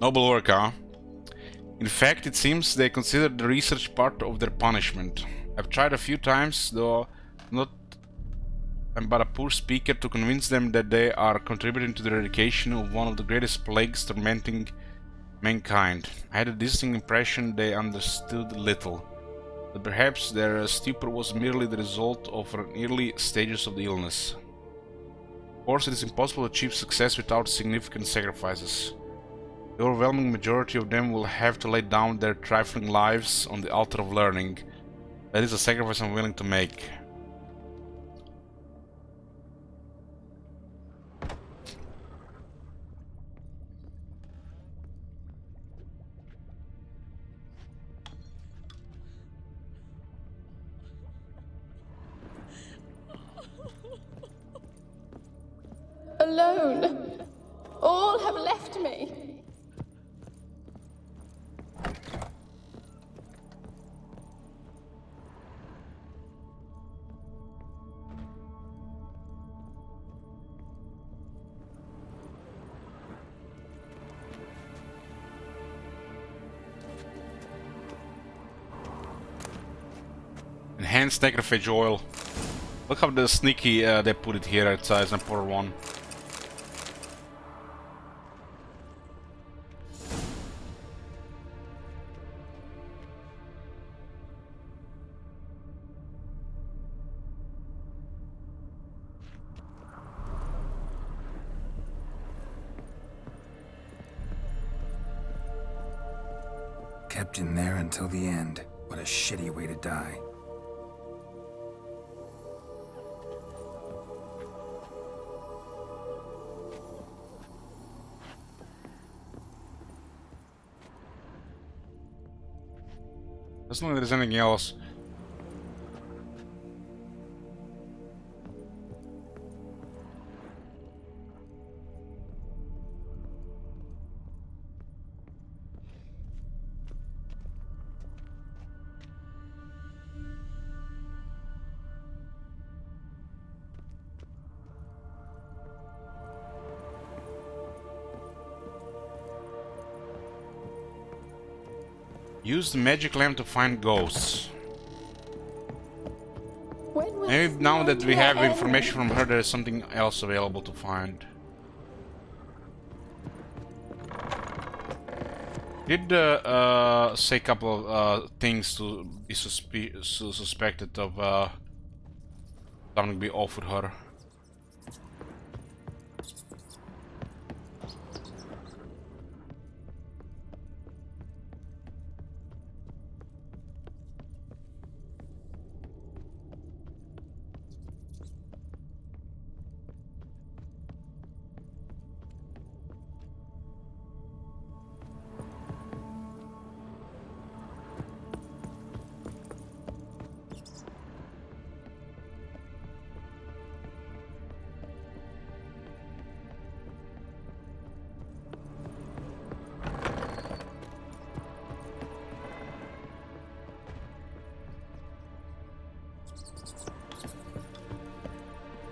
Noble work, huh? In fact, it seems they consider the research part of their punishment. I've tried a few times, though I'm but a poor speaker, to convince them that they are contributing to the eradication of one of the greatest plagues tormenting mankind. I had a distinct impression they understood little, that perhaps their stupor was merely the result of early stages of the illness. Of course, it is impossible to achieve success without significant sacrifices. The overwhelming majority of them will have to lay down their trifling lives on the altar of learning. That is a sacrifice I'm willing to make. Alone. All have left me. Enhanced necrophage oil. Look how the sneaky they put it here at size and pour one. Kept in there until the end. What a shitty way to die. Doesn't look like there's anything else. Use the magic lamp to find ghosts. Maybe now that we have information from her, there's something else available to find. Did say a couple of things to be suspected of something be off with her.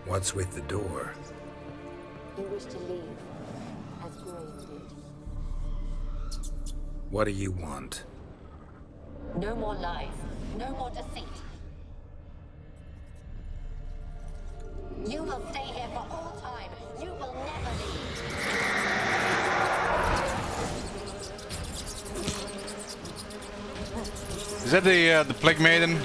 What's with the door? You wish to leave, as Graves did. What do you want? No more lies, no more deceit. You will stay here for all time. You will never leave. Is that the Plague Maiden?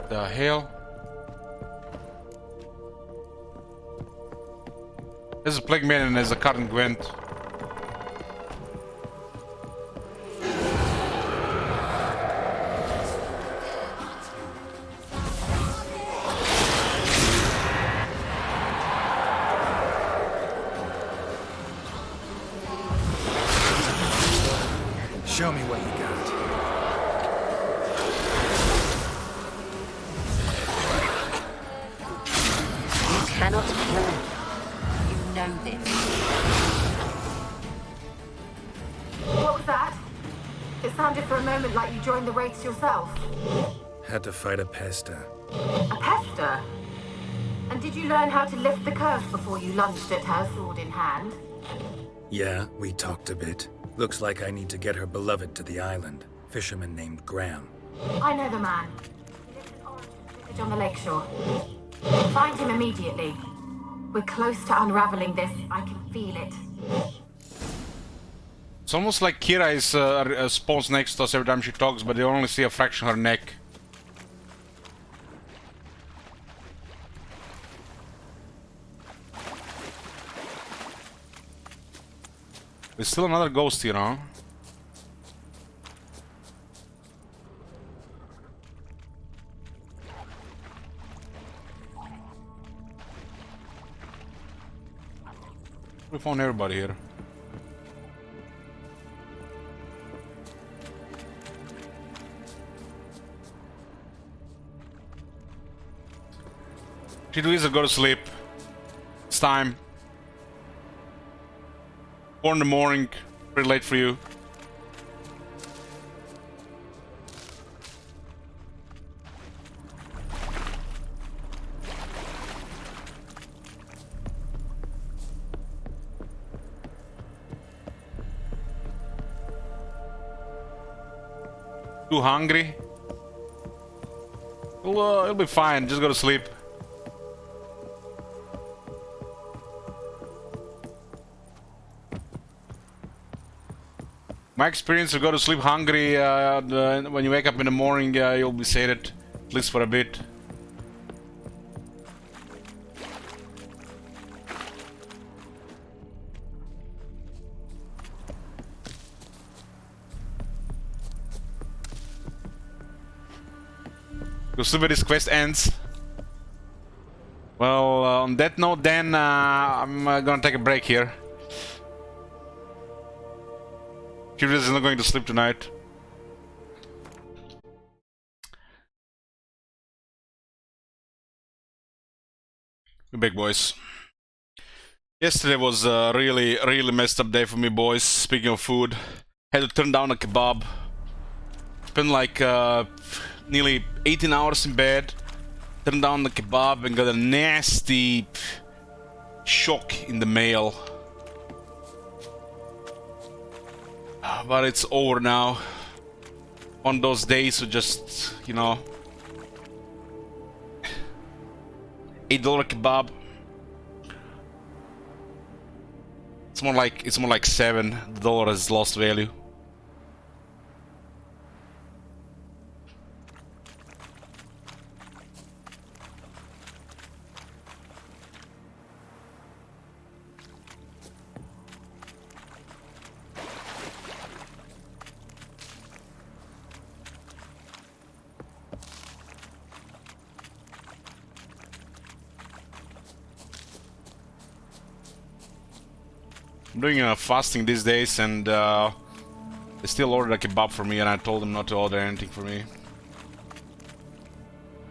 The hell? There's a Plague Maiden and there's a Cotton Gwent. Show me what you got. Cannot kill. You know this. What was that? It sounded for a moment like you joined the Wraiths yourself. Had to fight a Pesta. A pester? And did you learn how to lift the curse before you lunged at her, sword in hand? Yeah, we talked a bit. Looks like I need to get her beloved to the island. Fisherman named Graham. I know the man. He lives in Orange Village on the lakeshore. Find him immediately. We're close to unraveling this. I can feel it. It's almost like Kira is spawns next to us every time she talks, but they only see a fraction of her neck. There's still another ghost here, huh? We found everybody here. Too easy to go to sleep. It's time. 4 in the morning. Pretty late for you. Too hungry? It'll be fine. Just go to sleep. My experience, you go to sleep hungry, when you wake up in the morning, you'll be sated, at least for a bit. Go sleep when this quest ends. Well, on that note then, I'm gonna take a break here. Curious is not going to sleep tonight. We're back, boys. Yesterday was a really messed up day for me, boys. Speaking of food, had to turn down a kebab. Spent like nearly 18 hours in bed. Turned down the kebab and got a nasty shock in the mail. But it's over now. On those days, so just, you know, $8 kebab. It's more like $7. The dollar has lost value. I'm doing a fasting these days, and they still ordered a kebab for me, and I told them not to order anything for me.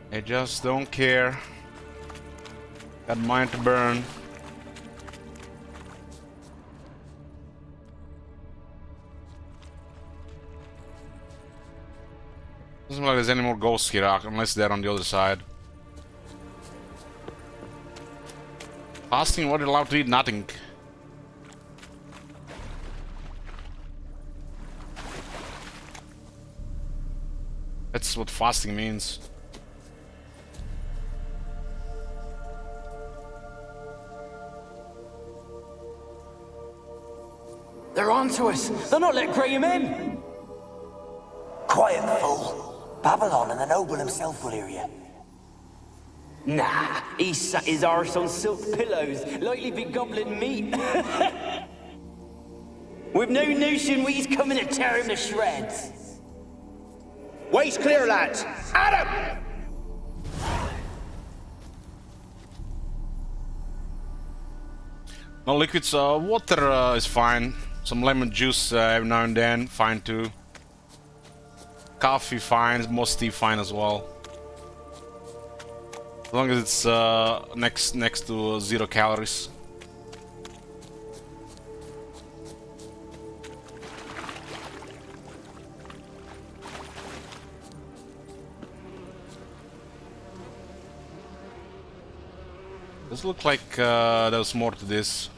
They just don't care. Got mine to burn. Doesn't look like there's any more ghosts here, unless they're on the other side. Fasting, what are you allowed to eat? Nothing. That's what fasting means. They're on to us. They're not letting Graham in. Quiet, fool. Babylon and the noble himself will hear you. Nah, he sat his arse on silk pillows, likely be gobbling meat. We've no notion we's coming to tear him to shreds. Way's clear, lads. Adam! No liquids, water is fine. Some lemon juice every now and then, fine too. Coffee fine, most tea fine as well. As long as it's next to 0 calories. Does look like there's more to this.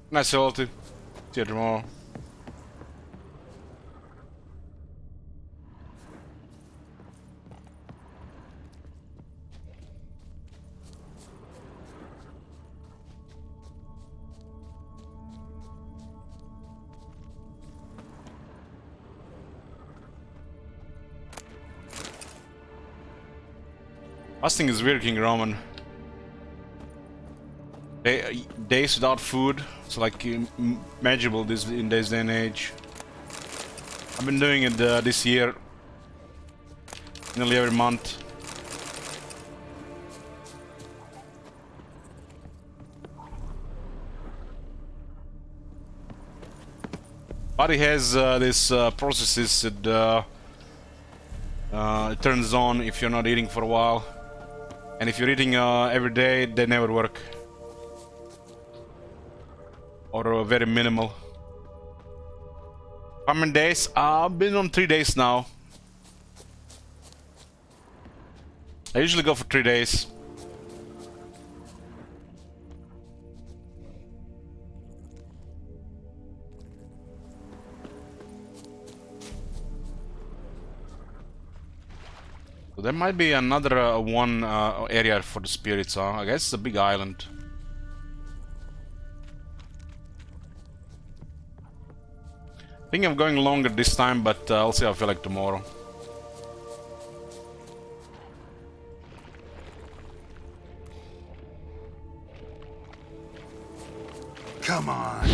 Nice ability. See you tomorrow. Fasting is weird, King Roman. Days without food, it's like manageable in this day and age. I've been doing it this year, nearly every month. Body has this processes that it turns on if you're not eating for a while, and if you're eating every day, they never work, or very minimal. How many days? I've been on 3 days now. I usually go for 3 days. So there might be another one area for the spirits, huh? I guess it's a big island. I think I'm going longer this time, but I'll see how I feel like tomorrow. Come on.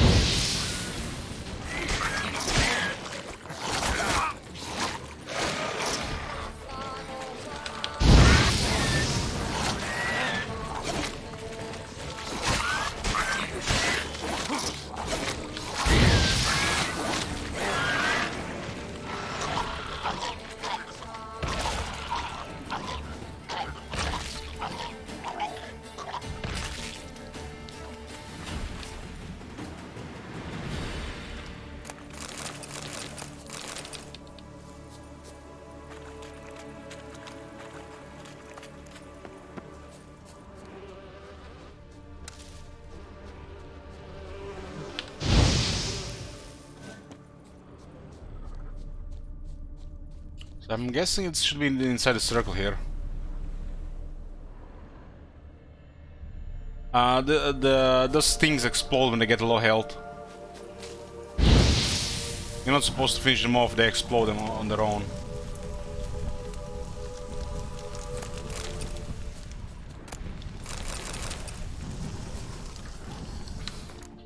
So I'm guessing it should be inside the circle here. Those things explode when they get low health. You're not supposed to finish them off, they explode them on their own.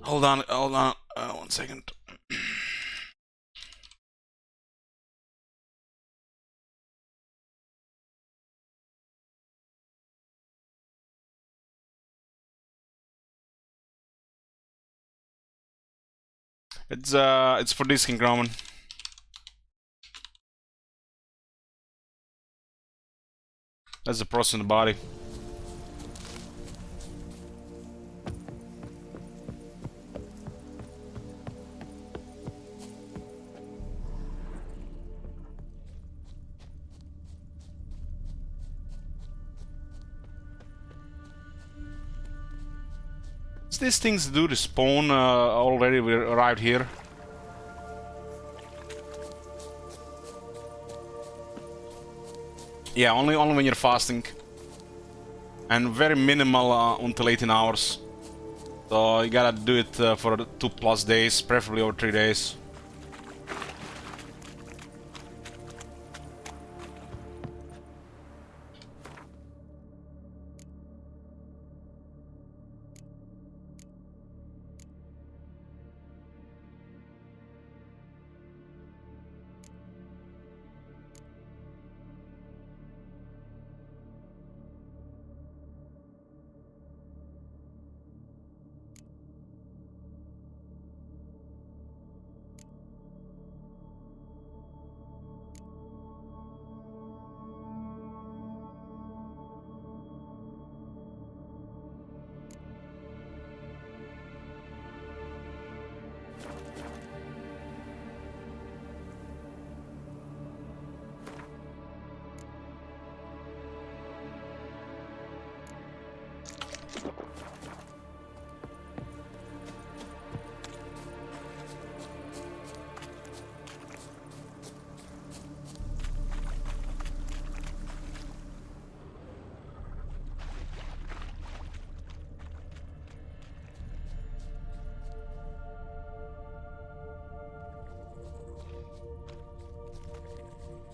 Hold on, 1 second. It's for this King Roman. That's the process in the body. These things do respawn already. We arrived here. Yeah, only when you're fasting, and very minimal until 18 hours. So you gotta do it for 2+ days, preferably over 3 days.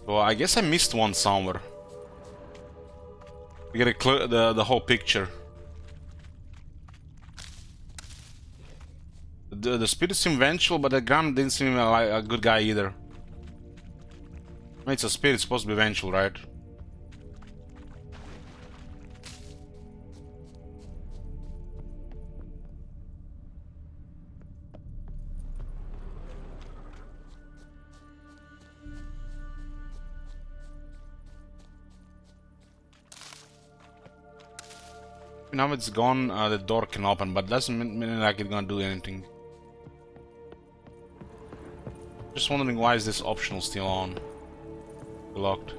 Well, I guess I missed one somewhere. We gotta the whole picture. The spirit seemed vengeful, but the gun didn't seem like a good guy either. I mean, it's a spirit, it's supposed to be vengeful, right? Now it's gone, the door can open, but doesn't mean like it's gonna do anything. Just wondering why is this optional still on? Locked.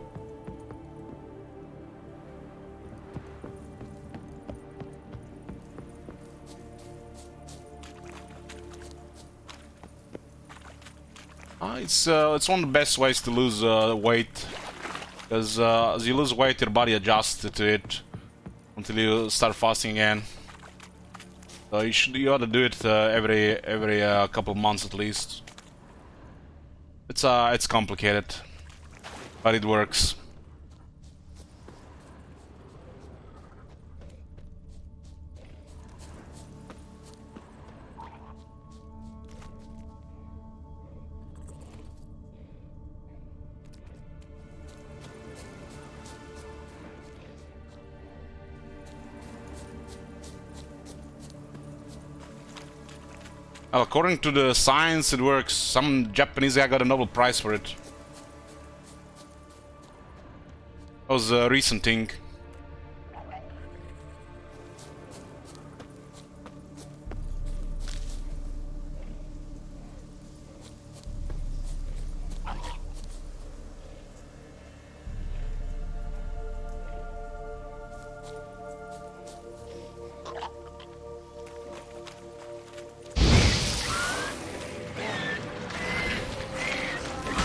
It's one of the best ways to lose weight, because as you lose weight, your body adjusts to it until you start fasting again. So you ought to do it every couple of months at least. It's complicated, but it works. Well, according to the science, it works. Some Japanese guy got a Nobel Prize for it. That was a recent thing.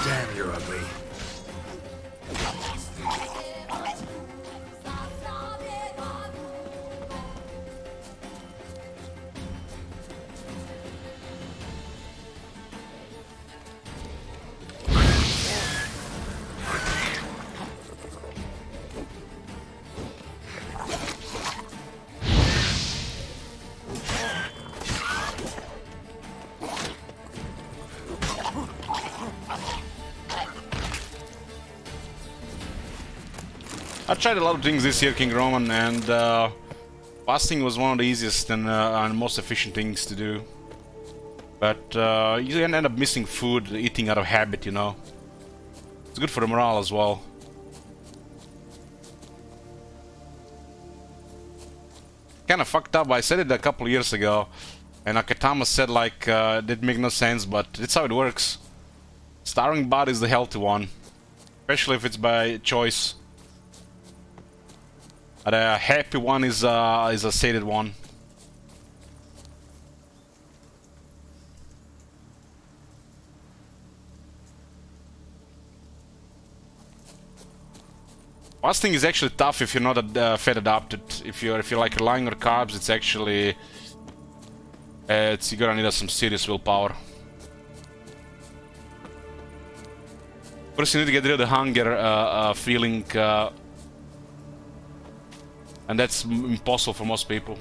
Damn, you're ugly. I tried a lot of things this year, King Roman, and fasting was one of the easiest and most efficient things to do. But you end up missing food, eating out of habit, you know. It's good for the morale as well. Kind of fucked up. I said it a couple of years ago, and Akatama said like it didn't make no sense, but it's how it works. Starving body is the healthy one, especially if it's by choice. And a happy one is a sated one. Fasting is actually tough if you're not fat adapted. If you're like relying on carbs, it's actually you're gonna need some serious willpower. First, you need to get rid of the hunger feeling. And that's impossible for most people.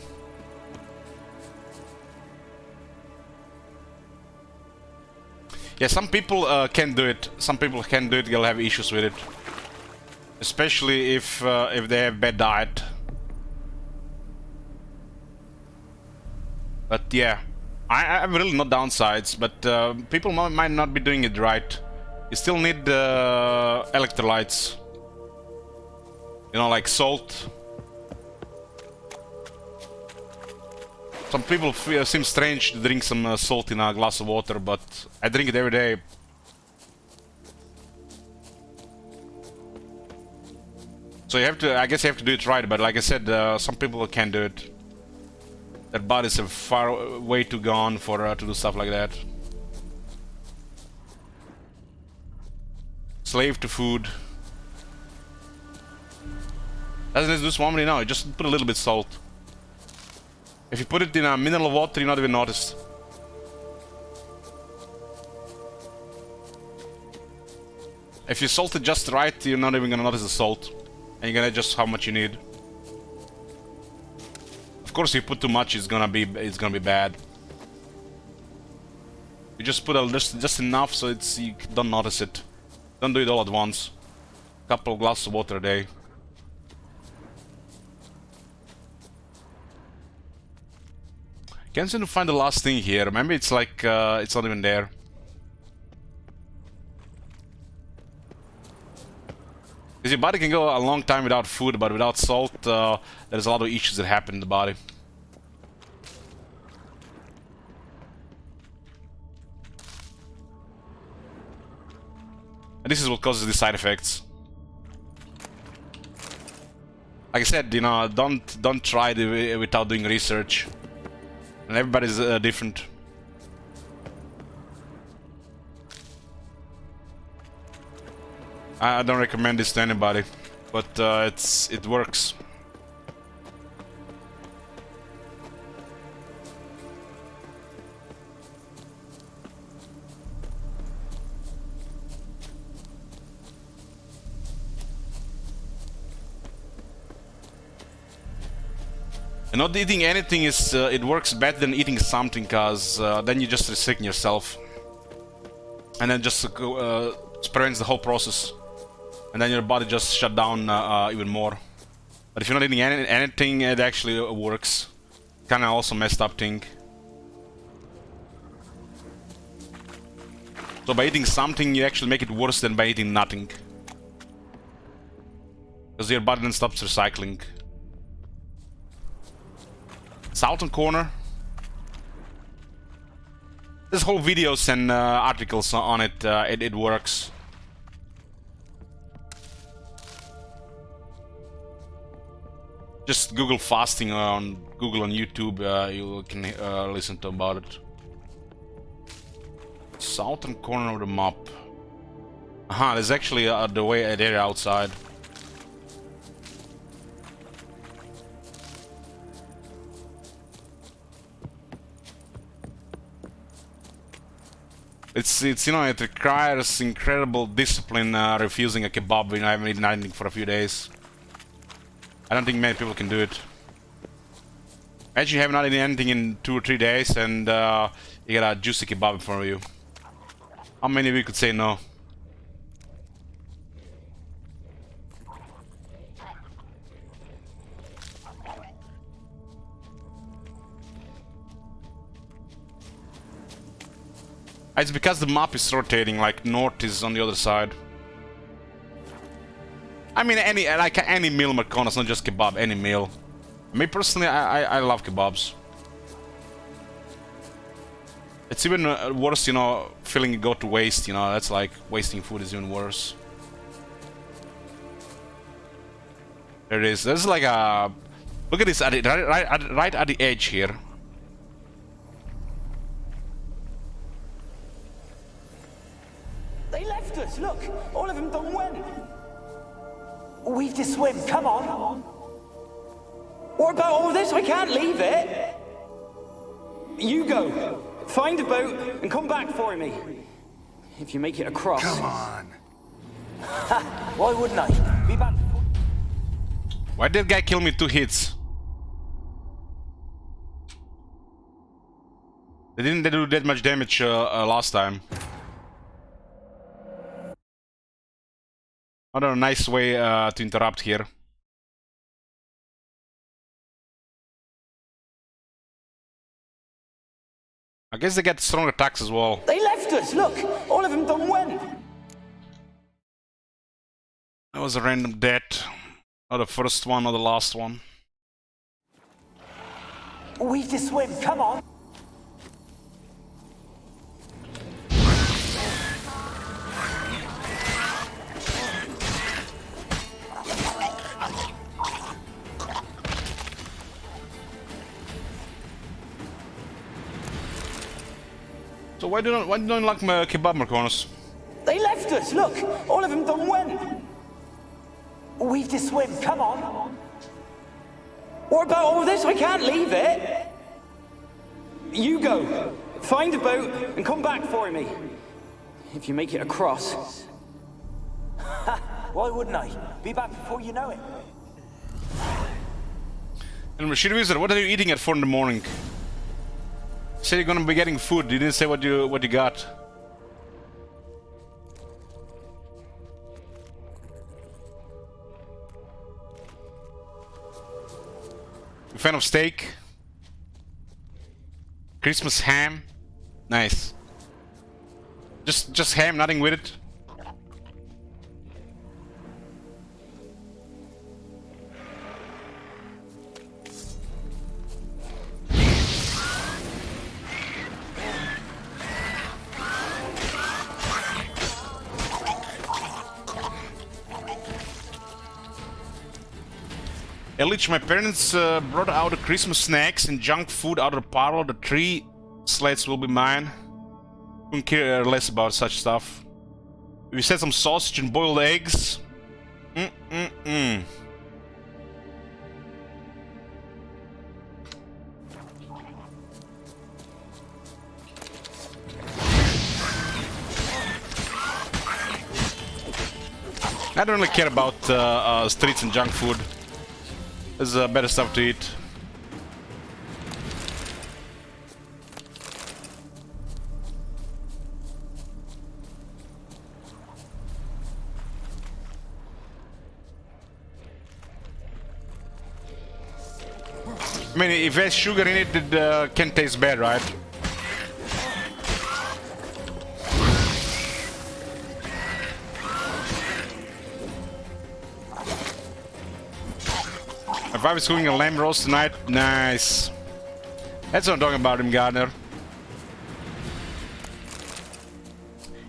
Yeah, some people can do it. Some people can do it. They'll have issues with it, especially if they have bad diet. But yeah, I'm really no downsides. But people might not be doing it right. You still need electrolytes. You know, like salt. Some people seem strange to drink some salt in a glass of water, but I drink it every day. So you have to, I guess you have to do it right, but like I said, some people can't do it. Their bodies are way too gone for to do stuff like that. Slave to food. Doesn't it do swammy? No, just put a little bit of salt. If you put it in a mineral water, you not even notice. If you salt it just right, you're not even gonna notice the salt, and you're gonna adjust how much you need. Of course, if you put too much, it's gonna be bad. You just put just enough so you don't notice it. Don't do it all at once. Couple of glasses of water a day. Can't seem to find the last thing here. Maybe it's like it's not even there. Because your body can go a long time without food, but without salt, there's a lot of issues that happen in the body. And this is what causes the side effects. Like I said, you know, don't try it without doing research. And everybody's different. I don't recommend this to anybody, but it works. And not eating anything is it works better than eating something, cause then you just restrict yourself, and then just prevents the whole process. And then your body just shut down even more. But if you're not eating anything, it actually works. Kinda also messed up thing. So by eating something, you actually make it worse than by eating nothing. Because your body then stops recycling. Southern Corner. There's whole videos and articles on it. It works. Just Google fasting on Google and YouTube, you can listen to about it. Southern corner of the map. Aha, there's actually the way area outside. It's you know, it requires incredible discipline refusing a kebab when I haven't eaten anything for a few days. I don't think many people can do it. Imagine you haven't eaten anything in 2 or 3 days and you got a juicy kebab in front of you. How many of you could say no? It's because the map is rotating, like north is on the other side. I mean, any meal, Marconis, not just kebab, any meal. Me personally, I love kebabs. It's even worse, you know, feeling it go to waste, you know, that's like wasting food is even worse. There it is. There's like a... Look at this, right at the edge here. They left us, look! All of them done went! We've to swim, come on! What about all this? I can't leave it! You go, find a boat and come back for me. If you make it across. Come on! Why wouldn't I? Be back. Why did that guy kill me 2 hits? They didn't do that much damage last time. Another nice way to interrupt here. I guess they get strong attacks as well. They left us, look! All of them done went! That was a random death. Not the first one, or the last one. We've to swim, come on! So why don't you like my kebab, Marconis? They left us, look! All of them done went! We've to swim, come on! What about all this? I can't leave it! You go, find a boat and come back for me. If you make it across. Why wouldn't I? Be back before you know it. And Rashid Wizard, what are you eating at 4 in the morning? You said you're gonna be getting food. You didn't say what you got. You fan of steak? Christmas ham? Nice. Just ham, nothing with it. Elich, my parents brought out the Christmas snacks and junk food out of the parlor. The 3 sleds will be mine. Couldn't care less about such stuff. We said some sausage and boiled eggs. I don't really care about streets and junk food. There's better stuff to eat. I mean, if there's sugar in it, it can taste bad, right? If I was cooking a lamb roast tonight, nice. That's what I'm talking about, Gardner.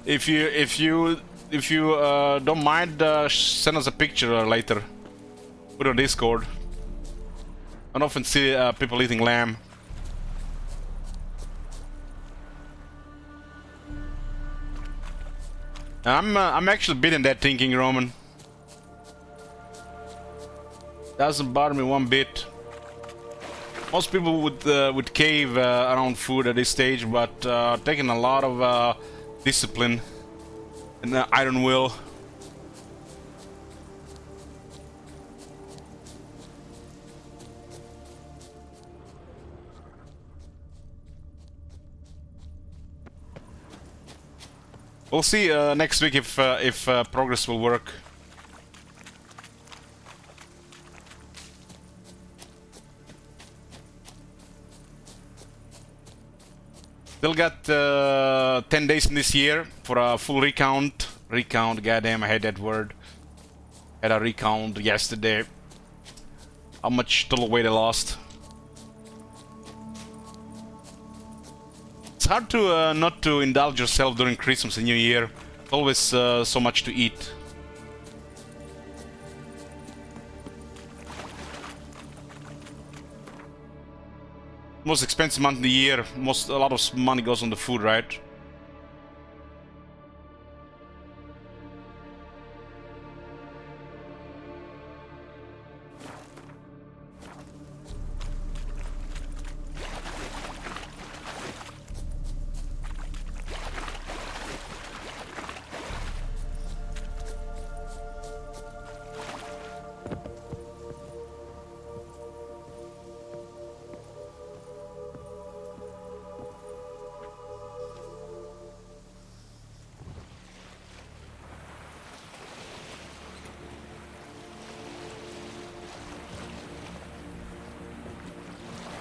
If you don't mind, send us a picture later. Put it on Discord. I don't often see people eating lamb. I'm actually beating that thinking, Roman. Doesn't bother me one bit. Most people would cave around food at this stage, but taking a lot of discipline and iron will. We'll see next week if progress will work. Still got 10 days in this year for a full recount. Recount, goddamn, I had that word. Had a recount yesterday. How much total weight I lost. It's hard to not to indulge yourself during Christmas and New Year. It's always so much to eat. Most expensive month of the year. A lot of money goes on the food, right?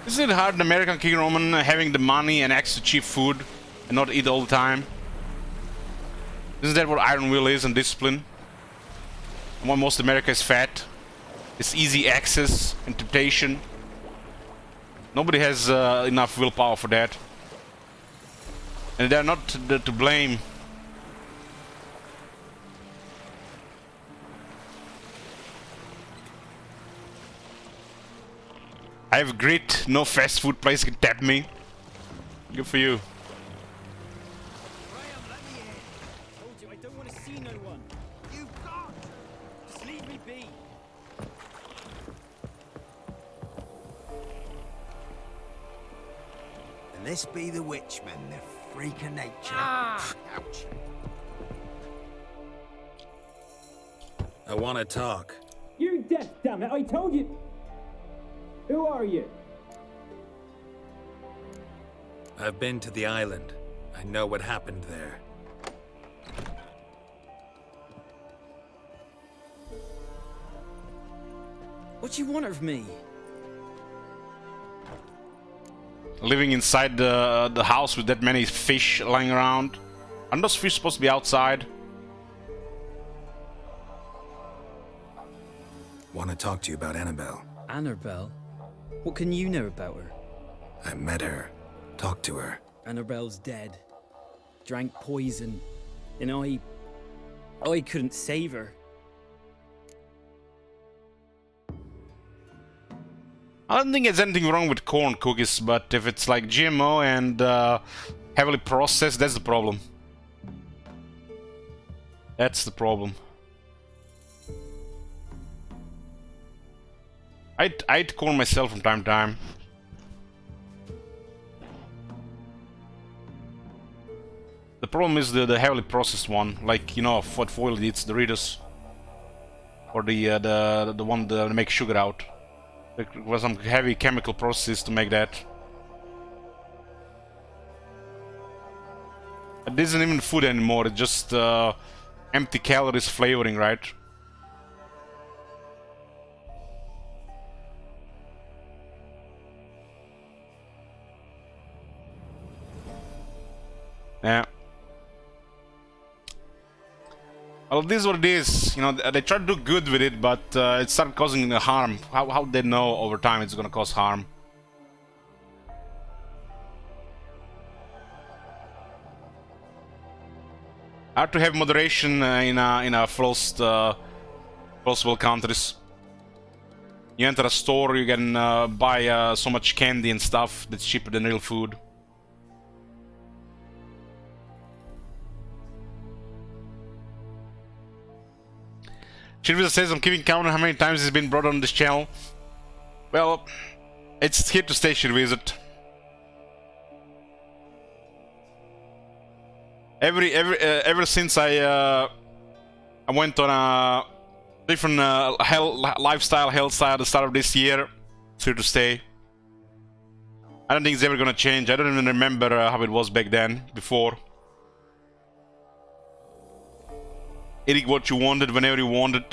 Isn't it hard in American King Roman having the money and access to cheap food and not eat all the time? Isn't that what iron will is and discipline? And why most America is fat? It's easy access and temptation. Nobody has enough willpower for that. And they're not to blame. I have grit, no fast food place can tap me. Good for you. Graham, let me in. Told you I don't want to see no one. You've got. Just leave me be. And this be the Witchman, the freak of nature. Ah! Ouch. I want to talk. You're deaf, damn it! I told you. Who are you? I've been to the island. I know what happened there. What do you want of me? Living inside the house with that many fish lying around. Aren't those fish supposed to be outside? Want to talk to you about Annabelle. Annabelle? What can you know about her? I met her. Talked to her. Annabelle's dead. Drank poison. And I couldn't save her. I don't think there's anything wrong with corn cookies, but if it's like GMO and heavily processed, that's the problem. That's the problem. I eat corn myself from time to time. The problem is the heavily processed one, like, you know, what Foil eats, Doritos, or the one that make sugar out. There was some heavy chemical process to make that. This isn't even food anymore. It's just empty calories flavoring, right? Yeah. Well, this is what it is. You know, they try to do good with it, but it started causing harm. How they know over time it's gonna cause harm? Hard to have moderation in a first world countries. You enter a store, you can buy so much candy and stuff that's cheaper than real food. Shirvisa says, I'm keeping count on how many times it's been brought on this channel. Well, it's here to stay, Shirvisa. Ever since I went on a different lifestyle, health style at the start of this year, it's here to stay. I don't think it's ever gonna change. I don't even remember how it was back then, before. Eating what you wanted whenever you wanted.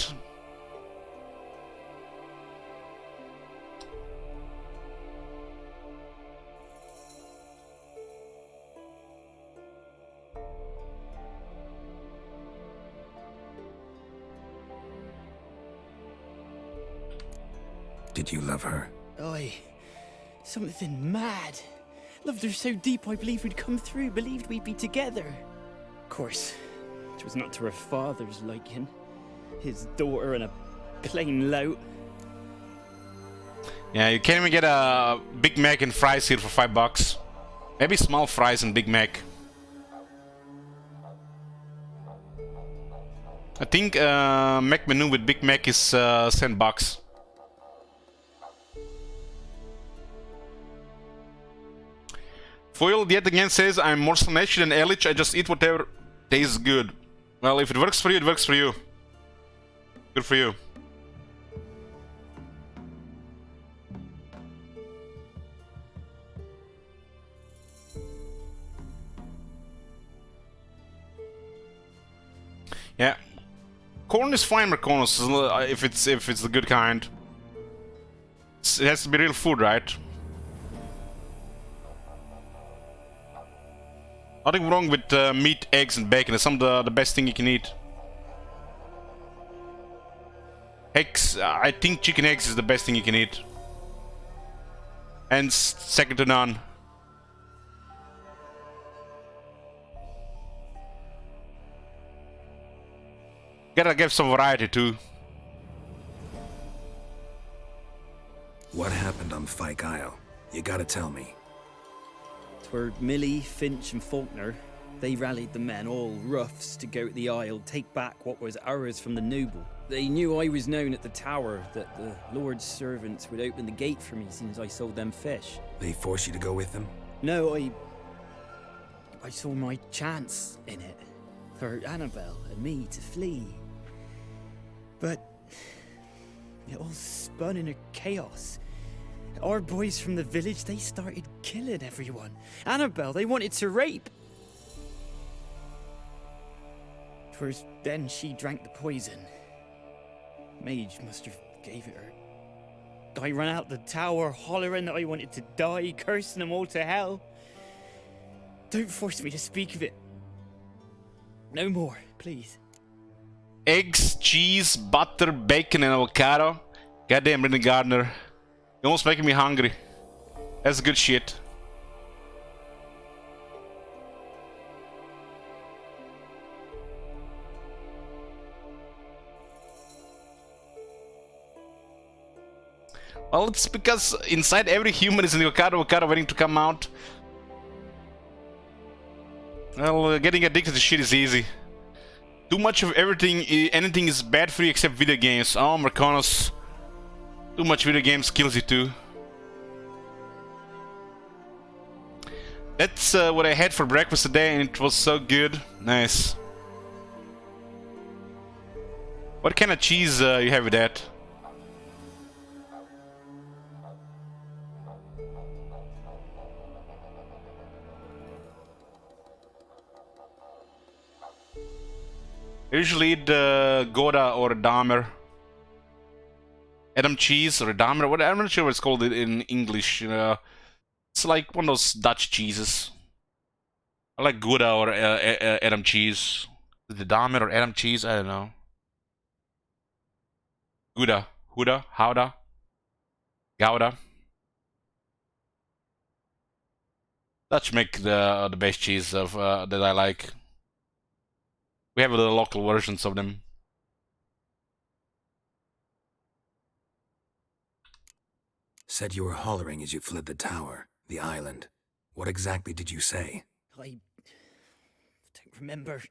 Did you love her? Oi, something mad. Loved her so deep I believed we'd come through, believed we'd be together. Of course, it was not to her father's liking. His daughter and a plain lout. Yeah, you can't even get a Big Mac and fries here for $5. Maybe small fries and Big Mac. I think Mac menu with Big Mac is $10. Foil yet again says, I'm more Slaneshi than Elich, I just eat whatever tastes good. Well, if it works for you, it works for you. Good for you. Yeah. Corn is fine, Marconos, if it's the good kind. It has to be real food, right? Nothing wrong with meat, eggs, and bacon. It's some of the best thing you can eat. Eggs, I think chicken eggs is the best thing you can eat. And second to none. Gotta give some variety too. What happened on Fyke Isle? You gotta tell me. Twere Millie, Finch and Faulkner. They rallied the men, all roughs, to go to the Isle, take back what was ours from the noble. They knew I was known at the tower, that the Lord's servants would open the gate for me since I sold them fish. They forced you to go with them? No, I saw my chance in it, for Annabelle and me to flee. But it all spun in a chaos. Our boys from the village, they started killing everyone. Annabelle, they wanted to rape. 'Twas then she drank the poison. Mage must have gave it her. I ran out the tower hollering that I wanted to die, cursing them all to hell. Don't force me to speak of it. No more, please. Eggs, cheese, butter, bacon, and avocado. Goddamn, Brendan Gardner. You're almost making me hungry. That's good shit. Well, it's because inside every human is an avocado waiting to come out. Well, getting addicted to shit is easy. Too much of everything, anything is bad for you except video games. Oh, Marconos. Too much video games kills you too. That's what I had for breakfast today, and it was so good. Nice. What kind of cheese you have with that? I usually eat Gouda or Dahmer. Adam cheese or Dahmer. What, I'm not sure what it's called in English. It's like one of those Dutch cheeses. I like Gouda or Adam cheese. The Dahmer or Adam cheese? I don't know. Gouda. Gouda. Dutch make the best cheese of that I like. We have the local versions of them. Said you were hollering as you fled the tower, the island. What exactly did you say? I don't remember.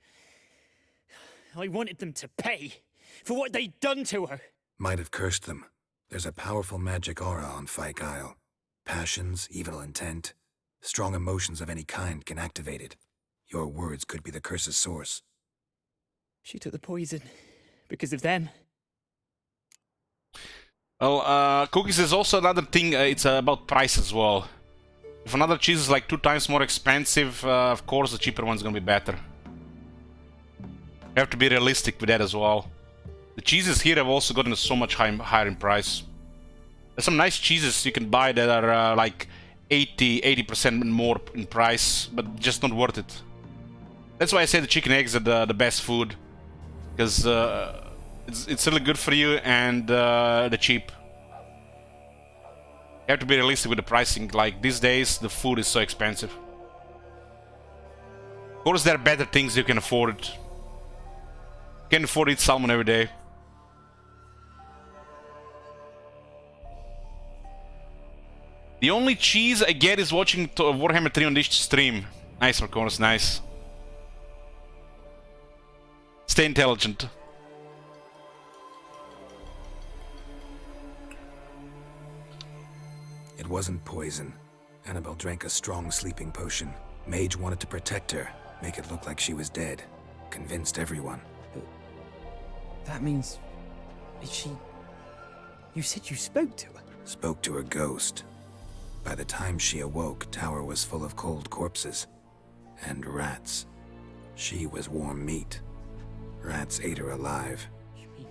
I wanted them to pay for what they'd done to her. Might have cursed them. There's a powerful magic aura on Fyke Isle. Passions, evil intent, strong emotions of any kind can activate it. Your words could be the curse's source. She took the poison because of them. Well, cookies is also another thing. It's about price as well. If another cheese is like 2 times more expensive, of course the cheaper one's gonna be better. You have to be realistic with that as well. The cheeses here have also gotten so much higher in price. There's some nice cheeses you can buy that are like 80% more in price, but just not worth it. That's why I say the chicken eggs are the best food. Because it's really good for you and they're cheap. You have to be realistic with the pricing. Like these days, the food is so expensive. Of course, there are better things you can afford. You can afford to eat salmon every day. The only cheese I get is watching Warhammer 3 on this stream. Nice, Marconis, nice. Stay intelligent. It wasn't poison. Annabelle drank a strong sleeping potion. Mage wanted to protect her, make it look like she was dead. Convinced everyone. That means... Is she... You said you spoke to her? Spoke to her ghost. By the time she awoke, Tower was full of cold corpses. And rats. She was warm meat. Rats ate her alive. You mean...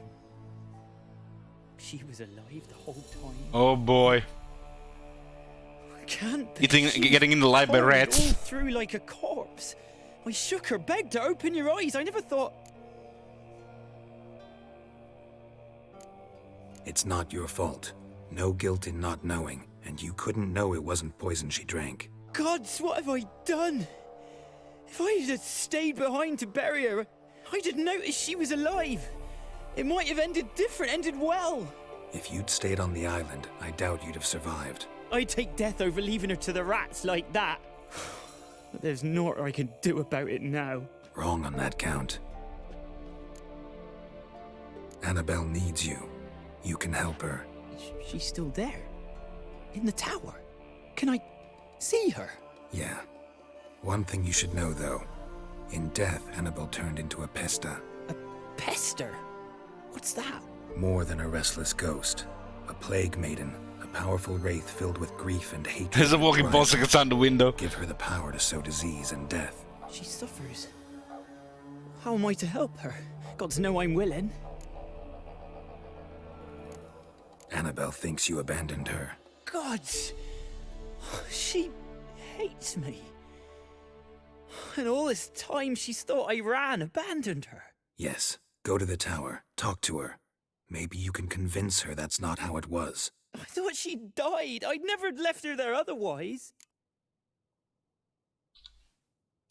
She was alive the whole time? Oh boy. Can't be. Getting in the life by rats. All through like a corpse. I shook her, begged her, open your eyes. I never thought... It's not your fault. No guilt in not knowing, and you couldn't know it wasn't poison she drank. Gods, what have I done? If I had stayed behind to bury her, I'd have noticed she was alive. It might have ended different, ended well. If you'd stayed on the island, I doubt you'd have survived. I'd take death over leaving her to the rats like that. But there's naught I can do about it now. Wrong on that count. Annabelle needs you. You can help her. She's still there? In the tower? Can I see her? Yeah. One thing you should know, though. In death, Annabelle turned into a Pesta. A pester? What's that? More than a restless ghost. A plague maiden. A powerful wraith filled with grief and hatred. There's a walking boss outside the window. Give her the power to sow disease and death. She suffers. How am I to help her? Got to know I'm willing. Annabelle thinks you abandoned her. Gods! She hates me. And all this time she's thought I abandoned her. Yes. Go to the tower. Talk to her. Maybe you can convince her that's not how it was. I thought she died. I'd never left her there otherwise.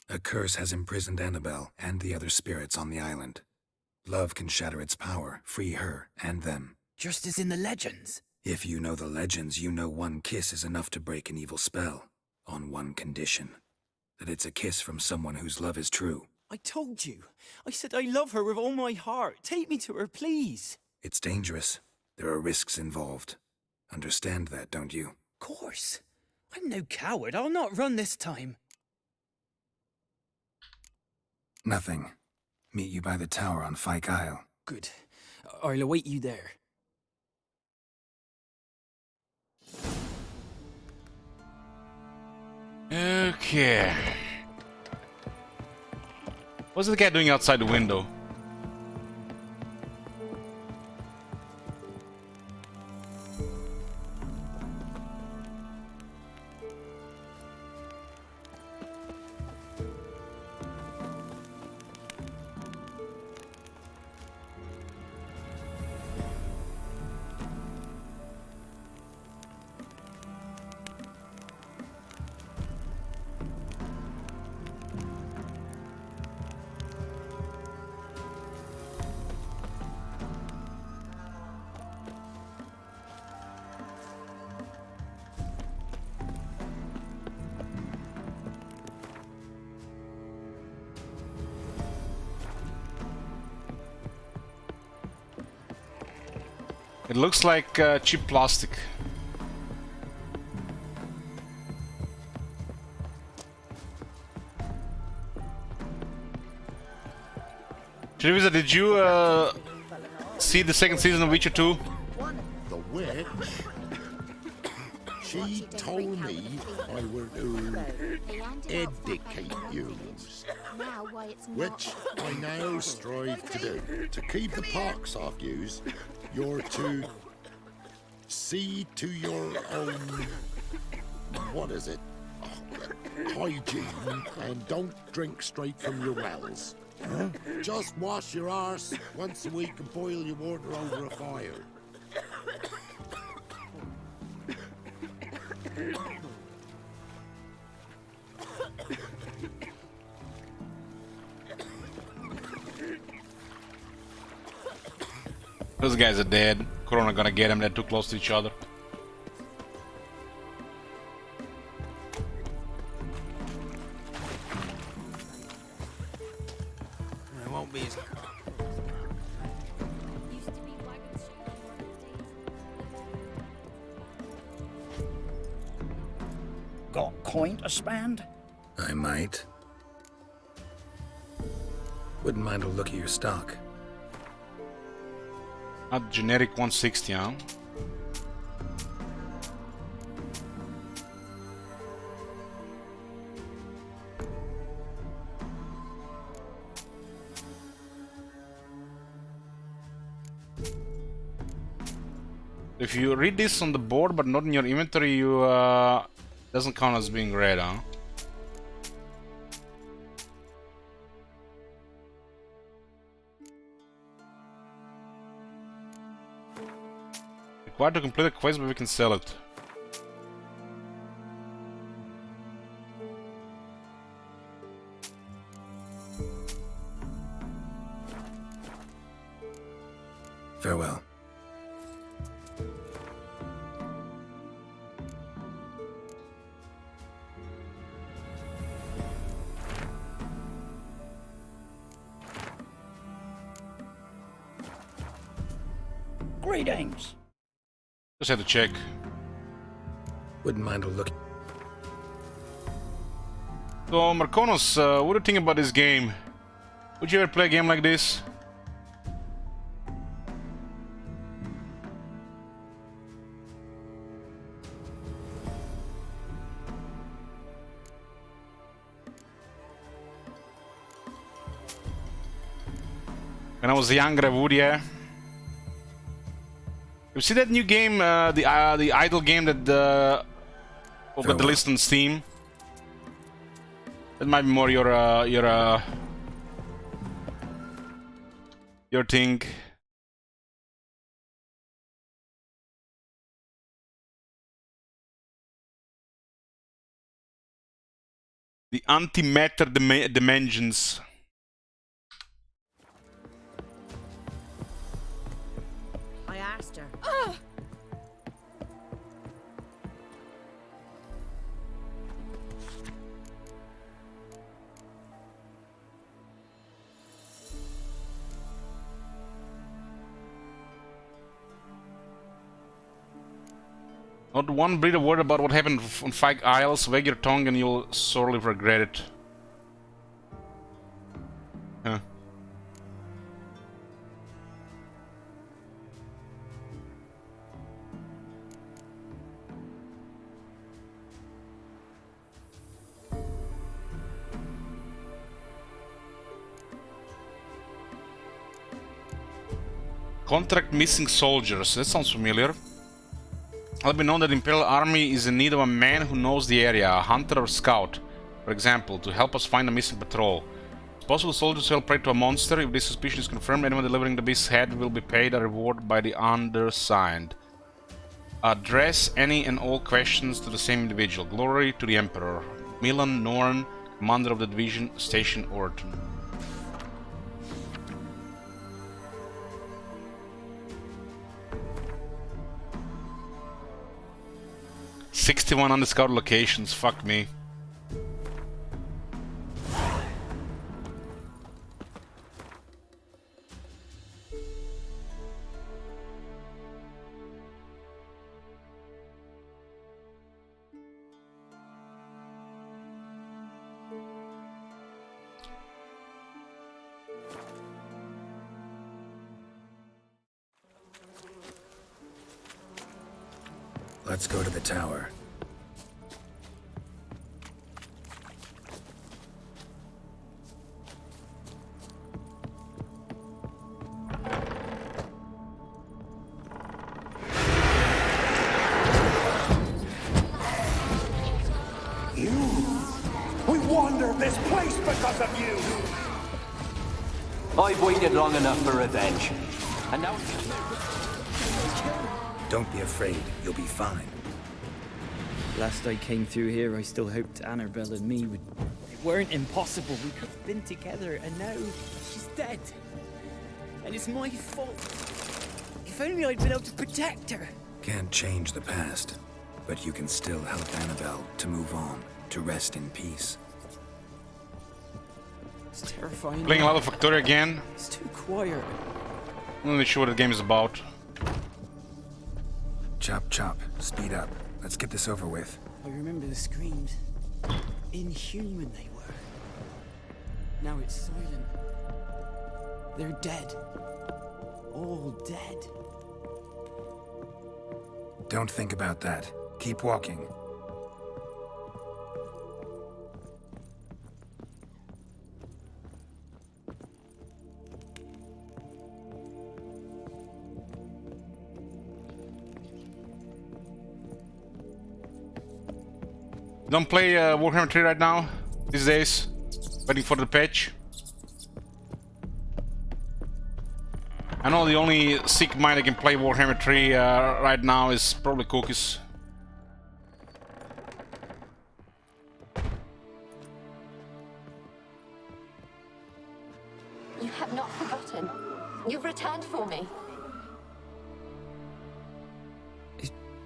A curse has imprisoned Annabelle and the other spirits on the island. Love can shatter its power, free her and them. Just as in the legends. If you know the legends, you know one kiss is enough to break an evil spell, on one condition. That it's a kiss from someone whose love is true. I told you. I said I love her with all my heart. Take me to her, please. It's dangerous. There are risks involved. Understand that, don't you? Of course. I'm no coward. I'll not run this time. Nothing. Meet you by the tower on Fyke Isle. Good. I'll await you there. Okay. What's the guy doing outside the window? It looks like cheap plastic. Trivisa, did you see the second season of Witcher 2? The witch? She told me I were to educate you, which I now strive to do. To keep the pox off yous, you're to see to your own, what is it, hygiene, and don't drink straight from your wells. Huh? Just wash your arse once a week and boil your water over a fire. Those guys are dead. Corona gonna get them. They're too close to each other. It won't be as... Got coin to spend? I might. Wouldn't mind a look at your stock. Not generic 160, huh? If you read this on the board but not in your inventory, you doesn't count as being read, huh? Required to complete a quest, but we can sell it. Farewell. Greetings. Just had to check. Wouldn't mind a look. So, Marconos, what do you think about this game? Would you ever play a game like this? When I was younger, I would, yeah. You see that new game, the idle game that got the list on Steam? That might be more your thing. The antimatter dimensions. I asked her. Not one breath of word about what happened on Fyke Isles. Wag your tongue and you'll sorely regret it. Huh. Contract missing soldiers. That sounds familiar. Let me know that the Imperial Army is in need of a man who knows the area, a hunter or scout, for example, to help us find a missing patrol. It's possible soldiers fell prey to a monster. If this suspicion is confirmed, anyone delivering the beast's head will be paid a reward by the undersigned. Address any and all questions to the same individual. Glory to the Emperor. Milan Norn, commander of the division, Station Orton. "61 undiscovered locations, fuck me." Let's go to the tower. We wandered this place because of you! I've waited long enough for revenge. And now... Don't be afraid, you'll be fine. Last I came through here, I still hoped Annabelle and me would... It weren't impossible, we could have been together, and now she's dead. And it's my fault. If only I'd been able to protect her. Can't change the past, but you can still help Annabelle to move on, to rest in peace. It's terrifying. Playing a lot of Factorio again. It's too quiet. I'm not really sure what the game is about. Chop chop, speed up. Let's get this over with. I remember the screams. Inhuman they were. Now it's silent. They're dead. All dead. Don't think about that. Keep walking. Don't play Warhammer 3 right now, these days, waiting for the patch. I know the only sick mind that can play Warhammer 3 right now is probably Cookies. You have not forgotten. You've returned for me.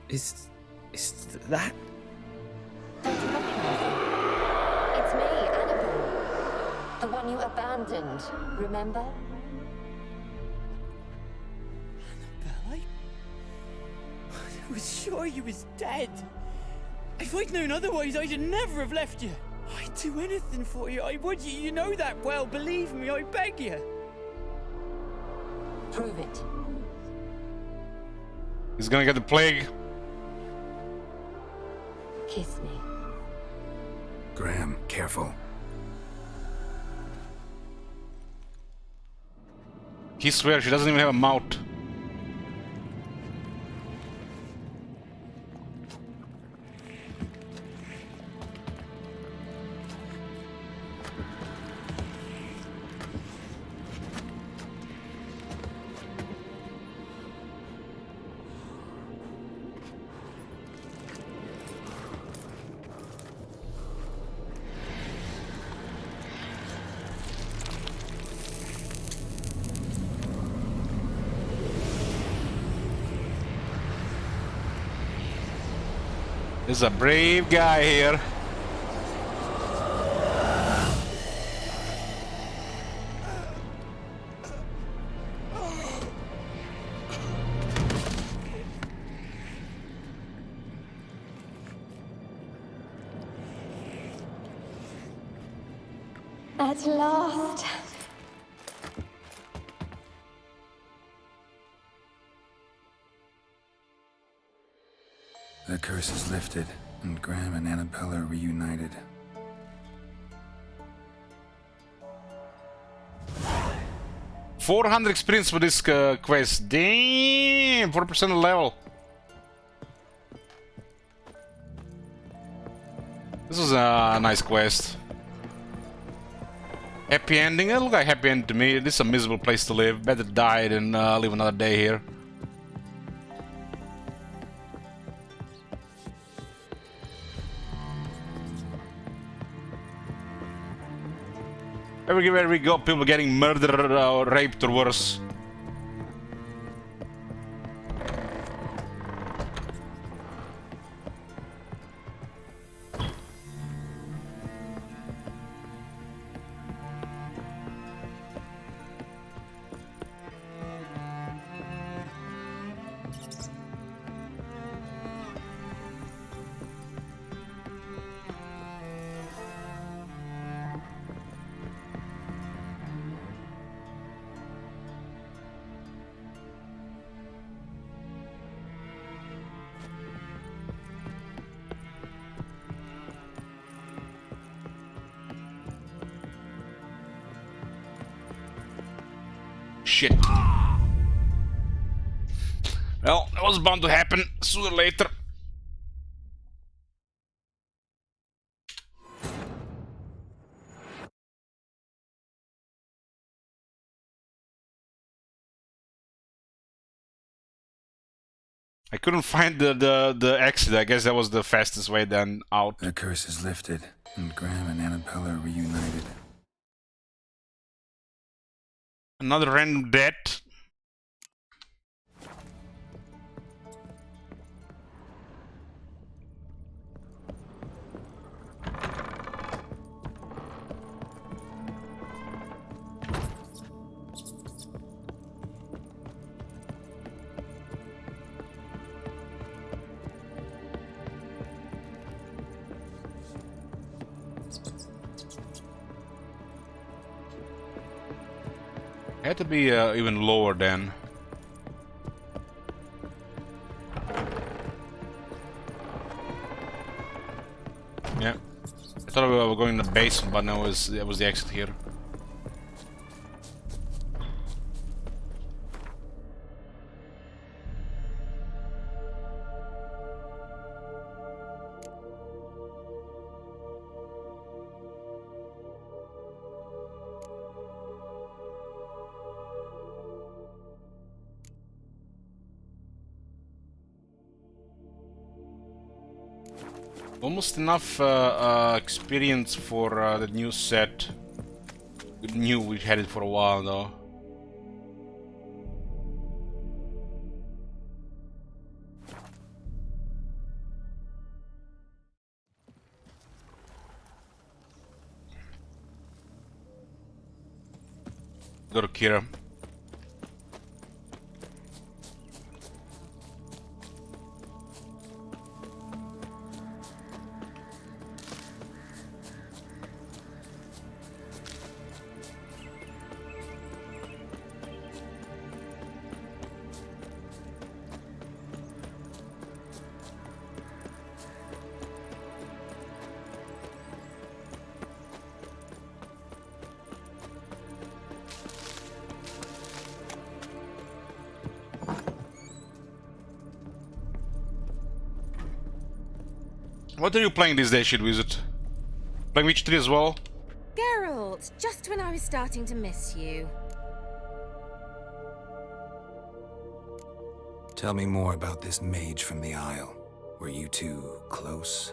Is that? Don't you recognize it? It's me, Annabelle. The one you abandoned, remember? Annabelle, I was sure you was dead. If I'd known otherwise, I'd never have left you. I'd do anything for you. I would. You know that well. Believe me, I beg you. Prove it. He's gonna get the plague. Kiss me. Graham, careful. He swears she doesn't even have a mouth. There's a brave guy here. At last. The curse is lifted, and Graham and Annabella are reunited. $400 experience for this quest. Damn, 4% level. This was a nice quest. Happy ending? It looked like a happy end to me. This is a miserable place to live. Better die than live another day here. Everywhere we go, people getting murdered or raped or worse. Shit. Well, that was bound to happen sooner or later. I couldn't find the exit. I guess that was the fastest way then out. The curse is lifted, and Graham and Annabella are reunited. Another random death. Had to be even lower then. Yeah, I thought we were going in the basement, but no, it was the exit here. Almost enough experience for the new set. We knew we had it for a while though. Go to Kira. What are you playing these days, Shit Wizard? Playing Witcher 3 as well? Geralt, just when I was starting to miss you. Tell me more about this mage from the Isle. Were you two close?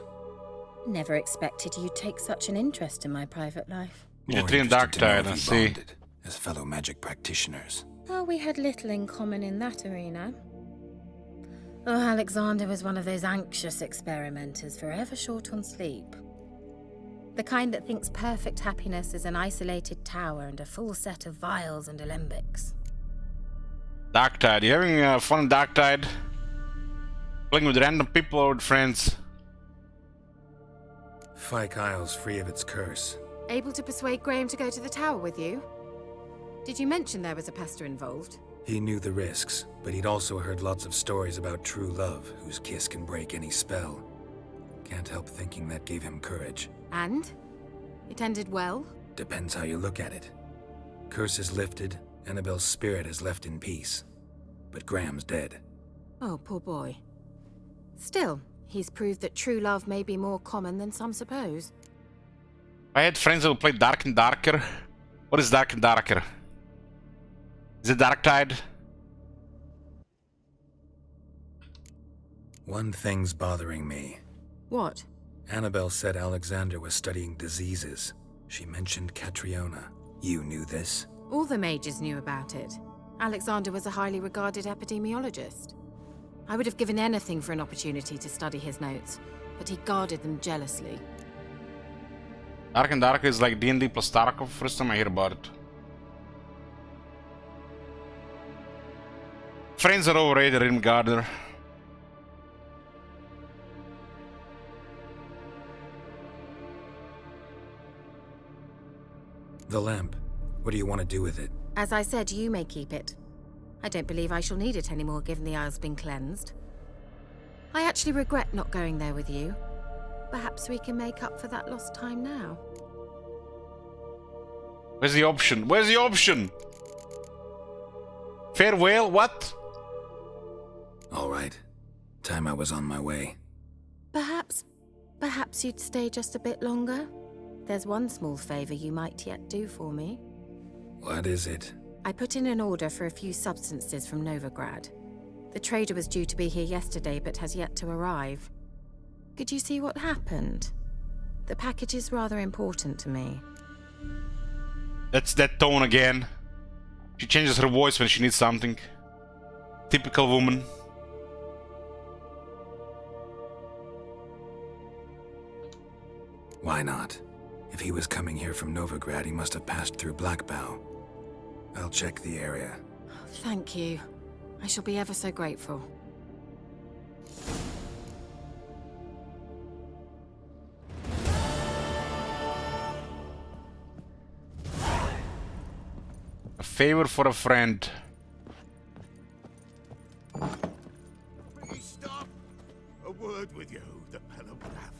Never expected you'd take such an interest in my private life. Witcher 3 and Darktide, I see. Bonded as fellow magic practitioners. Oh, we had little in common in that arena. Oh, Alexander was one of those anxious experimenters, forever short on sleep. The kind that thinks perfect happiness is an isolated tower and a full set of vials and alembics. Darktide, you having fun in Darktide? Playing with random people or with friends? Fyke Isle's free of its curse. Able to persuade Graham to go to the tower with you? Did you mention there was a pester involved? He knew the risks, but he'd also heard lots of stories about true love, whose kiss can break any spell. Can't help thinking that gave him courage. And? It ended well? Depends how you look at it. Curse is lifted, Annabelle's spirit is left in peace. But Graham's dead. Oh, poor boy. Still, he's proved that true love may be more common than some suppose. I had friends who played Dark and Darker. What is Dark and Darker? Is it Darktide? One thing's bothering me. What? Annabelle said Alexander was studying diseases. She mentioned Catriona. You knew this? All the mages knew about it. Alexander was a highly regarded epidemiologist. I would have given anything for an opportunity to study his notes, but he guarded them jealously. Dark and Darker is like D&D plus Tarkov. First time I hear about it. Friends are overrated, Rimgardner. The lamp. What do you want to do with it? As I said, you may keep it. I don't believe I shall need it anymore, given the Isle's been cleansed. I actually regret not going there with you. Perhaps we can make up for that lost time now. Where's the option? Where's the option? Farewell? What? All right. Time I was on my way. Perhaps you'd stay just a bit longer? There's one small favor you might yet do for me. What is it? I put in an order for a few substances from Novigrad. The trader was due to be here yesterday, but has yet to arrive. Could you see what happened? The package is rather important to me. That's that tone again. She changes her voice when she needs something. Typical woman. Why not? If he was coming here from Novigrad, he must have passed through Blackbough. I'll check the area. Thank you. I shall be ever so grateful. A favor for a friend. Please stop. A word with you, the Pella would have.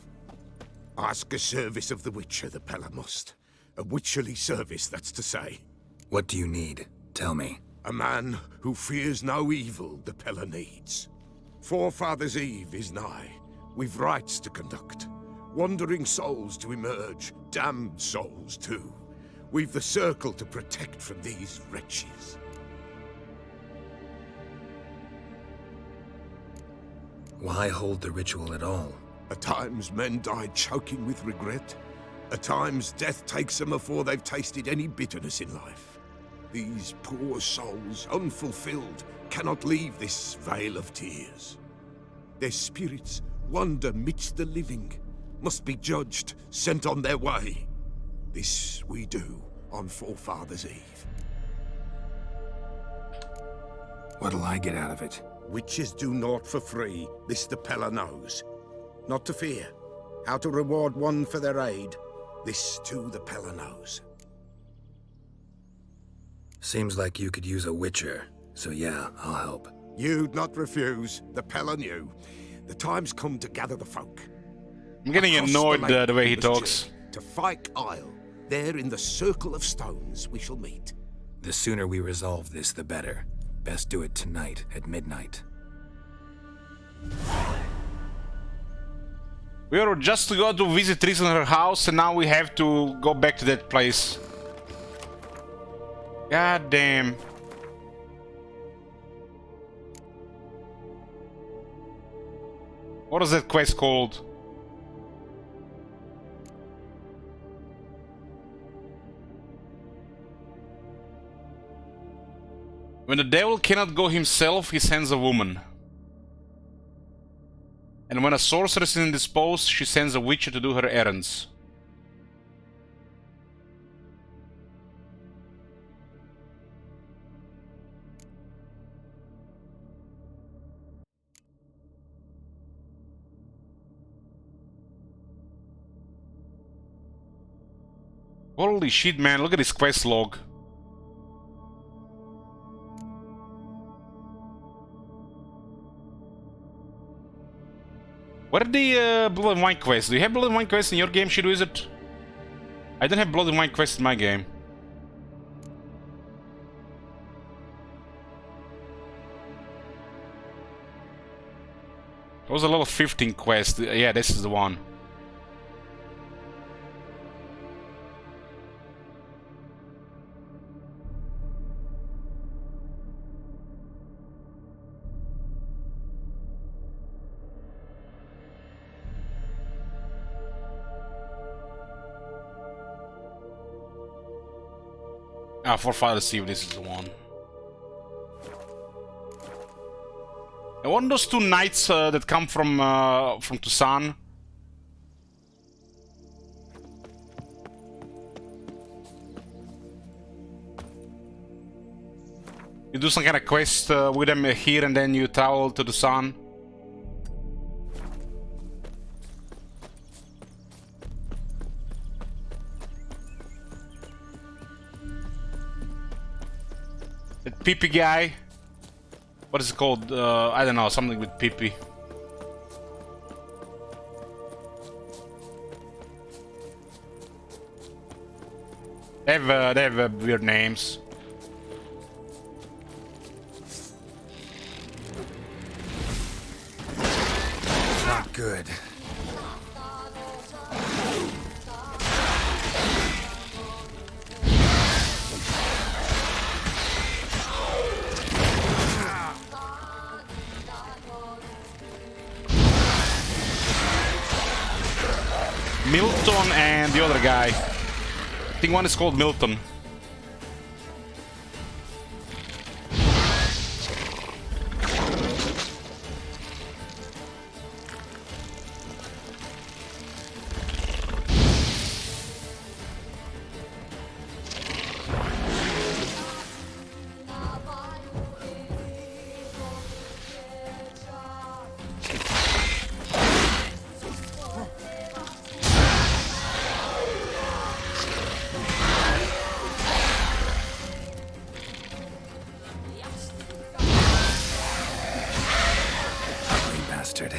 Ask a service of the Witcher, the Pella must. A witcherly service, that's to say. What do you need? Tell me. A man who fears no evil the Pella needs. Forefathers' Eve is nigh. We've rites to conduct. Wandering souls to emerge. Damned souls, too. We've the circle to protect from these wretches. Why hold the ritual at all? At times men die choking with regret. At times death takes them before they've tasted any bitterness in life. These poor souls, unfulfilled, cannot leave this vale of tears. Their spirits wander midst the living, must be judged, sent on their way. This we do on Forefathers' Eve. What'll I get out of it? Witches do naught for free, this the Pella knows. Not to fear. How to reward one for their aid, this too the Pella knows. Seems like you could use a witcher, so yeah, I'll help. You'd not refuse, the Pella knew. The time's come to gather the folk. I'm getting annoyed the way he talks. To Fyke Isle, there in the Circle of Stones we shall meet. The sooner we resolve this, the better. Best do it tonight at midnight. We were just to go to visit Tris in her house, and now we have to go back to that place. God damn. What is that quest called? When the devil cannot go himself, he sends a woman. And when a sorceress is indisposed, she sends a witcher to do her errands. Holy shit, man, look at this quest log. What are the Blood and Wine quests? Do you have Blood and Wine quests in your game, Shid Wizard? I don't have Blood and Wine quests in my game. It was a level 15 quest. Yeah, this is the one. Ah, Forefather Steve, this is the one. I want those two knights that come from Toussaint. You do some kind of quest with them here, and then you travel to Toussaint. That Pippi guy. What is it called? I don't know, something with Pippi. They have weird names. Not good. Milton and the other guy. I think one is called Milton. Bastard.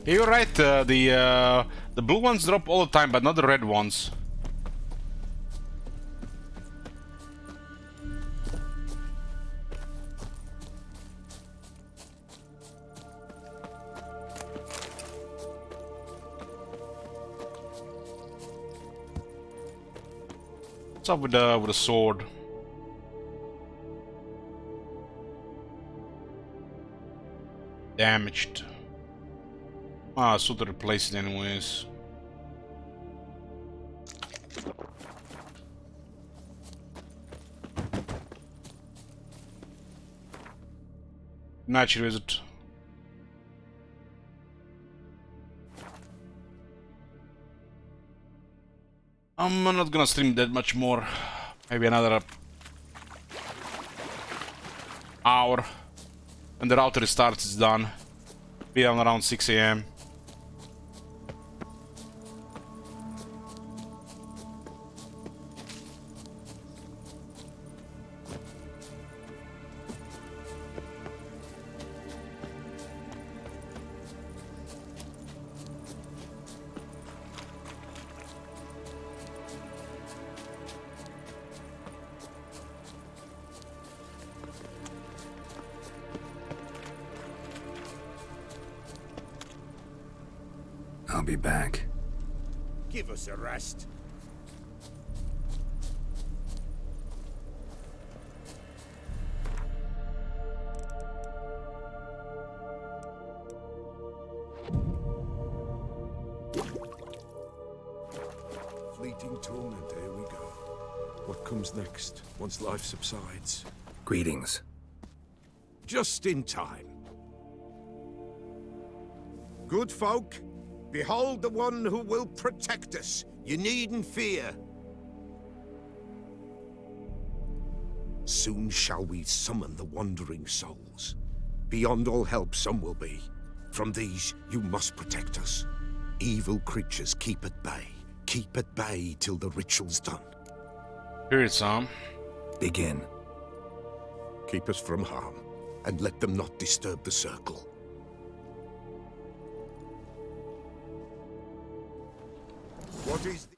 Yeah, you're right. The blue ones drop all the time, but not the red ones. What's up with the sword? Damaged. Ah, so to replace it anyways. Not sure, is it? I'm not gonna stream that much more. Maybe another hour. When the router restarts, it's done. Be on around 6 AM. I'll be back. Give us a rest. Fleeting torment, here we go. What comes next, once life subsides? Greetings. Just in time. Good folk, Behold the one who will protect us. You needn't fear. Soon shall we summon the wandering souls. Beyond all help some will be. From these you must protect us. Evil creatures keep at bay. Keep at bay till the ritual's done. Here it's on. Begin. Keep us from harm, and let them not disturb the circle. What is the...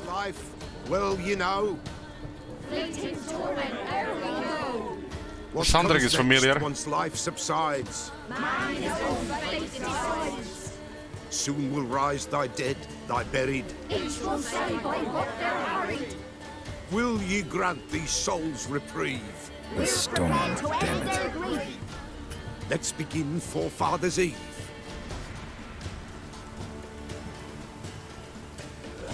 Life, well, you know. Fleeting torment, ere we go. What Soundtrack comes is familiar. next once life subsides? Man his own fate decides. Soon will rise thy dead, thy buried. Each will say by what they're harried. Will ye grant these souls reprieve? The storm, damn it. Grief. Let's begin Forefathers' Eve.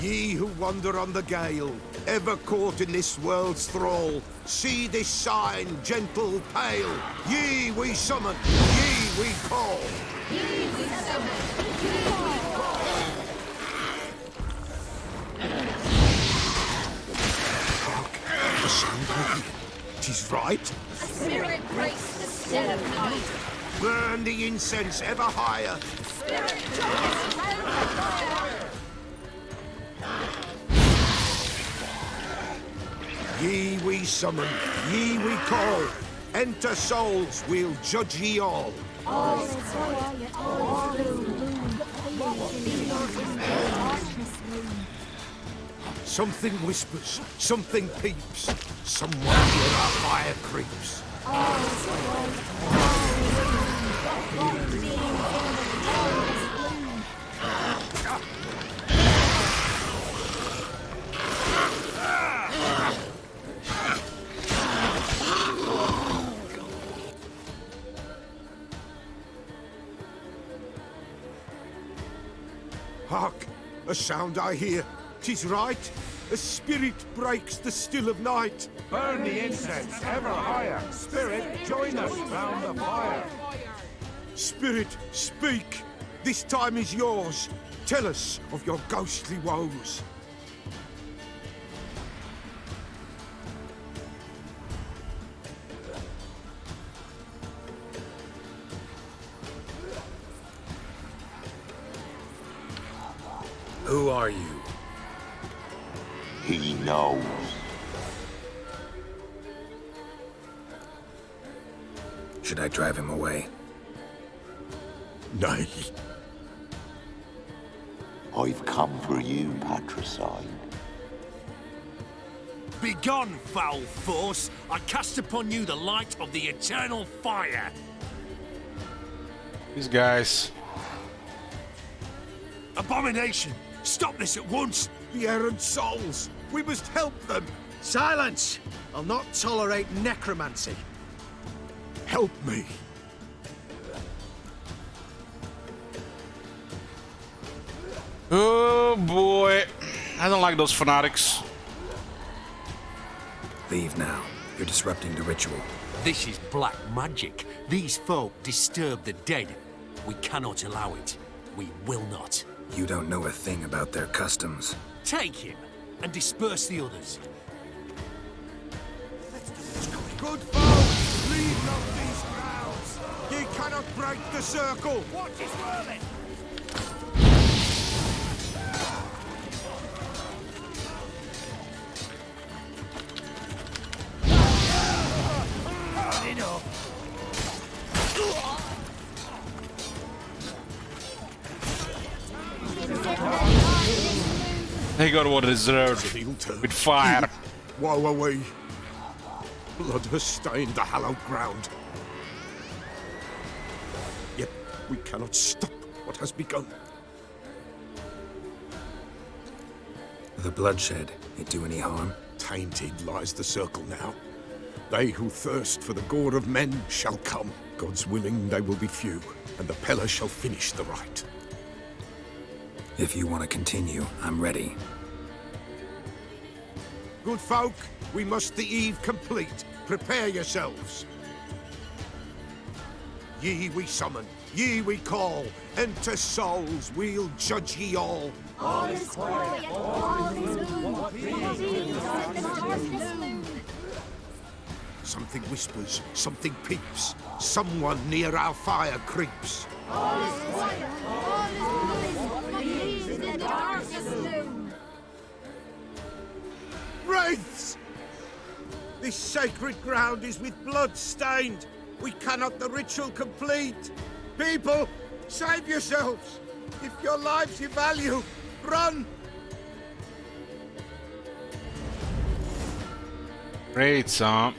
Ye who wander on the gale, ever caught in this world's thrall, see this sign, gentle, pale. Ye we summon, ye we call. Ye we summon, ye we call. The sound I hear, 'tis right. A spirit breaks the still of night. Burn the incense ever higher. Spirit joins round the fire. Ye we summon, ye we call. Enter souls, we'll judge ye all. All is quiet, all gloom. Something whispers, something peeps. Someone near our fire creeps. All is quiet, all gloom. Hark! A sound I hear. 'Tis right. A spirit breaks the still of night. Burn the incense ever higher. Spirit, join us round the fire. Spirit, speak. This time is yours. Tell us of your ghostly woes. Who are you? He knows. Should I drive him away? Nay. I've come for you, patricide. Begone, foul force! I cast upon you the light of the eternal fire! These guys. Abomination! Stop this at once! The errant souls! We must help them! Silence! I'll not tolerate necromancy. Help me! Oh boy. I don't like those fanatics. Leave now. You're disrupting the ritual. This is black magic. These folk disturb the dead. We cannot allow it. We will not. You don't know a thing about their customs. Take him and disperse the others. Good folk, leave not these grounds. Ye cannot break the circle. Watch his whirling! They got what it deserved. With fire. Woe away. Blood has stained the hallowed ground. Yet we cannot stop what has begun. The bloodshed, it do any harm? Tainted lies the circle now. They who thirst for the gore of men shall come. God's willing, they will be few, and the Peller shall finish the rite. If you want to continue, I'm ready. Good folk, We must the eve complete. Prepare yourselves. Ye we summon, ye we call. Enter souls, we'll judge ye all. All is quiet, all is gloom. Something whispers, something peeps. Someone near our fire creeps. All is quiet, all is in the darkest gloom. Wraiths! This sacred ground is with blood stained. We cannot the ritual complete. People, save yourselves. If your lives you value, run! Great, son.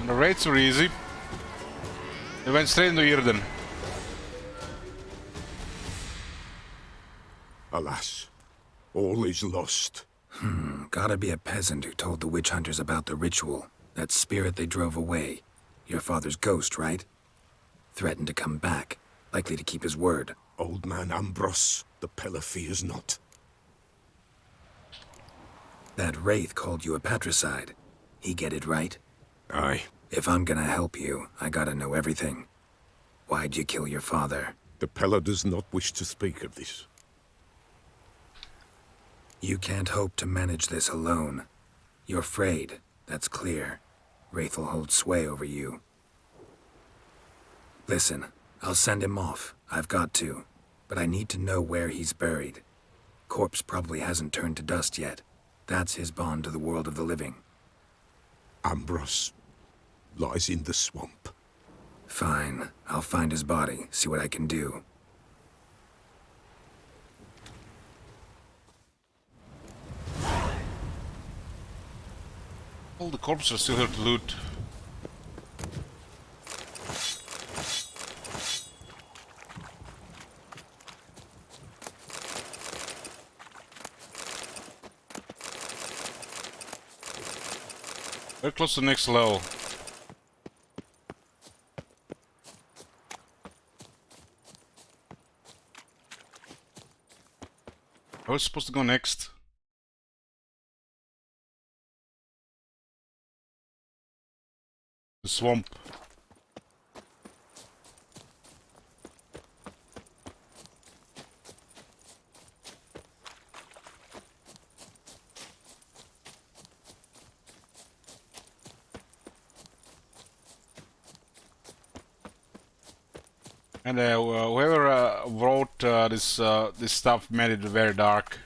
The raids were easy. They went straight into Irden. Alas, all is lost. Gotta be a peasant who told the witch hunters about the ritual. That spirit they drove away. Your father's ghost, right? Threatened to come back. Likely to keep his word. Old man Ambros, the pillar fears not. That wraith called you a patricide. He get it right? Aye. If I'm gonna help you, I gotta know everything. Why'd you kill your father? The Pella does not wish to speak of this. You can't hope to manage this alone. You're afraid, that's clear. Wraith will hold sway over you. Listen, I'll send him off. I've got to. But I need to know where he's buried. Corpse probably hasn't turned to dust yet. That's his bond to the world of the living. Ambros lies in the swamp. Fine. I'll find his body, see what I can do. All the corpses are still here to loot. Very close to the next level. I was supposed to go next. The swamp. And whoever wrote this stuff made it very dark.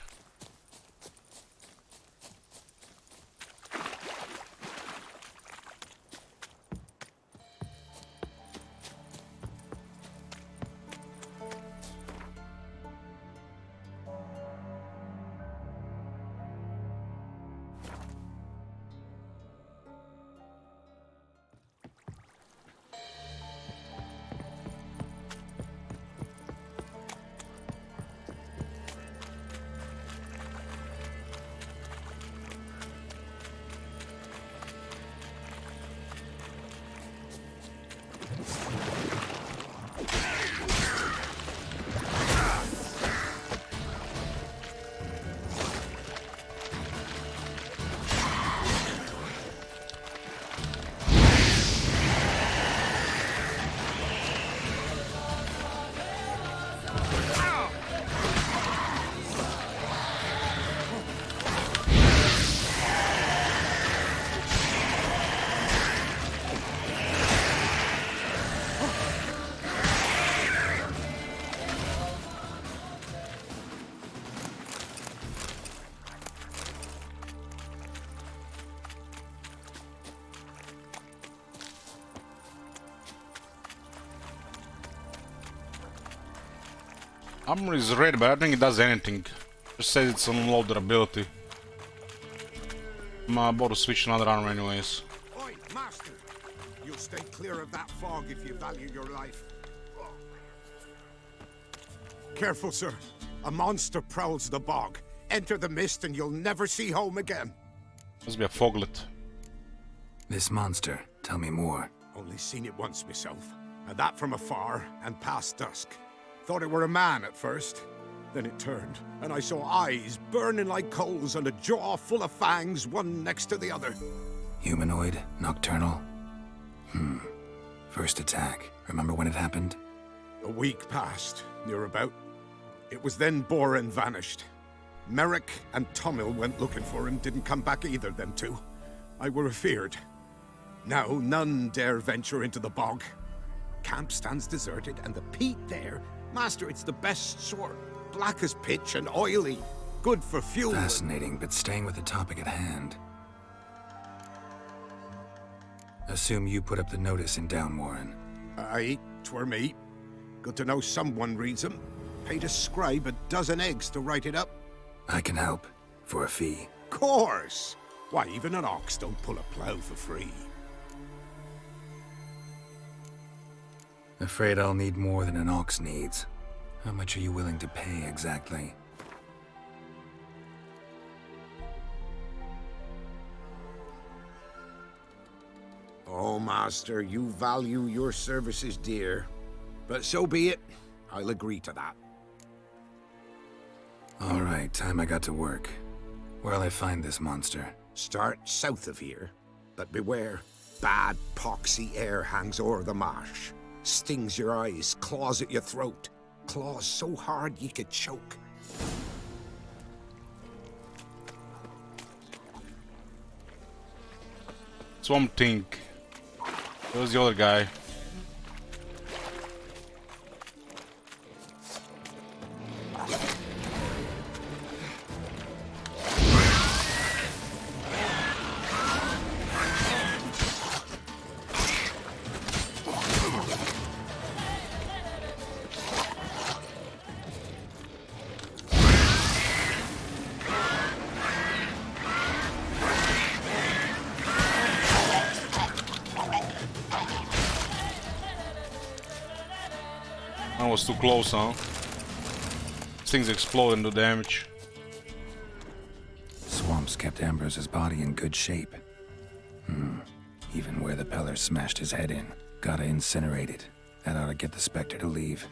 Armor is red, but I don't think it does anything. Just says it's unloaded ability. I'm about to switch another armor anyways. Oi, master! You'll stay clear of that fog if you value your life. Careful, sir. A monster prowls the bog. Enter the mist and you'll never see home again. Must be a foglet. This monster, tell me more. Only seen it once myself, and that from afar and past dusk. Thought it were a man at first. Then it turned, and I saw eyes burning like coals and a jaw full of fangs, one next to the other. Humanoid? Nocturnal? First attack. Remember when it happened? A week passed, near about. It was then Boren vanished. Merrick and Tomil went looking for him, didn't come back either, them two. I were afeard. Now none dare venture into the bog. Camp stands deserted, and the peat there, master, it's the best sort. Black as pitch and oily. Good for fuel. Fascinating, but staying with the topic at hand. Assume you put up the notice in Downwarren. Aye, 'twere me. Good to know someone reads 'em. Paid a scribe a dozen eggs to write it up. I can help, for a fee. Course! Why, even an ox don't pull a plough for free. Afraid I'll need more than an ox needs. How much are you willing to pay exactly? Oh, master, you value your services dear. But so be it. I'll agree to that. All right, time I got to work. Where'll I find this monster? Start south of here. But beware. Bad, poxy air hangs o'er the marsh. Stings your eyes, claws at your throat. Claws so hard you could choke. Swamp Thing. Where's the other guy? That was too close, huh? Things explode and do damage. Swamps kept Ambrose's body in good shape. Even where the Peller smashed his head in. Gotta incinerate it. That ought to get the Spectre to leave.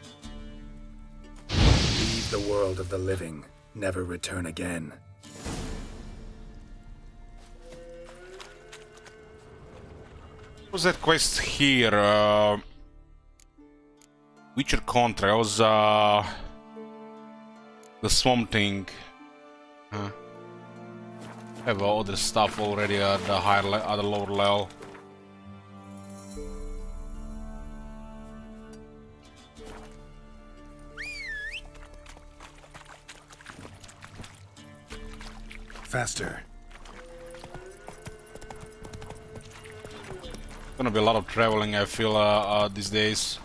Leave the world of the living. Never return again. What was that quest here? Witcher Contra. That was the Swamp Thing. Huh. I have other stuff already at the at the lower level. Faster. Gonna be a lot of traveling, I feel, these days.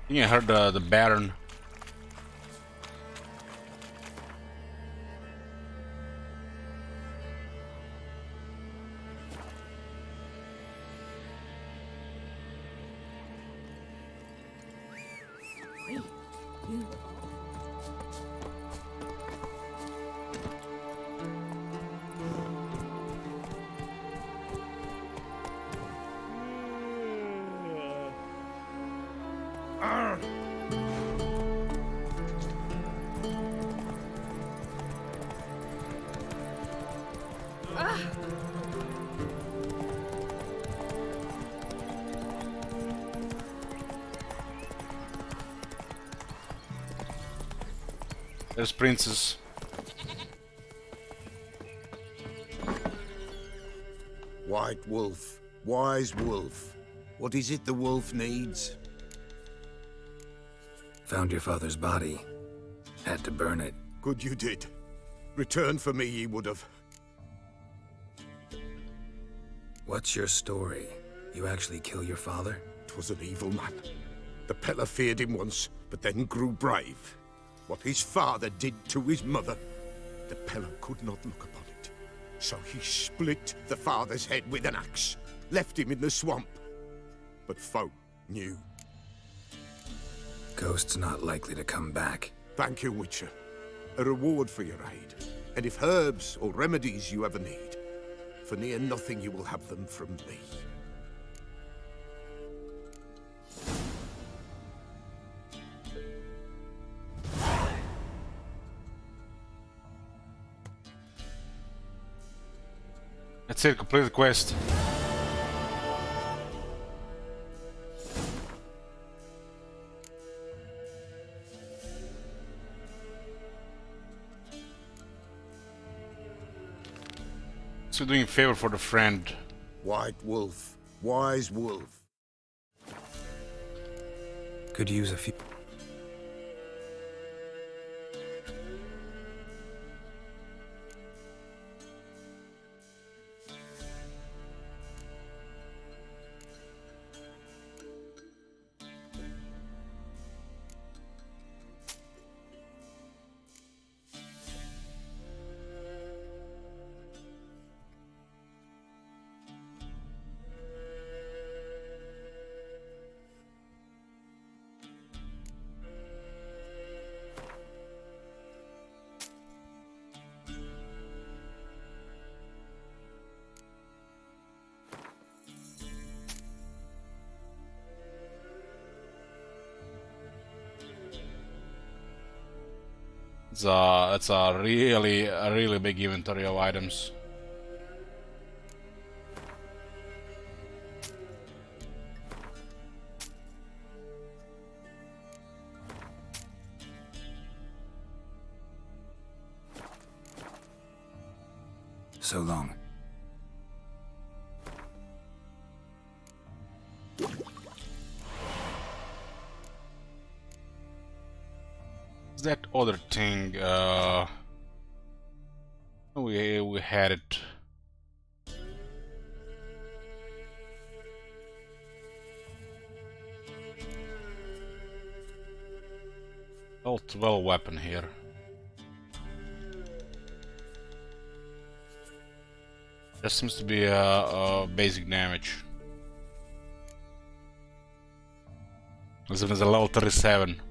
I think I heard the Baron. There's Princess. White wolf, wise wolf. What is it the wolf needs? Found your father's body. Had to burn it. Good you did. Return for me ye would have. What's your story? You actually kill your father? 'Twas an evil man. The Peller feared him once, but then grew brave. What his father did to his mother, the Pello could not look upon it. So he split the father's head with an axe, left him in the swamp. But folk knew. Ghost's not likely to come back. Thank you, Witcher. A reward for your aid. And if herbs or remedies you ever need, for near nothing you will have them from me. That's it, complete the quest. So doing a favor for the friend. White Wolf. Wise Wolf. Could use a few... It's a really big inventory of items. So long. That other thing, we had it. L12 weapon here. That seems to be a basic damage. This one is a level 37.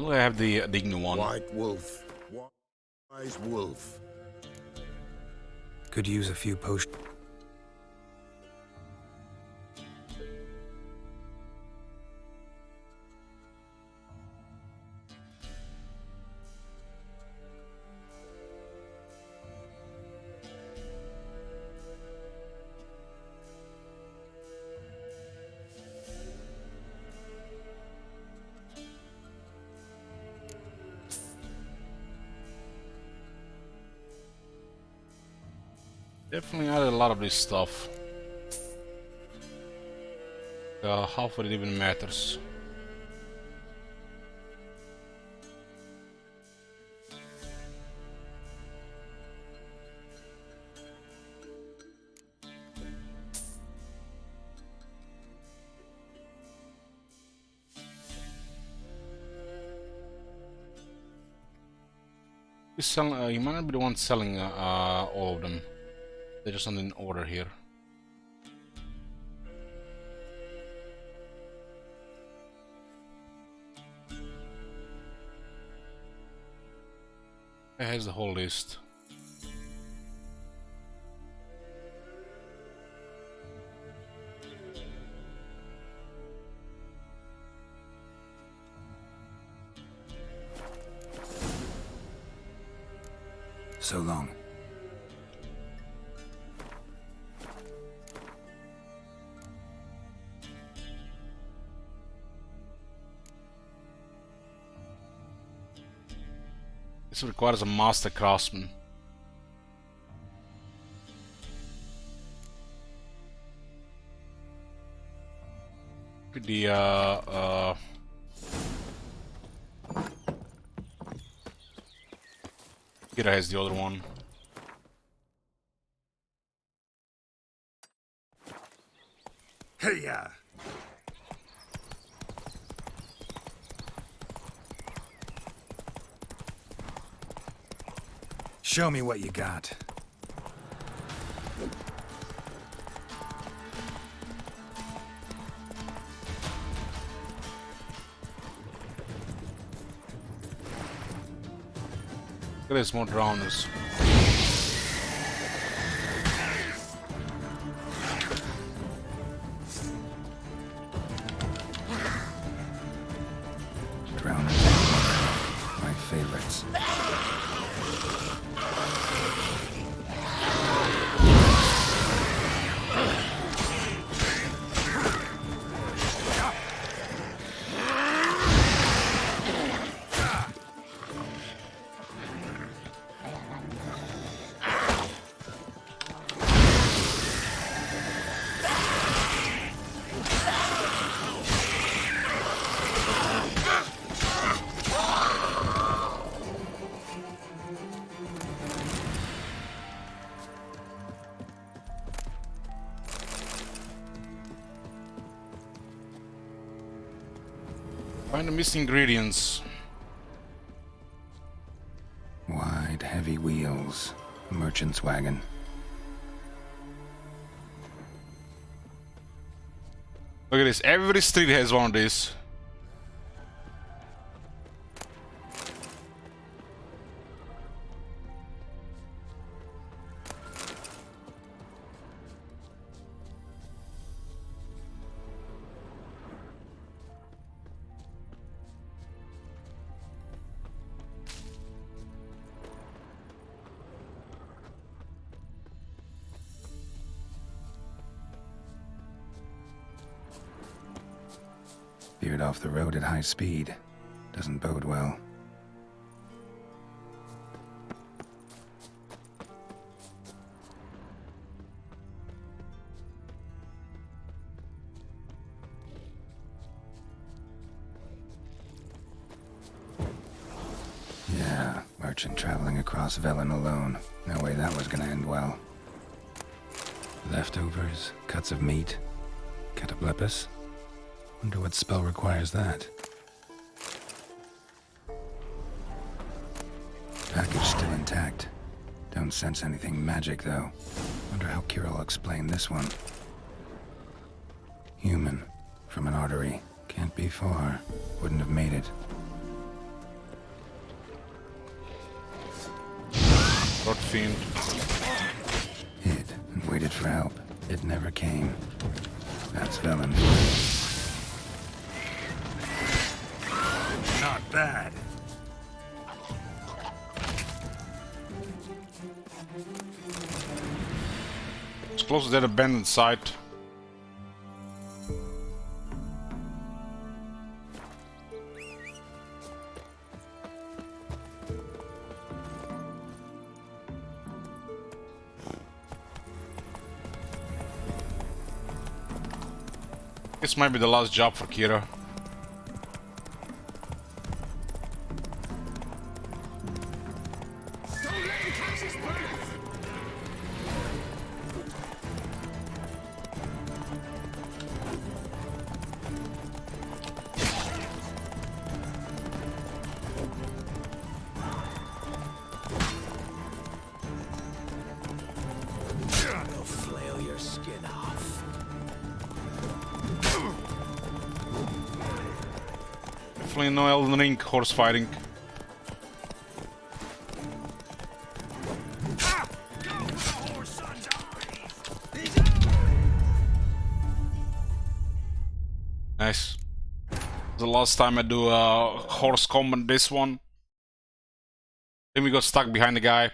I have the Ignu one. White Wolf. Wise Wolf. Could use a few potions. Definitely added a lot of this stuff. Half of it even matters. You might not be the one selling all of them. They're just not in order here. It has the whole list. So long. This requires a master craftsman. Maybe the Kira has the other one. Hiya! Show me what you got. There's more drowners. Drowners, my favorites. Find the missing ingredients. Wide, heavy wheels. A merchant's wagon. Look at this. Every street has one of these. Veered off the road at high speed. Doesn't bode well. Yeah, merchant traveling across Velen alone. No way that was gonna end well. Leftovers, cuts of meat, cataplepis. Wonder what spell requires that. Package still intact. Don't sense anything magic, though. Wonder how Kira will explain this one. Human. From an artery. Can't be far. Wouldn't have made it. Rot fiend. Hid and waited for help. It never came. That's Velen. Not bad. It's close to that abandoned site. This might be the last job for Kira. Definitely no Elden Ring horse fighting. Nice. The last time I do a horse combat, this one. Then we got stuck behind the guy.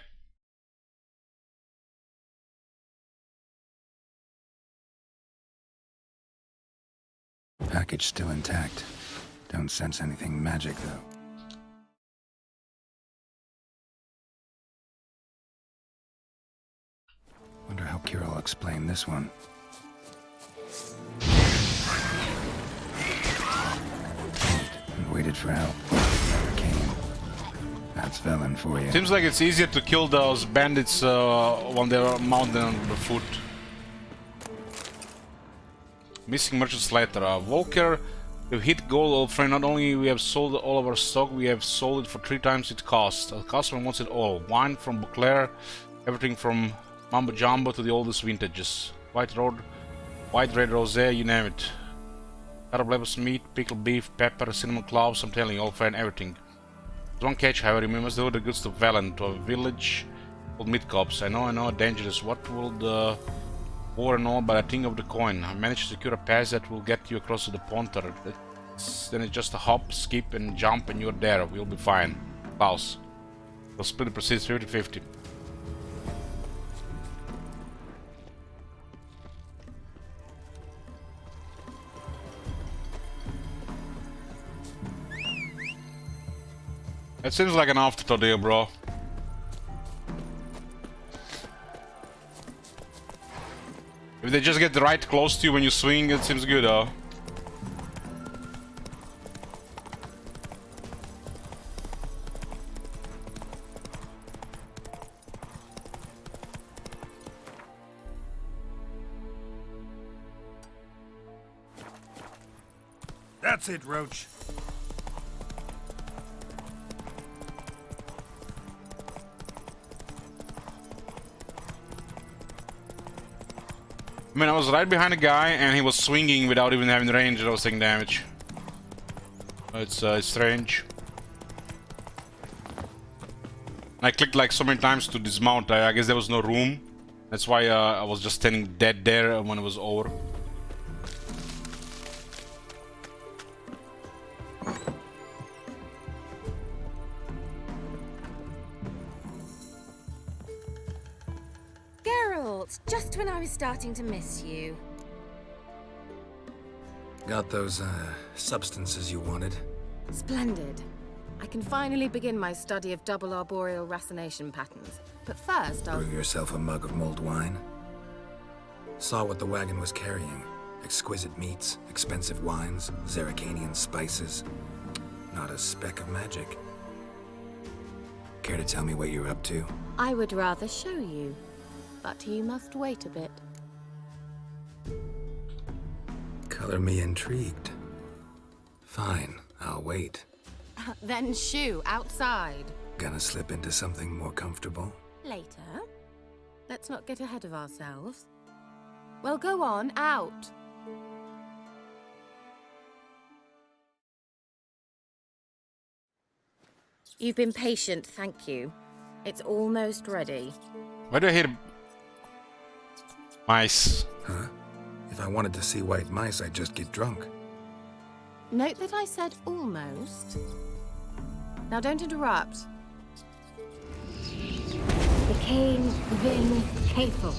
Package still intact. Don't sense anything magic, though. Wonder how Kira will explain this one. pleaded for help. Never came. That's Velen for you. Seems like it's easier to kill those bandits when they're mounted on the foot. Missing merchant's letter. Volker, we've hit gold, old friend. Not only we have sold all of our stock, we have sold it for 3 times its cost. The customer wants it all. Wine from Beauclair, everything from Mambo Jumbo to the oldest vintages. White red rosé, you name it. Arab levels meat, pickled beef, pepper, cinnamon cloves, I'm telling you, old friend, everything. There's one catch, however, we must deliver the goods to Velen, to a village called Midcops. I know, dangerous. What will the war and all, but I think of the coin. I managed to secure a pass that will get you across to the Pontar. Then it's just a hop, skip, and jump, and you're there. We'll be fine. Klaus. We'll split the proceeds 50-50. It seems like an afterthought here, bro. If they just get right close to you when you swing, it seems good, huh? That's it, Roach. I mean, I was right behind a guy and he was swinging without even having range and I was taking damage. It's strange. I clicked like so many times to dismount. I guess there was no room. That's why I was just standing dead there when it was over. Just when I was starting to miss you. Got those, substances you wanted? Splendid. I can finally begin my study of double arboreal racination patterns. But first, I'll... Brew yourself a mug of mulled wine. Saw what the wagon was carrying. Exquisite meats, expensive wines, Zerrikanian spices. Not a speck of magic. Care to tell me what you're up to? I would rather show you. But you must wait a bit. Color me intrigued. Fine, I'll wait. Then shoo, outside. Gonna slip into something more comfortable? Later. Let's not get ahead of ourselves. Well, go on, out. You've been patient, thank you. It's almost ready. Why do I hear mice? Huh? If I wanted to see white mice, I'd just get drunk. Note that I said almost. Now don't interrupt. The Cain Vin Capel.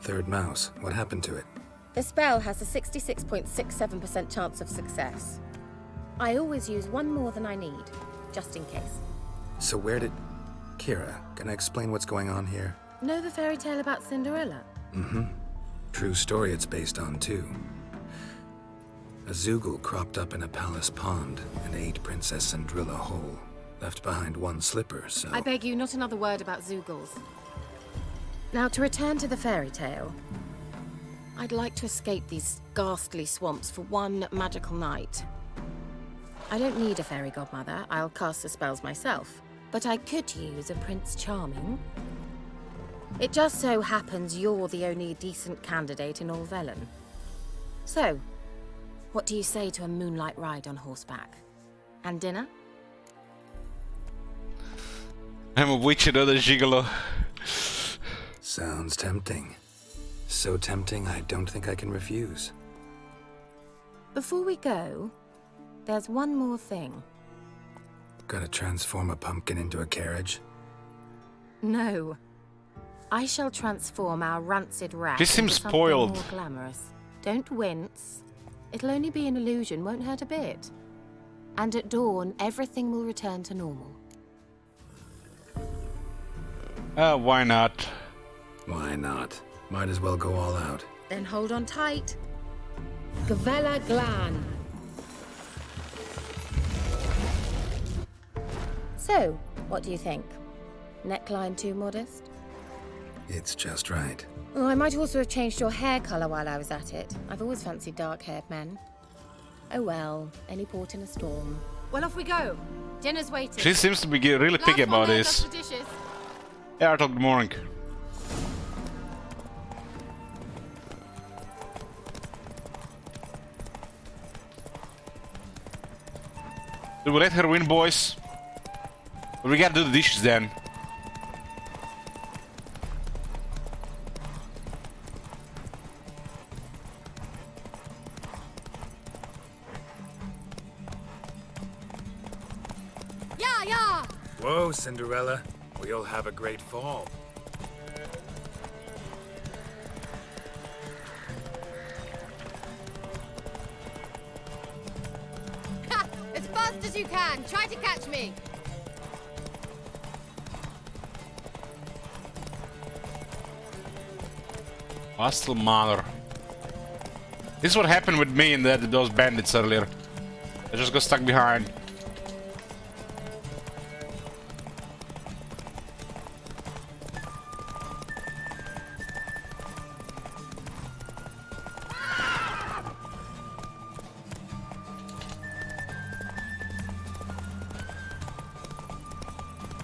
Third mouse. What happened to it? The spell has a 66.67% chance of success. I always use one more than I need, just in case. So where did... Kira, can I explain what's going on here? Know the fairy tale about Cinderella? Mm-hmm. True story it's based on, too. A Zoogle cropped up in a palace pond and ate Princess Cindrilla whole. Left behind one slipper, so... I beg you, not another word about Zoogles. Now, to return to the fairy tale. I'd like to escape these ghastly swamps for one magical night. I don't need a fairy godmother, I'll cast the spells myself. But I could use a Prince Charming. It just so happens you're the only decent candidate in all Velen. So, what do you say to a moonlight ride on horseback? And dinner? I'm a witch, another gigolo. Sounds tempting. So tempting, I don't think I can refuse. Before we go, there's one more thing. Gotta transform a pumpkin into a carriage? No. I shall transform our rancid rat This seems into something spoiled. more glamorous. Don't wince. It'll only be an illusion, won't hurt a bit. And at dawn, everything will return to normal. Why not? Why not? Might as well go all out. Then hold on tight. Gavella Glan. So, what do you think? Neckline too modest? It's just right. Oh, I might also have changed your hair colour while I was at it. I've always fancied dark-haired men. Oh well, any port in a storm. Well, off we go. Dinner's waiting. She seems to be really picky about this. Yeah, Arthur, good morning. Do we let her win, boys? But we gotta do the dishes then. Yeah, yeah! Whoa, Cinderella. We'll have a great fall. Ha! As fast as you can! Try to catch me! Hostile mother. This is what happened with me and those bandits earlier. I just got stuck behind.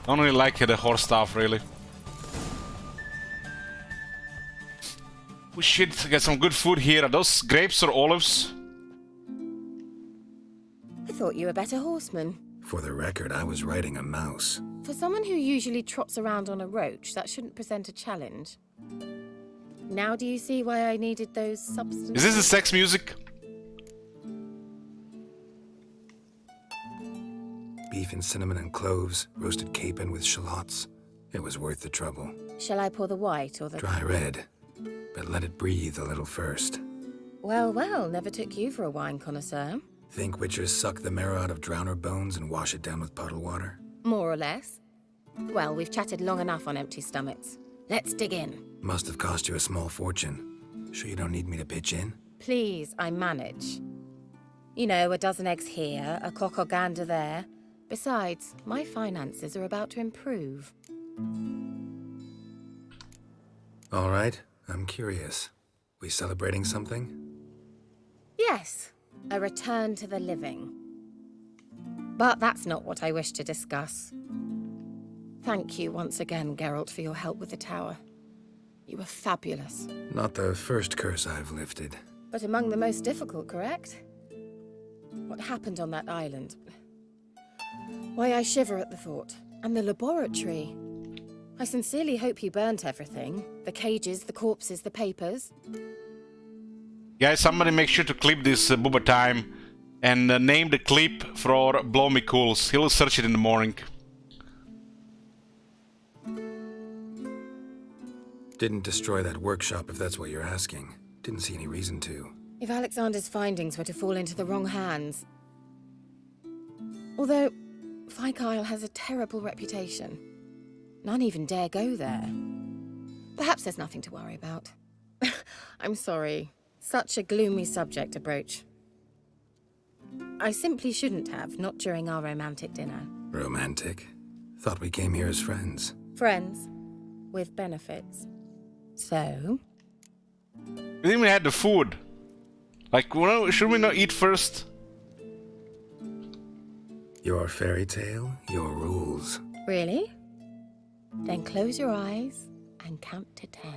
Don't really like the horse stuff, really. We should get some good food here. Are those grapes or olives? I thought you were a better horseman. For the record, I was riding a mouse. For someone who usually trots around on a roach, that shouldn't present a challenge. Now do you see why I needed those substances? Is this the sex music? Beef and cinnamon and cloves, roasted capon with shallots. It was worth the trouble. Shall I pour the white or the... Dry red, but let it breathe a little first. Well, well, never took you for a wine connoisseur. Think witchers suck the marrow out of drowner bones and wash it down with puddle water? More or less. Well, we've chatted long enough on empty stomachs. Let's dig in. Must have cost you a small fortune. Sure you don't need me to pitch in? Please, I manage. You know, a dozen eggs here, a cock or gander there. Besides, my finances are about to improve. All right, I'm curious. We celebrating something? Yes, a return to the living. But that's not what I wish to discuss. Thank you once again, Geralt, for your help with the tower. You were fabulous. Not the first curse I've lifted. But among the most difficult, correct? What happened on that island? Why, I shiver at the thought. And the laboratory. I sincerely hope you burnt everything. The cages, the corpses, the papers. Guys, somebody make sure to clip this Booba time and name the clip for Blow Me Cools. He'll search it in the morning. Didn't destroy that workshop if that's what you're asking. Didn't see any reason to. If Alexander's findings were to fall into the wrong hands... Although, Fyke Isle has a terrible reputation. None even dare go there. Perhaps there's nothing to worry about. I'm sorry. Such a gloomy subject to broach. I simply shouldn't have, not during our romantic dinner. Romantic? Thought we came here as friends. Friends. With benefits. So? We didn't even had the food. Like, well, should we not eat first? Your fairy tale, your rules. Really? Then close your eyes and count to 10.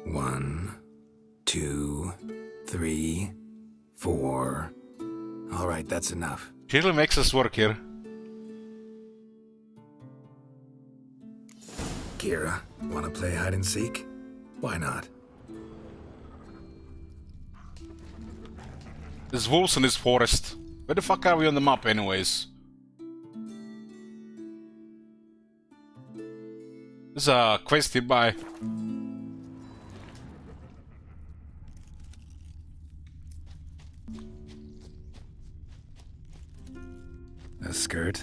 1, 2, 3, 4. All right, that's enough. She really makes us work here. Kira, wanna play hide and seek? Why not? There's wolves in this forest. Where the fuck are we on the map anyways? There's a quest nearby. A skirt?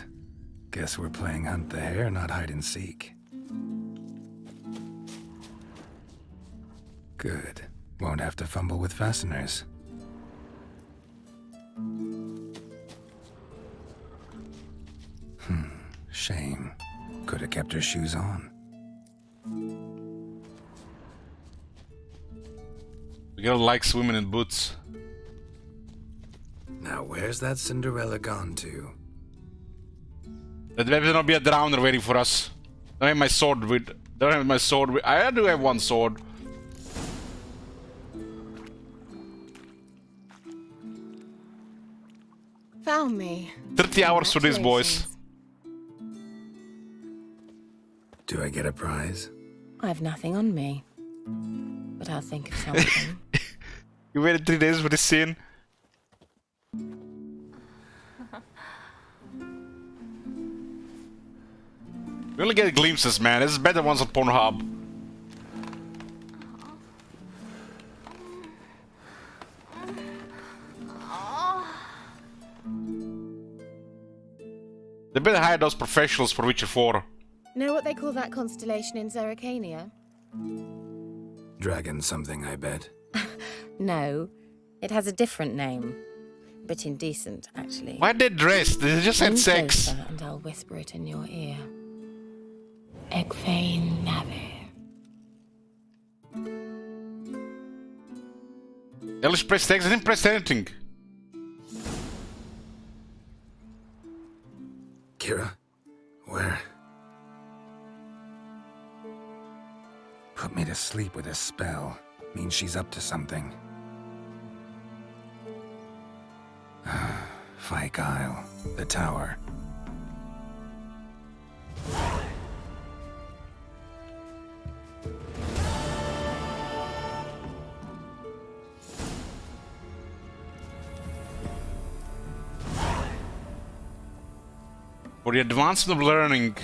Guess we're playing hunt the hare, not hide and seek. Good. Won't have to fumble with fasteners. Shame. Could have kept her shoes on. The girl likes swimming in boots. Now where's that Cinderella gone to? There better not be a drowner waiting for us. Don't have my sword with. Don't have my sword with. I do have one sword. Found me. 30 hours for this, boys. Do I get a prize? I have nothing on me. But I'll think of something. You waited 3 days for this scene? We only get glimpses, man. This is better ones on Pornhub. They better hire those professionals for Witcher 4. Know what they call that constellation in Zerrikania? Dragon something, I bet. No, it has a different name. But indecent, actually. Why they dressed? They just had Lean sex. closer and I'll whisper it in your ear. Egfain Nave. Ellis pressed X, I didn't press anything. Kira? Where? Put me to sleep with a spell. Means she's up to something. Fyke Isle. The tower. For the advancement of learning.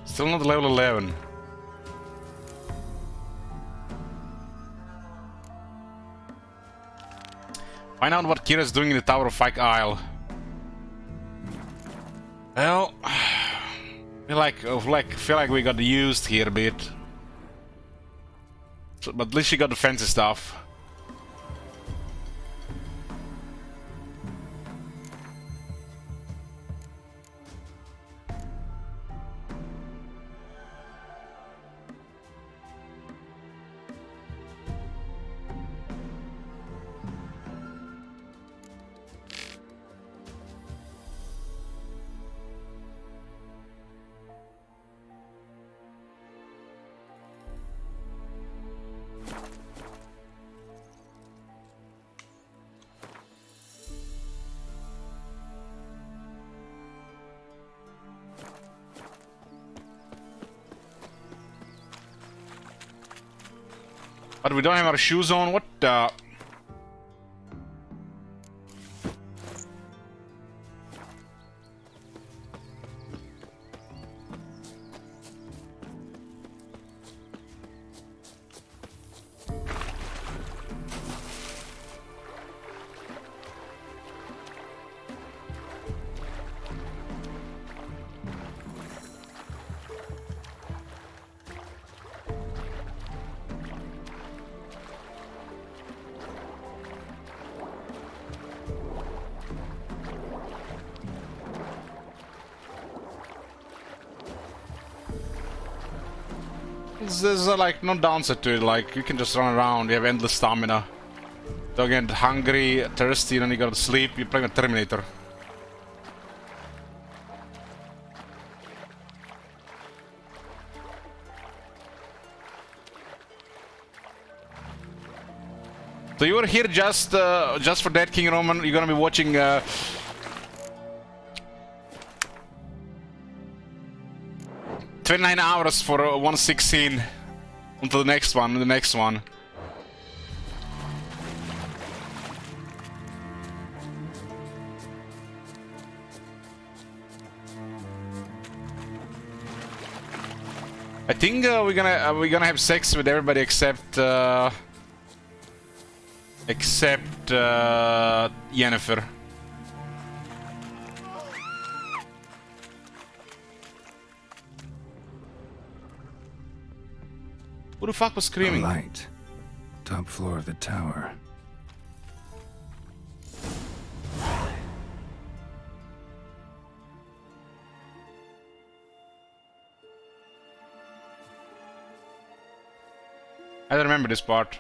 Still not level 11. Find out what Kira's doing in the Tower of Fyke Isle. Well, feel like we got used here a bit. So, but at least she got the fancy stuff. But we don't have our shoes on, what the... There's like no downside to it, like you can just run around, you have endless stamina. Don't get hungry, thirsty, and then you gotta sleep, you're playing a Terminator. So you were here just for that, King Roman. You're gonna be watching 29 hours for 116 until the next one, I think we're gonna have sex with everybody except Yennefer. Who the fuck was screaming? A light. Top floor of the tower. I don't remember this part.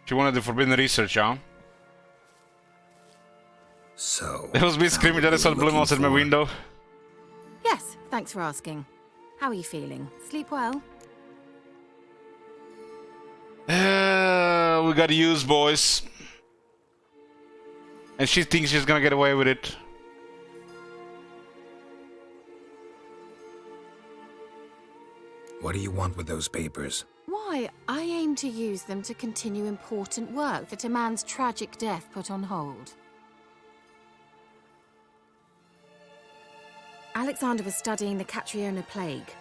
She wanted the forbidden research, huh? So... There was me screaming that I saw the blue mouse at my window. Yes, thanks for asking. How are you feeling? Sleep well? We got used, boys. And she thinks she's gonna get away with it. What do you want with those papers? Why, I aim to use them to continue important work that a man's tragic death put on hold. Alexander was studying the Catriona plague.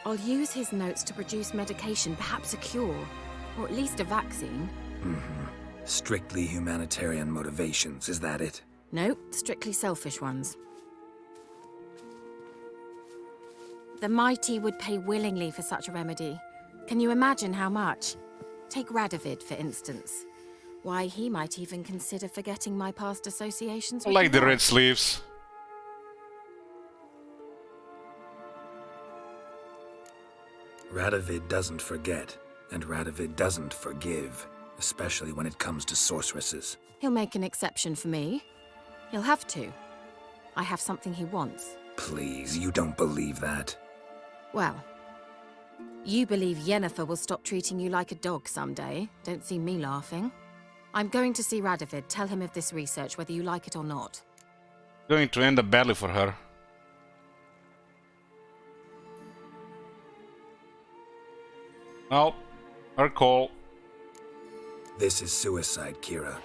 I'll use his notes to produce medication, perhaps a cure, or at least a vaccine. Strictly humanitarian motivations, is that it? No, strictly selfish ones. The mighty would pay willingly for such a remedy. Can you imagine how much? Take Radovid, for instance. Why, he might even consider forgetting my past associations with Like the Lord. red sleeves. Radovid doesn't forget, and Radovid doesn't forgive, especially when it comes to sorceresses. He'll make an exception for me. He'll have to. I have something he wants. Please, you don't believe that. Well, you believe Yennefer will stop treating you like a dog someday. Don't see me laughing. I'm going to see Radovid, tell him of this research, whether you like it or not. Going to end up badly for her. Well, her call. This is suicide, Kira.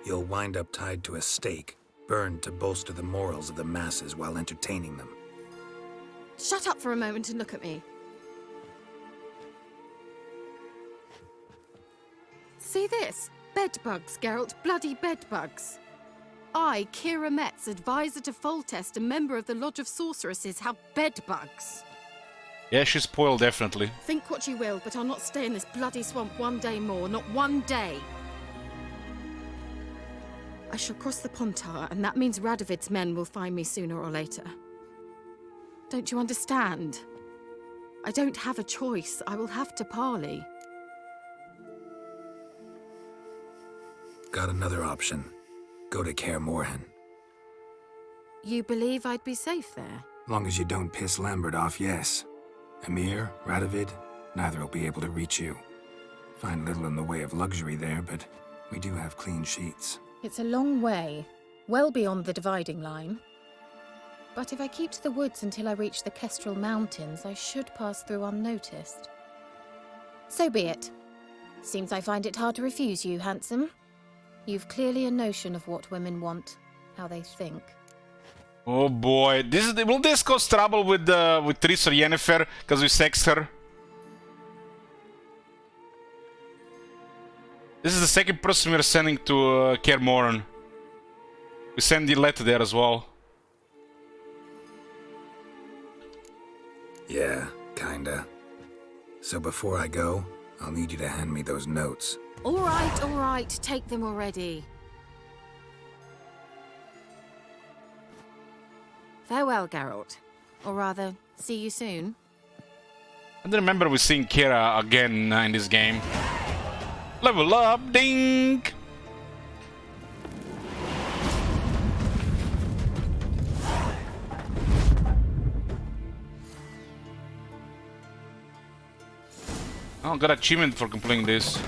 You'll wind up tied to a stake, burned to bolster the morals of the masses while entertaining them. Shut up for a moment and look at me. See this? Bedbugs, Geralt. Bloody bedbugs. I, Kira Metz, advisor to Foltest, a member of the Lodge of Sorceresses, have bedbugs. Yeah, she's spoiled, definitely. Think what you will, but I'll not stay in this bloody swamp one day more. Not one day. I shall cross the Pontar, and that means Radovid's men will find me sooner or later. Don't you understand? I don't have a choice. I will have to parley. Got another option. Go to Kaer Morhen. You believe I'd be safe there? Long as you don't piss Lambert off, yes. Emir, Radovid, neither will be able to reach you. Find little in the way of luxury there, but we do have clean sheets. It's a long way, well beyond the dividing line. But if I keep to the woods until I reach the Kestrel Mountains, I should pass through unnoticed. So be it. Seems I find it hard to refuse you, handsome. You've clearly a notion of what women want, how they think. Oh boy, will this cause trouble with Triss or Yennefer because we sexed her? This is the second person we're sending to Kaer Morhen. We send Yolette there as well. Yeah, kinda. So before I go, I'll need you to hand me those notes. All right, take them already. Farewell, Geralt. Or rather, see you soon. I don't remember we seeing Kira again in this game. Level up, ding! Oh, got achievement for completing this.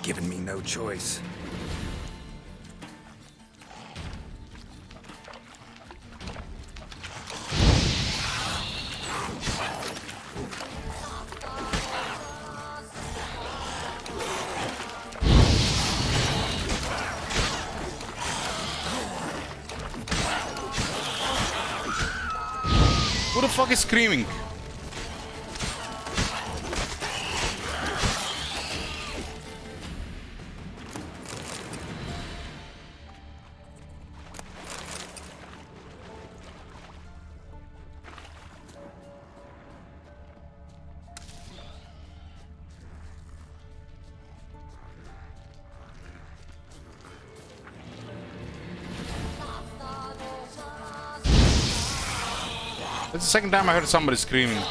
given me no choice. Who the fuck is screaming? It's the second time I heard somebody screaming.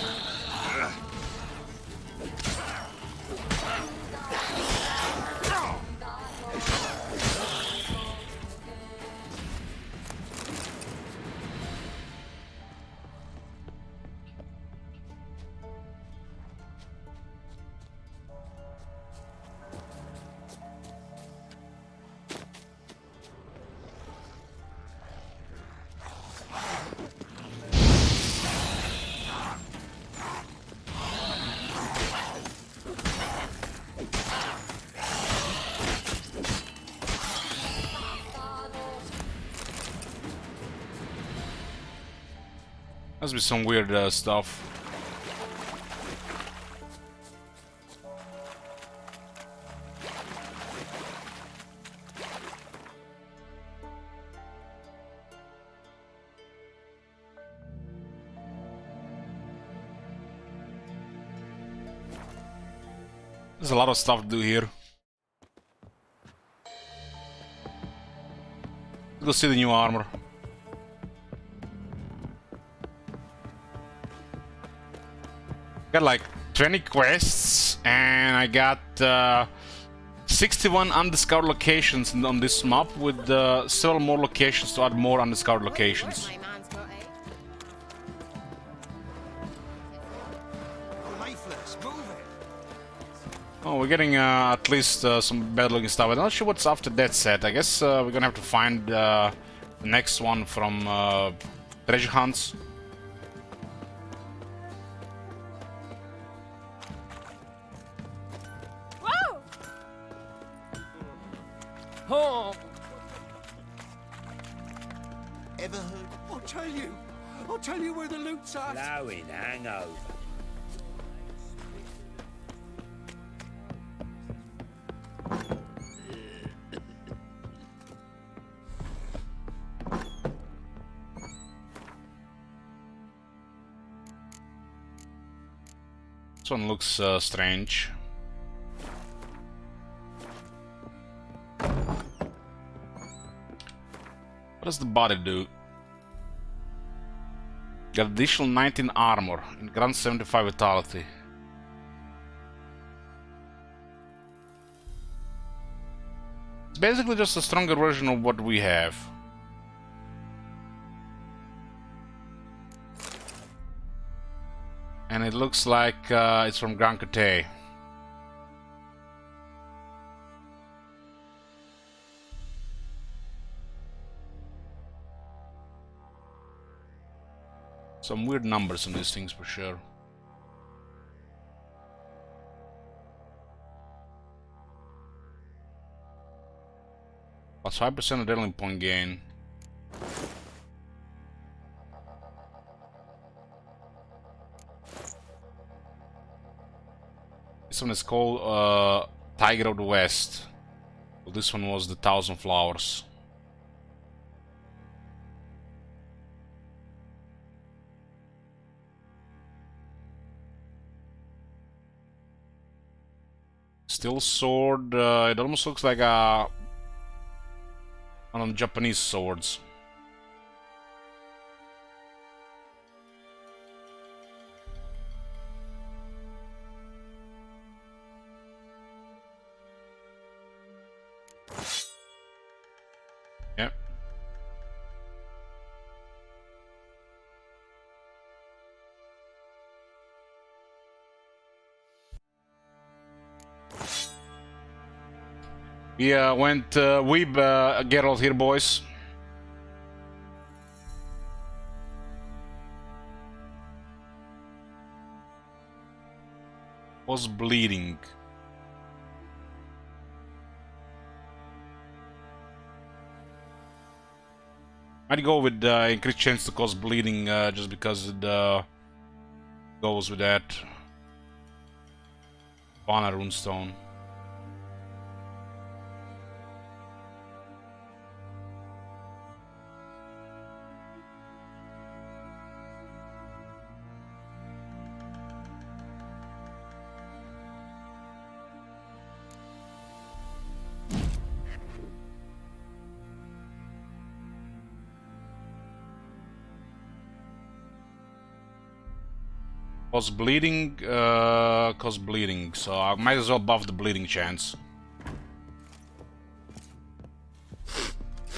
Must be some weird stuff. There's a lot of stuff to do here. Let's go see the new armor. Got like 20 quests, and I got 61 undiscovered locations on this map, with several more locations to add more undiscovered locations. Oh, we're getting at least some bad-looking stuff. I'm not sure what's after that set. I guess we're gonna have to find the next one from treasure hunts. Oh. Ever heard? I'll tell you where the loot's at. Blowing hangover. This one looks strange. What does the body do? Got additional 19 armor and grant 75 vitality. It's basically just a stronger version of what we have. And it looks like it's from Grand Cote. Some weird numbers on these things for sure. Plus 5% adrenaline point gain. This one is called Tiger of the West. Well, this one was the 1,000 Flowers. Steel sword. It almost looks like one of the Japanese swords. Yep. We went Weeb Geralt here, boys. Was bleeding. I'd go with increased chance to cause bleeding just because it goes with that. Vana runestone. Cause bleeding, so I might as well buff the bleeding chance.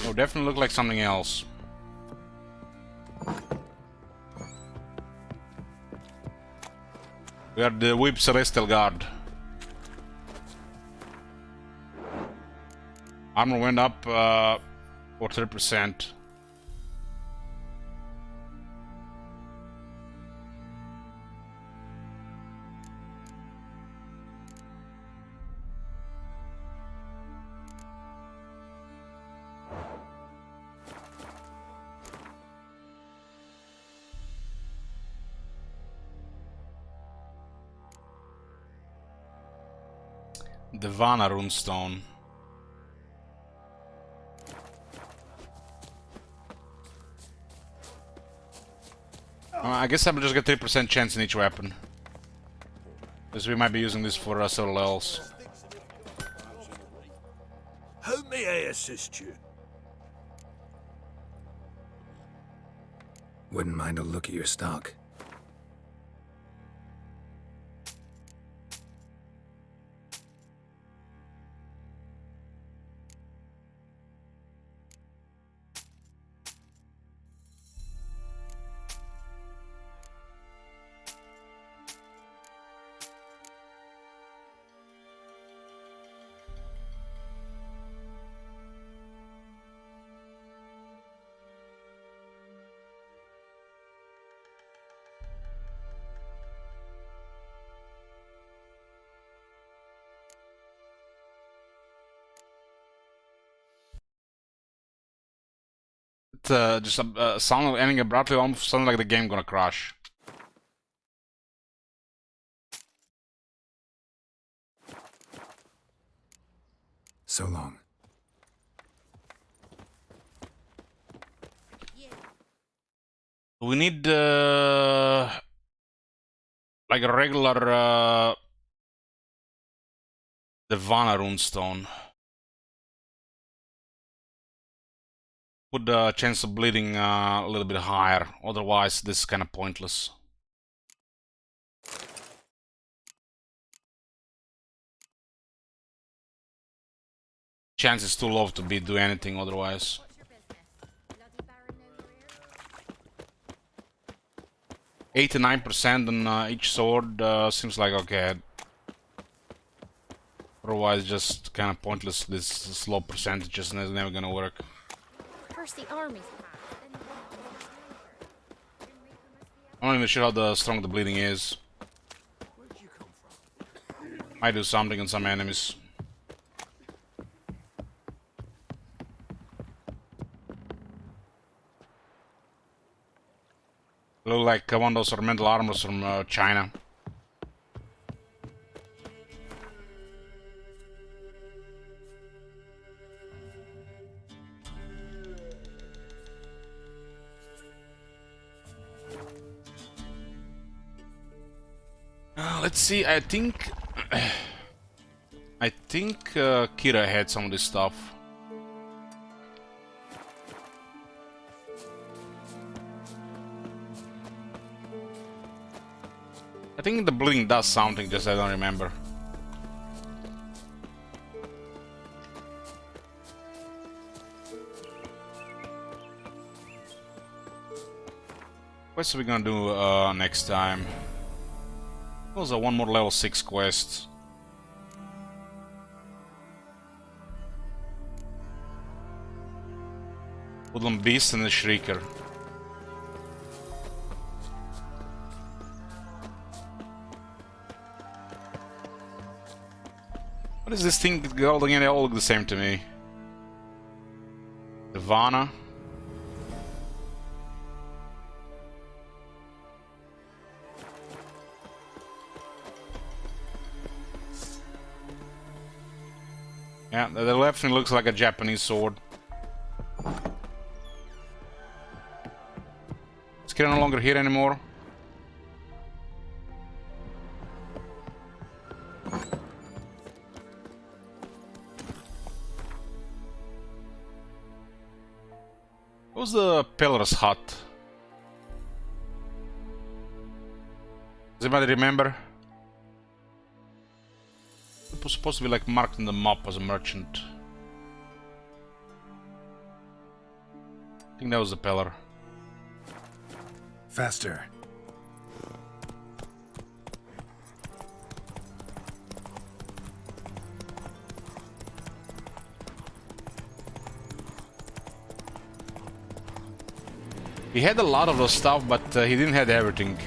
Oh, definitely look like something else. We are the Whip Celestial Guard. Armor went up for 3%. The Vana runestone. I guess I will just get 3% chance in each weapon. Because we might be using this for several levels. How may I assist you? Wouldn't mind a look at your stock. Just sound ending abruptly, almost sounding like the game gonna crash. So long. We need like a regular the Vana runestone. Put the chance of bleeding a little bit higher, otherwise this is kind of pointless. Chance is too low to do anything otherwise. Eight to 9% on each sword seems like okay. Otherwise, just kind of pointless. This slow percentage is never gonna work. First the armies. I'm not even sure how strong the bleeding is. Might do something on some enemies. Look like one of those ornamental armors from China. Let's see, I think Kira had some of this stuff. I think the bleeding does something, just I don't remember. What are we gonna do next time? Those are one more level 6 quest. Woodland Beast and the Shrieker. What is this thing called again? They all look the same to me. Ivana. Yeah, the left one looks like a Japanese sword. Is Kira no longer here anymore? What's the Pillar's hut? Does anybody remember? It was supposed to be like marked in the map as a merchant. I think that was the Pillar. Faster. He had a lot of those stuff, but he didn't have everything.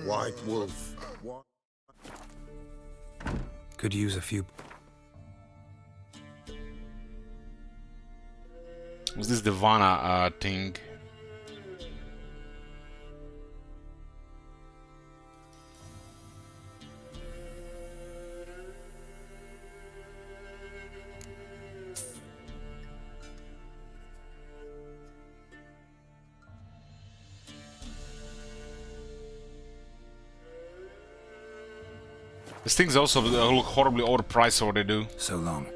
White Wolf. Could use a few. Was this the Ivana thing? These things also look horribly overpriced for what they do. So long.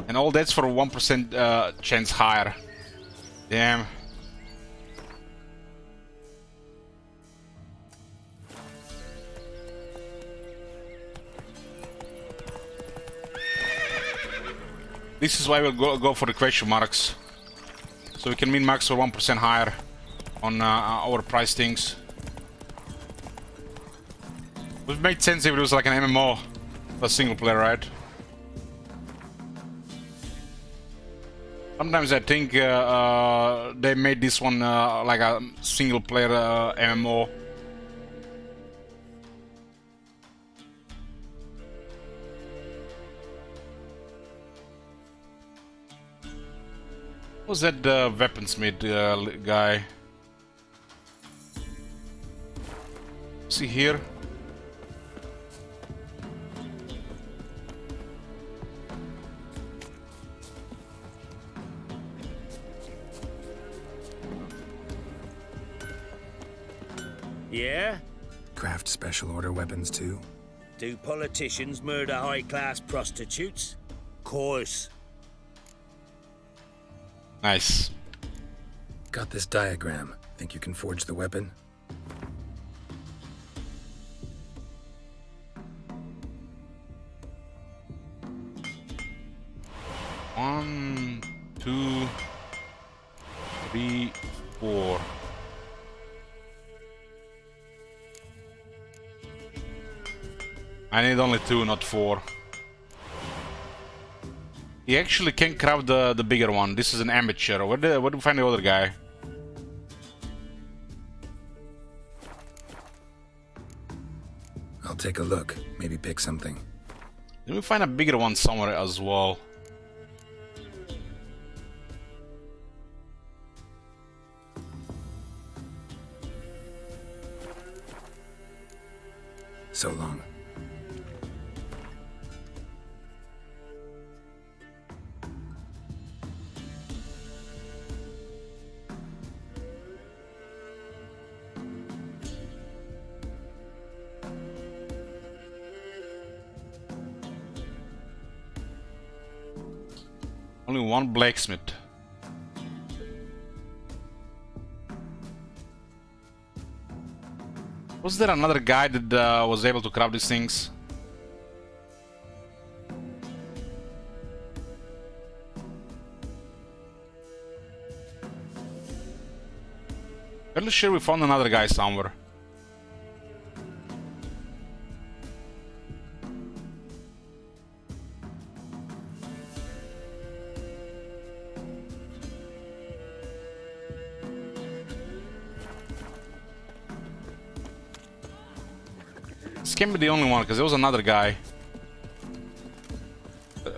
And all that's for 1% chance higher. Damn. This is why we'll go for the question marks. So we can min max for 1% higher on our price things. It would make sense if it was like an MMO, a single player, right? Sometimes I think they made this one like a single player MMO. Who's that weaponsmith guy? Is he here? Yeah? Craft special order weapons too? Do politicians murder high-class prostitutes? Course. Nice. Got this diagram. Think you can forge the weapon? One, 2, 3, 4. I need only 2, not 4. He actually can craft the bigger one. This is an amateur. Where do we find the other guy? I'll take a look. Maybe pick something. Let me find a bigger one somewhere as well. So long. Only one blacksmith. Was there another guy that was able to craft these things? Fairly sure we found another guy somewhere. This can't be the only one, because there was another guy.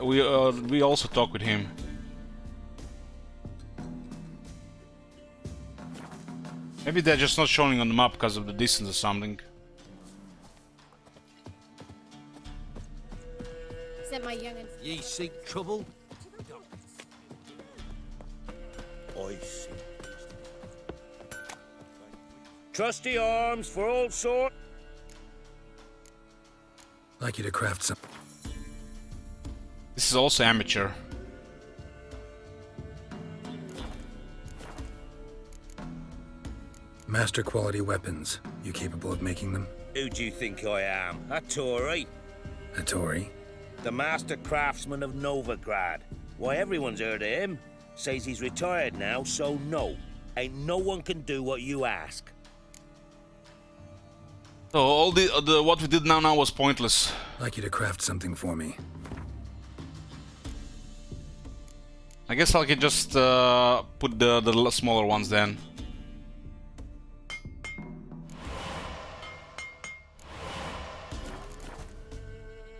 We also talked with him. Maybe they're just not showing on the map because of the distance or something. Sent my young'uns. Ye seek trouble? I see. Trusty arms for all sort. Like you to craft some. This is also amateur. Master quality weapons. You capable of making them? Who do you think I am? A Tory? A Tory? The master craftsman of Novigrad. Why, everyone's heard of him. Says he's retired now, so no. Ain't no one can do what you ask. So all the what we did now was pointless. Like you to craft something for me. I guess I can just put the smaller ones then.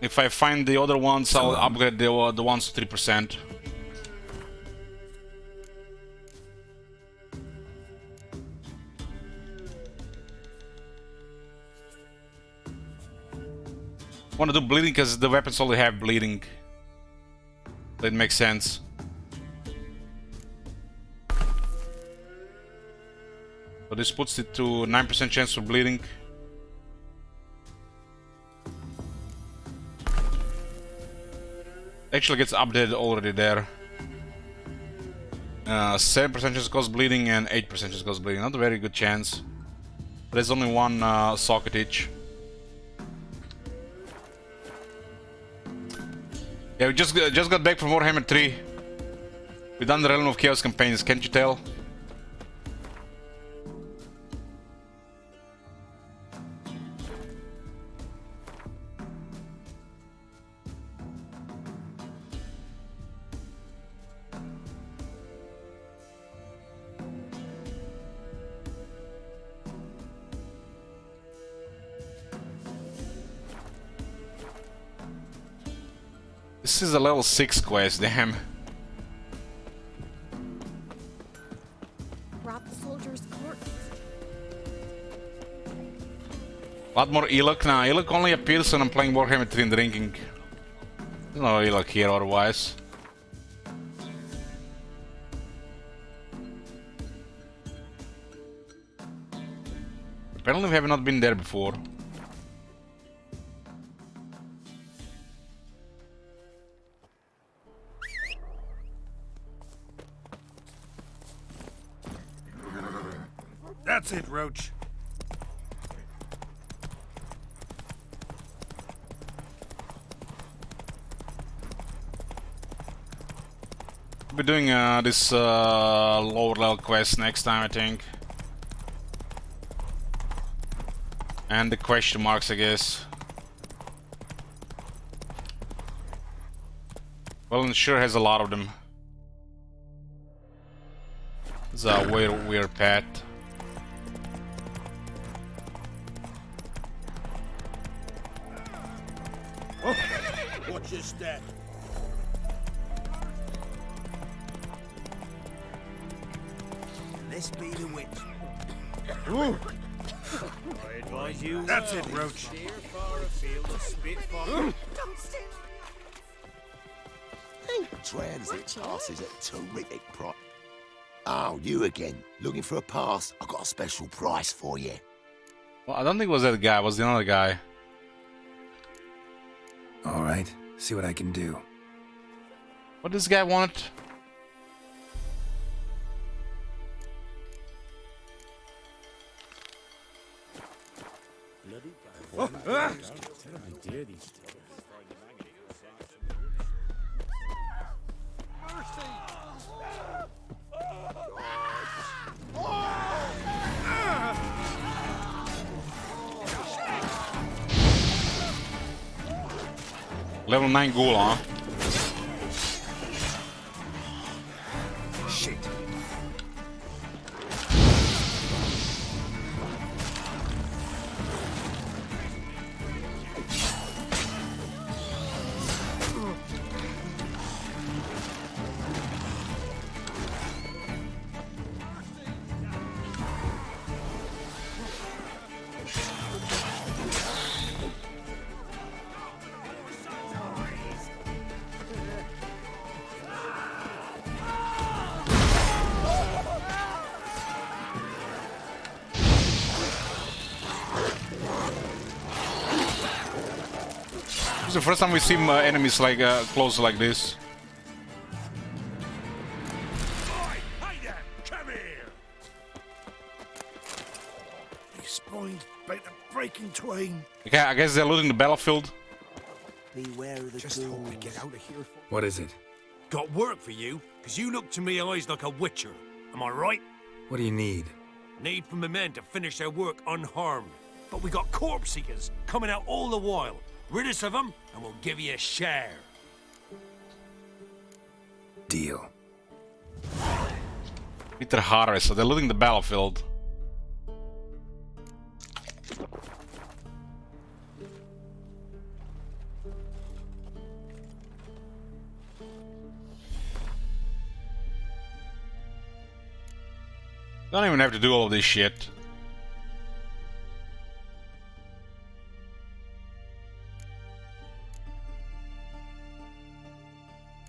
If I find the other ones, I'll upgrade the ones to 3%. I want to do bleeding because the weapons only have bleeding. That makes sense. So this puts it to 9% chance for bleeding. Actually gets updated already there. 7% chance cause bleeding and 8% chance cause bleeding. Not a very good chance. There's only one socket each. Yeah, we just got back from Warhammer 3. We done the Realm of Chaos campaigns, can't you tell? This is a level 6 quest, damn. Rob the soldier's corpse. A lot more Elok now. Elok only appears when I'm playing Warhammer 3 and drinking. There's no Elok here otherwise. Apparently we have not been there before. That's it, Roach. We'll be doing this lower level quest next time, I think. And the question marks, I guess. Well, it sure has a lot of them. It's a weird path. Oh, watch your step. This be the witch. Ooh, I advise you. That's it, Roach. Steer far afield and spit far. Transit passes at terrific price. Oh, you again. Looking for a pass? I've got a special price for you. Well, I don't think it was that guy. It was the other guy. All right, see what I can do. What does this guy want? Level 9 ghoul, huh? Shit. It's the first time we see enemies like close like this. These spines about to break in twain. Okay, I guess they're looting the battlefield. Beware of the Just hope we get out of here. What is it? Got work for you, because you look to me eyes like a witcher. Am I right? What do you need? Need for my men to finish their work unharmed. But we got corpse seekers coming out all the while. Rid us of them, and we'll give you a share. Deal. Peter Harris, so they're looting the battlefield. Don't even have to do all of this shit.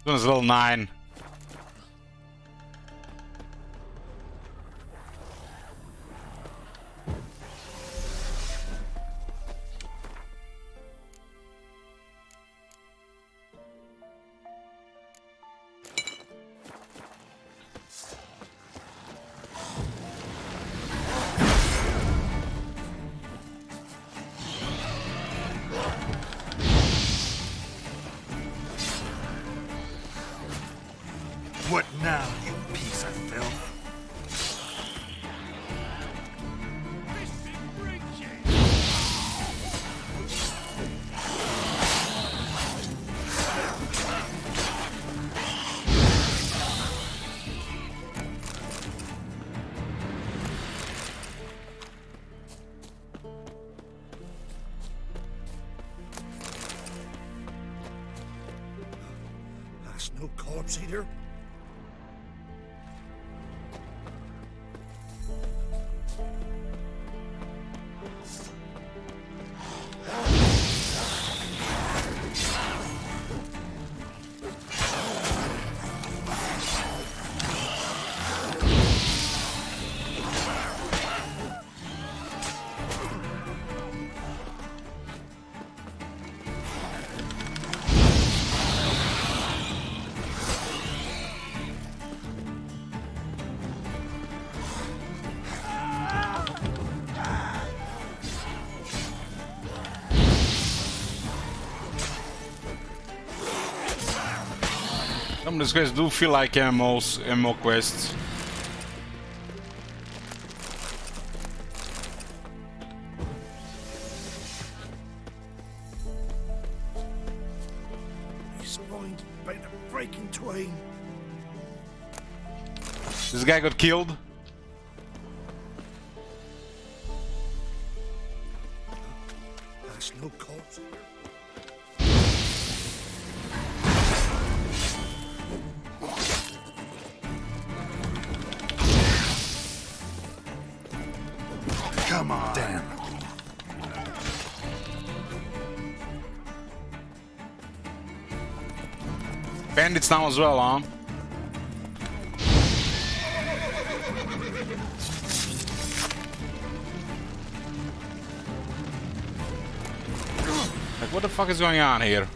Doing his little 9. What now, you piece of filth? That's no corpse eater. Some of these guys do feel like MMO quests. These spines about to break in twain. This guy got killed. That's no corpse. Come on. Damn. Bandits now as well, huh? Like, what the fuck is going on here?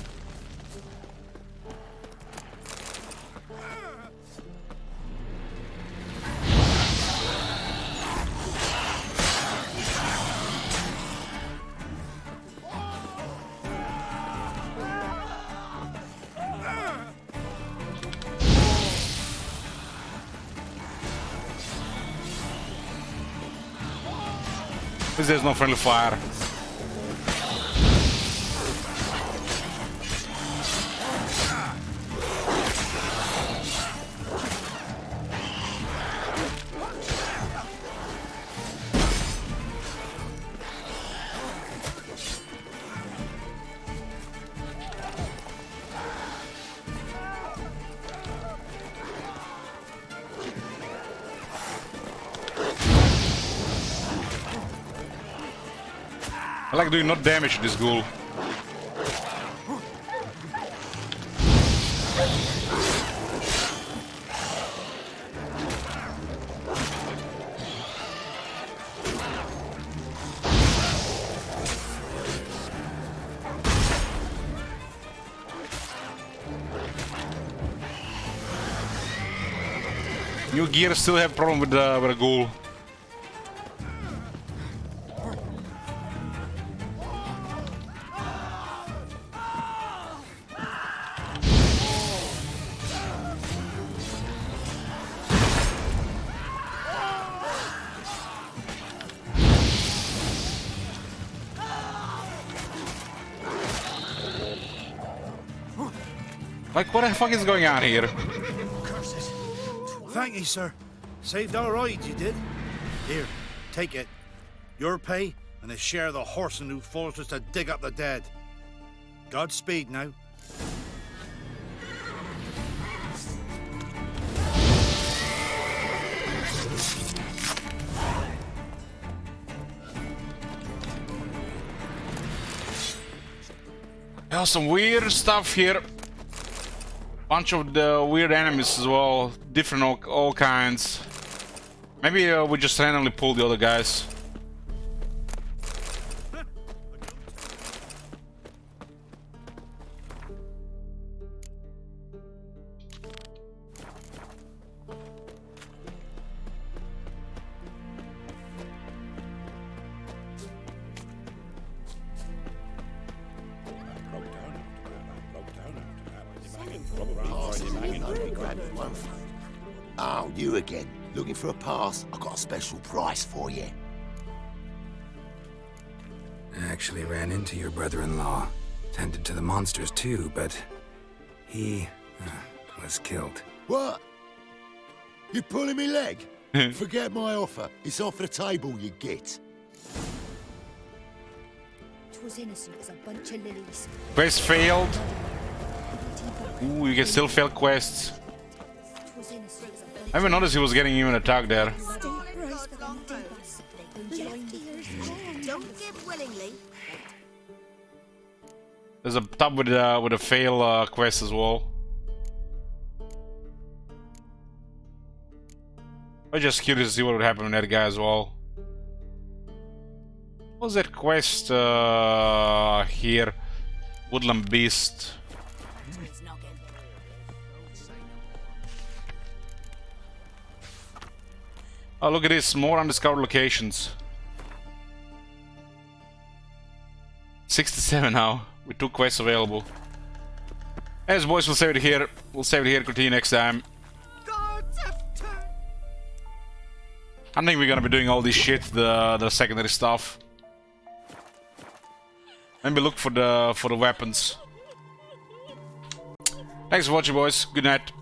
Because there's no friendly fire. I like doing not damage to this ghoul. New gear still have problem with the ghoul. Like, what the fuck is going on here? Curses. Thank you, sir. Saved our ride, you did. Here, take it. Your pay and a share of the horsing who forced us to dig up the dead. Godspeed now. There's some weird stuff here. Bunch of the weird enemies as well, different all kinds. Maybe we just randomly pull the other guys. Oh, you again. Looking for a pass? I've got a special price for you. I actually ran into your brother-in-law. Tended to the monsters too, but he was killed. What? You pulling me leg? Forget my offer. It's off the table, you git. Was innocent as a bunch of lilies. Quest failed. Ooh, you can still fail quests. I haven't noticed he was getting even attacked there. Don't give willingly. There's a tab with a fail quest as well. I'm just curious to see what would happen with that guy as well. What was that quest here? Woodland Beast. Oh, look at this, more undiscovered locations. 67 now, with 2 quests available. As boys, we'll save it here. Continue next time. I think we're gonna be doing all this shit, the secondary stuff. Maybe look for the weapons. Thanks for watching, boys. Good night.